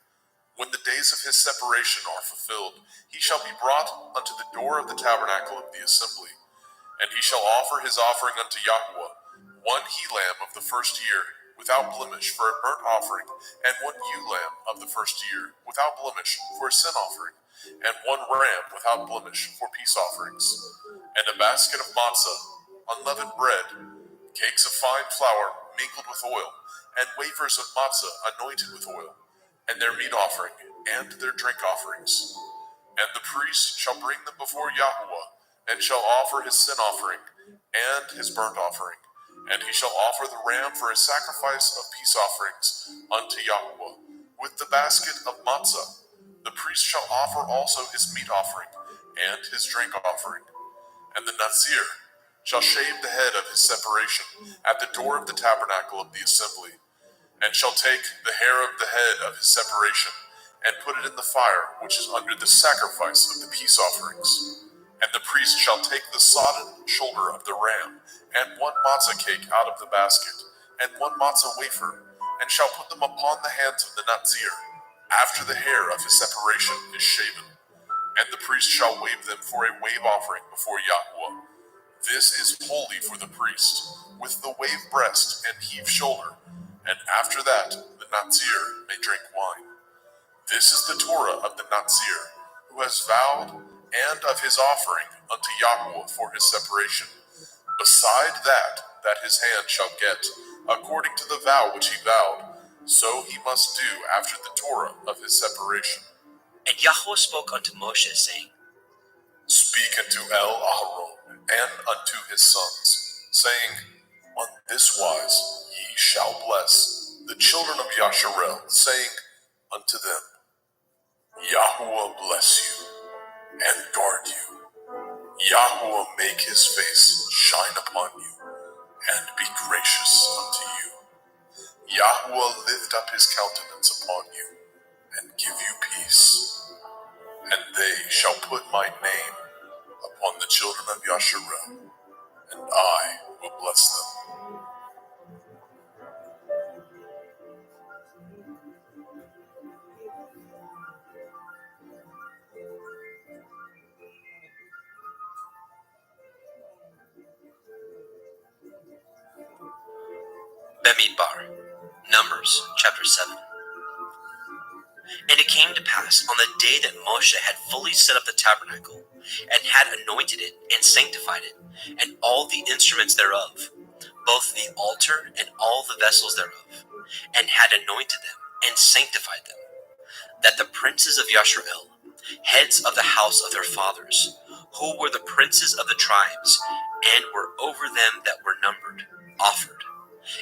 B: When the days of his separation are fulfilled, he shall be brought unto the door of the tabernacle of the assembly. And he shall offer his offering unto Yahweh, 1 he-lamb of the first year, without blemish, for a burnt offering, and 1 ewe-lamb of the first year, without blemish, for a sin offering, and 1 ram without blemish, for peace offerings, and a basket of matzah, unleavened bread, cakes of fine flour mingled with oil, and wafers of matzah anointed with oil, and their meat offering, and their drink offerings. And the priest shall bring them before Yahweh, and shall offer his sin offering, and his burnt offering. And he shall offer the ram for a sacrifice of peace offerings unto Yahweh, with the basket of matzah. The priest shall offer also his meat offering, and his drink offering. And the Nazir shall shave the head of his separation at the door of the tabernacle of the assembly, and shall take the hair of the head of his separation, and put it in the fire which is under the sacrifice of the peace offerings. And the priest shall take the sodden shoulder of the ram, and 1 matzah cake out of the basket, and 1 matzah wafer, and shall put them upon the hands of the Nazir, after the hair of his separation is shaven. And the priest shall wave them for a wave offering before Yahweh. This is holy for the priest, with the wave breast and heave shoulder, and after that the Nazir may drink wine. This is the Torah of the Nazir, who has vowed, and of his offering unto Yahweh for his separation, beside that his hand shall get, according to the vow which he vowed, so he must do after the Torah of his separation.
A: And Yahweh spoke unto Moshe, saying,
B: Speak unto Aharon and unto his sons, saying, On this wise ye shall bless the children of Yasharel, saying unto them, Yahweh bless you, and guard you. Yahweh make his face shine upon you, and be gracious unto you. Yahuwah lift up his countenance upon you, and give you peace. And they shall put my name upon the children of Yasharel, and I will bless them.
A: Bemidbar, Numbers chapter 7. And it came to pass on the day that Moshe had fully set up the tabernacle, and had anointed it and sanctified it, and all the instruments thereof, both the altar and all the vessels thereof, and had anointed them and sanctified them, that the princes of Yasharel, heads of the house of their fathers, who were the princes of the tribes, and were over them that were numbered, offered.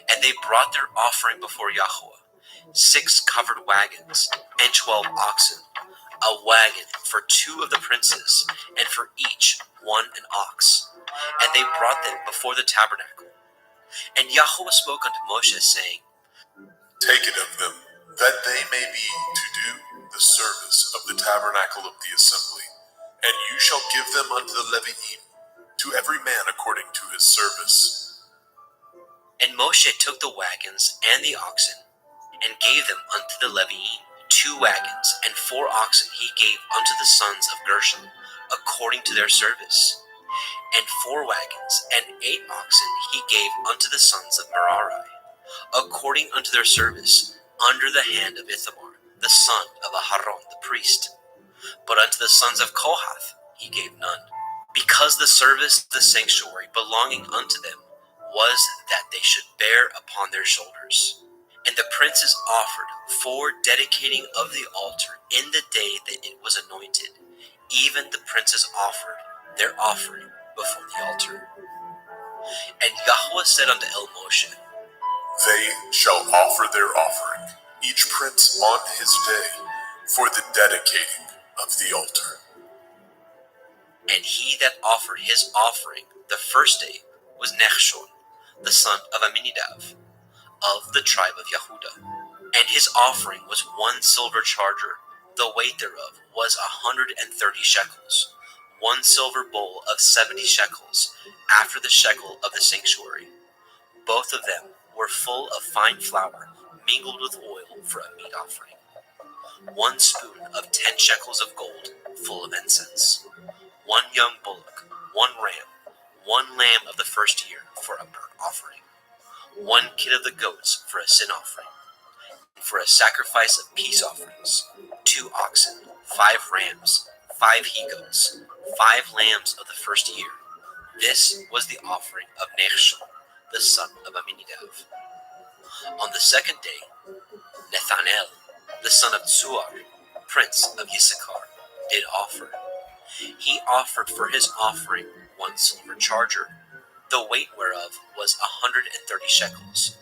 A: And they brought their offering before Yahuwah, 6 covered wagons, and 12 oxen, a wagon for 2 of the princes, and for each 1 an ox. And they brought them before the tabernacle. And Yahuwah spoke unto Moshe, saying,
B: Take it of them, that they may be to do the service of the tabernacle of the assembly, and you shall give them unto the Leviim, to every man according to his service.
A: And Moshe took the wagons and the oxen, and gave them unto the Leviim. 2 wagons and 4 oxen he gave unto the sons of Gershon, according to their service. And 4 wagons and 8 oxen he gave unto the sons of Merari, according unto their service, under the hand of Ithamar, the son of Aharon the priest. But unto the sons of Kohath he gave none, because the service of the sanctuary belonging unto them was that they should bear upon their shoulders. And the princes offered for dedicating of the altar in the day that it was anointed. Even the princes offered their offering before the altar. And Yahuwah said unto El Moshe,
B: They shall offer their offering, each prince on his day, for the dedicating of the altar.
A: And he that offered his offering the first day was Nechshon, the son of Amminadab, of the tribe of Yehudah. And his offering was 1 silver charger, the weight thereof was 130 shekels, 1 silver bowl of 70 shekels, after the shekel of the sanctuary. Both of them were full of fine flour, mingled with oil for a meat offering. 1 spoon of 10 shekels of gold, full of incense. 1 young bullock, 1 ram, 1 lamb of the first year for a burnt offering. 1 kid of the goats for a sin offering. And for a sacrifice of peace offerings, 2 oxen, 5 rams, 5 he-goats, 5 lambs of the first year. This was the offering of Nechshon, the son of Amminadab. On the second day, Nethanel, the son of Tzuar, prince of Issachar, did offer. He offered for his offering 1 silver charger, the weight whereof was 130 shekels,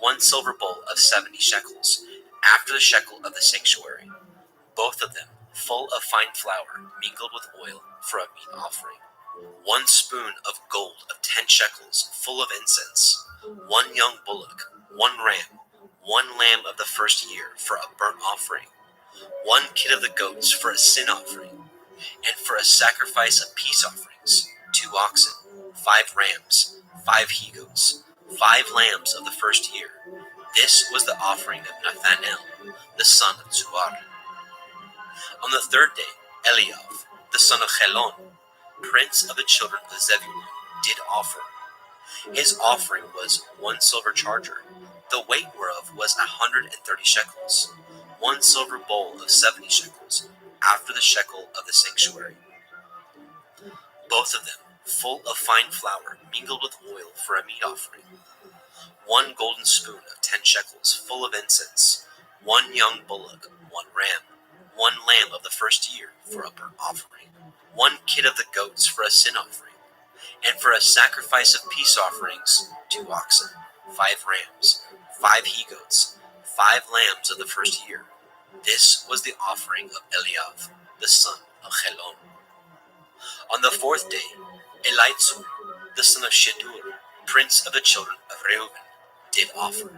A: 1 silver bowl of 70 shekels, after the shekel of the sanctuary, both of them full of fine flour mingled with oil for a meat offering. 1 spoon of gold of 10 shekels, full of incense. 1 young bullock, 1 ram, 1 lamb of the first year for a burnt offering. 1 kid of the goats for a sin offering. And for a sacrifice of peace offerings, 2 oxen, 5 rams, 5 he-goats, 5 lambs of the first year. This was the offering of Nethanel, the son of Tzuar. On the third day, Eliav, the son of Chelon, prince of the children of Zebulun, did offer. His offering was 1 silver charger, the weight whereof was 130 shekels, 1 silver bowl of 70 shekels, after the shekel of the sanctuary. Both of them full of fine flour mingled with oil for a meat offering. 1 golden spoon of 10 shekels, full of incense. 1 young bullock, 1 ram, 1 lamb of the first year for a burnt offering. 1 kid of the goats for a sin offering. And for a sacrifice of peace offerings, 2 oxen, 5 rams, 5 he-goats, 5 lambs of the first year. This was the offering of Eliav, the son of Chelon. On the fourth day, Elitzur, the son of Shedur, prince of the children of Reuben, did offer.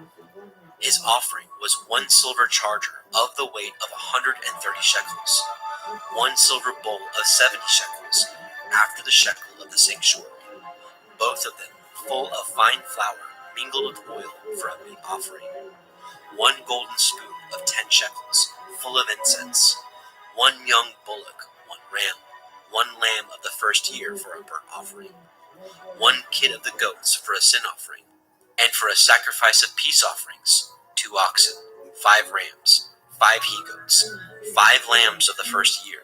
A: His offering was 1 silver charger of the weight of 130 shekels, 1 silver bowl of 70 shekels, after the shekel of the sanctuary, both of them full of fine flour mingled with oil for a meat offering, 1 golden spoon of 10 shekels, full of incense, 1 young bullock, 1 ram, 1 lamb of the first year for a burnt offering, 1 kid of the goats for a sin offering, and for a sacrifice of peace offerings, 2 oxen, 5 rams, 5 he-goats, 5 lambs of the first year.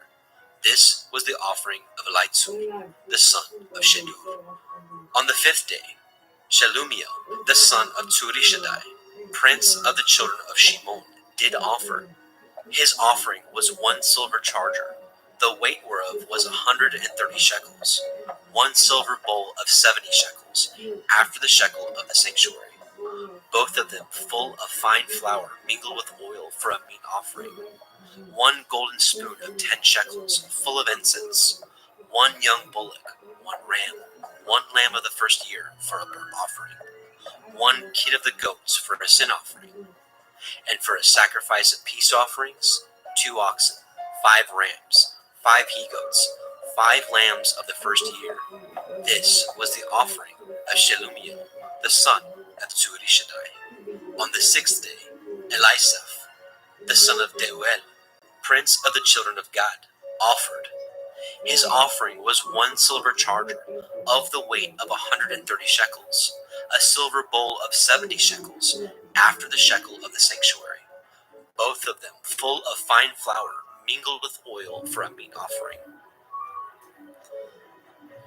A: This was the offering of Elitzur, the son of Shedur. On the 5th day, Shelumiel, the son of Tzurishaddai, prince of the children of Shimon, did offer. His offering was 1 silver charger, the weight whereof was 130 shekels, 1 silver bowl of 70 shekels, after the shekel of the sanctuary, both of them full of fine flour mingled with oil for a meat offering, 1 golden spoon of 10 shekels, full of incense, 1 young bullock, 1 ram, 1 lamb of the first year for a burnt offering, 1 kid of the goats for a sin offering, and for a sacrifice of peace offerings, 2 oxen, 5 rams, 5 he-goats, 5 lambs of the first year. This was the offering of Shelumiel, the son of Tzurishaddai. On the 6th day, Elisaph, the son of Deuel, prince of the children of Gad, offered. His offering was 1 silver charger of the weight of 130 shekels, a silver bowl of 70 shekels, after the shekel of the sanctuary, both of them full of fine flour mingled with oil for a meat offering,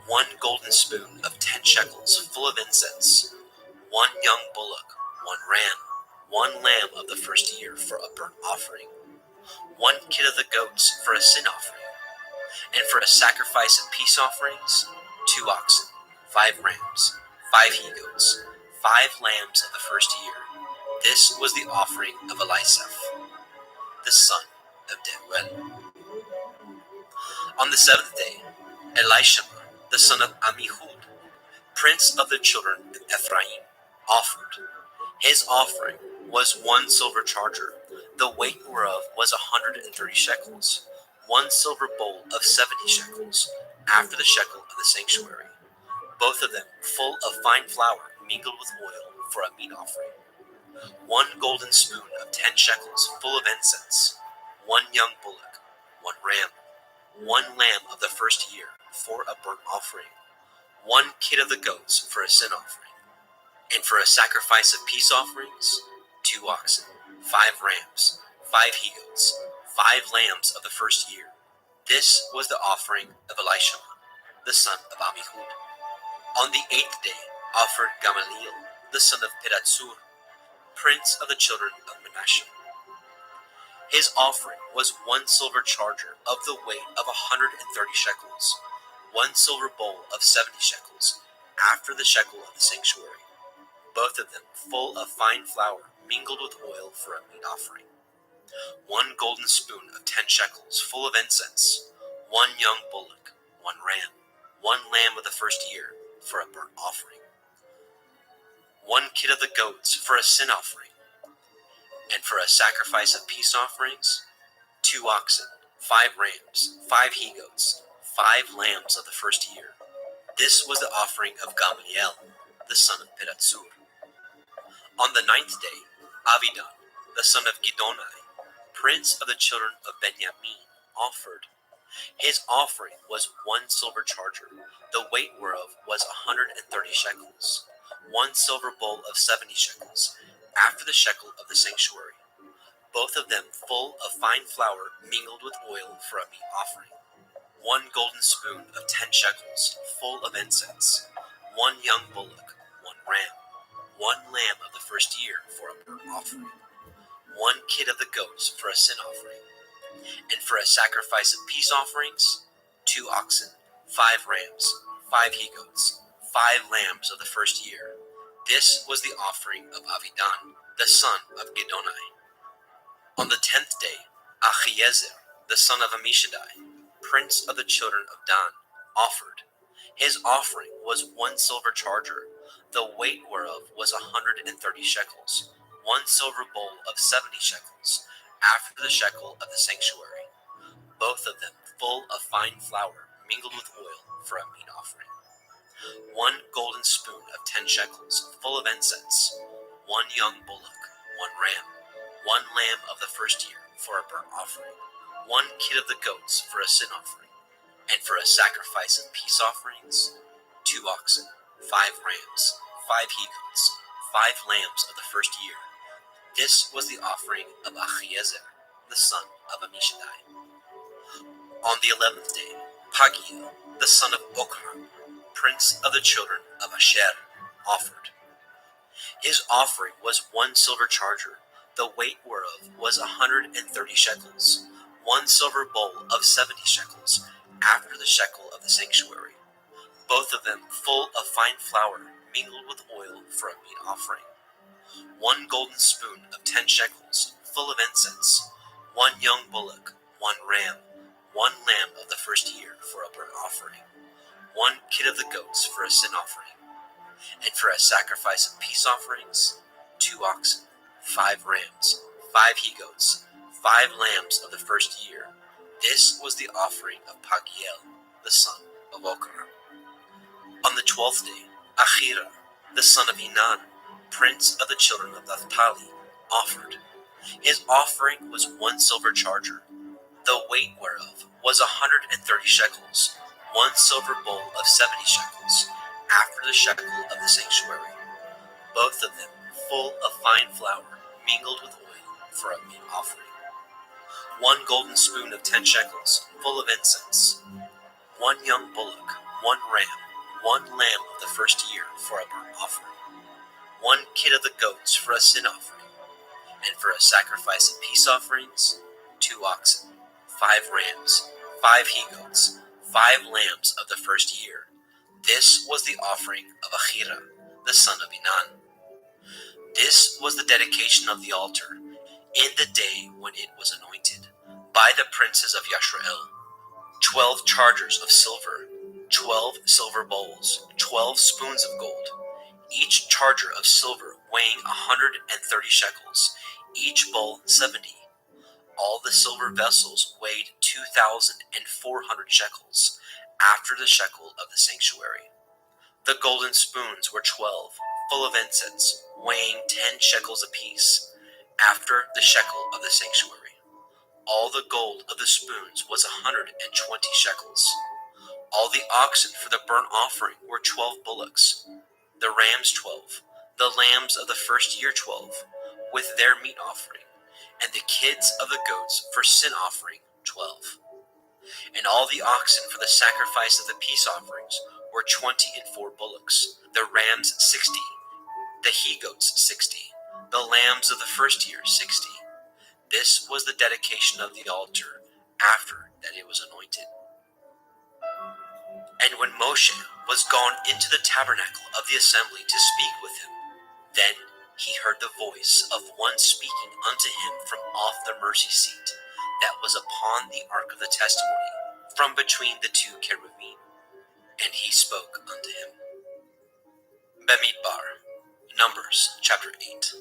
A: 1 golden spoon of 10 shekels full of incense, 1 young bullock, 1 ram, 1 lamb of the first year for a burnt offering, 1 kid of the goats for a sin offering, and for a sacrifice of peace offerings, 2 oxen, 5 rams, 5 he-goats, 5 lambs of the first year. This was the offering of Elisaph, the son of Deuel. On the 7th day, Elishama, the son of Ammihud, prince of the children of Ephraim, offered. His offering was 1 silver charger, the weight whereof was 130 shekels, 1 silver bowl of 70 shekels, after the shekel of the sanctuary, both of them full of fine flour mingled with oil for a meat offering, 1 golden spoon of 10 shekels full of incense, 1 young bullock, 1 ram, 1 lamb of the first year for a burnt offering, 1 kid of the goats for a sin offering, and for a sacrifice of peace offerings, 2 oxen, 5 rams, 5 he-goats, 5 lambs of the first year. This was the offering of Elishama, the son of Ammihud. On the 8th day offered Gamaliel, the son of Pedatsur, prince of the children of Manasseh. His offering was 1 silver charger of the weight of 130 shekels, 1 silver bowl of 70 shekels, after the shekel of the sanctuary, both of them full of fine flour mingled with oil for a meat offering, 1 golden spoon of 10 shekels full of incense, 1 young bullock, 1 ram, 1 lamb of the first year for a burnt offering, 1 kid of the goats for a sin offering, and for a sacrifice of peace offerings, 2 oxen, 5 rams, 5 he-goats, 5 lambs of the first year. This was the offering of Gamaliel, the son of Pedatsur. On the 9th day, Avidan, the son of Gidonai, prince of the children of Benjamin, offered. His offering was 1 silver charger, the weight whereof was 130 shekels, 1 silver bowl of 70 shekels, after the shekel of the sanctuary, both of them full of fine flour mingled with oil for a meat offering, 1 golden spoon of 10 shekels full of incense, 1 young bullock, 1 ram, 1 lamb of the first year for a burnt offering, 1 kid of the goats for a sin offering, and for a sacrifice of peace offerings, 2 oxen, 5 rams, 5 he-goats, 5 lambs of the first year. This was the offering of Avidan, the son of Gidonai. On the 10th day, Achiezer, the son of Ammishaddai, prince of the children of Dan, offered. His offering was 1 silver charger, the weight whereof was 130 shekels, 1 silver bowl of 70 shekels, after the shekel of the sanctuary, both of them full of fine flour mingled with oil for a meat offering. 1 golden spoon of 10 shekels, full of incense, 1 young bullock, 1 ram, 1 lamb of the first year for a burnt offering, 1 kid of the goats for a sin offering, and for a sacrifice of peace offerings, 2 oxen, 5 rams, 5 he-goats, 5 lambs of the first year. This was the offering of Achiezer, the son of Ammishaddai. On the 11th day, Pagiel, the son of Okran, prince of the children of Asher, offered. His offering was 1 silver charger, the weight whereof was 130 shekels, 1 silver bowl of 70 shekels, after the shekel of the sanctuary, both of them full of fine flour mingled with oil for a meat offering. 1 golden spoon of 10 shekels, full of incense, 1 young bullock, 1 ram, 1 lamb of the first year for a burnt offering, 1 kid of the goats for a sin offering, and for a sacrifice of peace offerings, 2 oxen, 5 rams, 5 he-goats, 5 lambs of the first year. This was the offering of Pagiel, the son of Okran. On the 12th day, Achira, the son of Enan, prince of the children of Naphtali, offered. His offering was 1 silver charger, the weight whereof was 130 shekels, 1 silver bowl of 70 shekels, after the shekel of the sanctuary, both of them full of fine flour mingled with oil for a meat offering. 1 golden spoon of 10 shekels, full of incense, 1 young bullock, 1 ram, 1 lamb of the first year for a burnt offering, 1 kid of the goats for a sin offering, and for a sacrifice of peace offerings, 2 oxen, 5 rams, 5 he-goats, 5 lambs of the first year. This was the offering of Achira, the son of Enan. This was the dedication of the altar, in the day when it was anointed, by the princes of Yashrael. 12 chargers of silver, 12 silver bowls, 12 spoons of gold, each charger of silver weighing 130 shekels, each bowl 70. All the silver vessels weighed 2,400 shekels, after the shekel of the sanctuary. The golden spoons were 12, full of incense, weighing 10 shekels apiece, after the shekel of the sanctuary. All the gold of the spoons was 120 shekels. All the oxen for the burnt offering were 12 bullocks, the rams 12, the lambs of the first year 12, with their meat offering, and the kids of the goats for sin offering 12. And all the oxen for the sacrifice of the peace offerings were 24 bullocks, the rams 60, the he-goats 60, the lambs of the first year 60. This was the dedication of the altar after that it was anointed. And when Moshe was gone into the tabernacle of the assembly to speak with him, then he heard the voice of one speaking unto him from off the mercy seat that was upon the ark of the testimony, from between the 2 cherubim. And he spoke unto him. Bamidbar, Numbers chapter 8.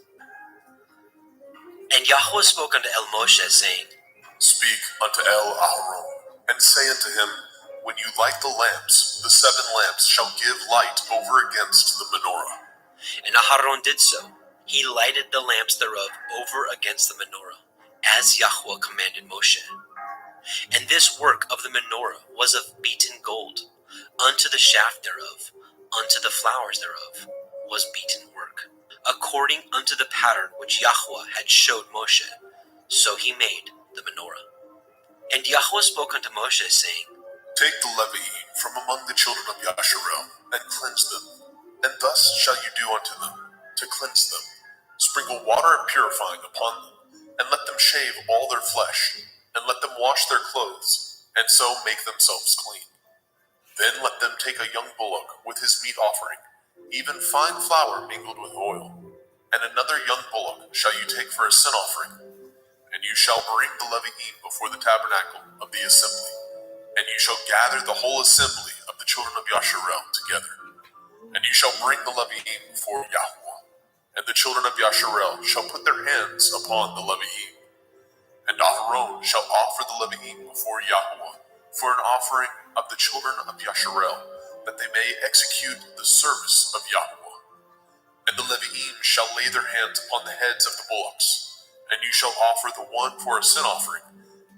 A: And Yahweh spoke unto El Moshe, saying,
B: Speak unto El Aharon, and say unto him, When you light the lamps, the 7 lamps shall give light over against the menorah.
A: And Aharon did so. He lighted the lamps thereof over against the menorah, as Yahweh commanded Moshe. And this work of the menorah was of beaten gold. Unto the shaft thereof, unto the flowers thereof, was beaten work, according unto the pattern which Yahweh had showed Moshe. So he made the menorah. And Yahweh spoke unto Moshe, saying,
B: Take the Levi'im from among the children of Yasharel, and cleanse them. And thus shall you do unto them, to cleanse them. Sprinkle water purifying upon them, and let them shave all their flesh, and let them wash their clothes, and so make themselves clean. Then let them take a young bullock with his meat offering, even fine flour mingled with oil. And another young bullock shall you take for a sin offering. And you shall bring the Levi'im before the tabernacle of the assembly. And you shall gather the whole assembly of the children of Yasharel together. And you shall bring the Leviim before Yahweh, and the children of Yasharel shall put their hands upon the Leviim. And Aharon shall offer the Leviim before Yahweh for an offering of the children of Yasharel, that they may execute the service of Yahweh. And the Leviim shall lay their hands upon the heads of the bullocks, and you shall offer the one for a sin offering,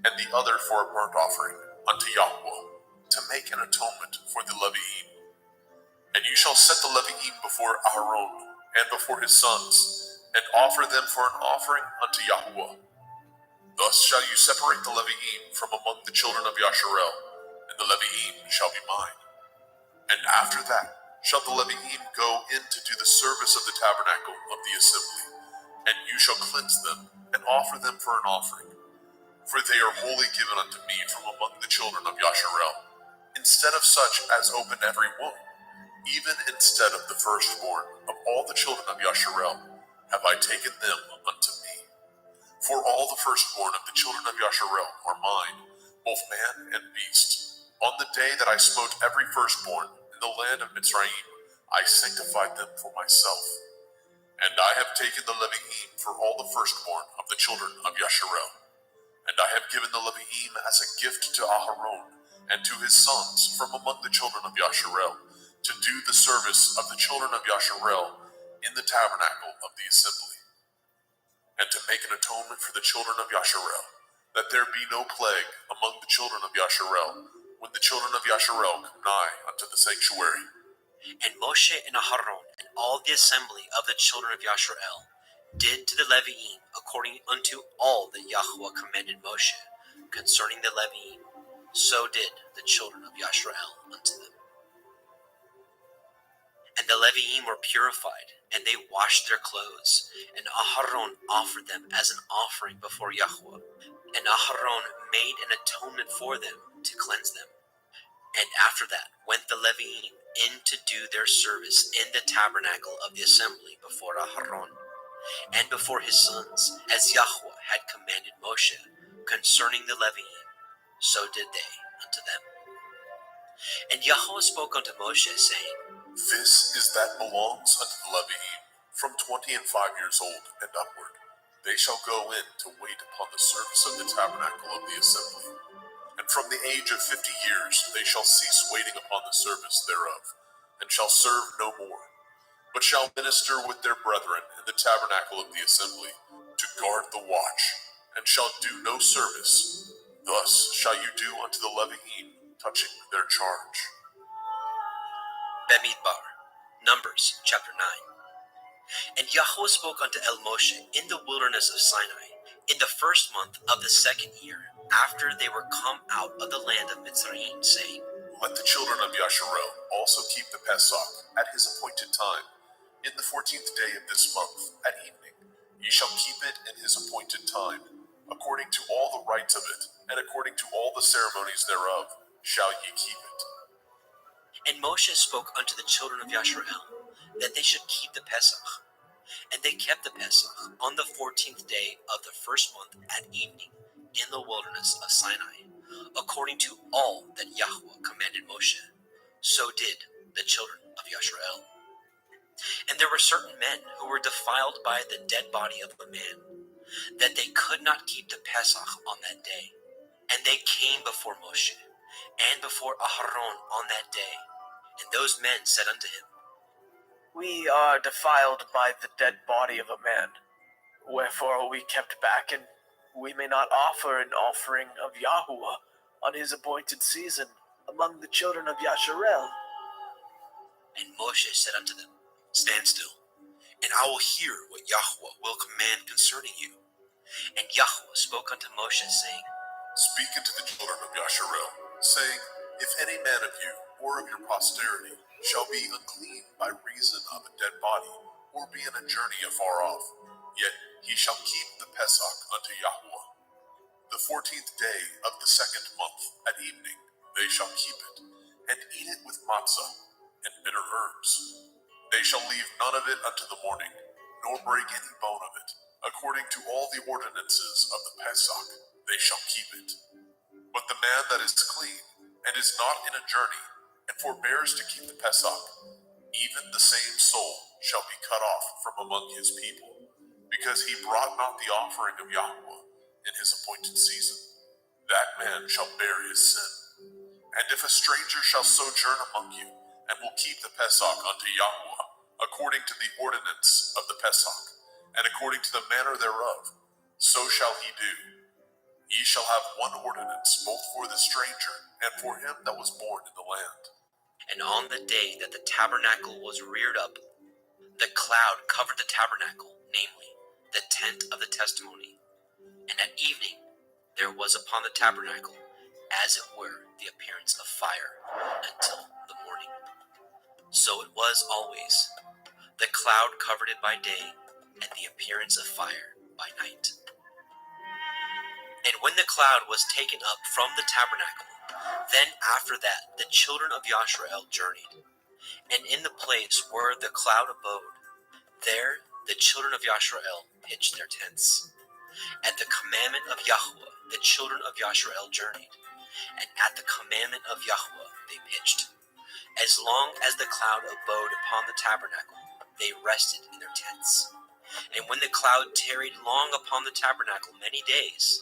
B: and the other for a burnt offering unto Yahweh, to make an atonement for the Leviim. And you shall set the Leviim before Aharon and before his sons, and offer them for an offering unto Yahweh. Thus shall you separate the Leviim from among the children of Yasharel, and the Leviim shall be mine. And after that shall the Leviim go in to do the service of the tabernacle of the assembly, and you shall cleanse them, and offer them for an offering. For they are wholly given unto me from among the children of Yasharel, instead of such as open every womb, even instead of the firstborn of all the children of Yasharel, have I taken them unto me. For all the firstborn of the children of Yasharel are mine, both man and beast. On the day that I smote every firstborn in the land of Mitzrayim, I sanctified them for myself. And I have taken the Leviim for all the firstborn of the children of Yasharel. And I have given the Leviim as a gift to Aharon and to his sons from among the children of Yasharel, to do the service of the children of Yasharel in the tabernacle of the assembly, and to make an atonement for the children of Yasharel, that there be no plague among the children of Yasharel, when the children of Yasharel come nigh unto the sanctuary.
A: And Moshe and Aharon and all the assembly of the children of Yasharel did to the Leviim according unto all that Yahweh commanded Moshe concerning the Leviim. So did the children of Yasharel unto them. And the Leviim were purified, and they washed their clothes, and Aharon offered them as an offering before Yahweh. And Aharon made an atonement for them to cleanse them. And after that went the Leviim in to do their service in the tabernacle of the assembly before Aharon, and before his sons, as Yahweh had commanded Moshe concerning the Leviim, so did they unto them. And Yahweh spoke unto Moshe, saying,
B: This is that belongs unto the Leviim, from 20 and 5 years old and upward. They shall go in to wait upon the service of the tabernacle of the assembly. And from the age of 50 years they shall cease waiting upon the service thereof, and shall serve no more, but shall minister with their brethren in the tabernacle of the assembly, to guard the watch, and shall do no service. Thus shall you do unto the Leviim touching their charge.
A: Bemidbar, Numbers chapter 9. And Yahweh spoke unto Moshe in the wilderness of Sinai, in the first month of the second year, after they were come out of the land of Mitzrayim, saying,
B: Let the children of Yasharel also keep the Pesach at his appointed time, in the 14th day of this month, at evening. Ye shall keep it in his appointed time, according to all the rites of it, and according to all the ceremonies thereof, shall ye keep it.
A: And Moshe spoke unto the children of Yasharel, that they should keep the Pesach. And they kept the Pesach on the 14th day of the first month at evening, in the wilderness of Sinai, according to all that Yahweh commanded Moshe. So did the children of Yasharel. And there were certain men who were defiled by the dead body of a man, that they could not keep the Pesach on that day. And they came before Moshe, and before Aharon on that day. And those men said unto him,
E: We are defiled by the dead body of a man. Wherefore are we kept back, and we may not offer an offering of Yahuwah on his appointed season among the children of Yasharel.
A: And Moshe said unto them, Stand still, and I will hear what Yahweh will command concerning you. And Yahweh spoke unto Moshe, saying,
B: Speak unto the children of Yasharel, saying, If any man of you, or of your posterity, shall be unclean by reason of a dead body, or be in a journey afar off, yet he shall keep the Pesach unto Yahweh. The 14th day of the second month at evening they shall keep it, and eat it with matzah and bitter herbs. They shall leave none of it unto the morning, nor break any bone of it. According to all the ordinances of the Pesach, they shall keep it. But the man that is clean, and is not in a journey, and forbears to keep the Pesach, even the same soul shall be cut off from among his people, because he brought not the offering of Yahweh in his appointed season. That man shall bear his sin. And if a stranger shall sojourn among you, and will keep the Pesach unto Yahweh, according to the ordinance of the Pesach, and according to the manner thereof, so shall he do. Ye shall have one ordinance, both for the stranger, and for him that was born in the land.
A: And on the day that the tabernacle was reared up, the cloud covered the tabernacle, namely, the tent of the testimony. And at evening there was upon the tabernacle, as it were, the appearance of fire until the morning. So it was always. The cloud covered it by day, and the appearance of fire by night. And when the cloud was taken up from the tabernacle, then after that the children of Yashrael journeyed. And in the place where the cloud abode, there the children of Yashrael pitched their tents. At the commandment of Yahweh the children of Yashrael journeyed, and at the commandment of Yahweh they pitched. As long as the cloud abode upon the tabernacle, they rested in their tents. And when the cloud tarried long upon the tabernacle many days,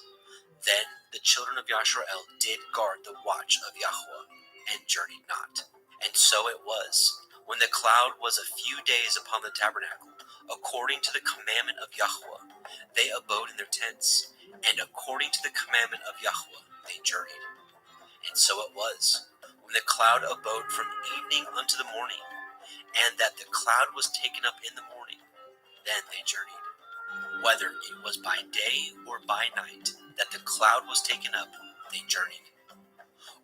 A: then the children of Yashrael did guard the watch of Yahweh, and journeyed not. And so it was, when the cloud was a few days upon the tabernacle, according to the commandment of Yahweh, they abode in their tents, and according to the commandment of Yahweh, they journeyed. And so it was, when the cloud abode from evening unto the morning, and that the cloud was taken up in the morning, then they journeyed. Whether it was by day or by night that the cloud was taken up, they journeyed.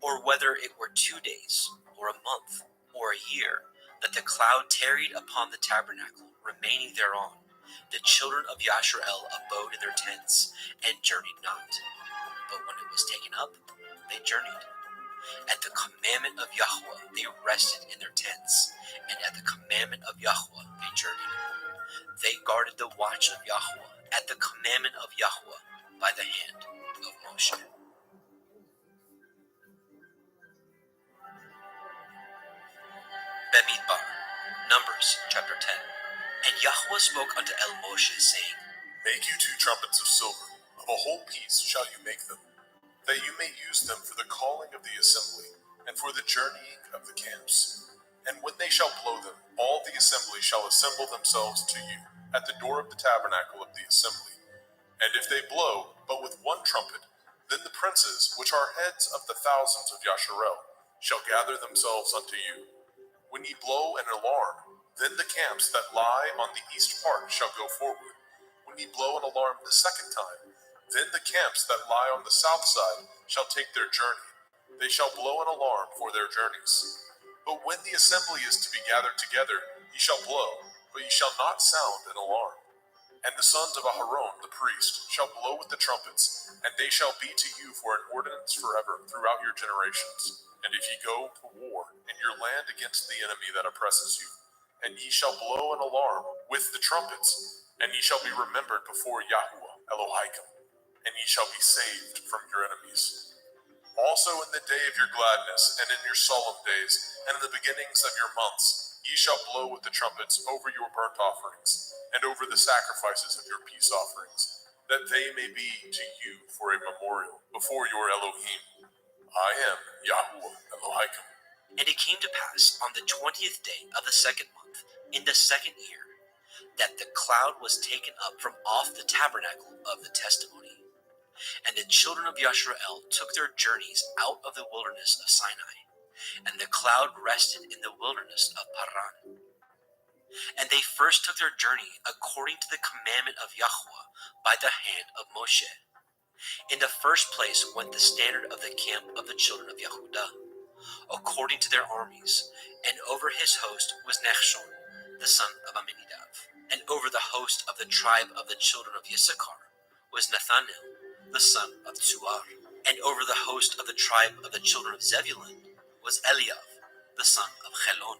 A: Or whether it were 2 days, or a month, or a year, that the cloud tarried upon the tabernacle, remaining thereon, the children of Yashrael abode in their tents, and journeyed not. But when it was taken up, they journeyed. At the commandment of Yahweh they rested in their tents, and at the commandment of Yahweh they journeyed. They guarded the watch of Yahweh at the commandment of Yahweh by the hand of Moshe. Bemidbar, Numbers chapter 10. And Yahweh spoke unto El Moshe, saying,
B: Make you 2 trumpets of silver, of a whole piece shall you make them, that you may use them for the calling of the assembly, and for the journeying of the camps. And when they shall blow them, all the assembly shall assemble themselves to you at the door of the tabernacle of the assembly. And if they blow but with one trumpet, then the princes, which are heads of the thousands of Yasharel, shall gather themselves unto you. When ye blow an alarm, then the camps that lie on the east part shall go forward. When ye blow an alarm the second time, then the camps that lie on the south side shall take their journey. They shall blow an alarm for their journeys. But when the assembly is to be gathered together, ye shall blow, but ye shall not sound an alarm. And the sons of Aharon the priest shall blow with the trumpets, and they shall be to you for an ordinance forever throughout your generations. And if ye go to war in your land against the enemy that oppresses you, and ye shall blow an alarm with the trumpets, and ye shall be remembered before Yahweh Elohim, and ye shall be saved from your enemies. Also in the day of your gladness, and in your solemn days, and in the beginnings of your months, ye shall blow with the trumpets over your burnt offerings, and over the sacrifices of your peace offerings, that they may be to you for a memorial before your Elohim. I am Yahweh Elohim.
A: And it came to pass on the 20th day of the second month, in the second year, that the cloud was taken up from off the tabernacle of the testimony. And the children of Yashrael took their journeys out of the wilderness of Sinai, and the cloud rested in the wilderness of Paran. And they first took their journey according to the commandment of Yahweh by the hand of Moshe. In the first place went the standard of the camp of the children of Yehudah, according to their armies, and over his host was Nechshon, the son of Amminadab. And over the host of the tribe of the children of Yissachar was Nathanael, the son of Tzuar. And over the host of the tribe of the children of Zebulun was Eliav, the son of Chelon.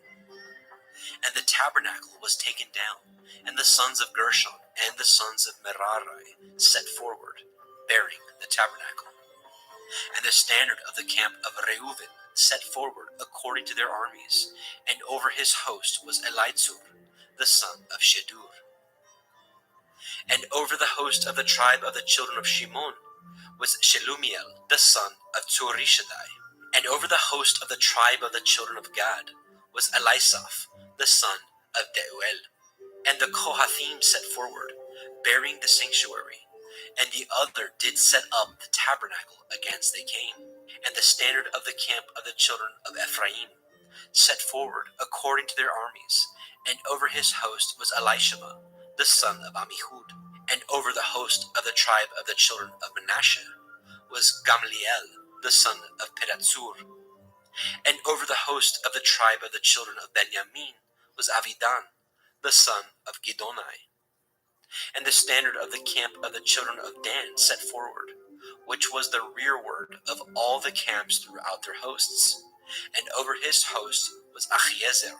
A: And the tabernacle was taken down, and the sons of Gershon and the sons of Merari set forward, bearing the tabernacle. And the standard of the camp of Reuven set forward according to their armies, and over his host was Elitzur, the son of Shedur. And over the host of the tribe of the children of Shimon was Shelumiel, the son of Tzurishaddai. And over the host of the tribe of the children of Gad was Elisaph, the son of Deuel. And the Kohathim set forward, bearing the sanctuary, and the other did set up the tabernacle against they came. And the standard of the camp of the children of Ephraim set forward according to their armies, and over his host was Elishama, the son of Ammihud. And over the host of the tribe of the children of Manasseh was Gamliel, the son of Pedatsur. And over the host of the tribe of the children of Benjamin was Avidan, the son of Gidonai. And the standard of the camp of the children of Dan set forward, which was the rearward of all the camps throughout their hosts. And over his host was Achiezer,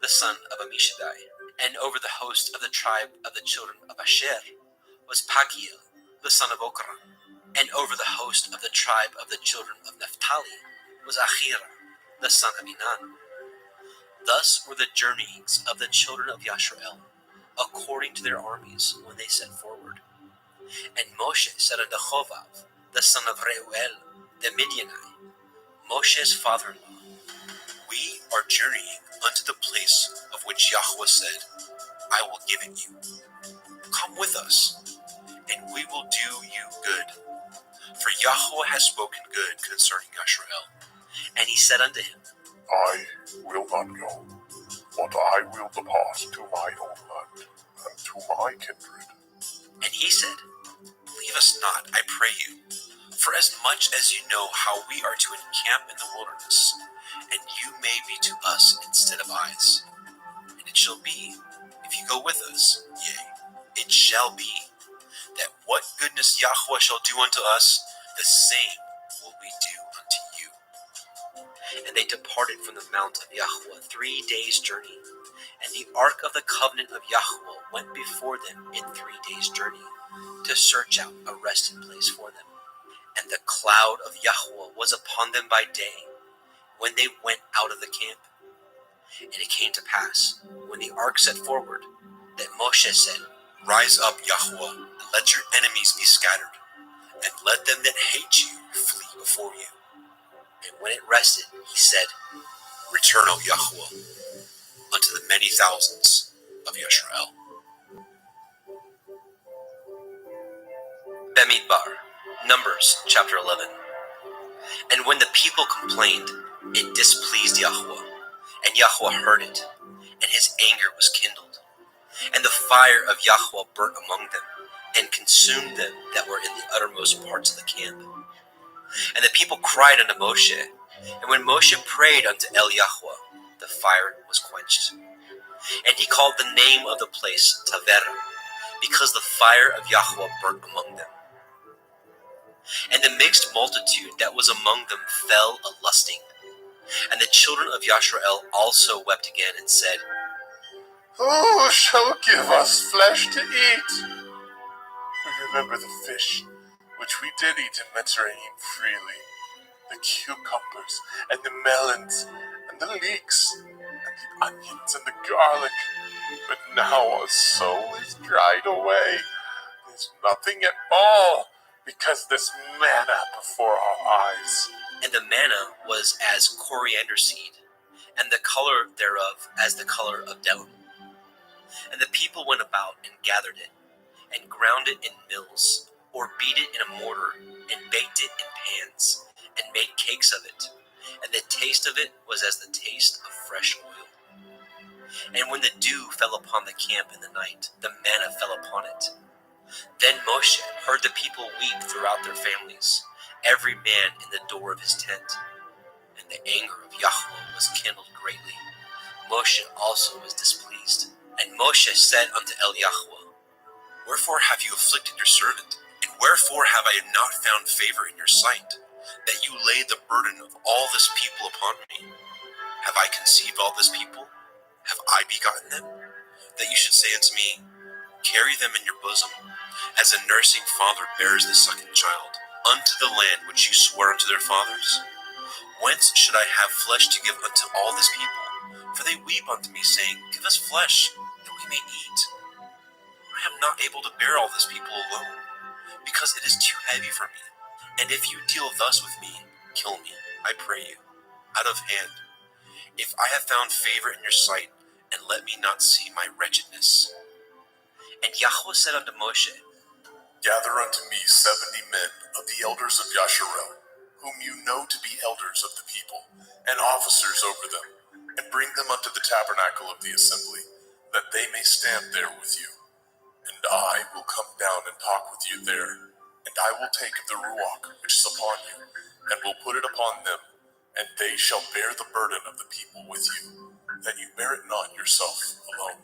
A: the son of Ammishaddai. And over the host of the tribe of the children of Asher was Pagiel, the son of Okran. And over the host of the tribe of the children of Naphtali was Achira, the son of Enan. Thus were the journeyings of the children of Yashrael, according to their armies, when they set forward. And Moshe said unto Chovav, the son of Reuel, the Midianite, Moshe's father-in-law, We are journeying unto the place of which Yahweh said, I will give it you. Come with us, and we will do you good. For Yahweh has spoken good concerning Yashrael. And he said unto him,
B: I will not go, but I will depart to my own land, and to my kindred.
A: And he said, Leave us not, I pray you, for as much as you know how we are to encamp in the wilderness, and you may be to us instead of eyes. And it shall be, if you go with us, yea, it shall be, that what goodness Yahweh shall do unto us, the same will we do unto you. And they departed from the mount of Yahweh 3 days' journey. And the ark of the covenant of Yahweh went before them in 3 days' journey, to search out a resting place for them. And the cloud of Yahweh was upon them by day, when they went out of the camp. And it came to pass, when the ark set forward, that Moshe said, Rise up, Yahweh, and let your enemies be scattered, and let them that hate you flee before you. And when it rested, he said, Return, O Yahweh, unto the many thousands of Yashrael. Bemidbar, Numbers chapter 11. And when the people complained, it displeased Yahweh, and Yahweh heard it, and his anger was kindled. And the fire of Yahweh burnt among them, and consumed them that were in the uttermost parts of the camp. And the people cried unto Moshe, and when Moshe prayed unto El Yahweh, the fire was quenched. And he called the name of the place Tavera, because the fire of Yahweh burnt among them. And the mixed multitude that was among them fell a-lusting. And the children of Yashrael also wept again, and said,
B: Who shall give us flesh to eat? We remember the fish, which we did eat in Mitzrayim freely, the cucumbers, and the melons, and the leeks, and the onions, and the garlic. But now our soul is dried away. There's nothing at all, because this manna before our eyes.
A: And the manna was as coriander seed, and the color thereof as the color of delum. And the people went about and gathered it, and ground it in mills, or beat it in a mortar, and baked it in pans, and made cakes of it. And the taste of it was as the taste of fresh oil. And when the dew fell upon the camp in the night, the manna fell upon it. Then Moshe heard the people weep throughout their families, every man in the door of his tent. And the anger of Yahweh was kindled greatly. Moshe also was displeased. And Moshe said unto El Yahweh, Wherefore have you afflicted your servant? And wherefore have I not found favor in your sight, that you lay the burden of all this people upon me? Have I conceived all this people? Have I begotten them? That you should say unto me, Carry them in your bosom, as a nursing father bears the sucking child, unto the land which you swore unto their fathers? Whence should I have flesh to give unto all this people? For they weep unto me, saying, Give us flesh, that we may eat. I am not able to bear all this people alone, because it is too heavy for me. And if you deal thus with me, kill me, I pray you, out of hand, if I have found favor in your sight, and let me not see my wretchedness. And Yahweh said unto Moshe,
B: Gather unto me 70 men of the elders of Yasharel, whom you know to be elders of the people, and officers over them, and bring them unto the tabernacle of the assembly, that they may stand there with you. And I will come down and talk with you there, and I will take of the Ruach which is upon you, and will put it upon them, and they shall bear the burden of the people with you, that you bear it not yourself alone.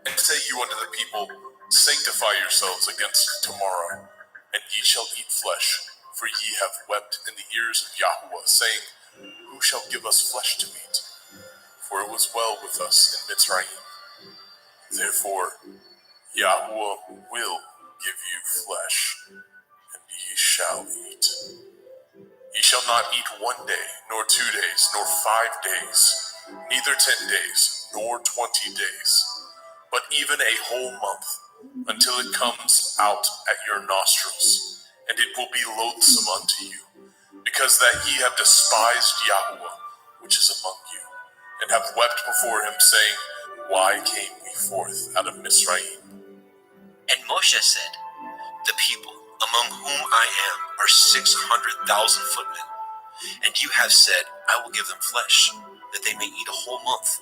B: And say you unto the people, Sanctify yourselves against tomorrow, and ye shall eat flesh, for ye have wept in the ears of Yahweh, saying, Who shall give us flesh to eat? For it was well with us in Mitzrayim. Therefore Yahweh will give you flesh, and ye shall eat. Ye shall not eat 1 day, nor 2 days, nor 5 days, neither 10 days, nor 20 days, but even a whole month, until it comes out at your nostrils, and it will be loathsome unto you, because that ye have despised Yahweh, which is among you, and have wept before him, saying, Why came we forth out of Mitzrayim?
A: And Moshe said, The people among whom I am are 600,000 footmen, and you have said, I will give them flesh, that they may eat a whole month.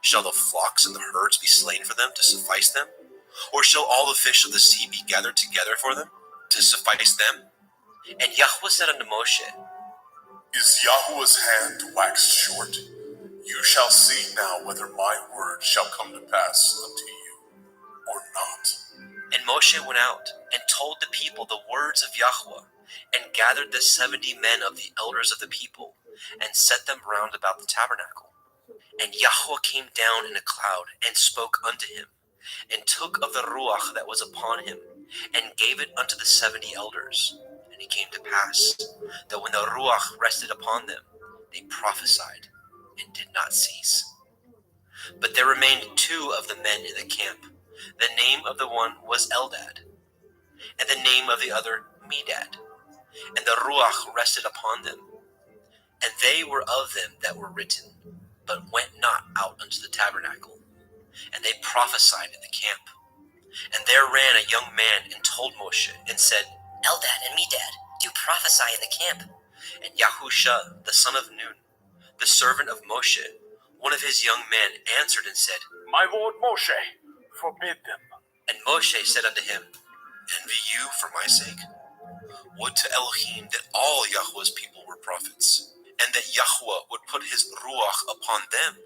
A: Shall the flocks and the herds be slain for them to suffice them? Or shall all the fish of the sea be gathered together for them to suffice them? And Yahweh said unto Moshe,
B: Is Yahweh's hand waxed short? You shall see now whether my word shall come to pass unto you, or not.
A: And Moshe went out and told the people the words of Yahweh, and gathered the 70 men of the elders of the people, and set them round about the tabernacle. And Yahweh came down in a cloud, and spoke unto him, and took of the Ruach that was upon him, and gave it unto the 70 elders. And it came to pass, that when the Ruach rested upon them, they prophesied, and did not cease. But there remained 2 of the men in the camp. The name of the one was Eldad, and the name of the other Medad. And the Ruach rested upon them, and they were of them that were written, but went not out unto the tabernacle. And they prophesied in the camp. And there ran a young man and told Moshe, and said, Eldad and Medad do prophesy in the camp. And Yahusha, the son of Nun, the servant of Moshe, one of his young men, answered and said,
I: My lord Moshe, forbid them.
A: And Moshe said unto him, Envy you for my sake? Would to Elohim that all Yahweh's people were prophets, and that Yahweh would put his Ruach upon them.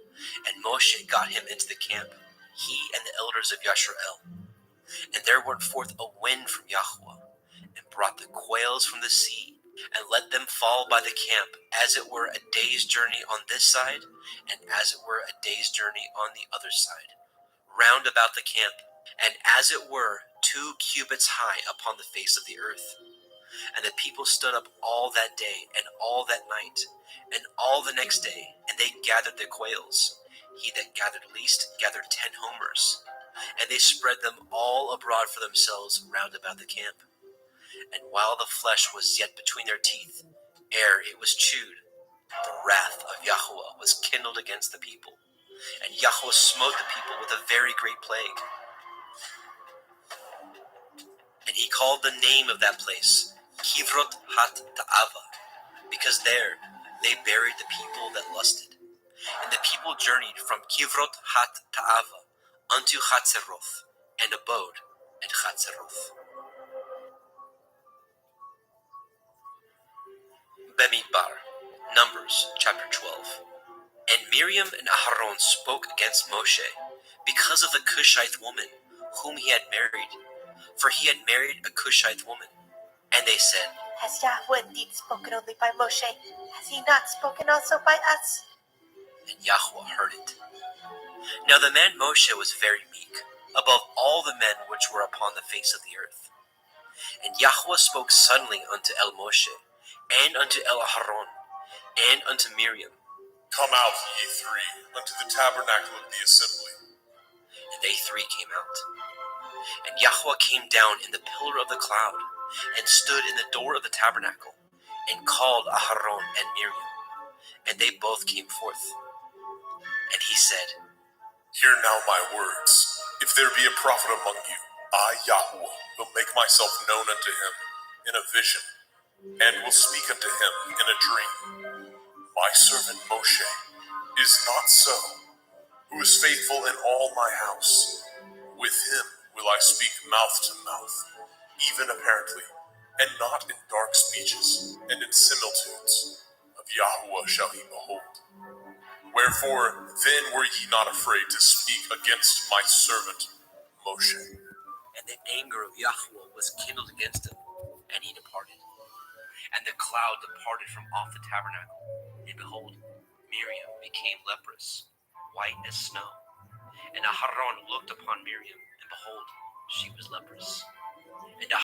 A: And Moshe got him into the camp, he and the elders of Yasharel. And there went forth a wind from Yahweh, and brought the quails from the sea, and let them fall by the camp, as it were a day's journey on this side, and as it were a day's journey on the other side, round about the camp, and as it were 2 cubits high upon the face of the earth. And the people stood up all that day, and all that night, and all the next day, and they gathered the quails. He that gathered least gathered 10 homers, and they spread them all abroad for themselves round about the camp. And while the flesh was yet between their teeth, ere it was chewed, the wrath of Yahweh was kindled against the people, and Yahweh smote the people with a very great plague. And he called the name of that place Kivrot hat Ta'ava, because there they buried the people that lusted. And the people journeyed from Kivrot hat Ta'ava unto Chatzeroth, and abode at Chatzeroth. Bemidbar, Numbers chapter 12. And Miriam and Aharon spoke against Moshe because of the Cushite woman whom he had married, for he had married a Cushite woman. And they said,
H: Has Yahweh indeed spoken only by Moshe? Has he not spoken also by us?
A: And Yahweh heard it. Now the man Moshe was very meek, above all the men which were upon the face of the earth. And Yahweh spoke suddenly unto El Moshe, and unto El Aharon, and unto Miriam.
B: Come out, ye three, unto the tabernacle of the assembly.
A: And they three came out. And Yahweh came down in the pillar of the cloud, and stood in the door of the tabernacle, and called Aharon and Miriam. And they both came forth. And he said,
B: Hear now my words. If there be a prophet among you, I, Yahweh, will make myself known unto him in a vision, and will speak unto him in a dream. My servant Moshe is not so, who is faithful in all my house. With him will I speak mouth to mouth, even apparently, and not in dark speeches and in similitudes. Of Yahweh shall he behold. Wherefore then were ye not afraid to speak against my servant Moshe?
A: and the anger of Yahweh was kindled against him, and he departed. And the cloud departed from off the tabernacle, and behold, Miriam became leprous, white as snow. And Aharon looked upon Miriam, and behold, she was leprous.